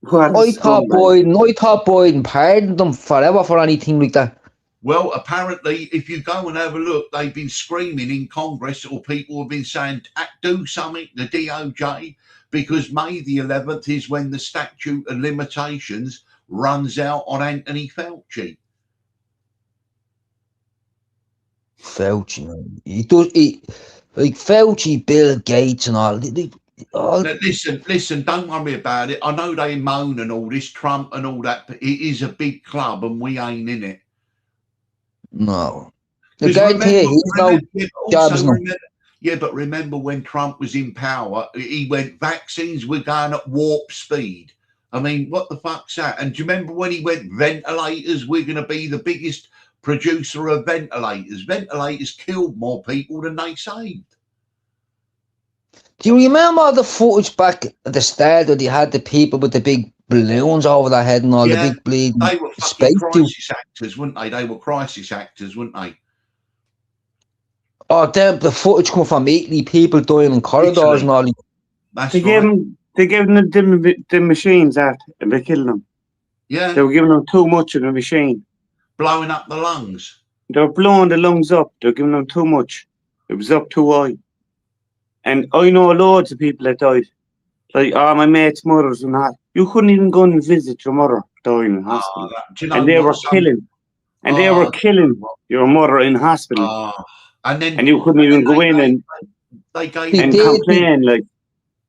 S2: I thought Biden pardoned them forever for anything like that.
S1: Well, apparently, if you go and have a look, they've been screaming in Congress, or people have been saying, do something, the DOJ, because May the 11th is when the statute of limitations runs out on Anthony Fauci.
S2: Fauci, man. Like Fauci, Bill Gates and all.
S1: Now, listen, don't worry about it. I know they moan and all this, Trump and all that, but it is a big club and we ain't in it.
S2: No. The guy here, he's no jobs now.
S1: Yeah, but remember when Trump was in power, he went, vaccines, we're going at warp speed. I mean, what the fuck's that? And do you remember when he went, ventilators, we're going to be the biggest producer of ventilators. Ventilators killed more people than they saved.
S2: Do you remember the footage back at the start where they had the people with the big balloons over their head and all the big bleeding?
S1: They were fucking crisis actors, weren't they? They were crisis actors, weren't they?
S2: Oh, the footage come from Italy, people dying in corridors and all.
S3: They gave them the machines out and they killed them.
S1: Yeah.
S3: They were giving them too much of the machine.
S1: Blowing up the lungs.
S3: They were blowing the lungs up. They were giving them too much. It was up too high. And I know loads of people that died. Like, my mate's mothers and that. You couldn't even go and visit your mother dying in hospital. And they were killing. And they were killing your mother in hospital. And you couldn't even go in and complain. Like,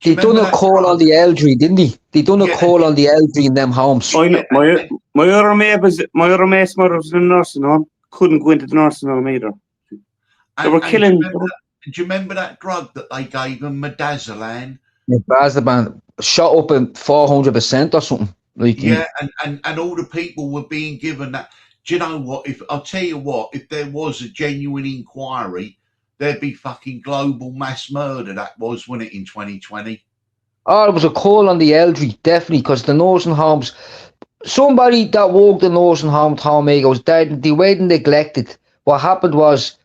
S2: they done a call on the elderly, didn't they? They done a call on the elderly in them homes.
S3: I know, my other mate's mother was in a nursing home. Couldn't go into the nursing home either. They were killing.
S1: Do you remember that drug that they gave him, Midazolam?
S2: Midazolam shot up in 400% or something. Like,
S1: yeah, and all the people were being given that. Do you know what? I'll tell you what, if there was a genuine inquiry, there'd be fucking global mass murder. That was, wasn't it, in 2020?
S2: Oh, it was a call on the elderly, definitely, because the nursing homes, somebody that worked the nursing home told me, they weren't neglected. What happened was,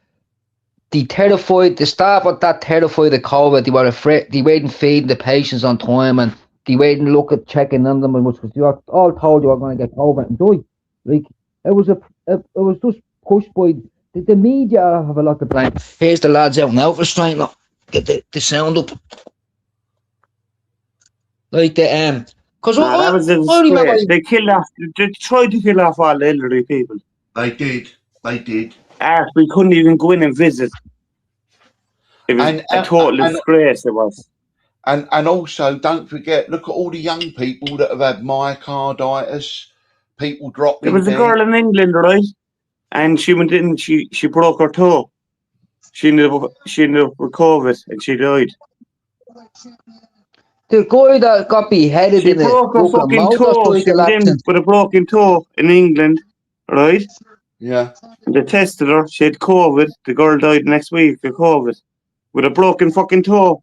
S2: the staff were that terrified of COVID, they were afraid, they weren't feeding the patients on time, and they weren't checking on them, and which was, you were all told you were going to get COVID and die. Like, it was just pushed by the media. Have a lot of blame. Here's the lads out now for trying to get the sound up. Like because
S3: that was a disgrace. They tried to kill off all the elderly people.
S1: They did.
S3: We couldn't even go in and visit. It was a total disgrace. It was.
S1: And also, don't forget, look at all the young people that have had myocarditis, people
S3: There
S1: dropping
S3: was a
S1: dead.
S3: girl in England, right? And she went in, she broke her toe. She ended up with COVID and she died.
S2: The guy that got beheaded
S3: She
S2: in a
S3: broke her
S2: fucking
S3: fucking toe. She
S2: motorcycle
S3: went in
S2: accident.
S3: with a broken toe in England, right?
S1: Yeah.
S3: And they tested her. She had COVID. The girl died next week of COVID with a broken fucking toe.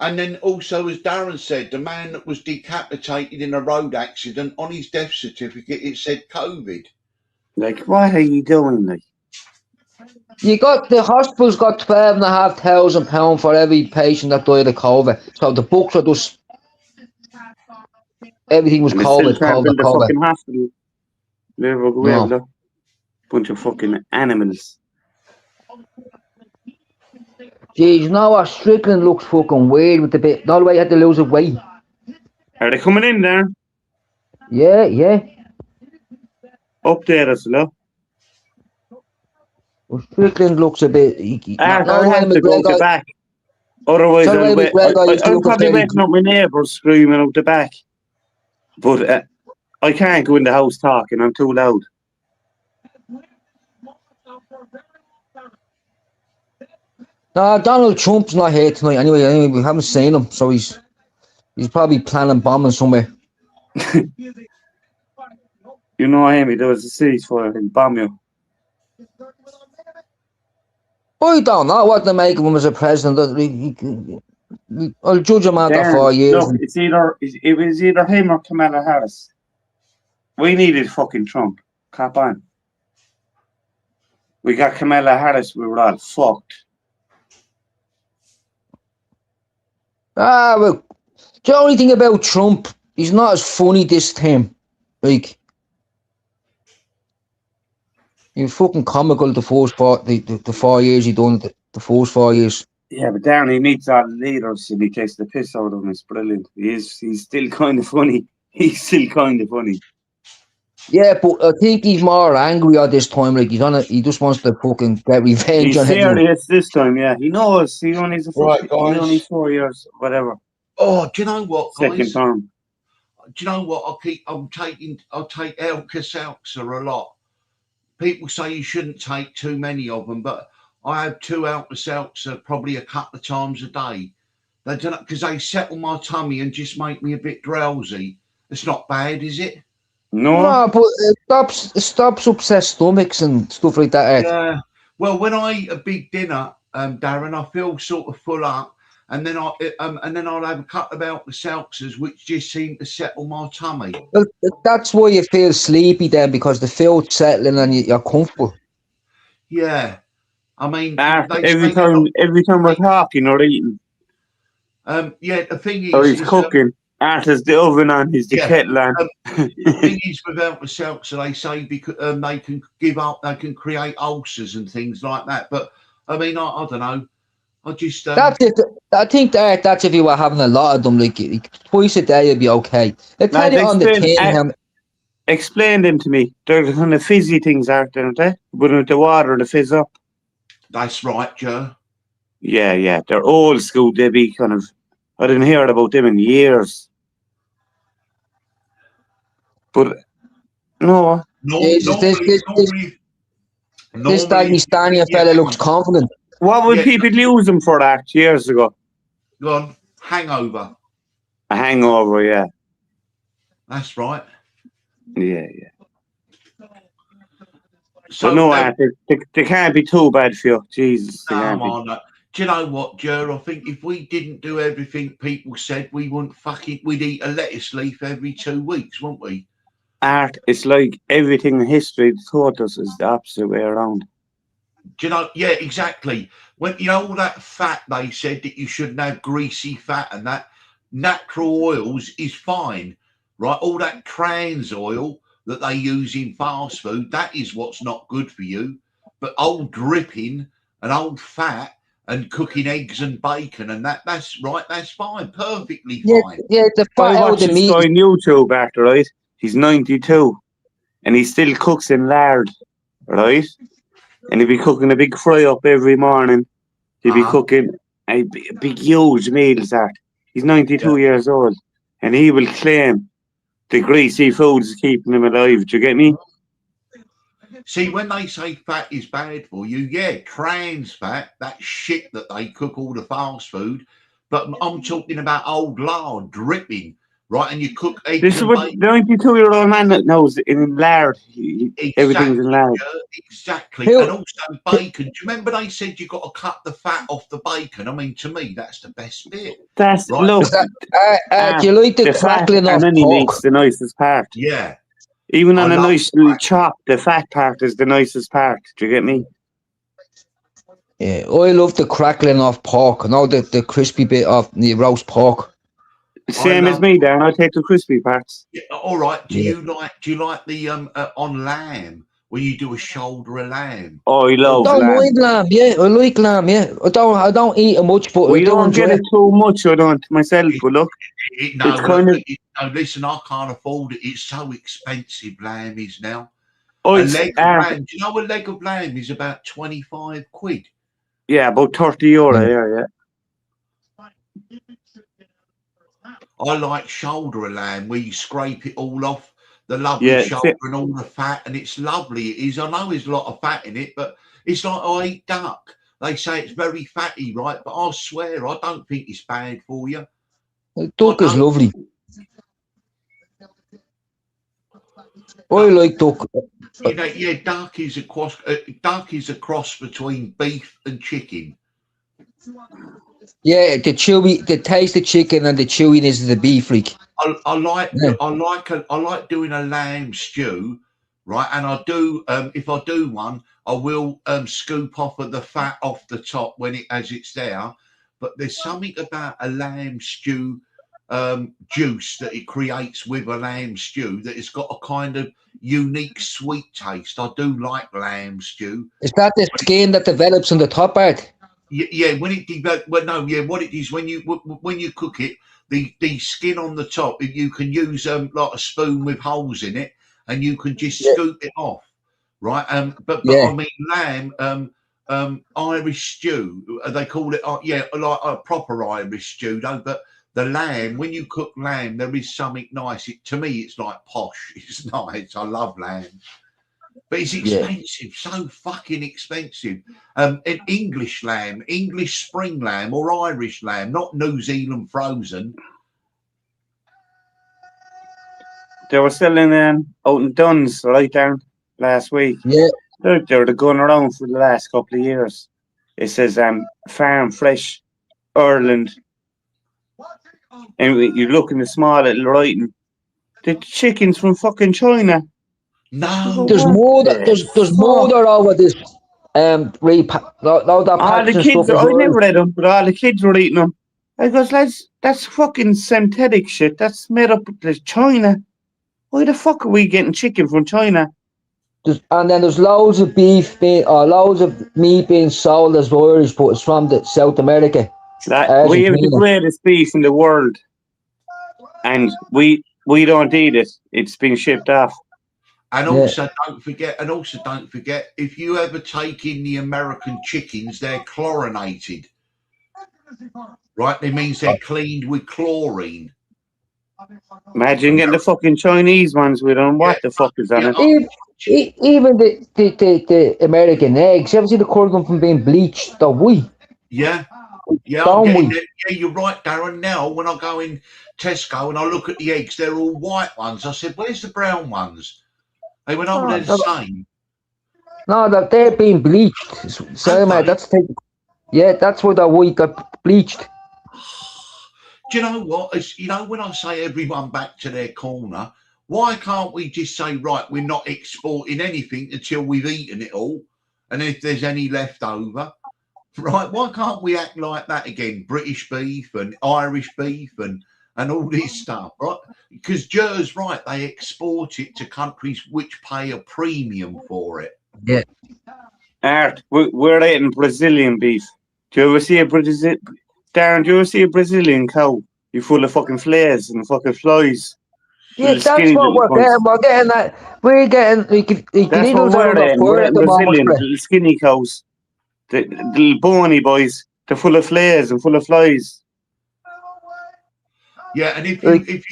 S1: And then also, as Darren said, the man that was decapitated in a road accident, on his death certificate, it said COVID.
S3: Like, what are you doing? Like,
S2: The hospital's got £12,500 for every patient that died of COVID. So the books are just everything was
S3: and they still
S2: COVID,
S3: can't
S2: COVID,
S3: build a
S2: COVID.
S3: fucking hospital. Never go
S2: No.
S3: able to. Bunch of fucking animals.
S2: Jeez, you know what? Strickland looks fucking weird with the bit. All the way he had to lose weight.
S3: Are they coming in there?
S2: Yeah.
S3: Update us, look.
S2: Well, Strickland looks a bit.
S3: I
S2: all the way
S3: have to go out the
S2: McGregor.
S3: back. Otherwise,
S2: So
S3: I'll,
S2: wait, McGregor used to
S3: I'm
S2: look
S3: probably
S2: very
S3: waking up my neighbours screaming out the back. But I can't go in the house talking. I'm too loud.
S2: No, Donald Trump's not here tonight. Anyway, we haven't seen him, so he's probably planning bombing somewhere.
S3: You know, Amy, there was a ceasefire in Bamio.
S2: I don't know what to make of him as a president. I'll judge him after 4 years.
S3: Look, it was either him or Kamala Harris. We needed fucking Trump. Cap on. We got Kamala Harris, we were all fucked.
S2: Well, the only thing about Trump, he's not as funny this time. Like, he was fucking comical the 4 years he done the first 4 years.
S3: Yeah, but Darren, he meets all the leaders and he takes the piss out of them. It's brilliant. He's still kind of funny. He's still kind of funny.
S2: Yeah, but I think he's more angry at this time. Like, he just wants to fucking get revenge
S3: He's
S2: on everyone.
S3: serious this time, yeah. He knows. He only
S1: Right,
S3: he's
S1: guys.
S3: only 4 years, whatever.
S1: Oh, do you know what,
S3: Second
S1: guys?
S3: term.
S1: Do you know what? I'll take Alka-Seltzer a lot. People say you shouldn't take too many of them, but I have 2 Alka-Seltzer probably a couple of times a day. They don't, because they settle my tummy and just make me a bit drowsy. It's not bad, is it?
S3: No,
S2: but it stops upset stomachs and stuff like that.
S1: Yeah. Well, when I eat a big dinner, Darren, I feel sort of full up, and then I'll have a couple of Alka-Seltzers, which just seem to settle my tummy.
S2: Well, that's why you feel sleepy then, because the food's settling and you're comfortable.
S1: Yeah. I mean,
S3: every time we're talking or eating.
S1: Yeah, the thing is,
S3: Or he's cooking. There's the oven on, he's the kettle on.
S1: The thing is, with Alka-Seltzer, they say because they can they can create ulcers and things like that. But I mean, I don't know. I just
S2: that's it. I think that's if you were having a lot of them, like twice a day, you'd be okay. They tell you on the tin.
S3: Explain them to me. They're the kind of fizzy things, aren't they? With the water, the fizz up.
S1: That's right, Joe.
S3: Yeah. They're old school. They be kind of. I didn't hear about them in years. But no.
S2: This Dagestani fella looks confident.
S3: What would people use them for that years ago?
S1: Go on. Hangover.
S3: A hangover, yeah.
S1: That's right.
S3: Yeah.
S1: So
S3: but no, they can't be too bad for you. Jesus.
S1: No. Do you know what, Joe? I think if we didn't do everything people said, we'd eat a lettuce leaf every 2 weeks, wouldn't we?
S3: Art, it's like everything in history taught us is the opposite way around.
S1: Do you know? Yeah, exactly. When you know all that fat they said that you shouldn't have greasy fat and that natural oils is fine, right? All that trans oil that they use in fast food, that is what's not good for you. But old dripping and old fat and cooking eggs and bacon and that's right, that's fine, perfectly fine.
S2: Yeah, the fat
S3: I watch this guy on YouTube after, right? He's 92 and he still cooks in lard, right? And he'll be cooking a big fry up every morning. He'll be cooking a big huge meals that. He's 92 years old, and he will claim the greasy food is keeping him alive. Do you get me?
S1: See, when they say fat is bad for you, yeah, trans fat, that shit that they cook all the fast food. But I'm talking about old lard dripping, right? And you cook eggs
S3: This is
S1: and
S3: what
S1: bacon.
S3: the 92-year-old man that knows in lard. Everything's in lard.
S1: Exactly.
S2: Who-
S1: And also bacon. Do you remember they said you've got to cut the fat off the bacon? I mean, to me, that's the best bit.
S3: That's
S1: Right.
S3: look.
S2: Do you like the
S3: The fat
S2: crackling of
S3: and any
S2: pork?
S3: meat's the nicest part.
S1: Yeah.
S3: Even
S1: I
S3: on a
S1: love
S3: nice
S1: the fat.
S3: chop, the fat part is the nicest part. Do you get me?
S2: Yeah, I love the crackling of pork. You know, the crispy bit of the roast pork.
S3: Same as
S1: love-
S3: me, Darren. I take the crispy parts.
S1: Yeah, all right. Do
S2: Yeah.
S1: you like the on lamb when you do a shoulder of lamb?
S3: Oh, I
S2: I
S3: love
S2: don't
S3: lamb.
S2: mind lamb. Yeah, I like lamb. Yeah, I don't eat it much, but
S3: We
S2: I do
S3: don't
S2: enjoy
S3: get it too much, I don't, myself, but look.
S1: No,
S3: It's kind of-
S1: no, listen, I can't afford it. It's so expensive. Lamb is now.
S3: Oh,
S1: A
S3: it's,
S1: leg of lamb. Do you know a leg of lamb is about 25 quid?
S3: yeah, about 30 euro, yeah.
S1: I like shoulder of lamb where you scrape it all off, the lovely
S3: Yeah,
S1: shoulder and all the fat, and it's lovely. It is. I know there's a lot of fat in it, but it's like I eat duck. They say it's very fatty, right? But I swear, I don't think it's bad for you.
S2: Duck is lovely. I like duck.
S1: You know, yeah, duck is a cross between beef and chicken.
S2: Yeah, the taste of chicken and the chewiness of the beef, like.
S1: I like
S2: Yeah.
S1: I like doing a lamb stew, right? And I do if I do one, I will scoop off of the fat off the top as it's there. But there's something about a lamb stew juice that it creates with a lamb stew that it's got a kind of unique sweet taste. I do like lamb stew.
S2: Is that the skin that develops on the top part?
S1: Yeah, when it develops, well, no, yeah, what it is when you cook it, the skin on the top, you can use like a spoon with holes in it, and you can just scoop it off, right? But
S2: Yeah.
S1: I mean lamb, Irish stew, they call it, yeah, like a proper Irish stew, though. But the lamb, when you cook lamb, there is something nice. To me, it's like posh. It's nice. I love lamb. But it's expensive, so fucking expensive. An English lamb, English spring lamb or Irish lamb, not New Zealand frozen.
S3: They were selling out in Duns right down last week.
S2: Yeah.
S3: They're going around for the last couple of years. It says Farm Fresh Ireland. And you look in the small little writing. The chicken's from fucking China.
S1: No.
S2: There's more over this.
S3: All the kids, I never read them, but all the kids were eating them. I goes, lads, that's fucking synthetic shit. That's made up with China. Why the fuck are we getting chicken from China?
S2: And then there's loads of loads of meat being sold as Irish, but it's from the South America.
S3: We have the greatest beef in the world, and we don't eat it. It's been shipped off.
S1: And also don't forget, if you ever take in the American chickens, they're chlorinated. Right? It means they're cleaned with chlorine.
S3: Imagine getting the fucking Chinese ones with them. What the fuck is on it?
S2: Even the American eggs, you ever see the colour from being bleached? The white.
S1: Yeah. Yeah, you're right, Darren. Now, when I go in Tesco and I look at the eggs, they're all white ones. I said, where's the brown ones? They went, they're the same.
S2: No, they're being bleached. So, man, that's why the white got bleached.
S1: Do you know what? When I say everyone back to their corner, why can't we just say, right, we're not exporting anything until we've eaten it all? And if there's any left over, right, why can't we act like that again? British beef and Irish beef and all this stuff, right? Because Jer's right, they export it to countries which pay a premium for it.
S2: Yeah.
S3: Art, we're eating Brazilian beef. Do you ever see Darren, do you ever see a Brazilian cow? You're full of fucking flares and fucking flies.
S2: Yeah, that's what we're getting. We're getting that. We're getting
S3: that's what we're getting. We're getting Brazilian little skinny cows. The little bony boys. They're full of flares and full of flies.
S1: Yeah, and if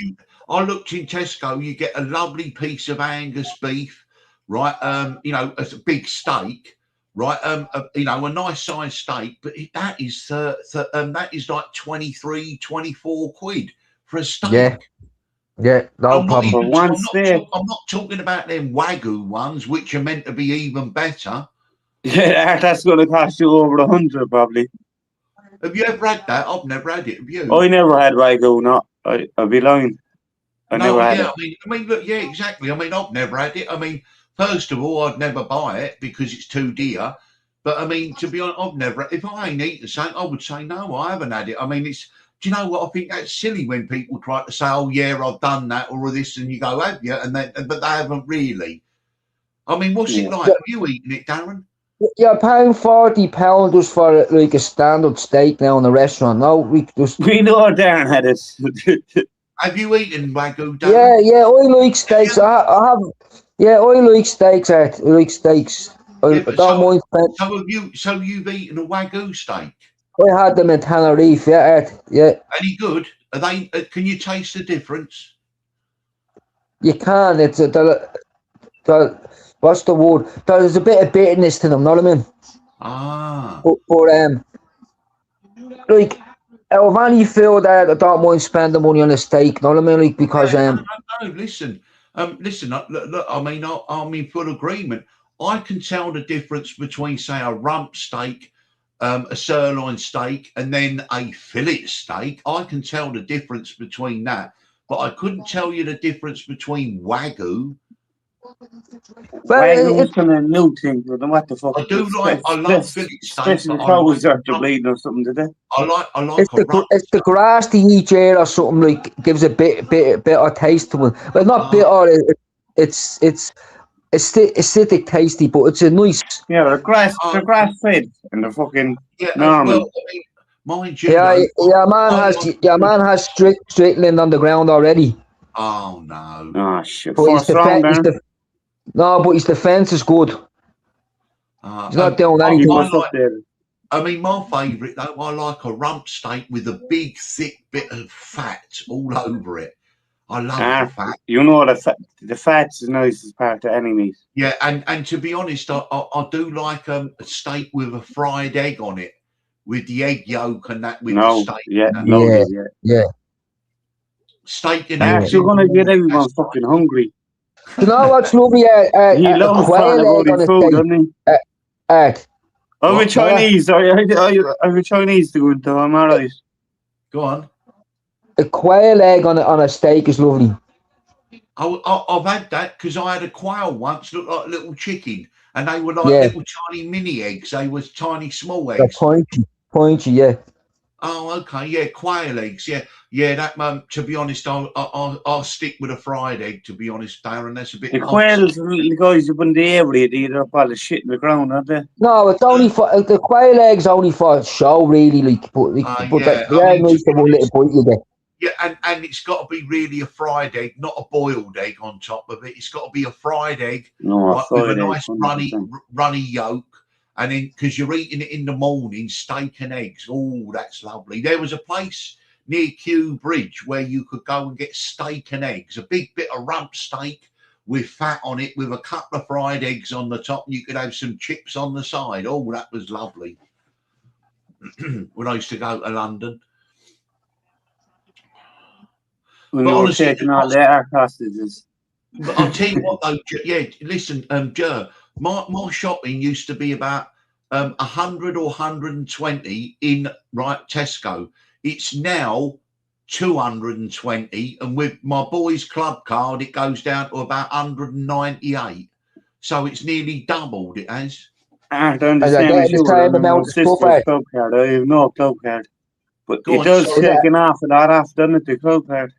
S1: you, I looked in Tesco, you get a lovely piece of Angus beef, right? You know, it's a big steak, right? You know, a nice sized steak, but that is like 23, 24 quid for a steak.
S2: Yeah. Yeah, no problem.
S3: For one steak.
S1: I'm not talking about them Wagyu ones, which are meant to be even better.
S3: Yeah, that's going to cost you over 100 probably.
S1: Have you ever had that? I've never had it. Have you?
S3: I never had Wagyu. No, I'd be lying. I never had it.
S1: I mean, look, yeah, exactly. I mean, I've never had it. I mean, first of all, I'd never buy it because it's too dear. But I mean, to be honest, I've never. If I ain't eaten something, I would say no, I haven't had it. I mean, it's. Do you know what? I think that's silly when people try to say, "Oh, yeah, I've done that or this," and you go, "Have you?" But they haven't really. I mean, what's it like? Have you eaten it, Darren?
S2: You're paying £40 just for like a standard steak now in a restaurant. No, we
S3: know Darren had it.
S1: Have you eaten Wagyu, Darren?
S2: Yeah, I like steaks. I have. Yeah, I like steaks. I like steaks. I don't mind.
S1: So you've eaten a Wagyu steak?
S2: I had them in Tenerife. Yeah.
S1: Any good? Are they? Can you taste the difference?
S2: You can. It's what's the word? There's a bit of bitterness to them. Know what I mean?
S1: Ah.
S2: But like, I've only feel that I don't mind spending money on a steak. Know what I mean? Like, because
S1: no, listen. Look, I mean, I'm in full agreement. I can tell the difference between, say, a rump steak, a sirloin steak, and then a fillet steak. I can tell the difference between that, but I couldn't tell you the difference between Wagyu.
S3: Wagyu's kind of new thing. What the fuck?
S1: I love fillet steak.
S3: Especially cows are bleeding or something, do they?
S2: I like it's the grass they eat here or something, like gives a bit of taste to it. Well, not bitter. It's acidic, tasty, but it's a nice.
S3: Yeah, they're grass fed and they're fucking
S1: Well,
S3: normal.
S1: I mean, mind you,
S2: your man has Strickland on the ground already.
S1: Oh no!
S3: Oh shit!
S2: But his defense is good. He's not doing anything.
S1: I mean, my favourite though, I like a rump steak with a big, thick bit of fat all over it. I love the fat.
S3: You know, the fat's the nicest part of any meat.
S1: Yeah, and to be honest, I do like a steak with a fried egg on it, with the egg yolk and that with the steak.
S2: Yeah.
S1: Steak and
S3: eggs. You're gonna get everyone fucking hungry.
S2: You know what's lovely?
S3: He loves talking about his food, doesn't he? I'm a Chinese. I'm a Chinese dude, though. I'm alright.
S1: Go on.
S2: A quail egg on a steak is lovely.
S1: I've had that because I had a quail once, looked like a little chicken, and they were like little tiny mini eggs. They were tiny small eggs.
S2: They're pointy, yeah.
S1: Oh, okay, yeah, quail eggs, yeah. That to be honest, I'll stick with a fried egg. To be honest, Darren, that's a bit.
S3: The quails, the guys up in the area, they eat up all the shit in the ground, aren't they?
S2: No, it's only for the quail eggs. Only for show, really. Like, but nice to one little bite you get.
S1: Yeah, and it's got to be really a fried egg, not a boiled egg on top of it. It's got to be a fried egg with a nice runny yolk. And then, because you're eating it in the morning, steak and eggs. Oh, that's lovely. There was a place near Kew Bridge where you could go and get steak and eggs, a big bit of rump steak with fat on it, with a couple of fried eggs on the top, and you could have some chips on the side. Oh, that was lovely. When I used to go to London.
S3: When you were taking all the air hostages.
S1: But I'll tell you what, though, listen, Joe. My shopping used to be about 100 or 120 in Tesco. It's now 220, and with my boys' club card, it goes down to about 198. So it's nearly doubled. It has.
S3: I don't understand. I have no club card, but it does take an half and that off, doesn't it? The club card.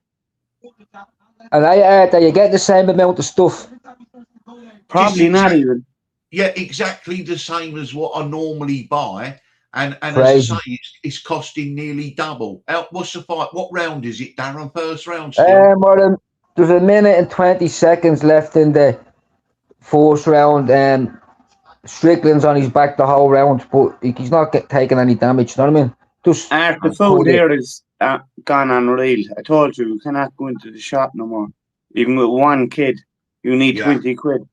S2: And do you get the same amount of stuff?
S3: Probably not even.
S1: Yeah, exactly the same as what I normally buy. And as I say, it's costing nearly double. What's the fight? What round is it, Darren? First round still?
S2: There's a minute and 20 seconds left in the fourth round. Strickland's on his back the whole round, but he's not taking any damage. You know what I mean?
S3: The food here is gone unreal. I told you cannot go into the shop no more. Even with one kid, you need
S1: Yeah.
S3: 20 quid.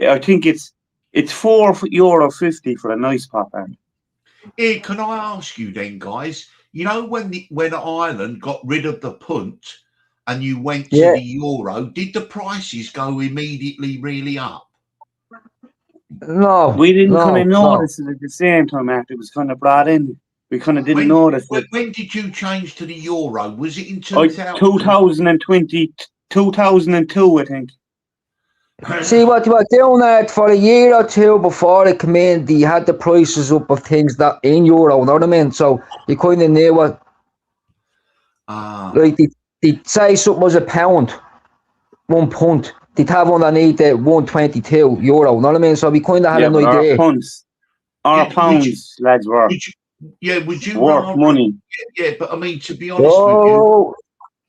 S3: I think it's €4.50 for a nice pop art.
S1: Here, can I ask you then, guys? You know when Ireland got rid of the punt and you went to
S2: Yeah.
S1: the euro, did the prices go immediately really up?
S2: No,
S3: We didn't kind of
S2: no.
S3: notice it at the same time after it was kind of brought in. We kind of didn't
S1: When,
S3: notice
S1: when,
S3: it.
S1: when did you change to the euro? Was it in 2000?
S3: 2020, 2002, I think.
S2: See what they were doing that for a year or two before it came in, they had the prices up of things that in euro, you know what I mean? So you kind of knew what, like they'd say something was £1, £1. They'd have underneath it €1.22, you know what I mean? So we kind of had
S3: Yeah,
S2: an
S3: but
S2: idea.
S3: our
S1: Yeah,
S3: pounds, lads, were
S1: would you
S3: worth
S1: rather,
S3: money.
S1: Yeah, but I mean, to be honest with you.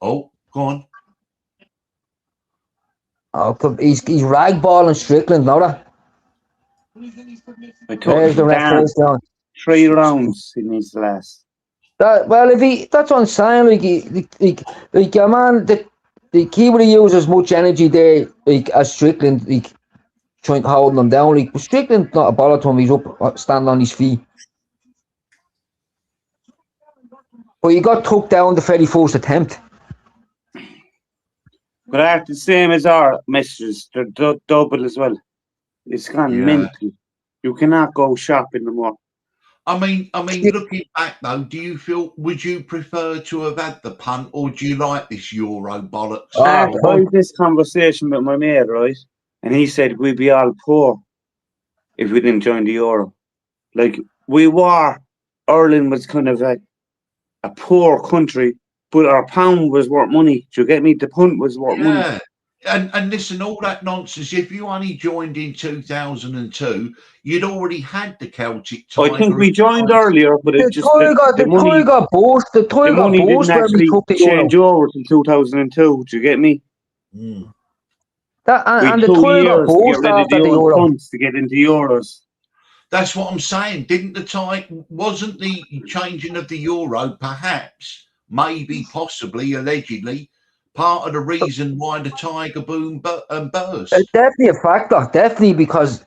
S1: Oh, go on.
S2: Oh, he's ragballing Strickland, not that.
S3: I told
S2: There's the
S3: Darren,
S2: reference down.
S3: 3 rounds it needs to last.
S2: Well, that's what I'm saying. Like your man, the key would use as much energy there, like as Strickland, like trying to hold him down. Like Strickland's not a baller to him. He's up, standing on his feet. But he got took down the very first attempt.
S3: But they're the same as our messages. They're double as well. It's gone mental. You cannot go shopping no more.
S1: I mean, looking back though, would you prefer to have had the punt, or do you like this euro bollocks?
S3: I had this conversation with my mate, right? And he said we'd be all poor if we didn't join the euro. Like, Ireland was kind of like a poor country, but our pound was worth money. Do you get me? The punt was worth money.
S1: And listen, all that nonsense. If you only joined in 2002, you'd already had the Celtic Tiger.
S3: I think we joined earlier, but it just the money
S2: got boosted. The toy got
S3: didn't
S2: boosted when we
S3: actually
S2: took the
S3: change
S2: euro.
S3: over till 2002. Do you get me?
S2: And the
S3: 2
S2: toy got
S3: years to get
S2: boosted
S3: rid of
S2: after
S3: the
S2: the
S3: old
S2: euro.
S3: punts to get into euros.
S1: That's what I'm saying. Wasn't the changing of the euro perhaps, maybe, possibly, allegedly, part of the reason why the Tiger boom burst?
S2: It's definitely a factor. Definitely, because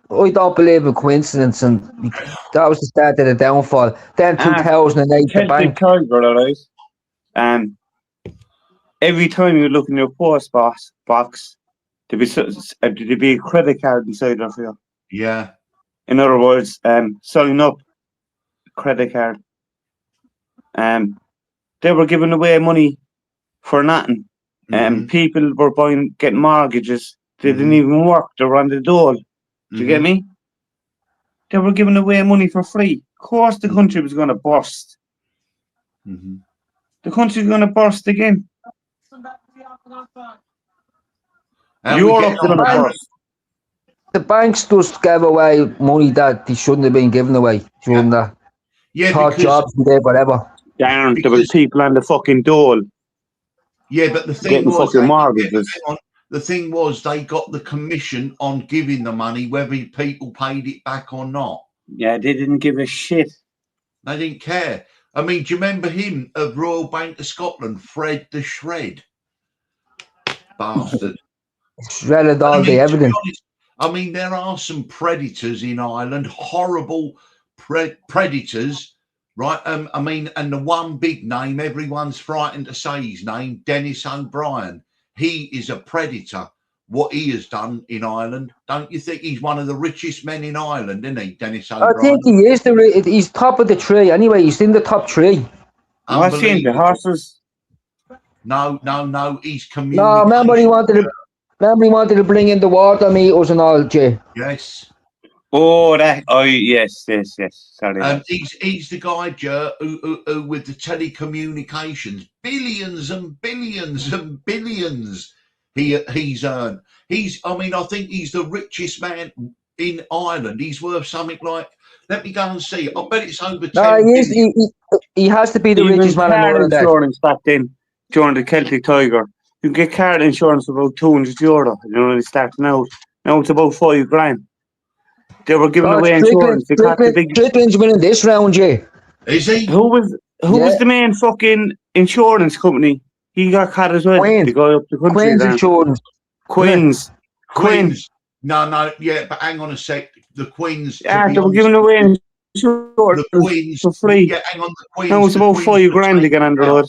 S2: I don't believe in coincidence, and that was the start of the downfall. Then 2008, the bank.
S3: Tiger, all right. Every time you look in your post box, there'd be a credit card inside there for you.
S1: Yeah.
S3: In other words, sign up, credit card. They were giving away money for nothing. People were getting mortgages. They didn't even work. They were on the dole. Do you get me? They were giving away money for free. Of course, the country was going to burst. The country was going to burst again. Europe's going to burst.
S2: The banks just gave away money that they shouldn't have been giving away during that.
S1: Yeah,
S2: thought
S1: because
S2: jobs and whatever.
S3: Darren, there was people on the fucking dole.
S1: Yeah, but the thing
S3: getting
S1: was,
S3: fucking mortgages.
S1: The thing was, they got the commission on giving the money, whether people paid it back or not.
S3: Yeah, they didn't give a shit.
S1: They didn't care. I mean, do you remember him of Royal Bank of Scotland, Fred the Shred? Bastard.
S2: Shredded all the evidence.
S1: I mean, there are some predators in Ireland, horrible predators, right? I mean, and the one big name, everyone's frightened to say his name, Dennis O'Brien. He is a predator. What he has done in Ireland, don't you think he's one of the richest men in Ireland, isn't he, Dennis O'Brien?
S2: I think he is. He's top of the tree anyway. He's in the top three.
S3: I've seen the horses.
S1: No. He's communicating.
S2: No, remember he wanted to bring in the water meters and all, Jay.
S1: Yes.
S3: Yes. Sorry.
S1: He's the guy, Joe, who with the telecommunications, billions and billions and billions he's earned. I think he's the richest man in Ireland. He's worth something like, let me go and see. I bet it's over 10 billion.
S2: He has to be the richest man in Ireland.
S3: Insurance back then, during the Celtic Tiger, you can get car insurance for about €200. You know, they starting out. Now it's about $5,000. They were giving away insurance.
S2: Strickland's winning this round, Jay.
S1: Is he?
S3: Who was Who was
S2: Yeah.
S3: the main fucking insurance company? He got caught as well.
S2: Queen's.
S3: The guy up the country.
S2: Quinn's
S3: then.
S2: Insurance.
S3: Queen's. Quinn.
S1: Queens. No, yeah, but hang on a sec. The Queens, to
S3: Yeah,
S1: be
S3: they were
S1: honest,
S3: giving away
S1: the
S3: insurance
S1: Queens,
S3: for free.
S1: yeah, hang on, the Queens.
S3: That was
S1: the
S3: about
S1: Queens
S3: $5
S1: were
S3: grand to get
S1: taken
S3: under
S1: down.
S3: road.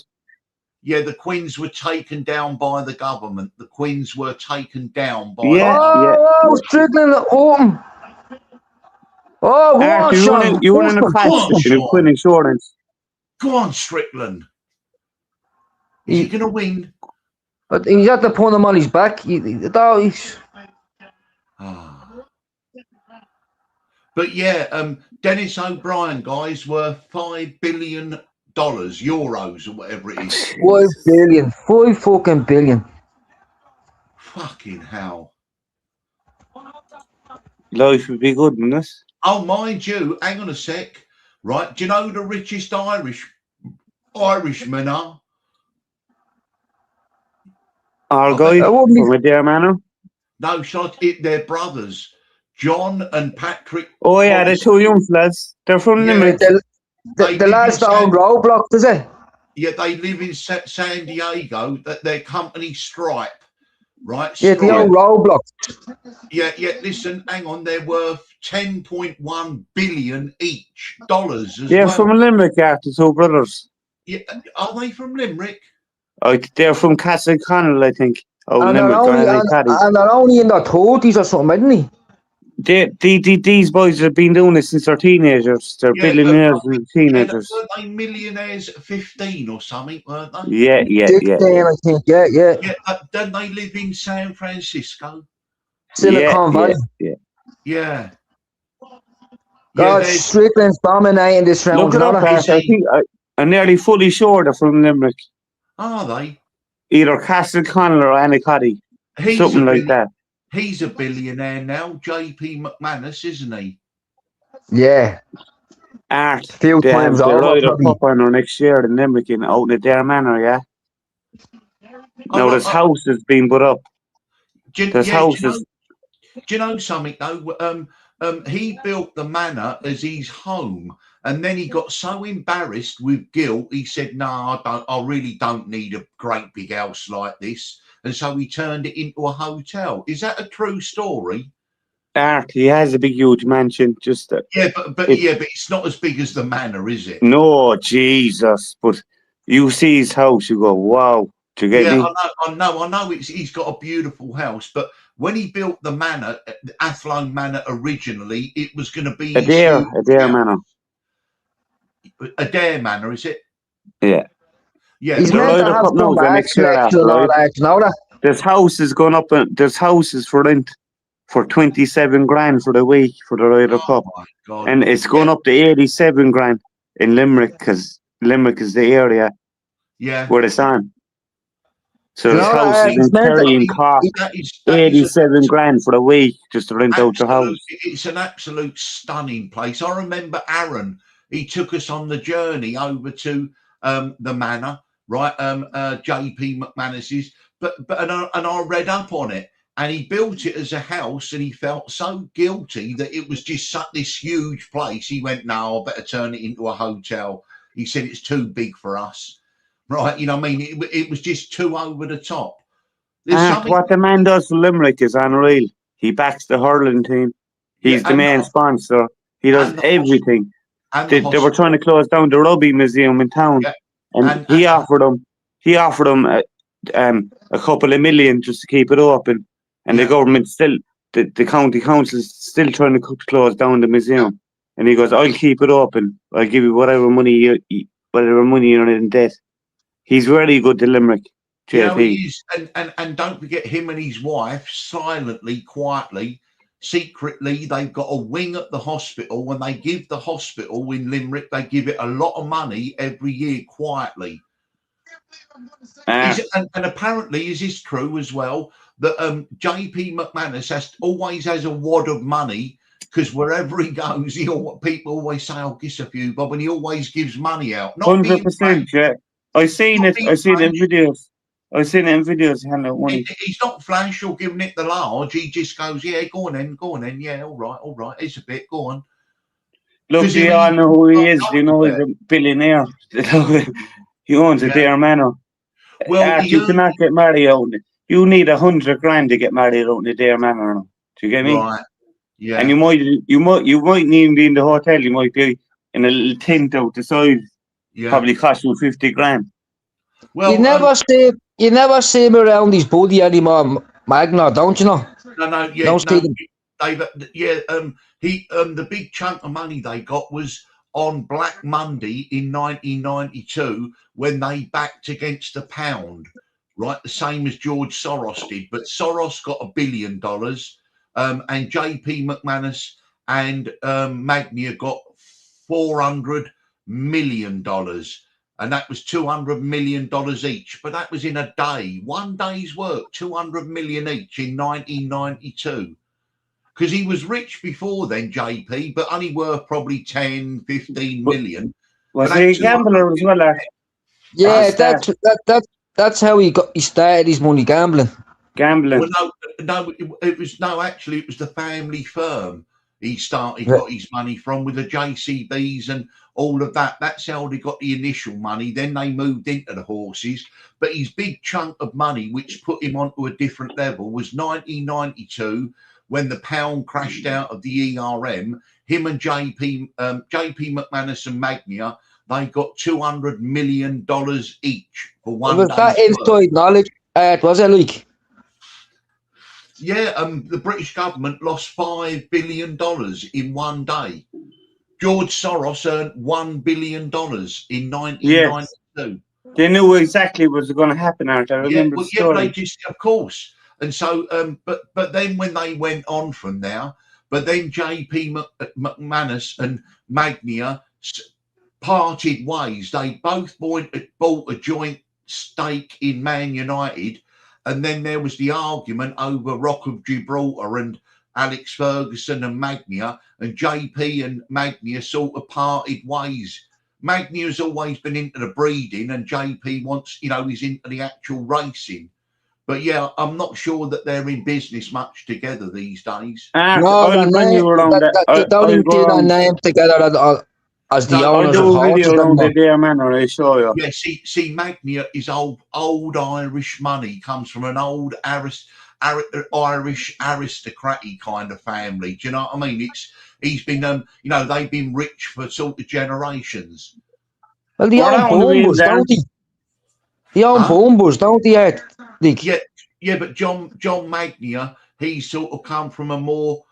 S1: Yeah, the Queens were taken down by the government. The Queens were taken down by
S3: Yeah,
S2: Oh, Strickland at home. Oh, go on, Sean.
S3: you won in a
S2: Go on.
S3: crash
S1: Go on,
S3: in a
S1: Sean.
S3: Quinn Insurance.
S1: Go on, Strickland. Is he going to win?
S2: But he's at the point him on his back. He's
S1: Ah. But yeah, Dennis O'Brien, guys, were $5 billion, euros or whatever it is.
S2: 5 billion. 5 fucking billion.
S1: Fucking hell.
S3: Life would be good, wouldn't it?
S1: Oh, mind you, hang on a sec. Right, do you know who the richest Irishmen are?
S3: Our guy
S2: I wouldn't be-
S3: from Adair Manor.
S1: No, they're brothers, John and Patrick.
S3: Oh yeah, they're two young lads. They're from
S1: Yeah.
S3: Limerick.
S2: The lads that own Roadblock, does it?
S1: Yeah, they live in San Diego. Their company Stripe, right?
S2: Yeah, the old Roadblock.
S1: Yeah. Listen, hang on. They're worth $10.1 billion each dollars as
S3: They're
S1: well.
S3: from Limerick, the two brothers.
S1: Yeah, are they from Limerick?
S3: They're from Castle Connell, I think. Oh,
S2: And
S3: Limerick.
S2: they're only in their 30s or something, isn't he?
S3: These boys have been doing this since they're teenagers. They're
S1: Yeah,
S3: billionaires and teenagers.
S1: Weren't they millionaires at 15 or something, weren't they?
S3: Yeah.
S2: 16, I think. Yeah.
S1: Yeah, don't they live in San Francisco?
S2: Silicon Valley.
S1: Yeah.
S2: God,
S1: there's-
S2: Strickland's dominating this round.
S3: Look it up, Ash. I think I'm nearly fully sure they're from Limerick.
S1: Are they?
S3: Either Castle Connell or Anacotty.
S1: He's
S3: Something
S1: a
S3: like that.
S1: He's a billionaire now, JP McManus, isn't he?
S2: Yeah.
S3: Art.
S2: Few
S3: They have
S2: times
S3: the
S2: over,
S3: Ryder
S2: probably.
S3: Cup on next year in Limerick out in Adair Manor, yeah? Now there's houses being put up. There's houses.
S1: Do you know something though? He built the manor as his home, and then he got so embarrassed with guilt. He said, "No, I really don't need a great big house like this," and so he turned it into a hotel. Is that a true story?
S3: Art. He has a big, huge mansion.
S1: Yeah, but it's not as big as the manor, is it?
S3: No, Jesus! But you see his house, you go, "Wow!" Do you get me?
S1: I know. He's got a beautiful house, but when he built the manor, the Athlone Manor originally, it was going to be
S3: Adair Manor.
S1: Adair Manor, is it?
S3: Yeah.
S1: Yeah.
S2: He's
S3: The
S2: meant
S3: Ryder
S2: to have
S3: Cup now,
S2: some
S3: the next year
S2: action
S3: after,
S2: and all
S3: right?
S2: that, you know that?
S3: There's houses going up, and there's houses for rent for 27 grand for the week for the Ryder Cup,
S1: my God.
S3: and it's going up to 87 grand in Limerick because Limerick is the area
S1: Yeah.
S3: where it's on. So
S2: You
S3: there's
S2: know,
S3: houses
S2: it's
S3: in
S2: meant to
S3: Kerry and Cork,
S1: That is
S3: 87 grand for the week just to rent out your house.
S1: It's an absolute stunning place. I remember Aaron. He took us on the journey over to the manor, right? JP McManus's. But I read up on it, and he built it as a house, and he felt so guilty that it was just such this huge place. He went, "No, I better turn it into a hotel." He said it's too big for us, right? You know what I mean? It was just too over the top.
S3: What the man does for Limerick is unreal. He backs the hurling team. He's the main sponsor. He does everything. They were trying to close down the rugby museum in town, and he offered them a couple of million just to keep it open, and the government still, the county council is still trying to close down the museum, and he goes, "I'll keep it open. I'll give you whatever money you're in debt." He's very good to Limerick.
S1: You know, and don't forget him and his wife silently, quietly, secretly, they've got a wing at the hospital. When they give the hospital in Limerick, they give it a lot of money every year quietly. And apparently, is this true as well, that JP McManus always has a wad of money, because wherever he goes, people always say, "I'll give a few, Bob," and he always gives money out.
S3: 100%, yeah. I've seen it in videos. I've seen it in videos.
S1: He's not flash or giving it the large. He just goes, "Yeah, go on then. Yeah, all right. It's a bit. Go on."
S3: Look,
S1: 'Cause
S3: you
S1: if
S3: all
S1: he-
S3: know who he is. You know he's a billionaire. He owns a
S1: Yeah.
S3: Dare Manor.
S1: Well, he
S3: you
S1: earned-
S3: cannot get married out. You need 100 grand to get married out in a Dare Manor. Now. Do you get me?
S1: right. Yeah.
S3: And you might need be in the hotel. You might be in a little tent out the side.
S1: yeah.
S3: Probably cost you 50 grand.
S1: Well,
S2: you never see him around his buddy anymore, Magna, don't you know?
S1: no, yeah,
S2: Don't see
S1: no,
S2: them.
S1: the big chunk of money they got was on Black Monday in 1992 when they backed against the pound, right? The same as George Soros did, but Soros got $1 billion, and JP McManus and Magnia got $400 million. And that was $200 million each. But that was in a day, one day's work, 200 million each in 1992. Because he was rich before then, JP, but only worth probably 10, 15 million.
S3: Was
S1: But
S3: he a
S1: that's
S3: gambler as well?
S2: Yeah,
S3: That's
S2: that's how he started his money gambling.
S3: Gambling.
S1: Well, it was actually it was the family firm he
S2: Right.
S1: got his money from with the JCBs and all of that. That's how they got the initial money. Then they moved into the horses. But his big chunk of money, which put him onto a different level, was 1992 when the pound crashed out of the ERM. Him and JP McManus and Magnia, they got $200 million each for one
S2: Was that
S1: day's work.
S2: inside knowledge? Was it like?
S1: Yeah, the British government lost $5 billion in one day. George Soros earned $1 billion in 1992.
S3: They knew exactly what was going to happen, Art. I
S1: Yeah,
S3: remember
S1: well,
S3: the
S1: yeah,
S3: story.
S1: they just, of course. And so, but then when they went on from there, but then JP McManus and Magnia parted ways. They both bought a joint stake in Man United. And then there was the argument over Rock of Gibraltar and Alex Ferguson and Magnia, and JP and Magnia sort of parted ways. Magnia's always been into the breeding, and JP wants, he's into the actual racing. But yeah, I'm not sure that they're in business much together these days.
S3: Art,
S2: No,
S3: I'll bring you around that.
S2: they don't
S3: I'll
S2: even
S3: go
S2: do their
S3: around.
S2: name together as the
S1: No,
S3: I'll
S2: owners of
S3: do a
S2: horses.
S3: video around
S2: anymore.
S3: the Dare Manor, I'll show you.
S1: Yeah, see, Magnia is old Irish money. Comes from an old Irish aristocratic kind of family. Do you know what I mean? He's been, they've been rich for sort of generations.
S2: Well, they
S3: Well,
S2: own
S3: I want to be
S2: Bombers,
S3: there.
S2: don't they? They own
S1: Huh?
S2: Bombers, don't they, Art? Like,
S1: Yeah, but John Magnia, he's sort of come from a more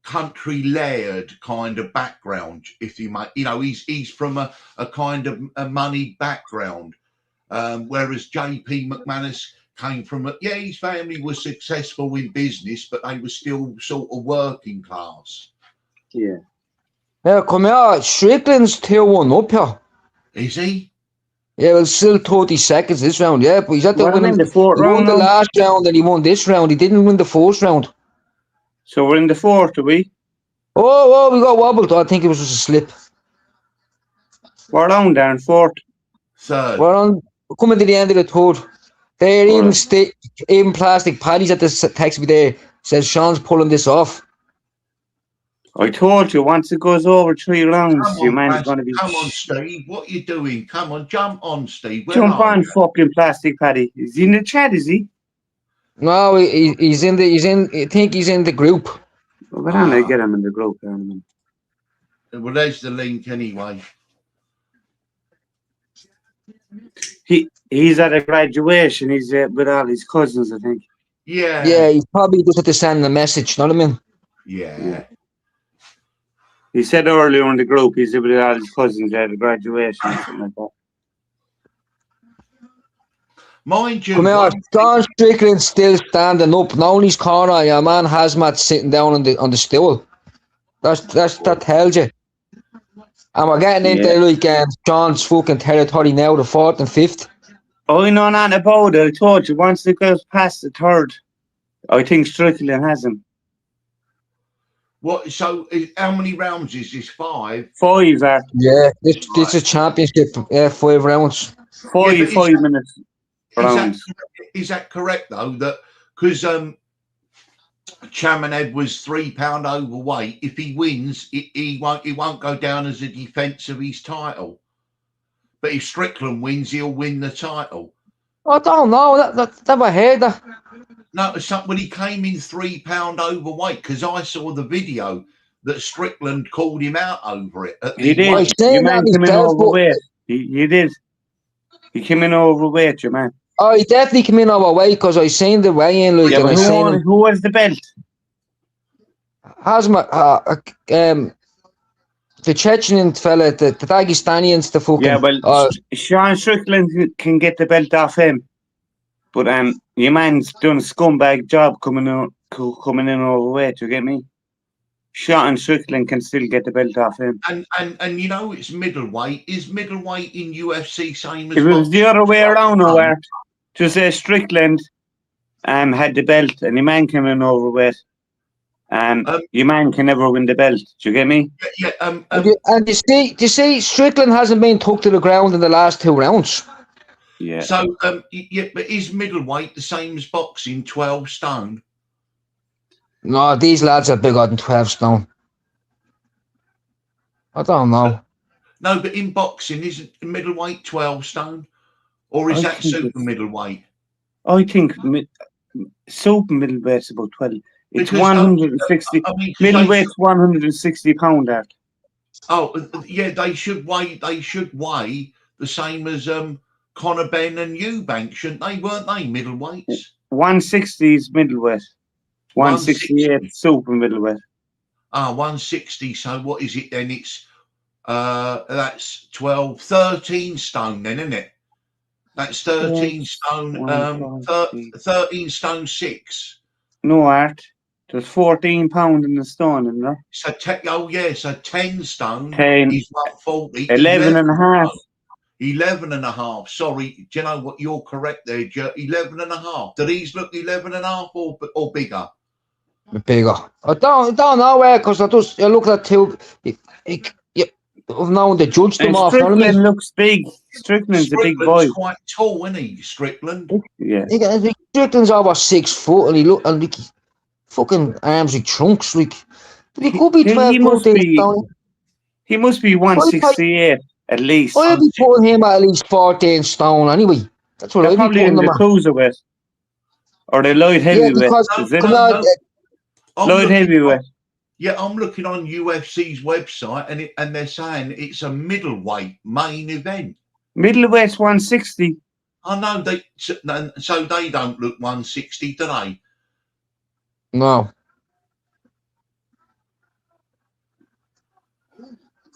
S1: country laird kind of background, if you might. He's from a kind of a money background, whereas JP McManus came from his family was successful in business, but they were still sort of working class.
S3: Yeah.
S2: yeah, come here. Strickland's 2-1 up here.
S1: Is he?
S2: Yeah, well, still 30 seconds this round, yeah, but he's at the
S3: Well, I'm
S2: winning.
S3: in the fourth
S2: He won
S3: round
S2: the
S3: now.
S2: last round and he won this round. He didn't win the first round.
S3: So we're in the fourth, are we?
S2: Oh, we got wobbled. I think it was just a slip.
S3: We're down, Darren, fourth.
S1: Third.
S2: We're coming to the end of the third. There,
S3: All
S2: even plastic Paddy's at the text me there. Says Sean's pulling this off.
S3: I told you, once it goes over 3 rounds,
S1: Come
S3: your
S1: on,
S3: man's
S1: Plas-
S3: going to be...
S1: come on, Steve. What you doing? Come on, jump on, Steve. Where
S3: Jump
S1: are
S3: on,
S1: you?
S3: fucking plastic Paddy. Is he in the chat, is he?
S2: No, he's in. I think he's in the group.
S3: Well, we're going to get him in the group.
S1: Well, there's the link anyway.
S3: He's at a graduation. He's with all his cousins, I think.
S1: Yeah.
S2: Yeah, he's probably just had to send a message. You know what I mean?
S1: Yeah.
S3: He said earlier in the group he's with all his cousins at a graduation or something like that.
S1: Mind you,
S2: Come here, John Strickland's still standing up. Now in his corner, your man Hazmat sitting down on the stool. That tells you. And we're getting into like John's fucking territory now, the 4th and 5th.
S3: Oh, you know nothing about it. I told you, once it goes past the 3rd, I think Strickland has him.
S1: what? So, how many rounds is this? 5?
S3: 5, Art.
S2: Yeah, this is a championship. 5 rounds.
S3: 5
S1: Yeah, but
S3: 5 minutes rounds.
S1: Is that correct though? That because Chaminade was £3 overweight. If he wins, he won't go down as a defence of his title. But if Strickland wins, he'll win the title.
S2: I don't know. Never heard that.
S1: No, it's when he came in £3 overweight, because I saw the video that Strickland called him out over it.
S3: He did.
S2: I seen
S3: Your man
S2: that
S3: came in
S2: himself, but-
S3: overweight. He did. He came in overweight, your man.
S2: Oh, he definitely came in overweight because I seen the weigh-in, like,
S3: Yeah,
S2: and
S3: but
S2: I seen him.
S3: who was the belt?
S2: Hazmat, the Chechen fella, the Dagestanians, the fucking.
S3: Yeah, well, Sean Strickland can get the belt off him, but your man's done a scumbag job coming in overweight. You get me? Sean Strickland can still get the belt off him.
S1: And you know it's middleweight. Is middleweight in UFC same as?
S3: If it was the other way around,
S1: boxing?
S3: where to say Strickland had the belt and your man came in overweight, your man can never win the belt. Do you get me?
S1: Yeah.
S2: And you see, Strickland hasn't been took to the ground in the last 2 rounds.
S3: Yeah.
S1: So yeah, but is middleweight the same as boxing? 12 stone.
S2: No, these lads are bigger than 12 stone. I don't know.
S1: No, but in boxing, isn't middleweight 12 stone? Or is
S3: I
S1: that
S3: think
S1: super
S3: it's-
S1: middleweight?
S3: I think super middleweight's about 12. It's
S1: Because,
S3: 160.
S1: I mean,
S3: Middleweight's 160 pound out.
S1: yeah, they should weigh the same as Conor Benn and Eubank, shouldn't they? Weren't they middleweights?
S3: 160 is middleweight. 168 super middleweight.
S1: 160. So what is it then? It's that's 13 stone then, isn't it? That's 13 stone. 13 stone 6.
S3: No art. There's 14 pound in the stone, isn't there?
S1: So so 10 stone
S3: 10.
S1: is 140.
S3: 11 and a half.
S1: 11 and a half. Sorry, do you know what? You're correct there, Joe. 11 and a half. Do these look 11 and a half or bigger?
S2: Bigger. I don't know where, because I look at two. I've known the judge them
S3: And
S2: off. You know what I
S3: Strickland
S2: mean?
S3: looks big. Strickland's a big boy.
S1: Strickland's quite tall, isn't he, Strickland?
S3: Yeah.
S2: Strickland's over 6 foot, and he look and like fucking arms like trunks, like. But he could be
S3: He
S2: 12
S3: must
S2: foot.
S3: be- He must be 168 at least.
S2: I'd be putting him at least 14 stone anyway. That's what
S3: They're
S2: I'd be
S3: probably in
S2: putting him
S3: the
S2: at.
S3: cruiserweight. Or the light
S2: Yeah,
S3: heavyweight.
S2: because
S3: Is it?
S2: come on,
S1: I'm
S3: Light
S1: looking
S3: heavyweight.
S1: on- Yeah, I'm looking on UFC's website and they're saying it's a middleweight main event.
S3: Middleweight's 160.
S1: I know so they don't look 160, do they?
S2: no.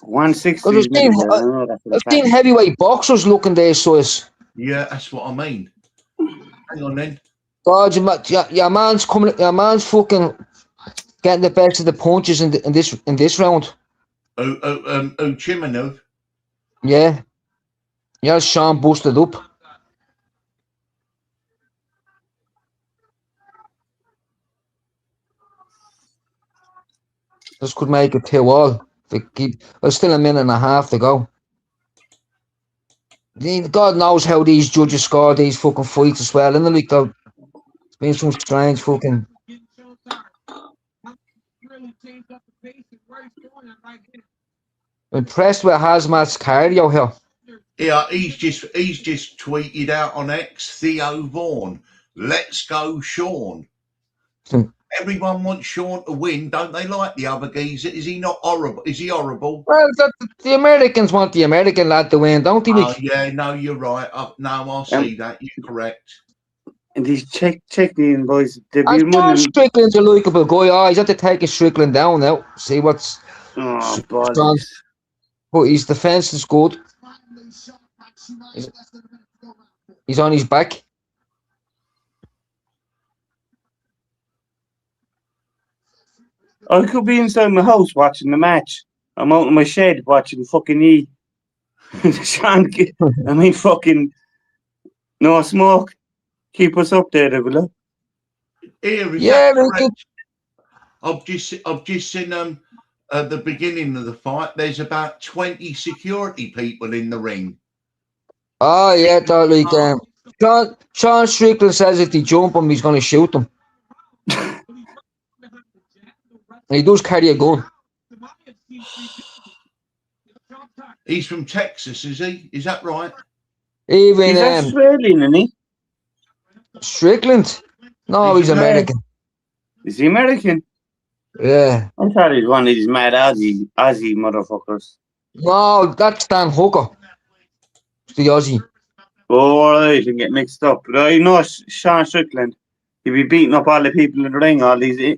S3: 160
S2: Because
S3: is middleweight. I know that for a
S2: I've
S3: fact.
S2: seen heavyweight boxers looking their size.
S1: Yeah, that's what I mean. Hang on then.
S2: God, your man's coming. Your man's fucking getting the best of the punches in this round.
S1: Chiminov.
S2: Yeah. Yeah, Sean busted up. This could make it 2-all. There's still a minute and a half to go. God knows how these judges score these fucking fights as well, isn't it? Like, though, it's been some strange fucking. Impressed with Hazmat's cardio here.
S1: Yeah, he's just tweeted out on X, Theo Vaughan. Let's go, Sean.
S2: Hmm.
S1: Everyone wants Sean to win, don't they? Like the other geezer. Is he not horrible? Is he horrible?
S2: Well, the Americans want the American lad to win, don't they?
S1: Oh, yeah, no, you're right. No, I'll see that. You're correct.
S3: And these Czechnian boys, they've
S2: And
S3: been
S2: John
S3: winning.
S2: Strickland's a likeable guy. Oh, he's had to take his Strickland down now. See what's.
S3: Oh,
S2: John.
S3: bodies.
S2: But his defense is good. He's on his back.
S3: I could be inside my house watching the match. I'm out in my shed watching fucking E. Sean, I mean, fucking no smoke. Keep us up there, will
S1: Here, is
S2: Yeah,
S1: that
S2: we
S1: correct? I've just seen at the beginning of the fight. There's about 20 security people in the ring.
S2: Oh, yeah, totally. Sean Strickland says if they jump him, he's going to shoot them. And he does carry a gun.
S1: He's from Texas, is he? Is that right?
S2: Even
S3: He's Australian, isn't he?
S2: Strickland. No, he's American.
S3: Is he American?
S2: Yeah.
S3: I thought he was one of these mad Aussie motherfuckers.
S2: No, that's Dan Hooker. It's the Aussie.
S3: Oh, right, and get mixed up. But I know Sean Strickland. He'd be beating up all the people in the ring, all these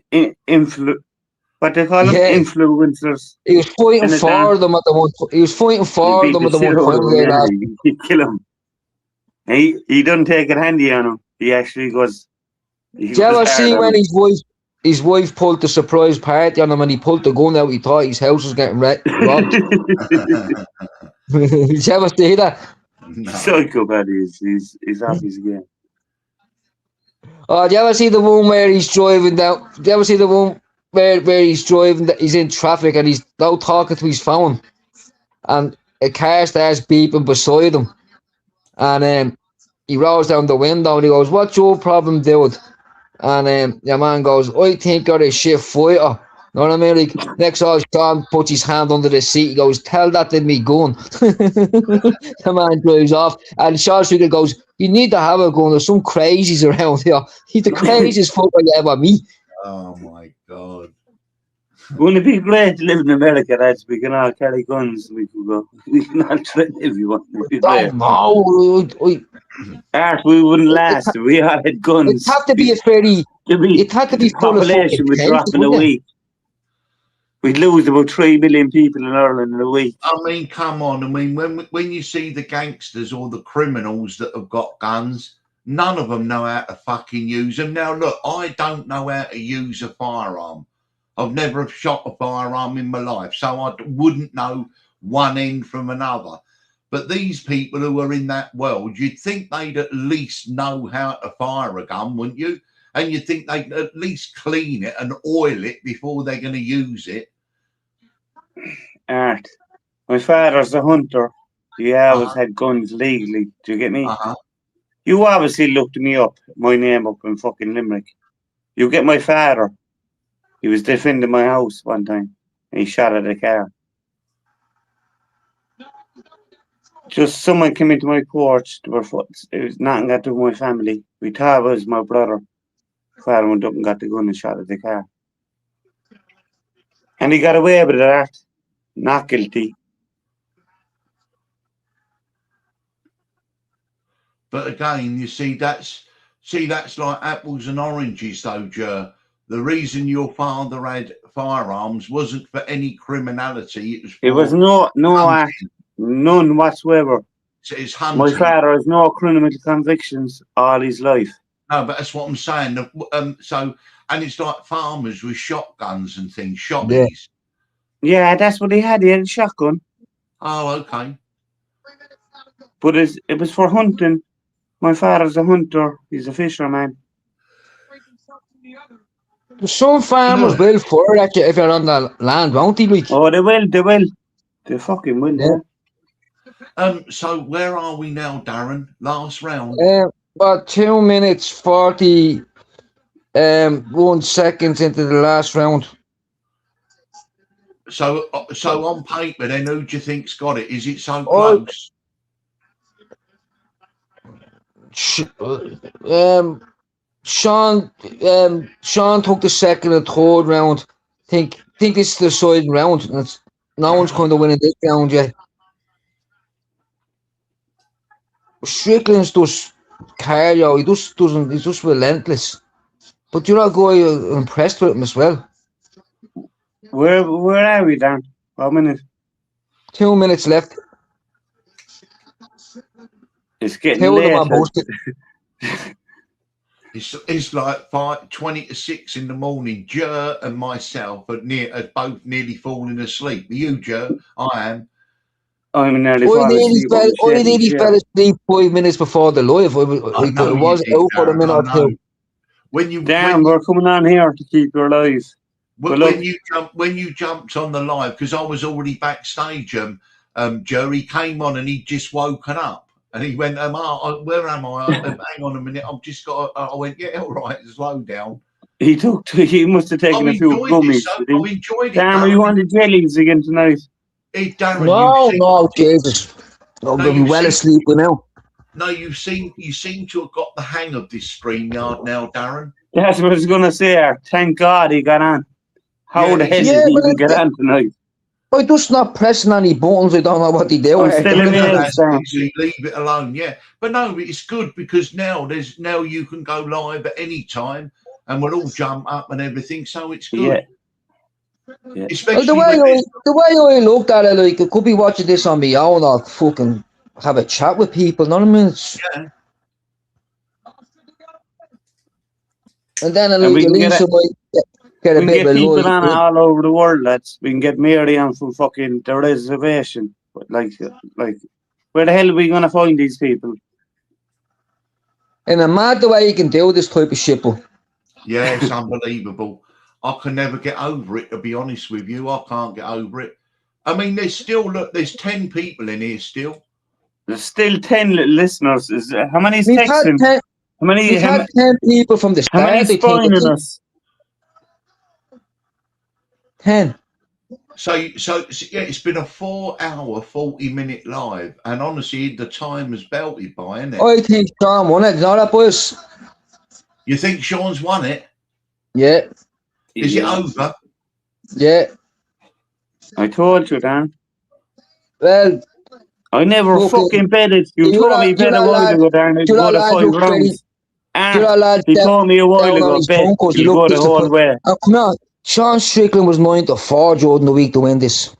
S3: what they call them?
S2: Yeah.
S3: Influencers.
S2: He was fighting
S3: And
S2: for them at the one. He was fighting for them at the one point. There,
S3: He'd kill him. He doesn't take it handy on him. He actually goes.
S2: Did you ever see when his wife pulled the surprise party on him and he pulled the gun out? He thought his house was getting robbed. Did you ever see that?
S1: No.
S3: Psychopath, he's off his game.
S2: Oh, did you ever see the one where he's driving down? Did you ever see the one where he's driving? He's in traffic and he's now talking to his phone, and a car starts beeping beside him, and he rolls down the window and he goes, "What's your problem, dude?" And your man goes, "I think you're a shit fighter." You know what I mean? Like, next all, Sean puts his hand under the seat. He goes, "Tell that to me gun." The man drives off. And Sean Strickland goes, "You need to have a gun. There's some crazies around here." He's the craziest fucker you ever meet.
S1: Oh, my God.
S3: Wouldn't it be great to live in America, lads? We can all carry guns. We can all threaten everyone. It'd be great.
S2: No,
S3: We wouldn't last. We all had guns.
S2: it had to be a very. It had to be
S3: the
S2: full of
S3: population would
S2: fucking
S3: drop in a
S2: wouldn't it?
S3: week. We'd lose about 3 million people in Ireland in a week.
S1: I mean, come on. I mean, when you see the gangsters or the criminals that have got guns, none of them know how to fucking use them. Now, look, I don't know how to use a firearm. I've never shot a firearm in my life, so I wouldn't know one end from another. But these people who are in that world, you'd think they'd at least know how to fire a gun, wouldn't you? And you'd think they'd at least clean it and oil it before they're going to use it.
S3: Art. My father's a hunter. He always had guns legally. Do you get me? You obviously looked me up, my name up in fucking Limerick. You get my father. He was defending my house one time. And he shot at a car. Just someone came into my porch. It was nothing got to do with my family. We thought it was my brother. Father went up and got the gun and shot at the car. And he got away with it, Art. Not guilty.
S1: But again, you see, that's like apples and oranges, though, Jer. The reason your father had firearms wasn't for any criminality.
S3: It was no act, none whatsoever.
S1: It's hunting.
S3: My father has no criminal convictions all his life.
S1: No, but that's what I'm saying. And it's like farmers with shotguns and things, shotties.
S3: Yeah, that's what he had. He had a shotgun.
S1: Oh, okay.
S3: But it was for hunting. My father's a hunter. He's a fisherman.
S2: Some farmers will fire at you if you're on the land, won't they? Like?
S3: Oh, they will. They fucking will.
S2: Yeah.
S1: So where are we now, Darren? Last round.
S2: About 2 minutes 40 1 seconds into the last round.
S1: So on paper, then who do you think's got it? Is it so close?
S2: Sean took the second and third round. Think this is the deciding round. No one's going to win in this round yet. Strickland's just cardio. He's just relentless. But you're not going impressed with him as well.
S3: Where are we, Dan? 1 minute.
S2: 2 minutes left.
S3: It's getting late.
S1: It's like 20 to 6 in the morning. Jer and myself are both nearly falling asleep. Are you, Jer? I am.
S3: I'm nearly falling asleep.
S2: I nearly fell asleep 5 minutes before the live. It was out for a minute or two.
S3: We're coming on here to keep you alive.
S1: When you jumped on the live, because I was already backstage, Jer, he came on and he'd just woken up. And he went, where am I? Hang on a minute. I've just got. I went, yeah, all right. Slow down.
S3: He must have taken a few gummies.
S1: I've enjoyed it.
S3: Darren, you want the jellies again tonight?
S1: Hey, Darren,
S2: No, Jesus. I'm going to be well asleep now.
S1: No, you seem to have got the hang of this StreamYard now, Darren.
S3: That's what I was going to say. Thank God he got on. How the hell did he even get on tonight?
S2: I'm just not pressing any buttons. I don't know what they do.
S3: Leave
S1: it alone, yeah. But no, it's good because now you can go live at any time and we'll all jump up and everything. So it's good.
S3: Yeah.
S2: Especially the way I looked at it, like I could be watching this on my own or fucking have a chat with people. Know what I mean?
S1: Yeah.
S2: And then at least I might get a bit of a
S3: people on all over the world, lads. We can get Mary on from fucking the reservation. But like, where the hell are we gonna find these people?
S2: And I'm mad the way you can do this type of shit, but
S1: yeah, it's unbelievable. I can never get over it, to be honest with you. I can't get over it. I mean, there's 10 people in here still.
S3: There's still 10 listeners. How many is texting?
S2: We've had 10 people from the start.
S3: How many joining us?
S2: 10.
S1: So yeah, it's been a 4-hour, 40-minute live, and honestly, the time has belted by, isn't it?
S2: I think Sean won it. Not that, boys.
S1: You think Sean's won it?
S2: Yeah.
S1: Is it over?
S2: Yeah.
S3: I told you, Dan.
S2: Well,
S3: I never fucking betted. You told me bet a while ago, Dan. You'd go to 5 rounds. He told me a while ago, bet you'd go the whole way.
S2: Come on. Sean Strickland was 9-4 Jordan the week to win this.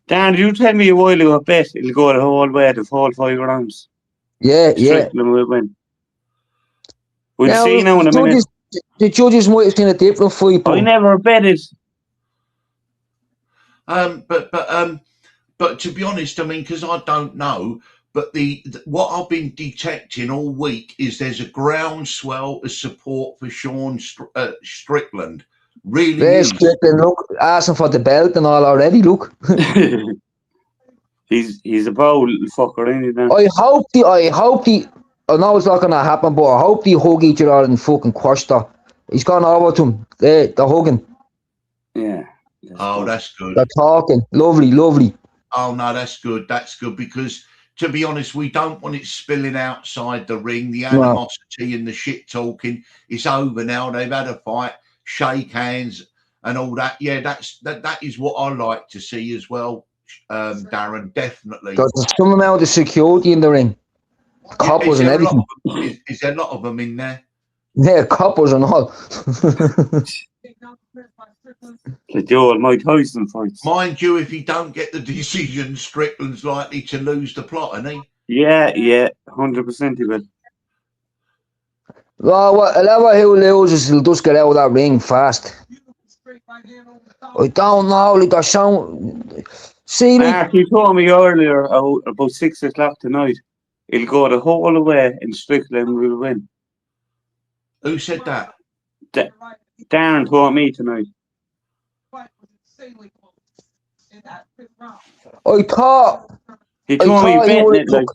S3: Dan, you tell me a while ago, bet he'll go the whole way, the whole 5 rounds.
S2: Yeah,
S3: Strickland will win. We'll see now in a minute.
S2: The judges might have seen a different fight.
S3: I never betted.
S1: But to be honest, I mean, because I don't know, but what I've been detecting all week is there's a groundswell of support for Sean Strickland. Really is.
S2: Strickland, look, asking for the belt and all already, look.
S3: he's a bold fucker, ain't he?
S2: I hope I know it's not going to happen, but I hope they hug each other and fucking quash her. He's gone over to him. They're hugging.
S3: Yeah.
S1: That's good.
S2: They're talking. Lovely.
S1: Oh, no, that's good. That's good because, to be honest, we don't want it spilling outside the ring. The animosity and the shit talking. It's over now. They've had a fight, shake hands and all that. Yeah, that is what I like to see as well, Darren, definitely.
S2: There's some amount of security in the ring. Coppers and everything.
S1: Is there a lot of them in there?
S2: Yeah, coppers and all.
S3: Like the old Mike Tyson fights.
S1: Mind you, if he don't get the decision, Strickland's likely to lose the plot, isn't he?
S3: Yeah, 100% he will.
S2: Well, whoever who loses, he'll just get out of that ring fast. I don't know, like I sound. See,
S3: Mark, he told me earlier about 6 o'clock tonight. He'll go the whole way and Strickland will win.
S1: Who said that?
S3: Darren told me tonight.
S2: I thought
S3: he told me betting it like.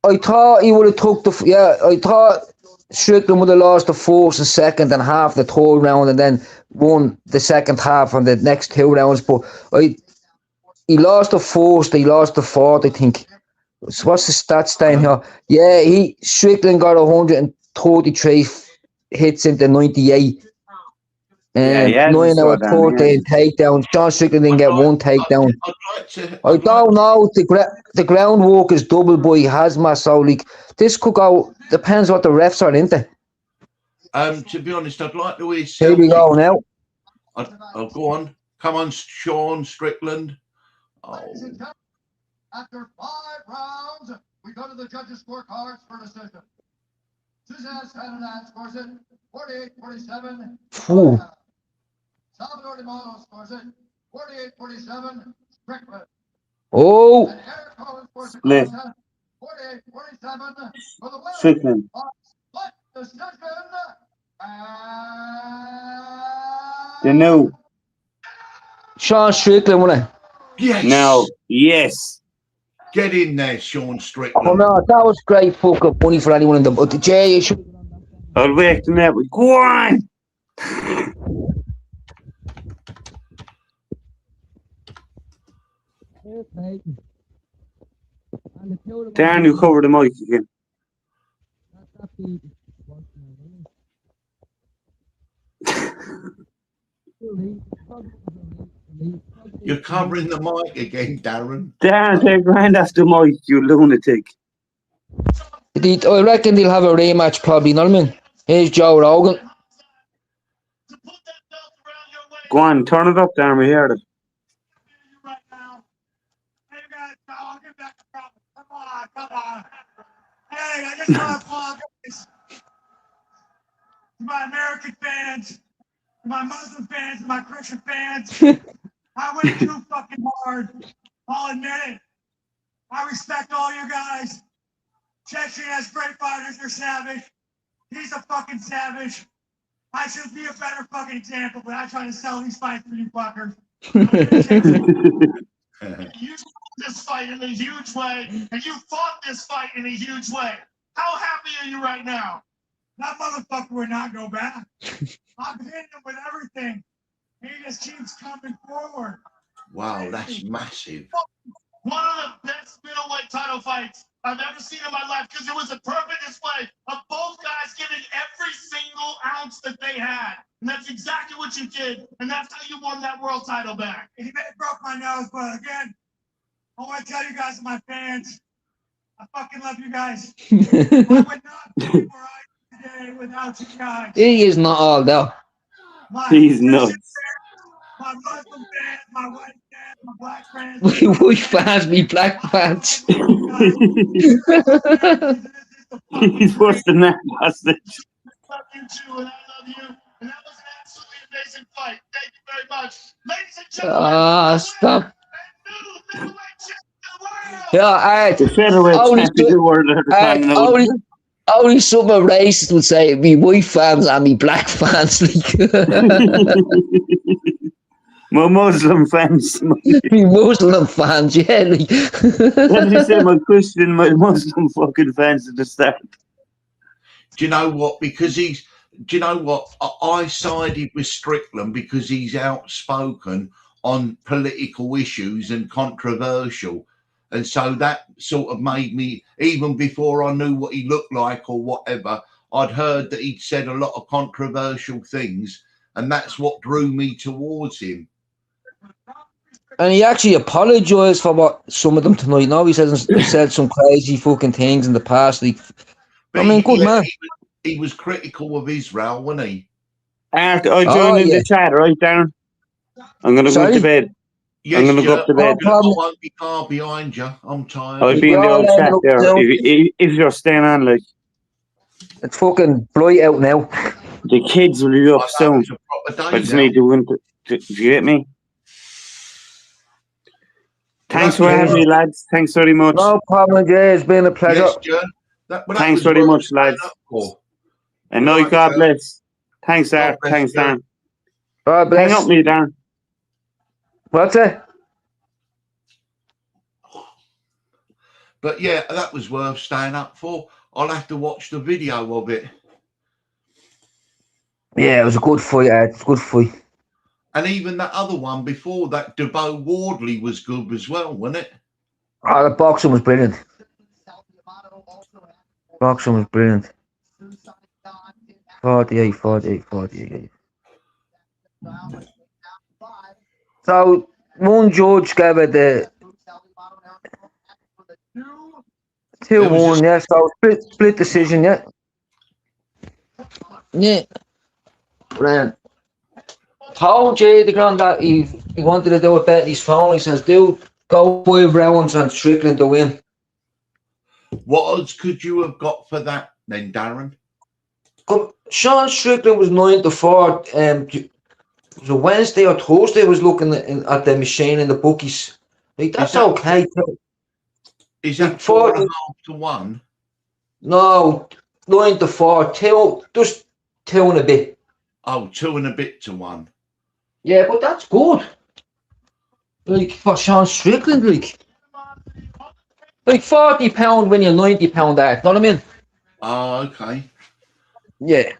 S2: I thought he would have took I thought Strickland would have lost the first and second and half the third round and then won the second half on the next 2 rounds. But he lost the first, he lost the fourth, I think. So what's the stats down here? Yeah, Strickland got 133 hits into 98. And 9 out of 14 takedowns. Sean Strickland didn't get one takedown. I don't know. The groundwork is double by Hazmat, so like this could go. Depends what the refs are into.
S1: To be honest, I'd like to hear.
S2: Here we go now.
S1: I'll go on. Come on, Sean Strickland. Oh.
S5: After 5 rounds, we go to the judges' scorecards for decision. Suzanne Ferdinand scores it 48-47. Salvador de Mano scores it 48-47. Strickland.
S2: Oh.
S5: And Eric Cohen scores it 48-47 for the winner.
S3: Strickland.
S5: Split decision.
S3: You know.
S2: Sean Strickland, won it.
S1: Yes.
S3: No. Yes.
S1: Get in there, Sean Strickland.
S2: Oh no, that was great fucking money for anyone in the Jay.
S3: I'll wake them up. Go on. Darren, you cover the mic again.
S1: You're covering the mic again, Darren.
S3: Darren, take your hand off the mic, you lunatic.
S2: I reckon they'll have a rematch probably, you know what I mean? Here's Joe Rogan.
S3: Go on, turn it up, Darren, we heard it.
S5: Right now. Hey, you guys, I'll get back to problem. Come on. Hey, I just want to apologize to my American fans, to my Muslim fans, to my Christian fans. I went too fucking hard. I'll admit it. I respect all you guys. Chechen has great fighters. They're savage. He's a fucking savage. I should be a better fucking example, but I'm trying to sell these fights for you fuckers. You fought this fight in a huge way, and you fought this fight in a huge way. How happy are you right now? That motherfucker would not go back. I'm hitting him with everything. He just keeps coming forward.
S1: Wow, that's massive.
S5: One of the best middleweight title fights I've ever seen in my life, because it was a perfect display of both guys giving every single ounce that they had. And that's exactly what you did. And that's how you won that world title back. He broke my nose, but again, I want to tell you guys, my fans, I fucking love you guys. I would not be where I am today without you guys.
S2: He is not all though.
S5: My
S3: He's
S5: Christian
S3: nuts.
S5: fans, my Muslim fans, my white fans, my black fans.
S2: We white fans, me black fans.
S3: He's worse than that, bastard.
S5: Love you too, and I love you. And that was an absolutely amazing fight. Thank you very much. Ladies and gentlemen,
S2: Ah, stop.
S5: new middleweight champion of the world.
S2: Yeah, alright.
S3: The featherweight
S2: Only
S3: champion of the world at the time now.
S2: Only some racists would say me white fans and me black fans.
S3: My Muslim fans.
S2: Me Muslim fans, yeah. Like.
S3: What did you say? My Christian, my Muslim fucking fans at the start.
S1: Do you know what? Because do you know what? I sided with Strickland because he's outspoken on political issues and controversial. And so that sort of made me, even before I knew what he looked like or whatever, I'd heard that he'd said a lot of controversial things. And that's what drew me towards him.
S2: And he actually apologised for what some of them tonight. No, he said some crazy fucking things in the past. Like, I mean, good man.
S1: He was critical of Israel, wasn't he?
S3: Art, I joined in the chat, right, Darren? I'm going to go to bed.
S1: Yes,
S3: I'm going to go up to bed.
S1: I won't be far behind you. I'm tired.
S3: I'll be in the old chat there. If you're staying on, like.
S2: It's fucking bright out now.
S3: The kids will be up soon. I just need to win. Do you get me? Thanks for having me, lads. Thanks very much.
S2: No problem, Jay. It's been a pleasure.
S1: Yes,
S3: thanks very much, lads. And no, God bless. Thanks, Art. Thanks, Dan.
S2: God bless.
S3: Hang up me, Dan.
S2: What's it?
S1: But yeah, that was worth staying up for. I'll have to watch the video of it.
S2: Yeah, it was a good fight, Art. It's a good fight.
S1: And even that other one before that, DeBow Wardley was good as well, wasn't it?
S2: Oh, the boxing was brilliant. Boxing was brilliant. 48. So, one judge gave it the 2-1, yeah. So, split decision, yeah. Yeah. Brilliant. Told Jay the Grand that he wanted to do a bet on his phone. He says, "Do go 5 rounds and Strickland to win."
S1: What odds could you have got for that then, Darren?
S2: Sean Strickland was 9-4. It was a Wednesday or Thursday. I was looking at the machine in the bookies. Like, that's okay.
S1: Is that 4.5 to 1?
S2: No, 9-4. Just 2 and a bit.
S1: Oh, 2 and a bit to 1.
S2: Yeah, but that's good. Like, for Sean Strickland, like £40 when you're £90 out. Know what I mean?
S1: Oh, okay.
S2: Yeah.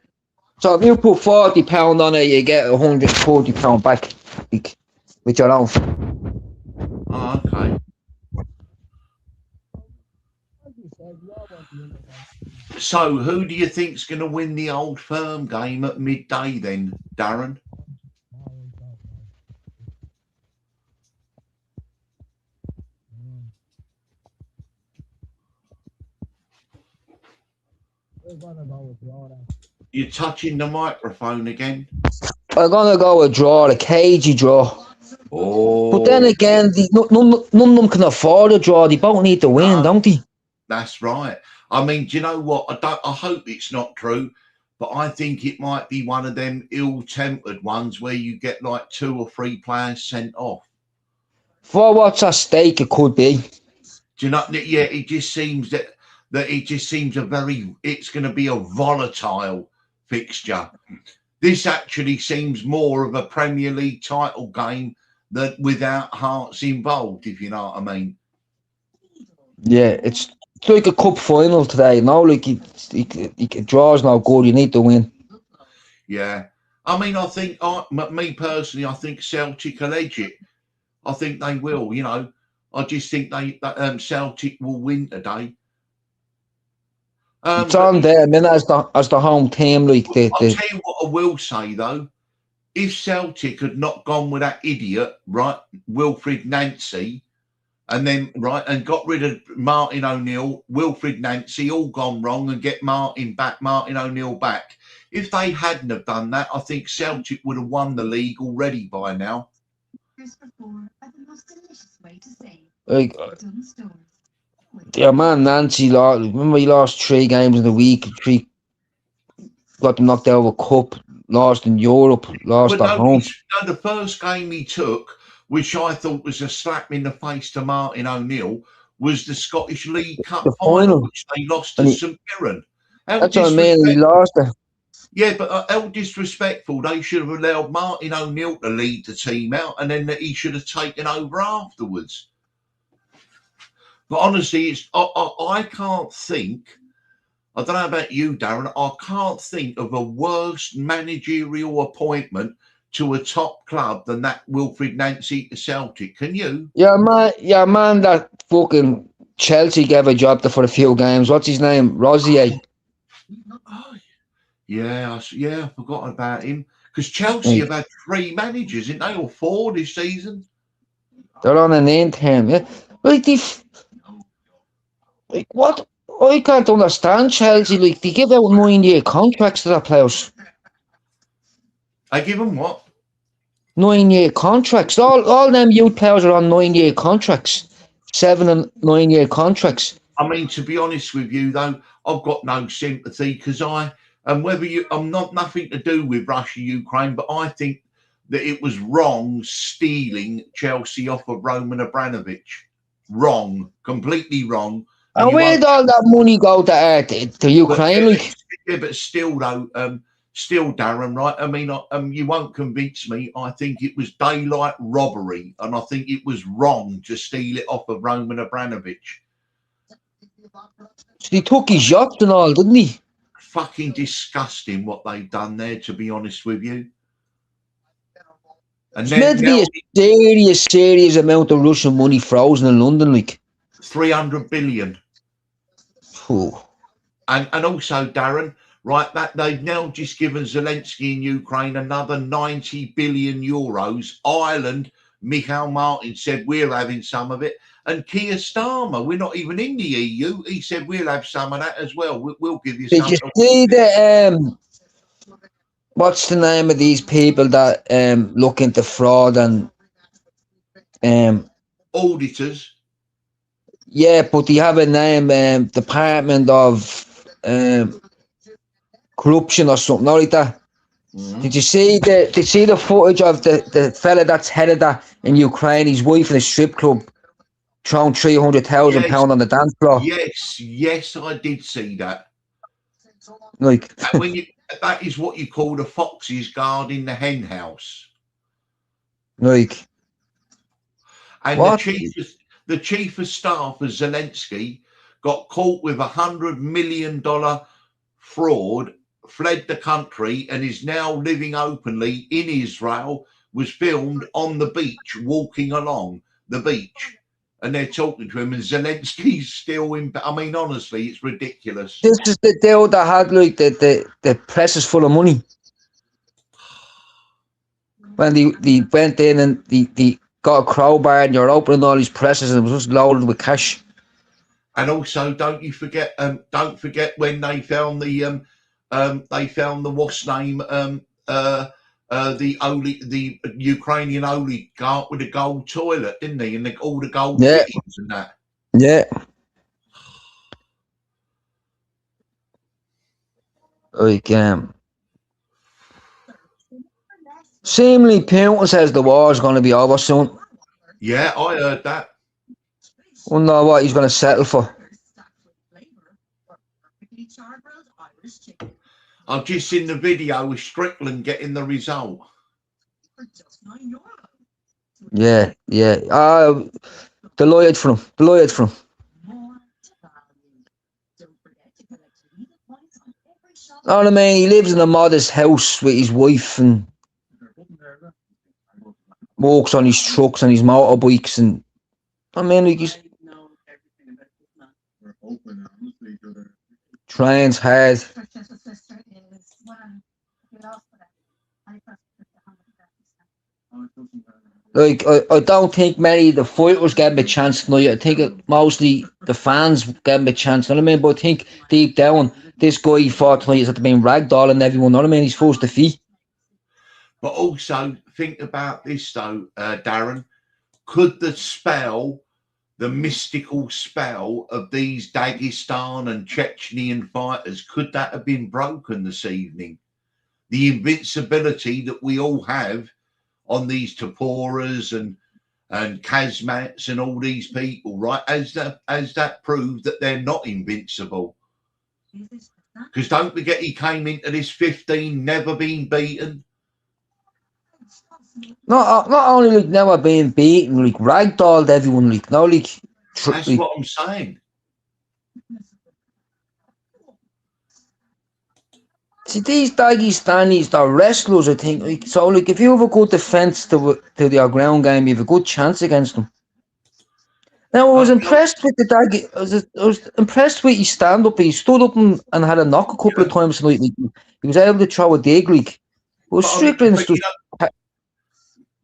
S2: So if you put £40 on it, you get £140 back, like, with your own.
S1: Oh, okay. So who do you think's going to win the Old Firm game at midday then, Darren? You're touching the microphone again.
S2: I'm gonna go a draw, a cagey draw.
S1: Oh,
S2: But then again, none of them can afford a draw. They both need to win,
S1: No.
S2: don't they?
S1: that's right. I mean, do you know what? I hope it's not true, but I think it might be one of them ill-tempered ones where you get like 2 or 3 players sent off.
S2: For what's at stake, it could be.
S1: Do you know? Yeah, it just seems that it just seems it's going to be a volatile fixture. This actually seems more of a Premier League title game than without Hearts involved, if you know what I mean.
S2: Yeah, it's like a cup final today. No, like it draws no good. You need to win.
S1: Yeah. I mean, I think, me personally, I think Celtic will edge it. I think they will, you know. I just think Celtic will win today.
S2: It's on there. I mean, as the home team, like
S1: I'll tell you what I will say, though. If Celtic had not gone with that idiot, right, Wilfred Nancy, and then, right, and got rid of Martin O'Neill, Wilfred Nancy, all gone wrong, and get Martin O'Neill back. If they hadn't have done that, I think Celtic would have won the league already by now.
S2: like yeah, man, Nancy lost. Remember, he lost 3 games in a week. 3 got them knocked out of a cup. Lost in Europe. Lost
S1: But
S2: at home.
S1: the first game he took, which I thought was a slap in the face to Martin O'Neill, was the Scottish League Cup
S2: The
S1: final,
S2: final.
S1: which they lost
S2: And
S1: to
S2: he-
S1: St Mirren. How
S2: That's what I mean. He lost it.
S1: Yeah, but how disrespectful. They should have allowed Martin O'Neill to lead the team out, and then he should have taken over afterwards. But honestly, I can't think. I don't know about you, Darren. I can't think of a worse managerial appointment to a top club than that Wilfred Nancy to Celtic. Can you?
S2: Yeah, man. That fucking Chelsea gave a job to for a few games. What's his name? Rosier.
S1: Oh, yeah, I forgot about him. Because Chelsea have had 3 managers, ain't they, or 4 this season?
S2: They're on an end term. Yeah, like like what? I can't understand Chelsea. Like they give out 9-year contracts to their players.
S1: I give them what?
S2: 9-year contracts. All them youth players are on 9-year contracts. 7 and 9-year contracts.
S1: I mean, to be honest with you, though, I've got no sympathy because I'm not nothing to do with Russia, Ukraine, but I think that it was wrong stealing Chelsea off of Roman Abramovich. Wrong, completely wrong.
S2: And where'd all that money go to Ukraine? Like,
S1: yeah, but still, though, still, Darren, right? I mean, you won't convince me. I think it was daylight robbery, and I think it was wrong to steal it off of Roman Abramovich.
S2: he took his yacht and all, didn't he?
S1: Fucking disgusting what they've done there, to be honest with you. And
S2: It's meant to be a serious amount of Russian money frozen in London, like
S1: 300 billion.
S2: Ooh.
S1: And also, Darren, right, that they've now just given Zelensky in Ukraine another 90 billion euros. Ireland, Michael Martin said we're having some of it. And Keir Starmer, we're not even in the EU. He said we'll have some of that as well. We'll give you some.
S2: Did you see the what's the name of these people that look into fraud and
S1: auditors?
S2: Yeah, but they have a name, Department of Corruption or something like that. Mm-hmm. Did you see the footage of the fella that's headed that in Ukraine? His wife in a strip club throwing £300,000 on the dance floor.
S1: Yes, I did see that.
S2: Like
S1: that is what you call the foxes guarding the hen house.
S2: Like,
S1: and what? The chief of staff of Zelensky got caught with $100 million fraud fled the country and is now living openly in Israel, was filmed on the beach, walking along the beach. And they're talking to him, and Zelensky's still in. I mean, honestly, it's ridiculous.
S2: This is the deal that had like the press is full of money. When they went in and they got a crowbar and you're opening all these presses and it was just loaded with cash.
S1: And also, don't forget when they found the what's name the Ukrainian oligarch with the gold toilet, didn't they? And all the gold fittings and that.
S2: Yeah. Like seemingly Putin says the war is going to be over soon.
S1: Yeah, I heard that.
S2: Wonder what he's going to settle for.
S1: I've just seen the video with Strickland getting the result.
S2: Yeah. Delighted for him. Know what I mean? He lives in a modest house with his wife and walks on his trucks and his motorbikes, and I mean, like, he's trains hard. Like, I don't think many of the fighters gave him a chance tonight. I think mostly the fans gave him a chance, you know what I mean? But I think deep down, this guy he fought tonight is at the being ragdolling everyone, you know what I mean? He's forced defeat.
S1: But also, think about this though, Darren. Could the mystical spell of these Dagestan and Chechenian fighters, could that have been broken this evening? The invincibility that we all have on these Topuras and Kazmats and all these people, right? As that proved that they're not invincible. Because don't forget, he came into this 15, never been beaten.
S2: Not only like never being beaten, like ragdolled everyone, like no, like.
S1: That's what I'm saying.
S2: See, these Dagestanis, they're wrestlers, I think. Like, so, like, if you have a good defense to your ground game, you have a good chance against them. Now, I was impressed with the I was impressed with his stand-up. He stood up and had a knock a couple of times tonight. He was able to throw a dig, like. But Strickland's just.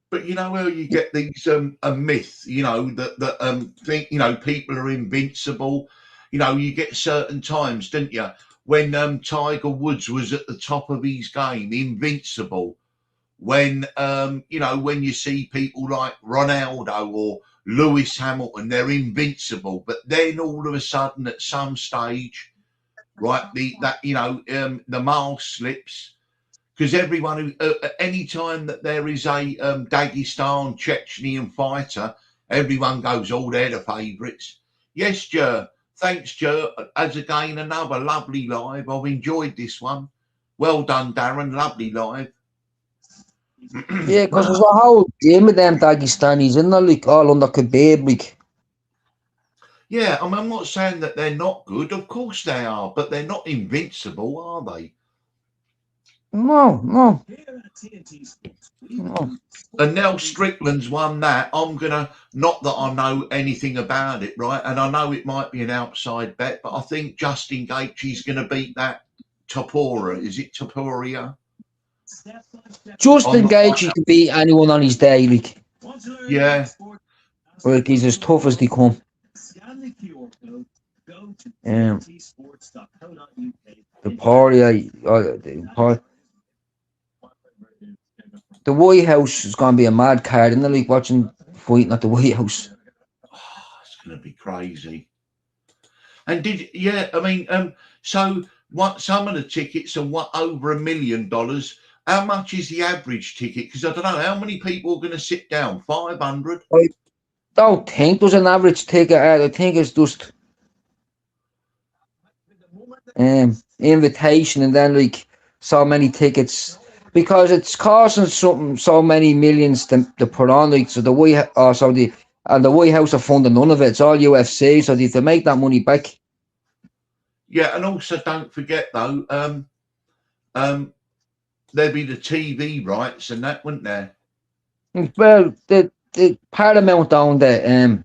S1: But you know where you get these a myth, you know, that think, you know, people are invincible. You know, you get certain times, didn't you, when Tiger Woods was at the top of his game, invincible. When you know, when you see people like Ronaldo or Lewis Hamilton, they're invincible. But then all of a sudden, at some stage, right, the mask slips. Because everyone who, any time that there is a Dagestan Chechenian fighter, everyone goes, oh, they're the favourites. Yes, Jer. Thanks, Jer. As again, another lovely live. I've enjoyed this one. Well done, Darren. Lovely live.
S2: Yeah, because there's a whole game of them Dagestanis in there, like, all under Khabib, like.
S1: Yeah, I mean, I'm not saying that they're not good. Of course they are, but they're not invincible, are they?
S2: No.
S1: And now Strickland's won that. I'm gonna, not that I know anything about it, right? And I know it might be an outside bet, but I think Justin Gaethje's gonna beat that Topura. Is it Topuria?
S2: Justin Gaethje can beat anyone on his day, like.
S1: Yeah.
S2: Like, he's as tough as they come. The White House is going to be a mad card, isn't it? Like watching fighting at the White House.
S1: Oh, it's going to be crazy. And I mean, so what? Some of the tickets are over $1 million. How much is the average ticket? Because I don't know how many people are going to sit down. 500.
S2: I don't think there's an average ticket. I think it's just invitation and then like so many tickets. Because it's costing so many millions to put on, like, so the White House are funding none of it. It's all UFC, so they have to make that money back.
S1: Yeah, and also don't forget though, there'd be the TV rights and that, wouldn't there?
S2: Well, the Paramount owned it.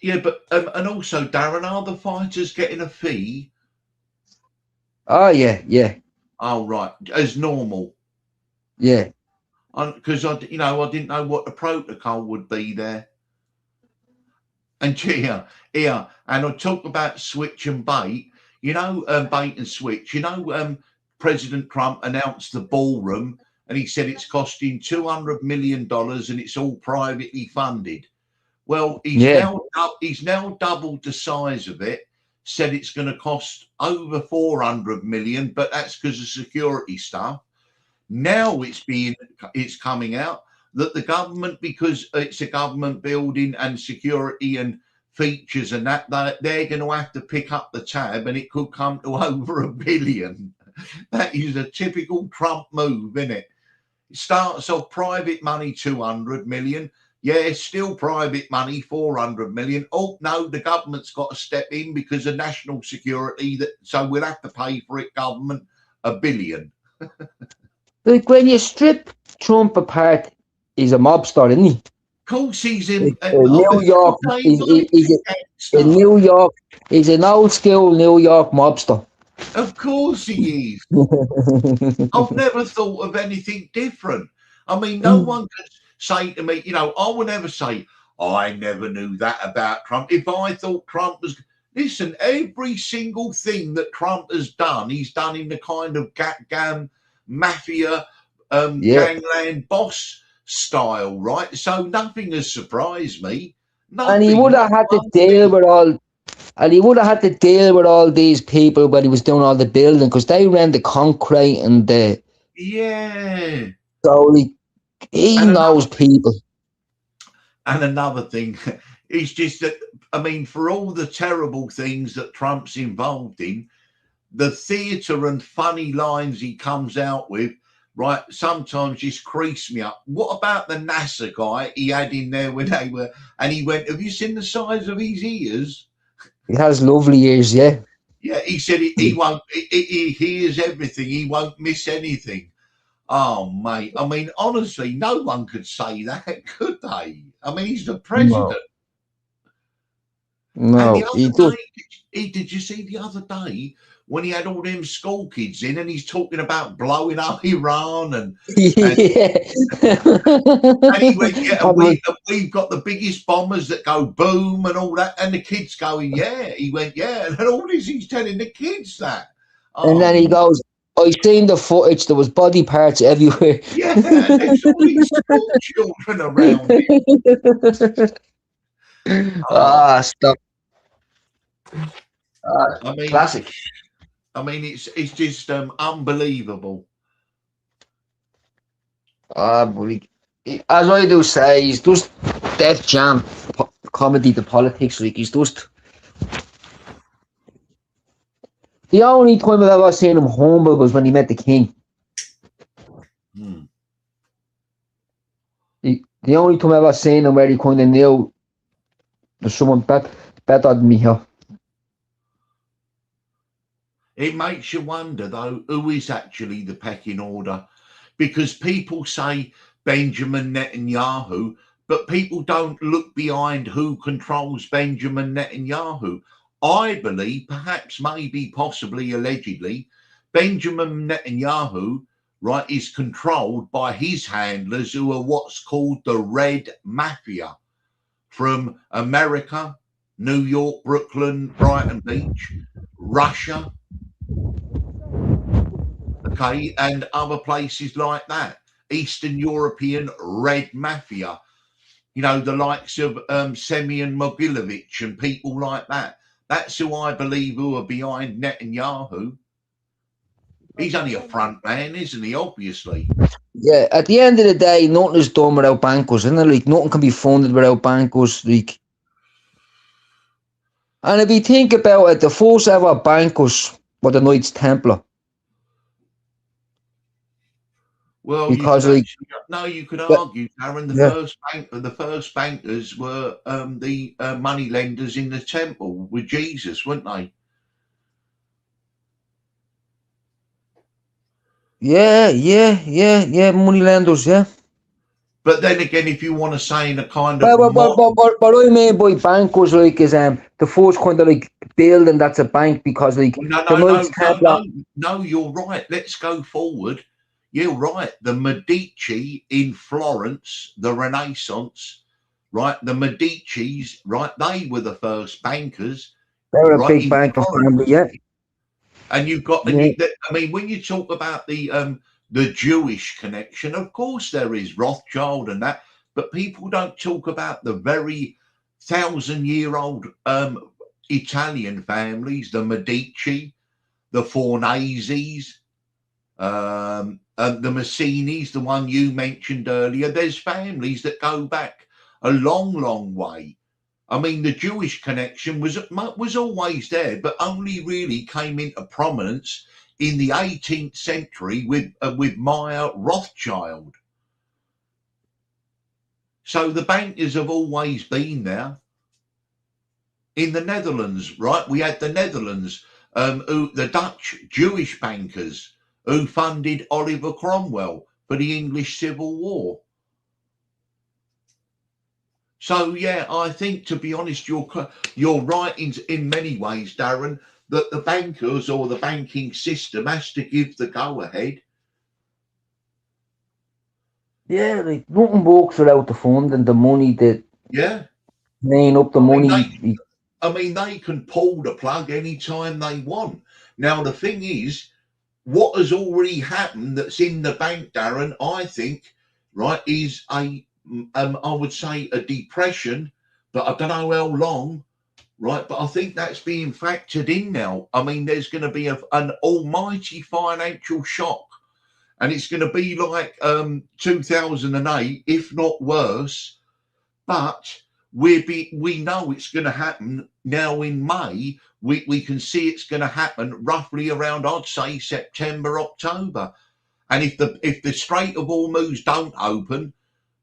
S1: Yeah, but and also, Darren, are the fighters getting a fee?
S2: Oh yeah, yeah,
S1: Oh, right, as normal.
S2: yeah.
S1: Because I didn't know what the protocol would be there. And here, and I talk about switch and bait. Bait and switch. President Trump announced the ballroom, and he said it's costing $200 million, and it's all privately funded. Well, he's now doubled the size of it. Said it's going to cost over 400 million, but that's because of security stuff. Now it's coming out that the government, because it's a government building and security and features and that they're going to have to pick up the tab, and it could come to over $1 billion. That is a typical Trump move, isn't it? It starts off private money, 200 million. Yeah, still private money, 400 million. Oh no, the government's got to step in because of national security. So we'll have to pay for it, government, $1 billion.
S2: Like when you strip Trump apart, he's a mobster, isn't he?
S1: Of course, he's in
S2: New York. In New York, he's an old school New York mobster.
S1: Of course he is. I've never thought of anything different. I mean, no one could say to me, I would never say, I never knew that about Trump. If I thought Trump was, listen, every single thing that Trump has done, he's done in the kind of gang mafia, gangland boss style, right? So nothing has surprised me. Nothing.
S2: And he would have had to deal with all. And he would have had to deal with all these people when he was doing all the building, because they ran the concrete and the.
S1: Yeah.
S2: So he knows people.
S1: And another thing is just that, I mean, for all the terrible things that Trump's involved in, the theatre and funny lines he comes out with, right, sometimes just crease me up. What about the NASA guy he had in there when they were, and he went, have you seen the size of his ears?
S2: He has lovely ears, yeah.
S1: Yeah, he said he won't, he hears everything, he won't miss anything. Oh, mate, I mean, honestly, no one could say that, could they? I mean, he's the president.
S2: No,
S1: and the other day, did you see the other day when he had all them school kids in and he's talking about blowing up Iran and he went, we've got the biggest bombers that go boom and all that, and the kids going, yeah. He went, yeah, and all this he's telling the kids that.
S2: And then he goes, I seen the footage, there was body parts everywhere.
S1: Yeah, there's all these school children around him.
S2: Stop.
S1: I mean,
S2: classic.
S1: I mean, it's just unbelievable.
S2: As I do say, he's just Def Jam comedy to politics. Like, he's just. The only time I've ever seen him humble was when he met the king. The only time I've ever seen him where he kind of knew there's someone better than me here.
S1: It makes you wonder, though, who is actually the pecking order? Because people say Benjamin Netanyahu, but people don't look behind who controls Benjamin Netanyahu. I believe, perhaps, maybe, possibly, allegedly, Benjamin Netanyahu, right, is controlled by his handlers, who are what's called the Red Mafia, from America, New York, Brooklyn, Brighton Beach, Russia, okay, and other places like that. Eastern European Red Mafia, the likes of Semyon Mogilevich and people like that. That's who I believe who are behind Netanyahu. He's only a front man, isn't he? Obviously.
S2: Yeah, at the end of the day, nothing is done without bankers, isn't it? Like, nothing can be funded without bankers. Like, and if you think about it, the first ever bankers were the Knights Templar.
S1: Well,
S2: because
S1: you could argue, Darren, the first bankers were the money lenders in the temple with Jesus, weren't they?
S2: Yeah. Money lenders, yeah.
S1: But then again, if you want to say in a kind of
S2: What I mean by bankers, like, is the first kind of like building that's a bank, because like
S1: no,
S2: the
S1: no, no,
S2: Knights
S1: no,
S2: Templar.
S1: no, you're right. Let's go forward. You're right. The Medici in Florence, the Renaissance, right? The Medicis, right? They were the first bankers,
S2: They're a
S1: right,
S2: big
S1: in
S2: banking family,
S1: Florence.
S2: yeah.
S1: And you've got,
S2: Yeah.
S1: I mean, when you talk about the Jewish connection, of course there is Rothschild and that, but people don't talk about the very 1,000-year-old Italian families, the Medici, the Fornesis, the Massinis, the one you mentioned earlier. There's families that go back a long, long way. I mean, the Jewish connection was always there, but only really came into prominence in the 18th century with Meyer Rothschild. So the bankers have always been there. In the Netherlands, right? We had the Netherlands, the Dutch Jewish bankers who funded Oliver Cromwell for the English Civil War. So yeah, I think, to be honest, you're right in many ways, Darren, that the bankers or the banking system has to give the go ahead.
S2: Yeah, like nothing works without the fund and the money that
S1: Yeah,
S2: laying up the money.
S1: I mean, they can pull the plug anytime they want. Now the thing is, what has already happened that's in the bank, Darren, I think, right, is I would say a depression, but I don't know how long. Right, but I think that's being factored in now. I mean, there's going to be an almighty financial shock, and it's going to be like 2008, if not worse. But we know it's going to happen now in May. We can see it's going to happen roughly around, I'd say, September, October. And if the Strait of Hormuz don't open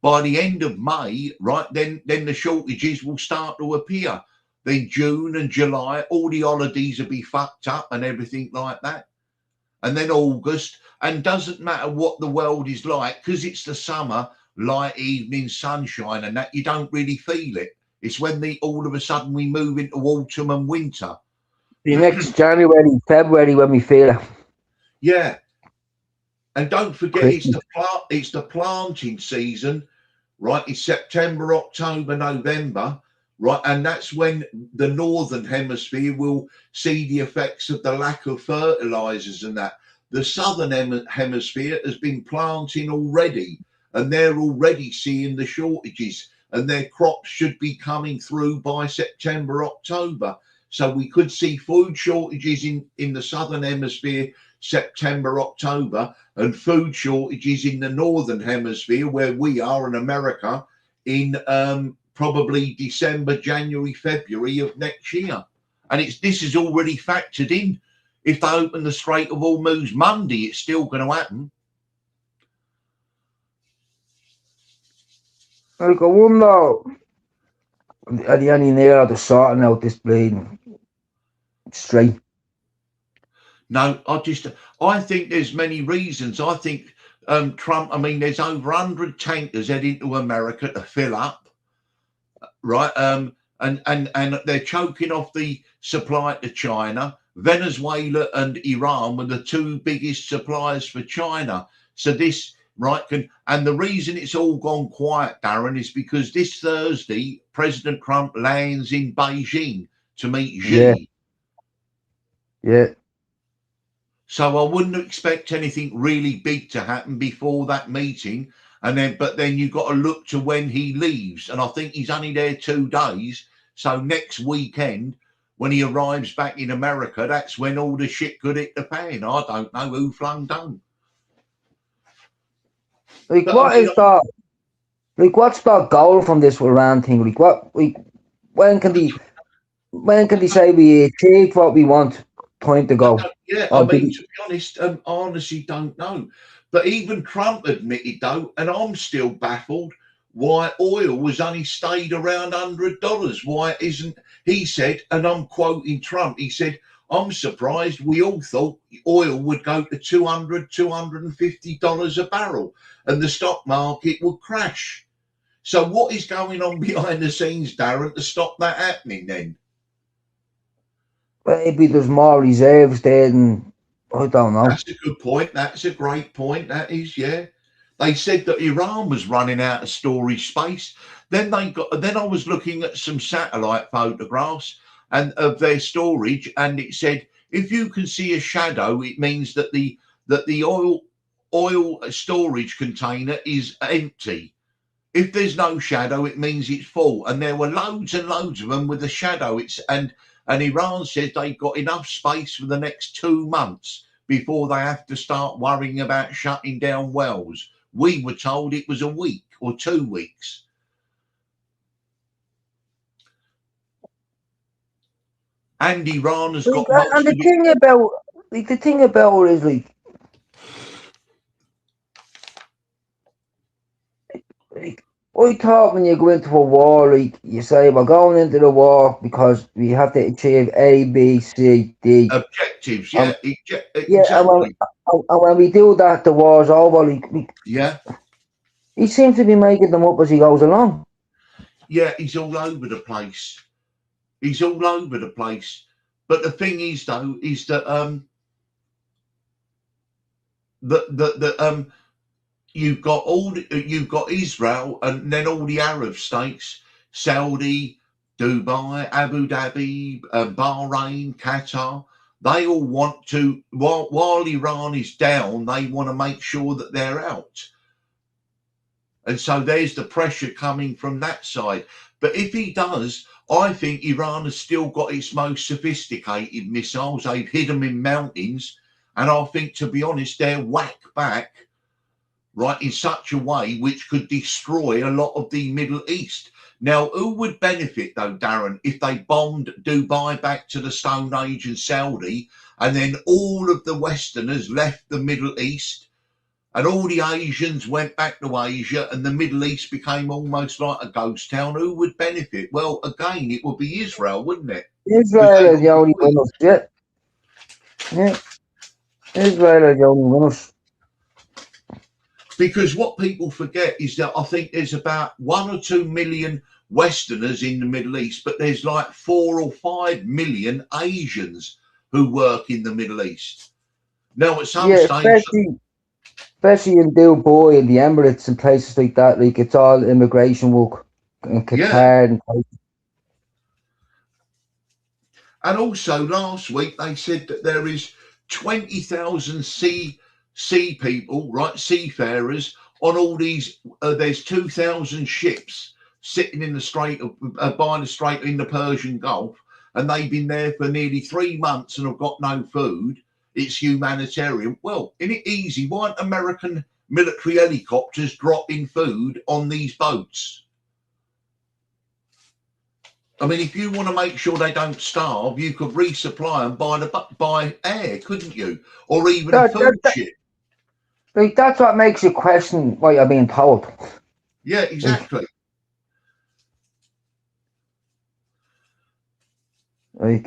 S1: by the end of May, right, then the shortages will start to appear. Then June and July, all the holidays will be fucked up and everything like that. And then August, and doesn't matter what the world is like, because it's the summer, light evening sunshine and that, you don't really feel it. It's when all of a sudden we move into autumn and winter.
S2: The next January, February, when we feel it.
S1: Yeah. And don't forget,
S2: Christmas.
S1: it's the planting season, right? It's September, October, November, right? And that's when the northern hemisphere will see the effects of the lack of fertilizers and that. The southern hemisphere has been planting already, and they're already seeing the shortages, and their crops should be coming through by September, October. So we could see food shortages in the southern hemisphere September, October, and food shortages in the northern hemisphere where we are in America in probably December, January, February of next year. And this is already factored in. If they open the Strait of Hormuz Monday, it's still going to happen.
S2: Like, I wonder, are they any nearer to sorting out this bleeding strait?
S1: No, I think there's many reasons. I think Trump, I mean, there's over 100 tankers heading to America to fill up, right? And they're choking off the supply to China. Venezuela and Iran were the two biggest suppliers for China. So this, right, and the reason it's all gone quiet, Darren, is because this Thursday, President Trump lands in Beijing to meet Xi.
S2: Yeah.
S1: So I wouldn't expect anything really big to happen before that meeting. But then you've got to look to when he leaves. And I think he's only there 2 days. So next weekend, when he arrives back in America, that's when all the shit could hit the fan. I don't know who flung down.
S2: Like, what's the goal from this Iran thing? When can they say we achieved what we want? Time to go.
S1: Yeah, I mean, to be honest, I honestly don't know. But even Trump admitted, though, and I'm still baffled, why oil was only stayed around $100. Why isn't, he said, and I'm quoting Trump, he said, I'm surprised. We all thought oil would go to $200, $250 a barrel and the stock market would crash. So what is going on behind the scenes, Darren, to stop that happening then?
S2: Maybe there's more reserves there than, I don't know.
S1: That's a good point. That's a great point. That is, yeah. They said that Iran was running out of storage space. Then I was looking at some satellite photographs and of their storage, and it said if you can see a shadow, it means that the oil storage container is empty. If there's no shadow, it means it's full. And there were loads and loads of them with a shadow. And Iran says they've got enough space for the next 2 months before they have to start worrying about shutting down wells. We were told it was a week or 2 weeks. And Iran has got most
S2: and
S1: of it.
S2: the thing about it is like I thought when you go into a war, like you say, we're going into the war because we have to achieve A, B, C, D
S1: Objectives, yeah, exactly.
S2: yeah. And when we do that, the war's over.
S1: Yeah,
S2: he seems to be making them up as he goes along.
S1: yeah, he's all over the place. He's all over the place. But the thing is, though, is that you've got Israel and then all the Arab states, Saudi, Dubai, Abu Dhabi, Bahrain, Qatar. They all want to, while Iran is down, they want to make sure that they're out. And so there's the pressure coming from that side. But if he does, I think Iran has still got its most sophisticated missiles. They've hid them in mountains. And I think, to be honest, they're whack back, right, in such a way which could destroy a lot of the Middle East. Now, who would benefit, though, Darren, if they bombed Dubai back to the Stone Age and Saudi, and then all of the Westerners left the Middle East, and all the Asians went back to Asia, and the Middle East became almost like a ghost town? Who would benefit? Well, again, it would be Israel, wouldn't it?
S2: Israel is the only winners, yeah. Yeah. Israel is the only winners.
S1: Because what people forget is that I think there's about 1 or 2 million Westerners in the Middle East, but there's like 4 or 5 million Asians who work in the Middle East. Now, at some stage,
S2: especially in Dubai and the Emirates and places like that, like it's all immigration work in Qatar and places.
S1: And also last week they said that there is 20,000 sea people, right, seafarers on all these. There's 2,000 ships sitting in the strait of by the strait in the Persian Gulf, and they've been there for nearly 3 months and have got no food. It's humanitarian. Well, isn't it easy? Why aren't American military helicopters dropping food on these boats? I mean, if you want to make sure they don't starve, you could resupply them by air, couldn't you? Or even a food ship.
S2: Like, that's what makes you question what you're being told.
S1: Yeah, exactly.
S2: Like,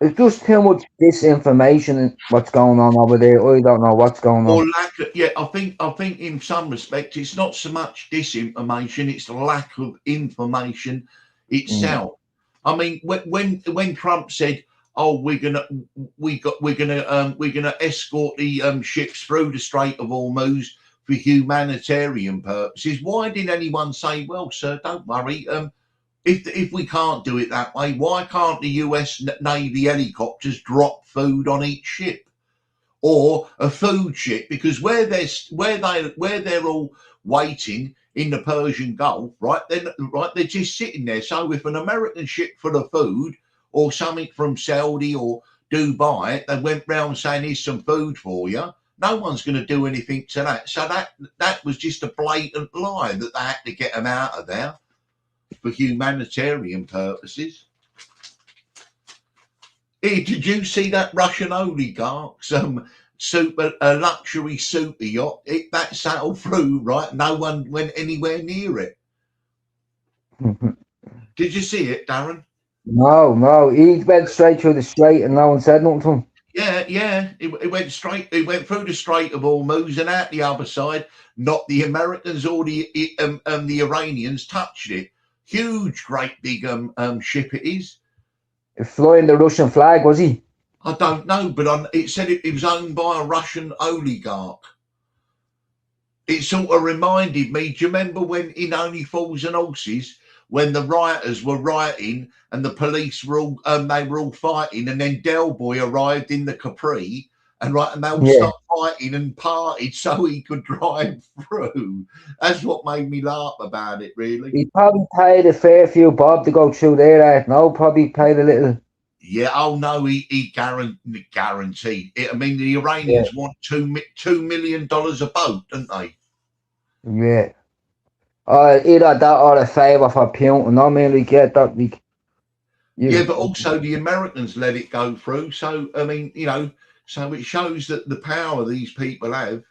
S2: there's just too much disinformation in what's going on over there. I don't know what's going on.
S1: Or lack of, yeah, I think in some respects it's not so much disinformation, it's the lack of information itself. I mean, when Trump said, "Oh, we're gonna escort the ships through the Strait of Hormuz for humanitarian purposes," why didn't anyone say, "Well, sir, don't worry. If we can't do it that way, why can't the US Navy helicopters drop food on each ship, or a food ship?" Because where they're all waiting in the Persian Gulf, right? They're just sitting there. So if an American ship full of food or something from Saudi or Dubai, they went round saying, "Here's some food for you," no one's going to do anything to that. So that was just a blatant lie that they had to get them out of there for humanitarian purposes. Hey, did you see that Russian oligarch's luxury super yacht? That sailed through, right? No one went anywhere near it. Did you see it, Darren?
S2: No, he went straight through the strait and no one said nothing to him.
S1: Yeah. It went straight. It went through the Strait of Hormuz and out the other side. Not the Americans or the Iranians touched it. Huge, great big ship it is.
S2: Flying the Russian flag, was he?
S1: I don't know, but it said it was owned by a Russian oligarch. It sort of reminded me. Do you remember when in Only Fools and Horses, when the rioters were rioting and the police were all they were all fighting, and then Del Boy arrived in the Capri, and they all stopped fighting and parted so he could drive through. That's what made me laugh about it, really.
S2: He probably paid a fair few bob to go through there. No, probably paid a little.
S1: Yeah, oh no, he guaranteed it. I mean, the Iranians want $2 million a boat, don't they?
S2: Yeah. Either that or a favour for Putin. I mean, we get that.
S1: Yeah, but also the Americans let it go through. So, I mean, so it shows that the power these people have.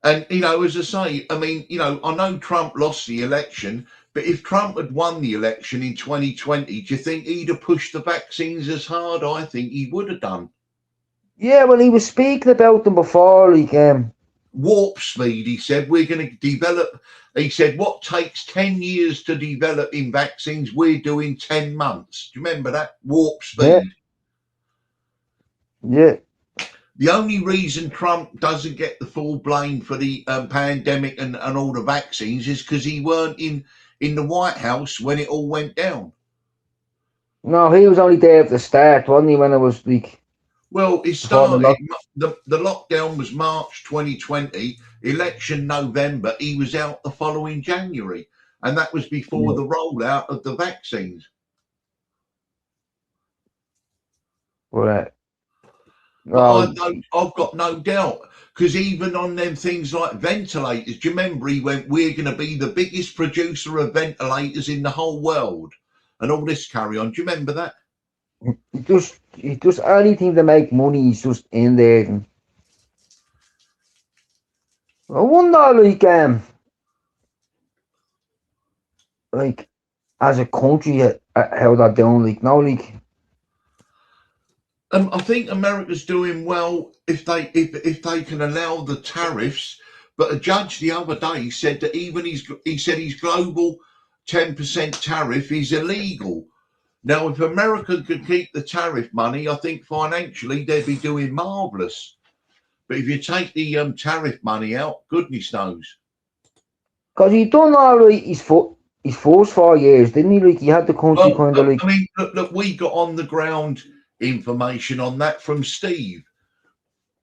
S1: And, as I say, I mean, I know Trump lost the election, but if Trump had won the election in 2020, do you think he'd have pushed the vaccines as hard? I think he would have done.
S2: Yeah, well, he was speaking about them before,
S1: warp speed, he said. We're going to develop. He said, what takes 10 years to develop in vaccines, we're doing 10 months. Do you remember that? Warp speed.
S2: Yeah.
S1: The only reason Trump doesn't get the full blame for the pandemic and all the vaccines is because he weren't in the White House when it all went down.
S2: No, he was only there at the start, wasn't he, when it was
S1: Well, it started, the lockdown was March 2020, election November, he was out the following January, and that was before the rollout of the vaccines.
S2: Right.
S1: But I've got no doubt, because even on them things like ventilators, do you remember he went, we're going to be the biggest producer of ventilators in the whole world, and all this carry on. Do you remember that?
S2: He does anything to make money. He's just in there. I wonder, like as a country, how they're doing.
S1: I think America's doing well if they can allow the tariffs. But a judge the other day said that even his global 10% tariff is illegal. Now, if America could keep the tariff money, I think financially they'd be doing marvellous. But if you take the tariff money out, goodness knows.
S2: Because he done all right his first 4 years, didn't he? He had the country kind of
S1: I mean, look, we got on the ground information on that from Steve.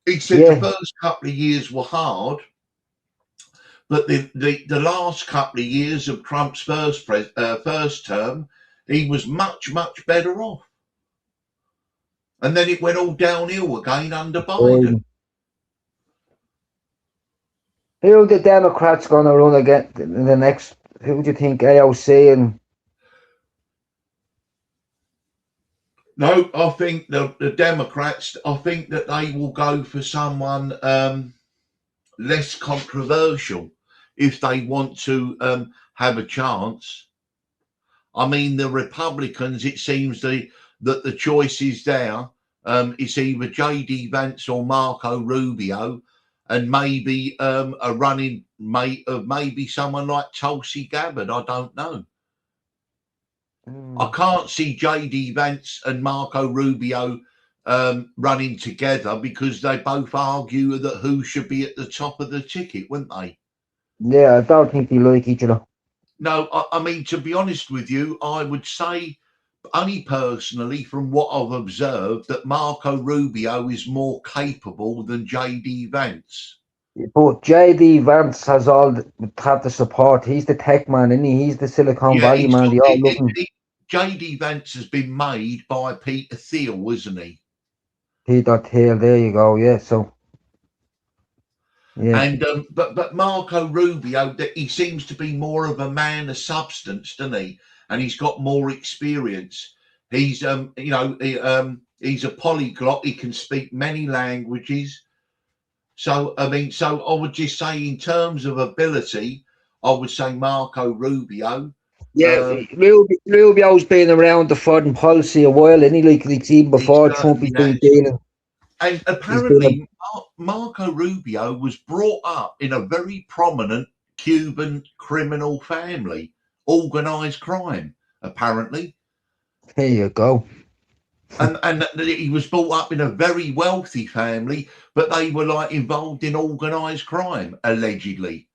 S1: He said the first couple of years were hard, but the last couple of years of Trump's first term, he was much better off. And then it went all downhill again under Biden.
S2: Who are the Democrats going to run again in the next? Who do you think? AOC and?
S1: No, I think the Democrats, I think that they will go for someone less controversial if they want to have a chance. I mean, the Republicans, it seems that the choice is there. It's either J.D. Vance or Marco Rubio, and maybe a running mate of maybe someone like Tulsi Gabbard. I don't know. I can't see J.D. Vance and Marco Rubio running together because they both argue that who should be at the top of the ticket, wouldn't they?
S2: Yeah, I don't think they like each other.
S1: No, I mean, to be honest with you, I would say, only personally, from what I've observed, that Marco Rubio is more capable than J.D. Vance.
S2: But J.D. Vance has the support. He's the tech man, isn't he? He's the Silicon Valley man.
S1: J.D. Vance has been made by Peter Thiel, isn't he?
S2: Peter Thiel, there you go. Yeah, so. Yeah.
S1: And but Marco Rubio, he seems to be more of a man of substance, doesn't he? And he's got more experience. He's he's a polyglot. He can speak many languages. So I mean, I would just say in terms of ability, I would say Marco Rubio.
S2: Yeah, Rubio's been around the foreign policy a while, and he like even before Trump, he's been dealing.
S1: And apparently, Marco Rubio was brought up in a very prominent Cuban criminal family, organised crime, apparently.
S2: There you go.
S1: And he was brought up in a very wealthy family, but they were like involved in organised crime, allegedly.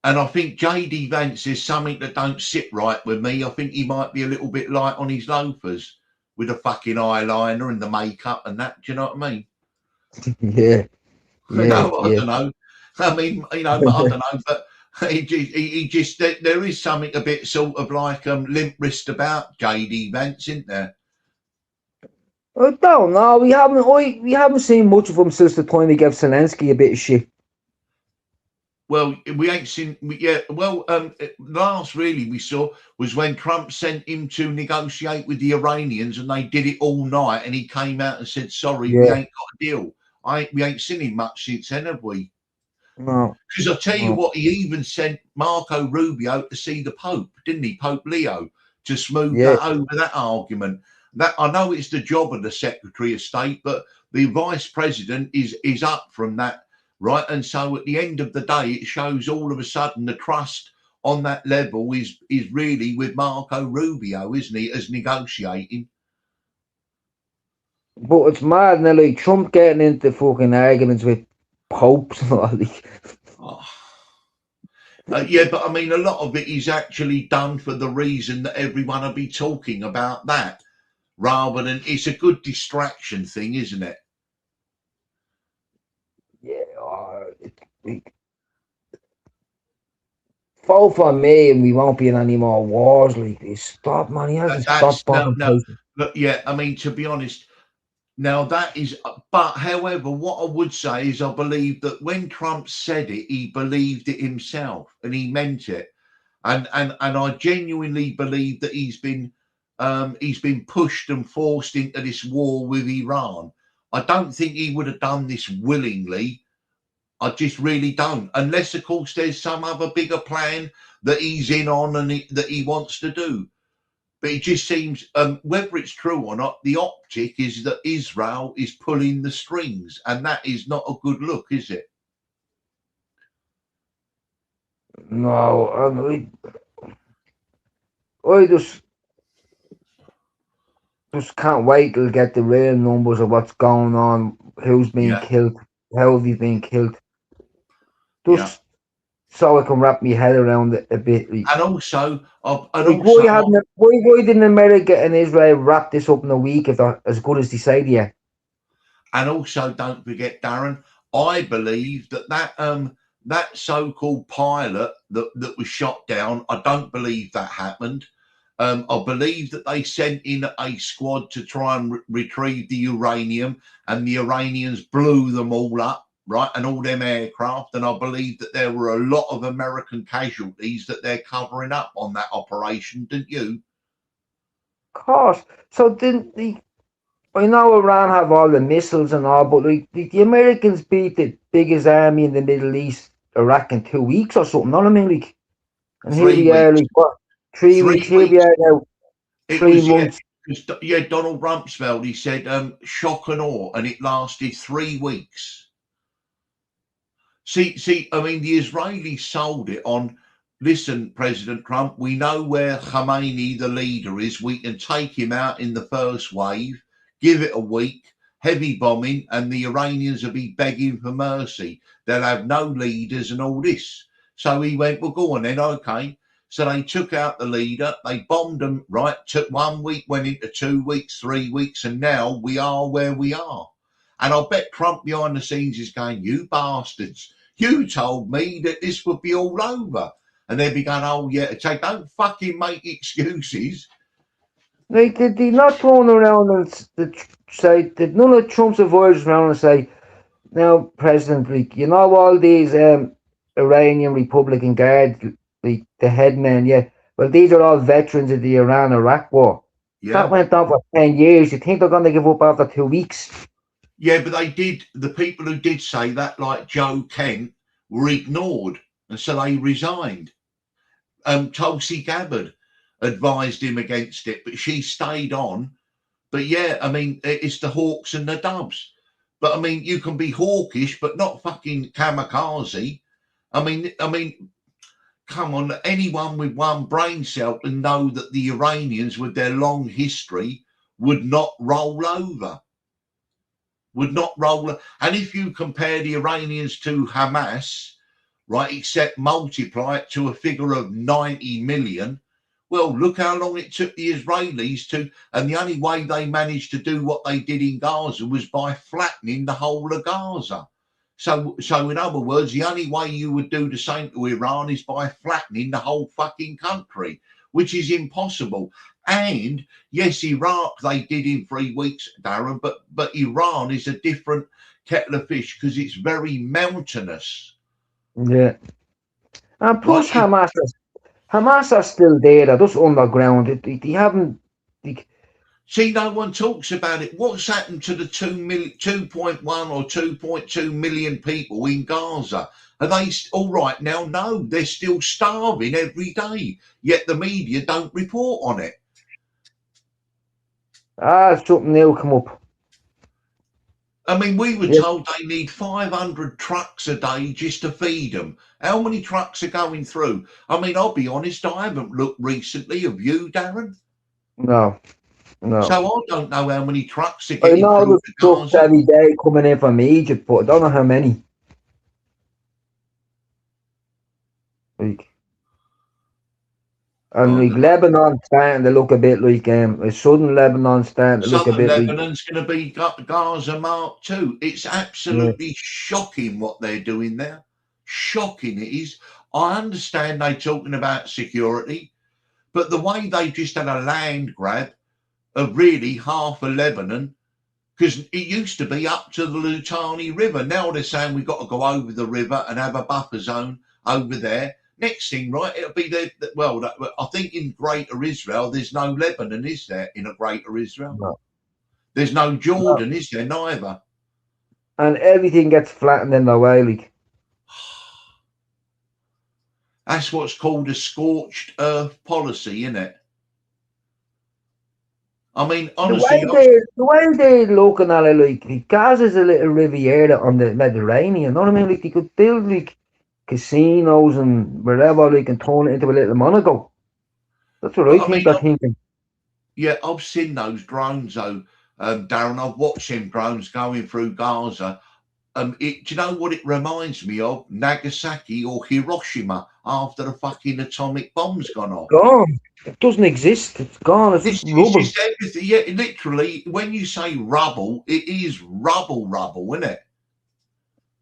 S1: And I think JD Vance is something that don't sit right with me. I think he might be a little bit light on his loafers with the fucking eyeliner and the makeup and that. Do you know what I mean?
S2: Yeah.
S1: No, I don't know. I mean, I don't know, but he just there is something a bit sort of like limp wrist about JD Vance, isn't there?
S2: I don't know. We haven't seen much of him since the time he gave Zelensky a bit of shit.
S1: Well, we ain't seen. Last really we saw was when Trump sent him to negotiate with the Iranians, and they did it all night. And he came out and said, "Sorry, we ain't got a deal." We ain't seen him much since then, have we?
S2: No.
S1: Because I'll tell you what, he even sent Marco Rubio to see the Pope, didn't he? Pope Leo, to smooth that over that argument. That I know it's the job of the Secretary of State, but the Vice President is up from that, right? And so at the end of the day, it shows all of a sudden the trust on that level is really with Marco Rubio, isn't he, as negotiating?
S2: But it's mad now, like Trump getting into fucking arguments with popes and all this.
S1: Yeah, but I mean, a lot of it is actually done for the reason that everyone will be talking about that, rather than it's a good distraction thing, isn't it?
S2: Yeah, vote for me and we won't be in any more wars like this. Stop, man. He hasn't stopped bombing places.
S1: Look, yeah, I mean, to be honest, now that is, but however, what I would say is I believe that when Trump said it, he believed it himself and he meant it. And I genuinely believe that he's been pushed and forced into this war with Iran. I don't think he would have done this willingly. I just really don't, unless of course there's some other bigger plan that he's in on and that he wants to do. But it just seems, whether it's true or not, the optic is that Israel is pulling the strings, and that is not a good look, is it?
S2: No, I just can't wait to get the real numbers of what's going on, who's being killed, how he's being killed. Just so I can wrap my head around it a bit.
S1: And also,
S2: why didn't America and Israel wrap this up in a week if they're as good as they say they are?
S1: And also, don't forget, Darren, I believe that so-called pilot that was shot down, I don't believe that happened. I believe that they sent in a squad to try and retrieve the uranium, and the Iranians blew them all up. Right, and all them aircraft, and I believe that there were a lot of American casualties that they're covering up on that operation, didn't you?
S2: Of course. So didn't I know Iran have all the missiles and all, but like the Americans beat the biggest army in the Middle East, Iraq, in 2 weeks or something. Know what I mean? Like, and here we are, like what? 3 weeks. Here we are now. 3 months.
S1: Yeah, Donald Rumsfeld, he said shock and awe, and it lasted 3 weeks. See, I mean, the Israelis sold it on, listen, President Trump, we know where Khamenei, the leader, is. We can take him out in the first wave, give it a week, heavy bombing, and the Iranians will be begging for mercy. They'll have no leaders and all this. So he went, well, go on then, okay. So they took out the leader, they bombed them, right, took 1 week, went into 2 weeks, 3 weeks, and now we are where we are. And I'll bet Trump behind the scenes is going, you bastards, you told me that this would be all over. And they'd be going, oh, yeah, say, don't fucking make excuses.
S2: Like, did they not turn around and say, did none of Trump's advisors around and say, now, President, like, you know, all these Iranian Republican Guards, like the headmen, well, these are all veterans of the Iran-Iraq war. Yeah. That went on for 10 years. You think they're going to give up after 2 weeks?
S1: Yeah, but they did. The people who did say that, like Joe Kent, were ignored, and so they resigned. Tulsi Gabbard advised him against it, but she stayed on. But yeah, I mean, it's the hawks and the doves. But I mean, you can be hawkish, but not fucking kamikaze. I mean, come on, anyone with one brain cell can know that the Iranians, with their long history, would not roll over. Would not roll. And if you compare the Iranians to Hamas, right, except multiply it to a figure of 90 million, well, look how long it took the Israelis to, and the only way they managed to do what they did in Gaza was by flattening the whole of Gaza. So in other words, the only way you would do the same to Iran is by flattening the whole fucking country, which is impossible. And yes, Iraq they did in 3 weeks, Darren, but Iran is a different kettle of fish because it's very mountainous.
S2: Yeah. And plus Hamas are still there, they're just underground. They haven't.
S1: See, no one talks about it. What's happened to the 2.1 or 2.2 million people in Gaza? Are they all right now? No, they're still starving every day. Yet the media don't report on it.
S2: Something new come up.
S1: I mean, we were told they need 500 trucks a day just to feed them. How many trucks are going through? I mean, I'll be honest, I haven't looked recently. Have you, Darren?
S2: No.
S1: So I don't know how many trucks are getting
S2: through. I know
S1: through
S2: there's trucks every day coming in from Egypt, but I don't know how many. Lebanon starting to look a bit like southern Lebanon starting to look a bit like.
S1: Lebanon's going to be Gaza Mark 2. It's absolutely shocking what they're doing there. Shocking it is. I understand they're talking about security, but the way they just had a land grab of really half of Lebanon, because it used to be up to the Litani River. Now they're saying we've got to go over the river and have a buffer zone over there. Next thing, right, it'll be I think in Greater Israel, there's no Lebanon, is there, in a Greater Israel?
S2: No.
S1: There's no Jordan, is there, neither?
S2: And everything gets flattened in the way, like.
S1: That's what's called a scorched earth policy, isn't it? I mean, honestly,
S2: the way they're looking at it, like Gaza's a little Riviera on the Mediterranean. You know what I mean? Like they could build like casinos and wherever they can turn it into a little Monaco. That's what I think they're thinking.
S1: Yeah, I've seen those drones though, Darren. I've watched them drones going through Gaza. Do you know what it reminds me of? Nagasaki or Hiroshima after the fucking atomic bomb's gone off.
S2: Gone. It doesn't exist. It's gone. It's just rubble.
S1: It's just everything. Yeah, literally, when you say rubble, it is rubble, isn't it?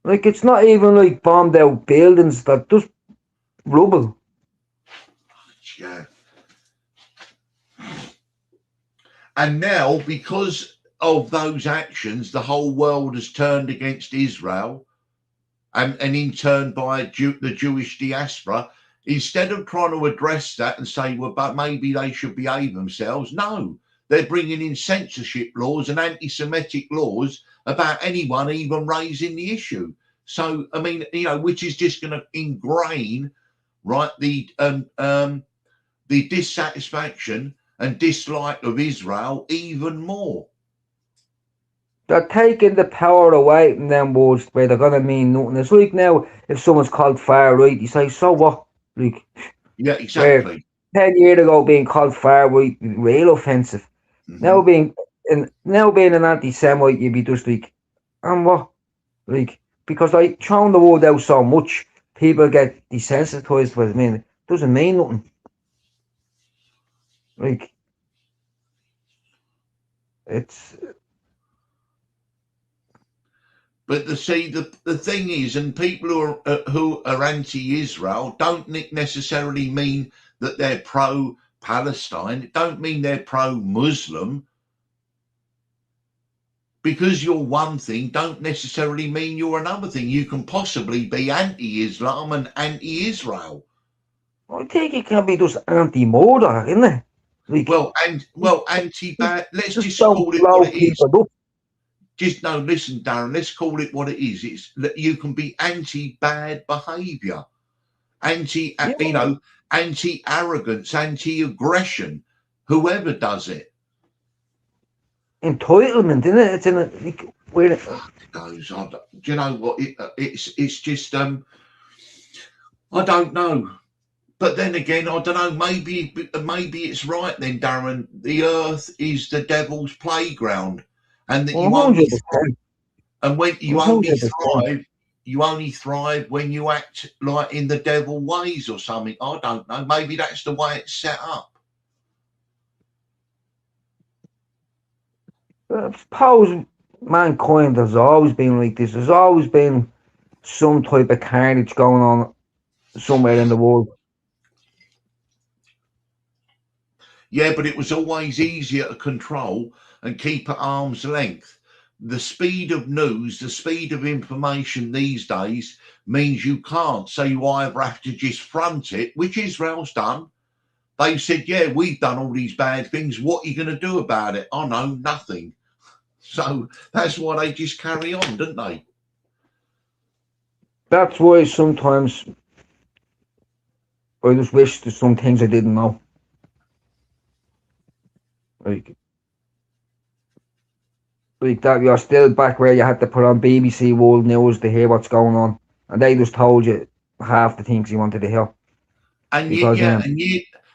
S2: Like, it's not even like bombed out buildings. They're just rubble.
S1: Yeah. And now, because of those actions, the whole world has turned against Israel, and in turn by the Jewish diaspora. Instead of trying to address that and say, well, but maybe they should behave themselves, no, they're bringing in censorship laws and anti-Semitic laws about anyone even raising the issue. So, I mean, which is just going to ingrain, right, the dissatisfaction and dislike of Israel even more.
S2: They're taking the power away from them words where they're going to mean nothing. It's like now, if someone's called far right, you say, so what? Like,
S1: yeah, exactly.
S2: 10 years ago, being called far right, real offensive. Mm-hmm. Now being an anti-Semite, you'd be just like, and what? Like, because I thrown the word out so much, people get desensitized with it. I mean, it doesn't mean nothing. Like, it's.
S1: But the thing is, and people who are anti-Israel don't necessarily mean that they're pro-Palestine. It don't mean they're pro-Muslim. Because you're one thing, don't necessarily mean you're another thing. You can possibly be anti-Islam and anti-Israel.
S2: I think it can be just anti-murder, isn't it?
S1: Like, anti-bad. Let's just call it what it is. Listen, Darren, let's call it what it is. You can be anti-bad behaviour. anti-arrogance, anti-aggression, whoever does it.
S2: Entitlement, isn't it? It's in a where it
S1: goes on. Do you know what? It's just I don't know. But then again, I don't know. Maybe it's right then, Darren. The earth is the devil's playground, and that you only
S2: 100%.
S1: and when you
S2: 100%.
S1: only thrive when you act like in the devil ways or something. I don't know. Maybe that's the way it's set up.
S2: I suppose mankind has always been like this. There's always been some type of carnage going on somewhere in the world.
S1: Yeah, but it was always easier to control and keep at arm's length. The speed of news, the speed of information these days means you can't. So you either have to just front it, which Israel's done. They've said, yeah, we've done all these bad things. What are you going to do about it? Oh, no, nothing. So that's why they just carry on, don't they?
S2: That's why sometimes I just wish there's some things I didn't know. Like that, you're still back where you had to put on BBC World News to hear what's going on, and they just told you half the things you wanted to hear.
S1: And
S2: Because,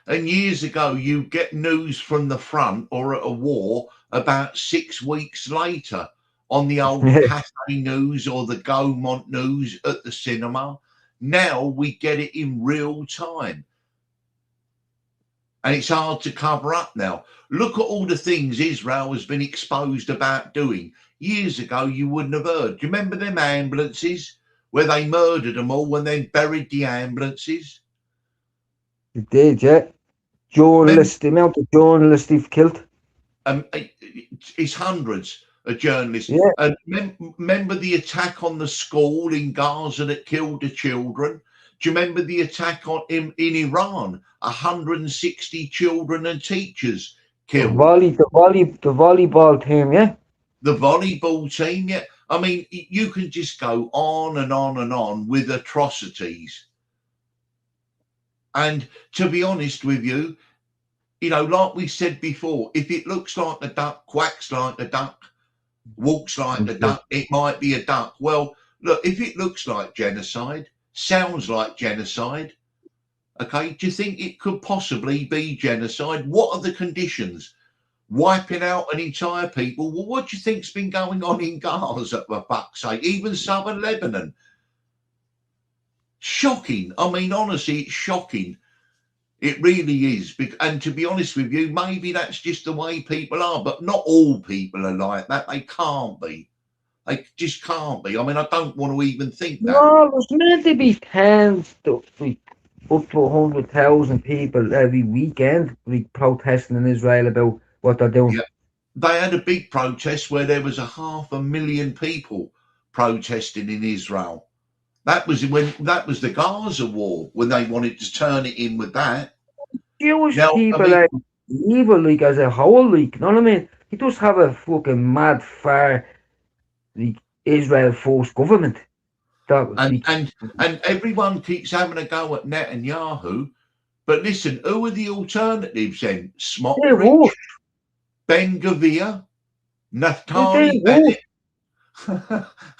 S1: and years ago, you get news from the front or at a war about 6 weeks later on the old Cafe News or the Gaumont News at the cinema. Now we get it in real time. And it's hard to cover up now. Look at all the things Israel has been exposed about doing. Years ago, you wouldn't have heard. Do you remember them ambulances where they murdered them all and then buried the ambulances?
S2: They did, yeah. Journalists, the amount of journalists they've killed.
S1: It's hundreds of journalists.
S2: Yeah.
S1: And remember the attack on the school in Gaza that killed the children? Do you remember the attack in Iran? 160 children and teachers killed.
S2: The volleyball team, yeah.
S1: The volleyball team, yeah. I mean, you can just go on and on and on with atrocities. And to be honest with you, like we said before, if it looks like a duck, quacks like a duck, walks like a duck, it might be a duck. Well, look, if it looks like genocide, sounds like genocide, okay, do you think it could possibly be genocide? What are the conditions? Wiping out an entire people? Well, what do you think's been going on in Gaza, for fuck's sake? Even southern Lebanon. Shocking. I mean, honestly, it's shocking. It really is. And to be honest with you, maybe that's just the way people are, but not all people are like that. They can't be. They just can't be. I mean, I don't want to even think that.
S2: No, there's meant to be tens, up to 100,000 people every weekend protesting in Israel about what they're doing.
S1: Yeah. They had a big protest where there was 500,000 people protesting in Israel. That was the Gaza war, when they wanted to turn it in with that.
S2: Jewish people are evil, as a whole, you know what I mean? You just have a fucking mad, far, Israel force government.
S1: And everyone keeps having a go at Netanyahu, but listen, who are the alternatives then? Smotrich, Ben Gvir, Naftali Bennett.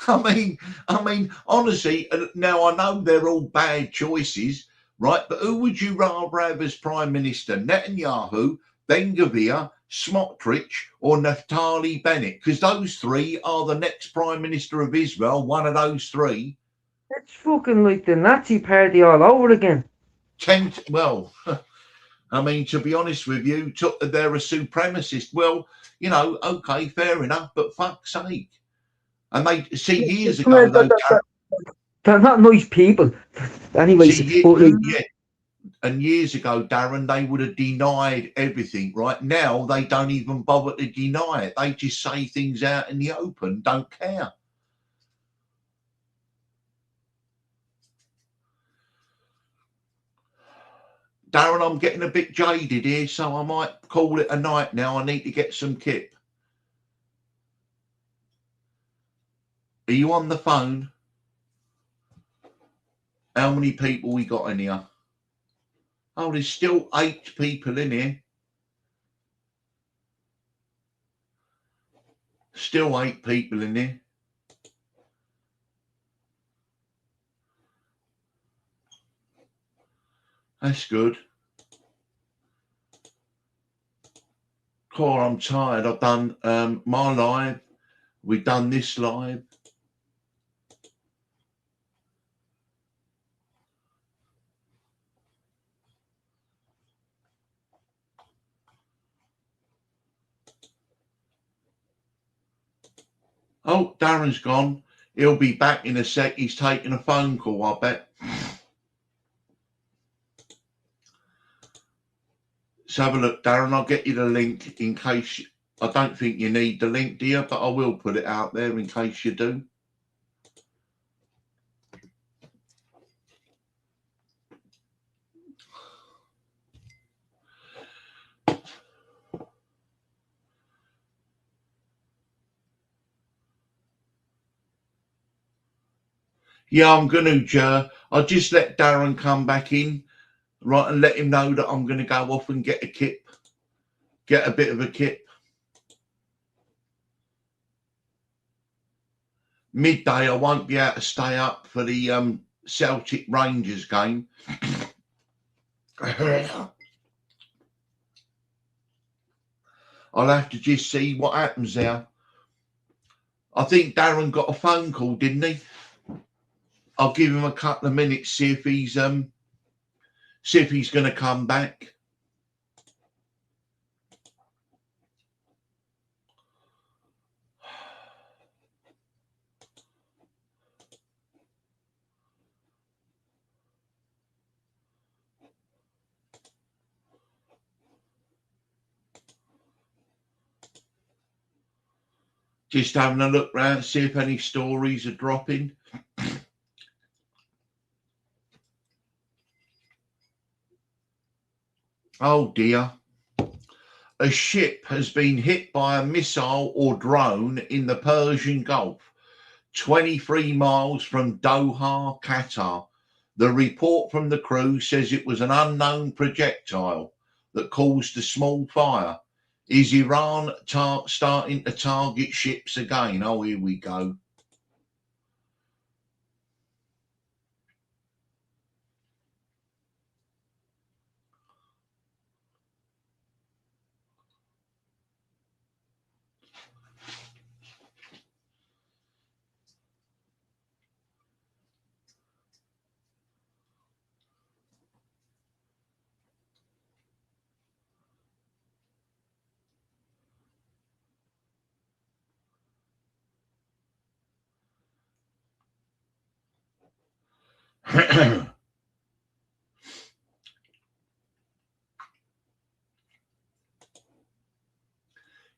S1: I mean, honestly, now I know they're all bad choices, right? But who would you rather have as Prime Minister? Netanyahu, Ben Gvir, Smotrich, or Naftali Bennett? Because those three are the next Prime Minister of Israel, one of those three.
S2: It's fucking like the Nazi party all over again.
S1: Well, I mean, to be honest with you, they're a supremacist. Well, okay, fair enough, but fuck's sake. And they see years ago,
S2: they're not nice people. Anyways,
S1: and years ago, Darren, they would have denied everything. Right now, they don't even bother to deny it. They just say things out in the open, don't care. Darren, I'm getting a bit jaded here, so I might call it a night now. I need to get some kip. Are you on the phone? How many people we got in here? Oh, there's still 8 people in here. Still 8 people in here. That's good. Cool, I'm tired. I've done my live. We've done this live. Oh, Darren's gone. He'll be back in a sec. He's taking a phone call, I bet. Let's have a look, Darren. I'll get you the link in case. I don't think you need the link, do you? But I will put it out there in case you do. Yeah, I'm going to, I'll just let Darren come back in, right, and let him know that I'm going to go off and get a kip, get a bit of a kip. Midday, I won't be able to stay up for the Celtic Rangers game. I'll have to just see what happens there. I think Darren got a phone call, didn't he? I'll give him a couple of minutes, see if he's going to come back. Just having a look round, see if any stories are dropping. Oh dear. A ship has been hit by a missile or drone in the Persian Gulf, 23 miles from Doha, Qatar. The report from the crew says it was an unknown projectile that caused a small fire. Is Iran starting to target ships again? Oh, here we go.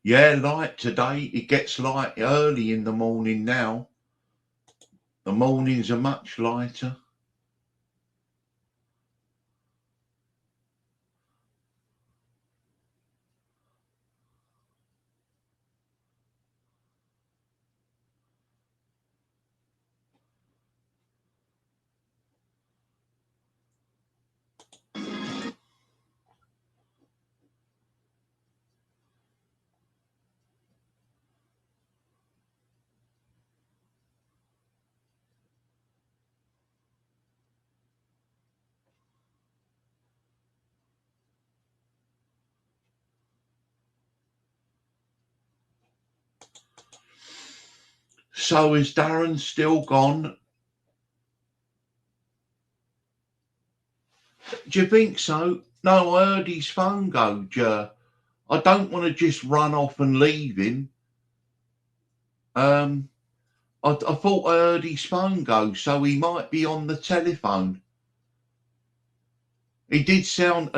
S1: Yeah, light today. It gets light early in the morning now. The mornings are much lighter. So is Darren still gone? Do you think so? No, I heard his phone go, I don't want to just run off and leave him. I thought I heard his phone go, so he might be on the telephone. He didn't sound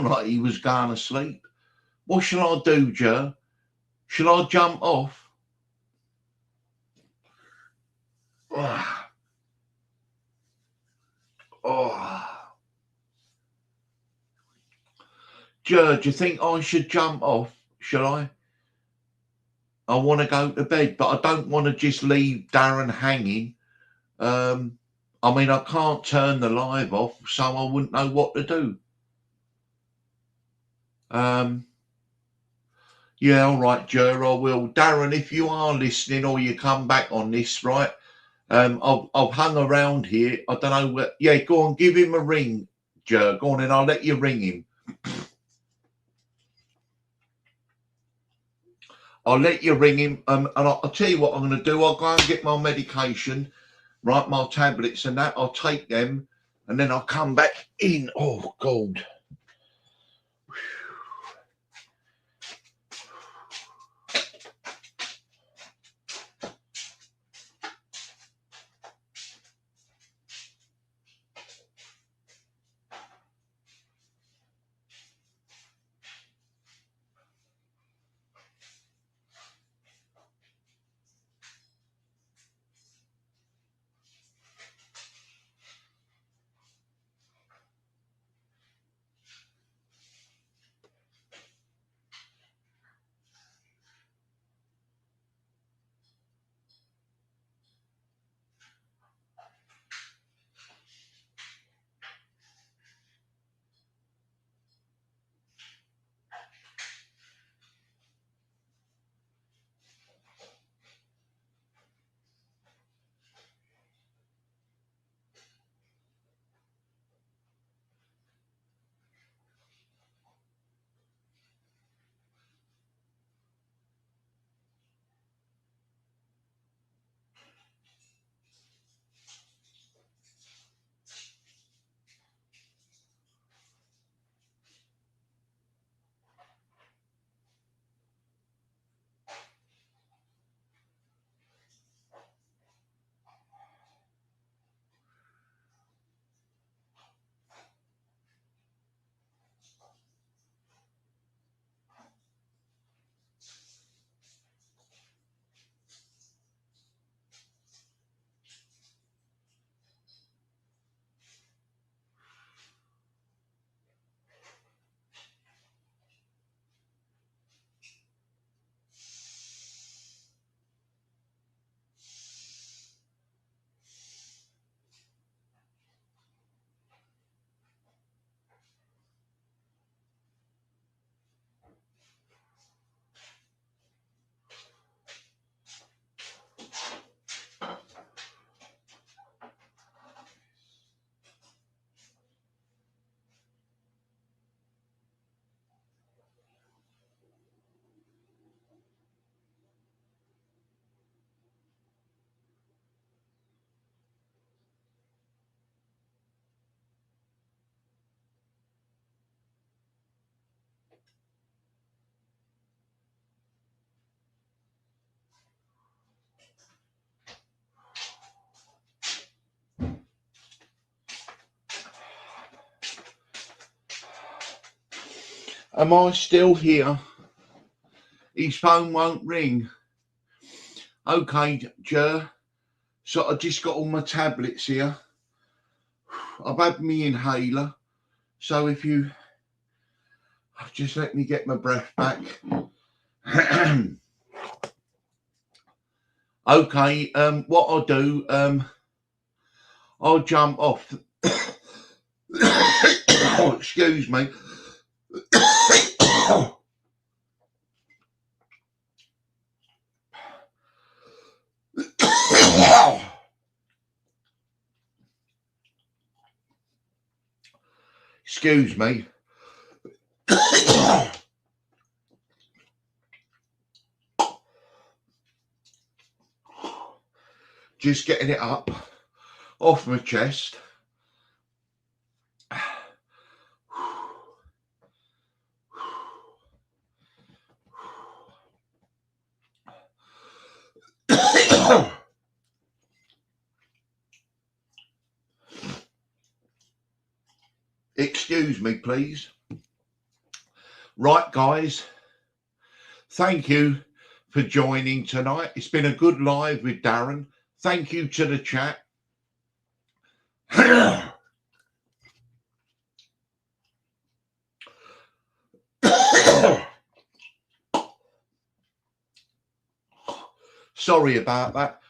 S1: like he was going to sleep. What shall I do, Joe? Shall I jump off? Oh. Joe, do you think I should jump off? Shall I? I want to go to bed, but I don't want to just leave Darren hanging. I mean, I can't turn the live off, so I wouldn't know what to do. Yeah, all right, Jer, I will. Darren, if you are listening or you come back on this, right? I've hung around here. I don't know where. Yeah, go on, give him a ring, Jer. Go on, and I'll let you ring him. I'll let you ring him. And I'll tell you what I'm going to do. I'll go and get my medication, right? My tablets and that. I'll take them, and then I'll come back in. Oh, God. Am I still here? His phone won't ring. Okay, Jer. So I just got all my tablets here. I've had my inhaler. So if you just let me get my breath back. Okay, what I'll do, I'll jump off. Oh, excuse me. Excuse me. Just getting it up off my chest. Excuse me, please. Right, guys. Thank you for joining tonight. It's been a good live with Darren. Thank you to the chat. Sorry about that.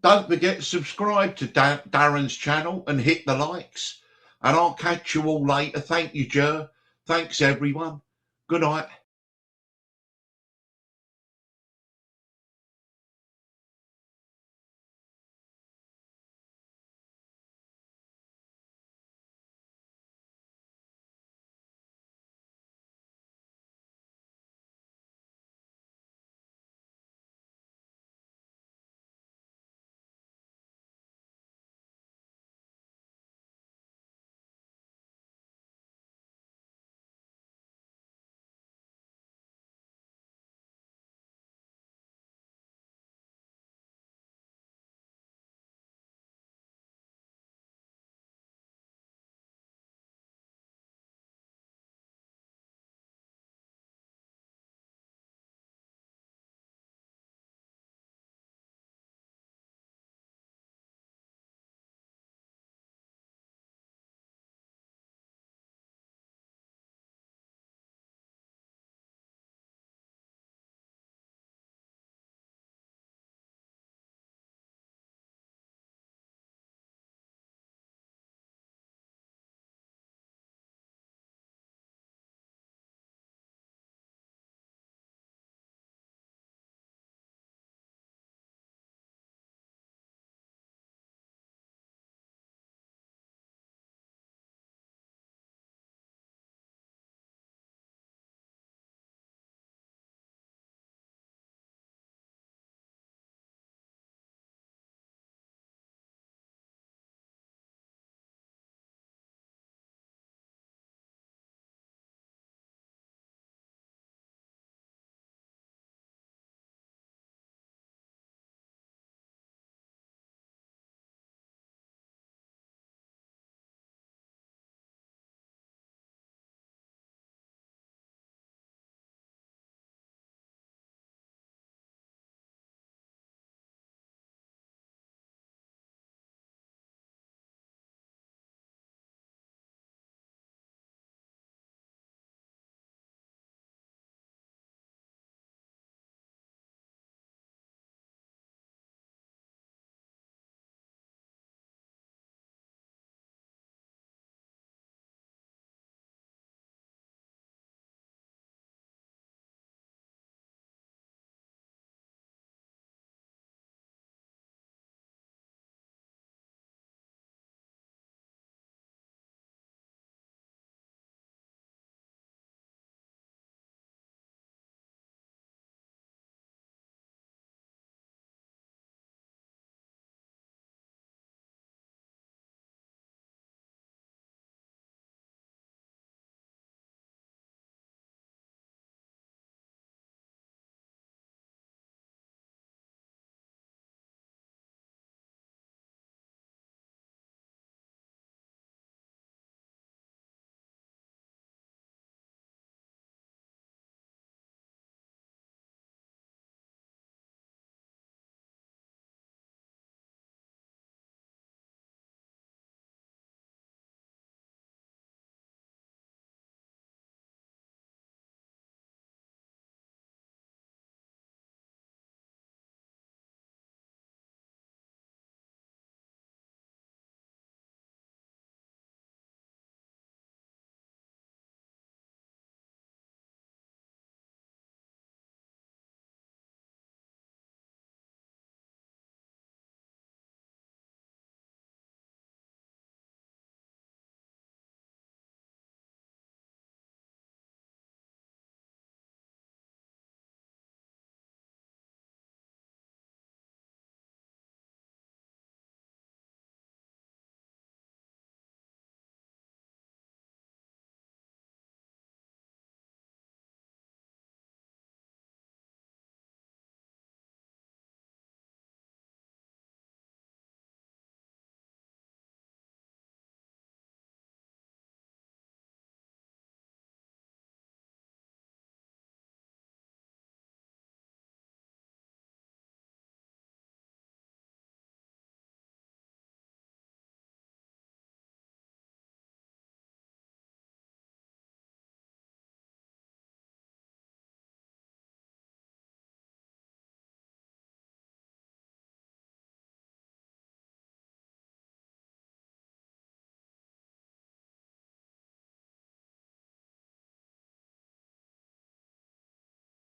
S1: don't forget to subscribe to Darren's channel and hit the likes. And I'll catch you all later. Thank you, Jer. Thanks, everyone. Good night.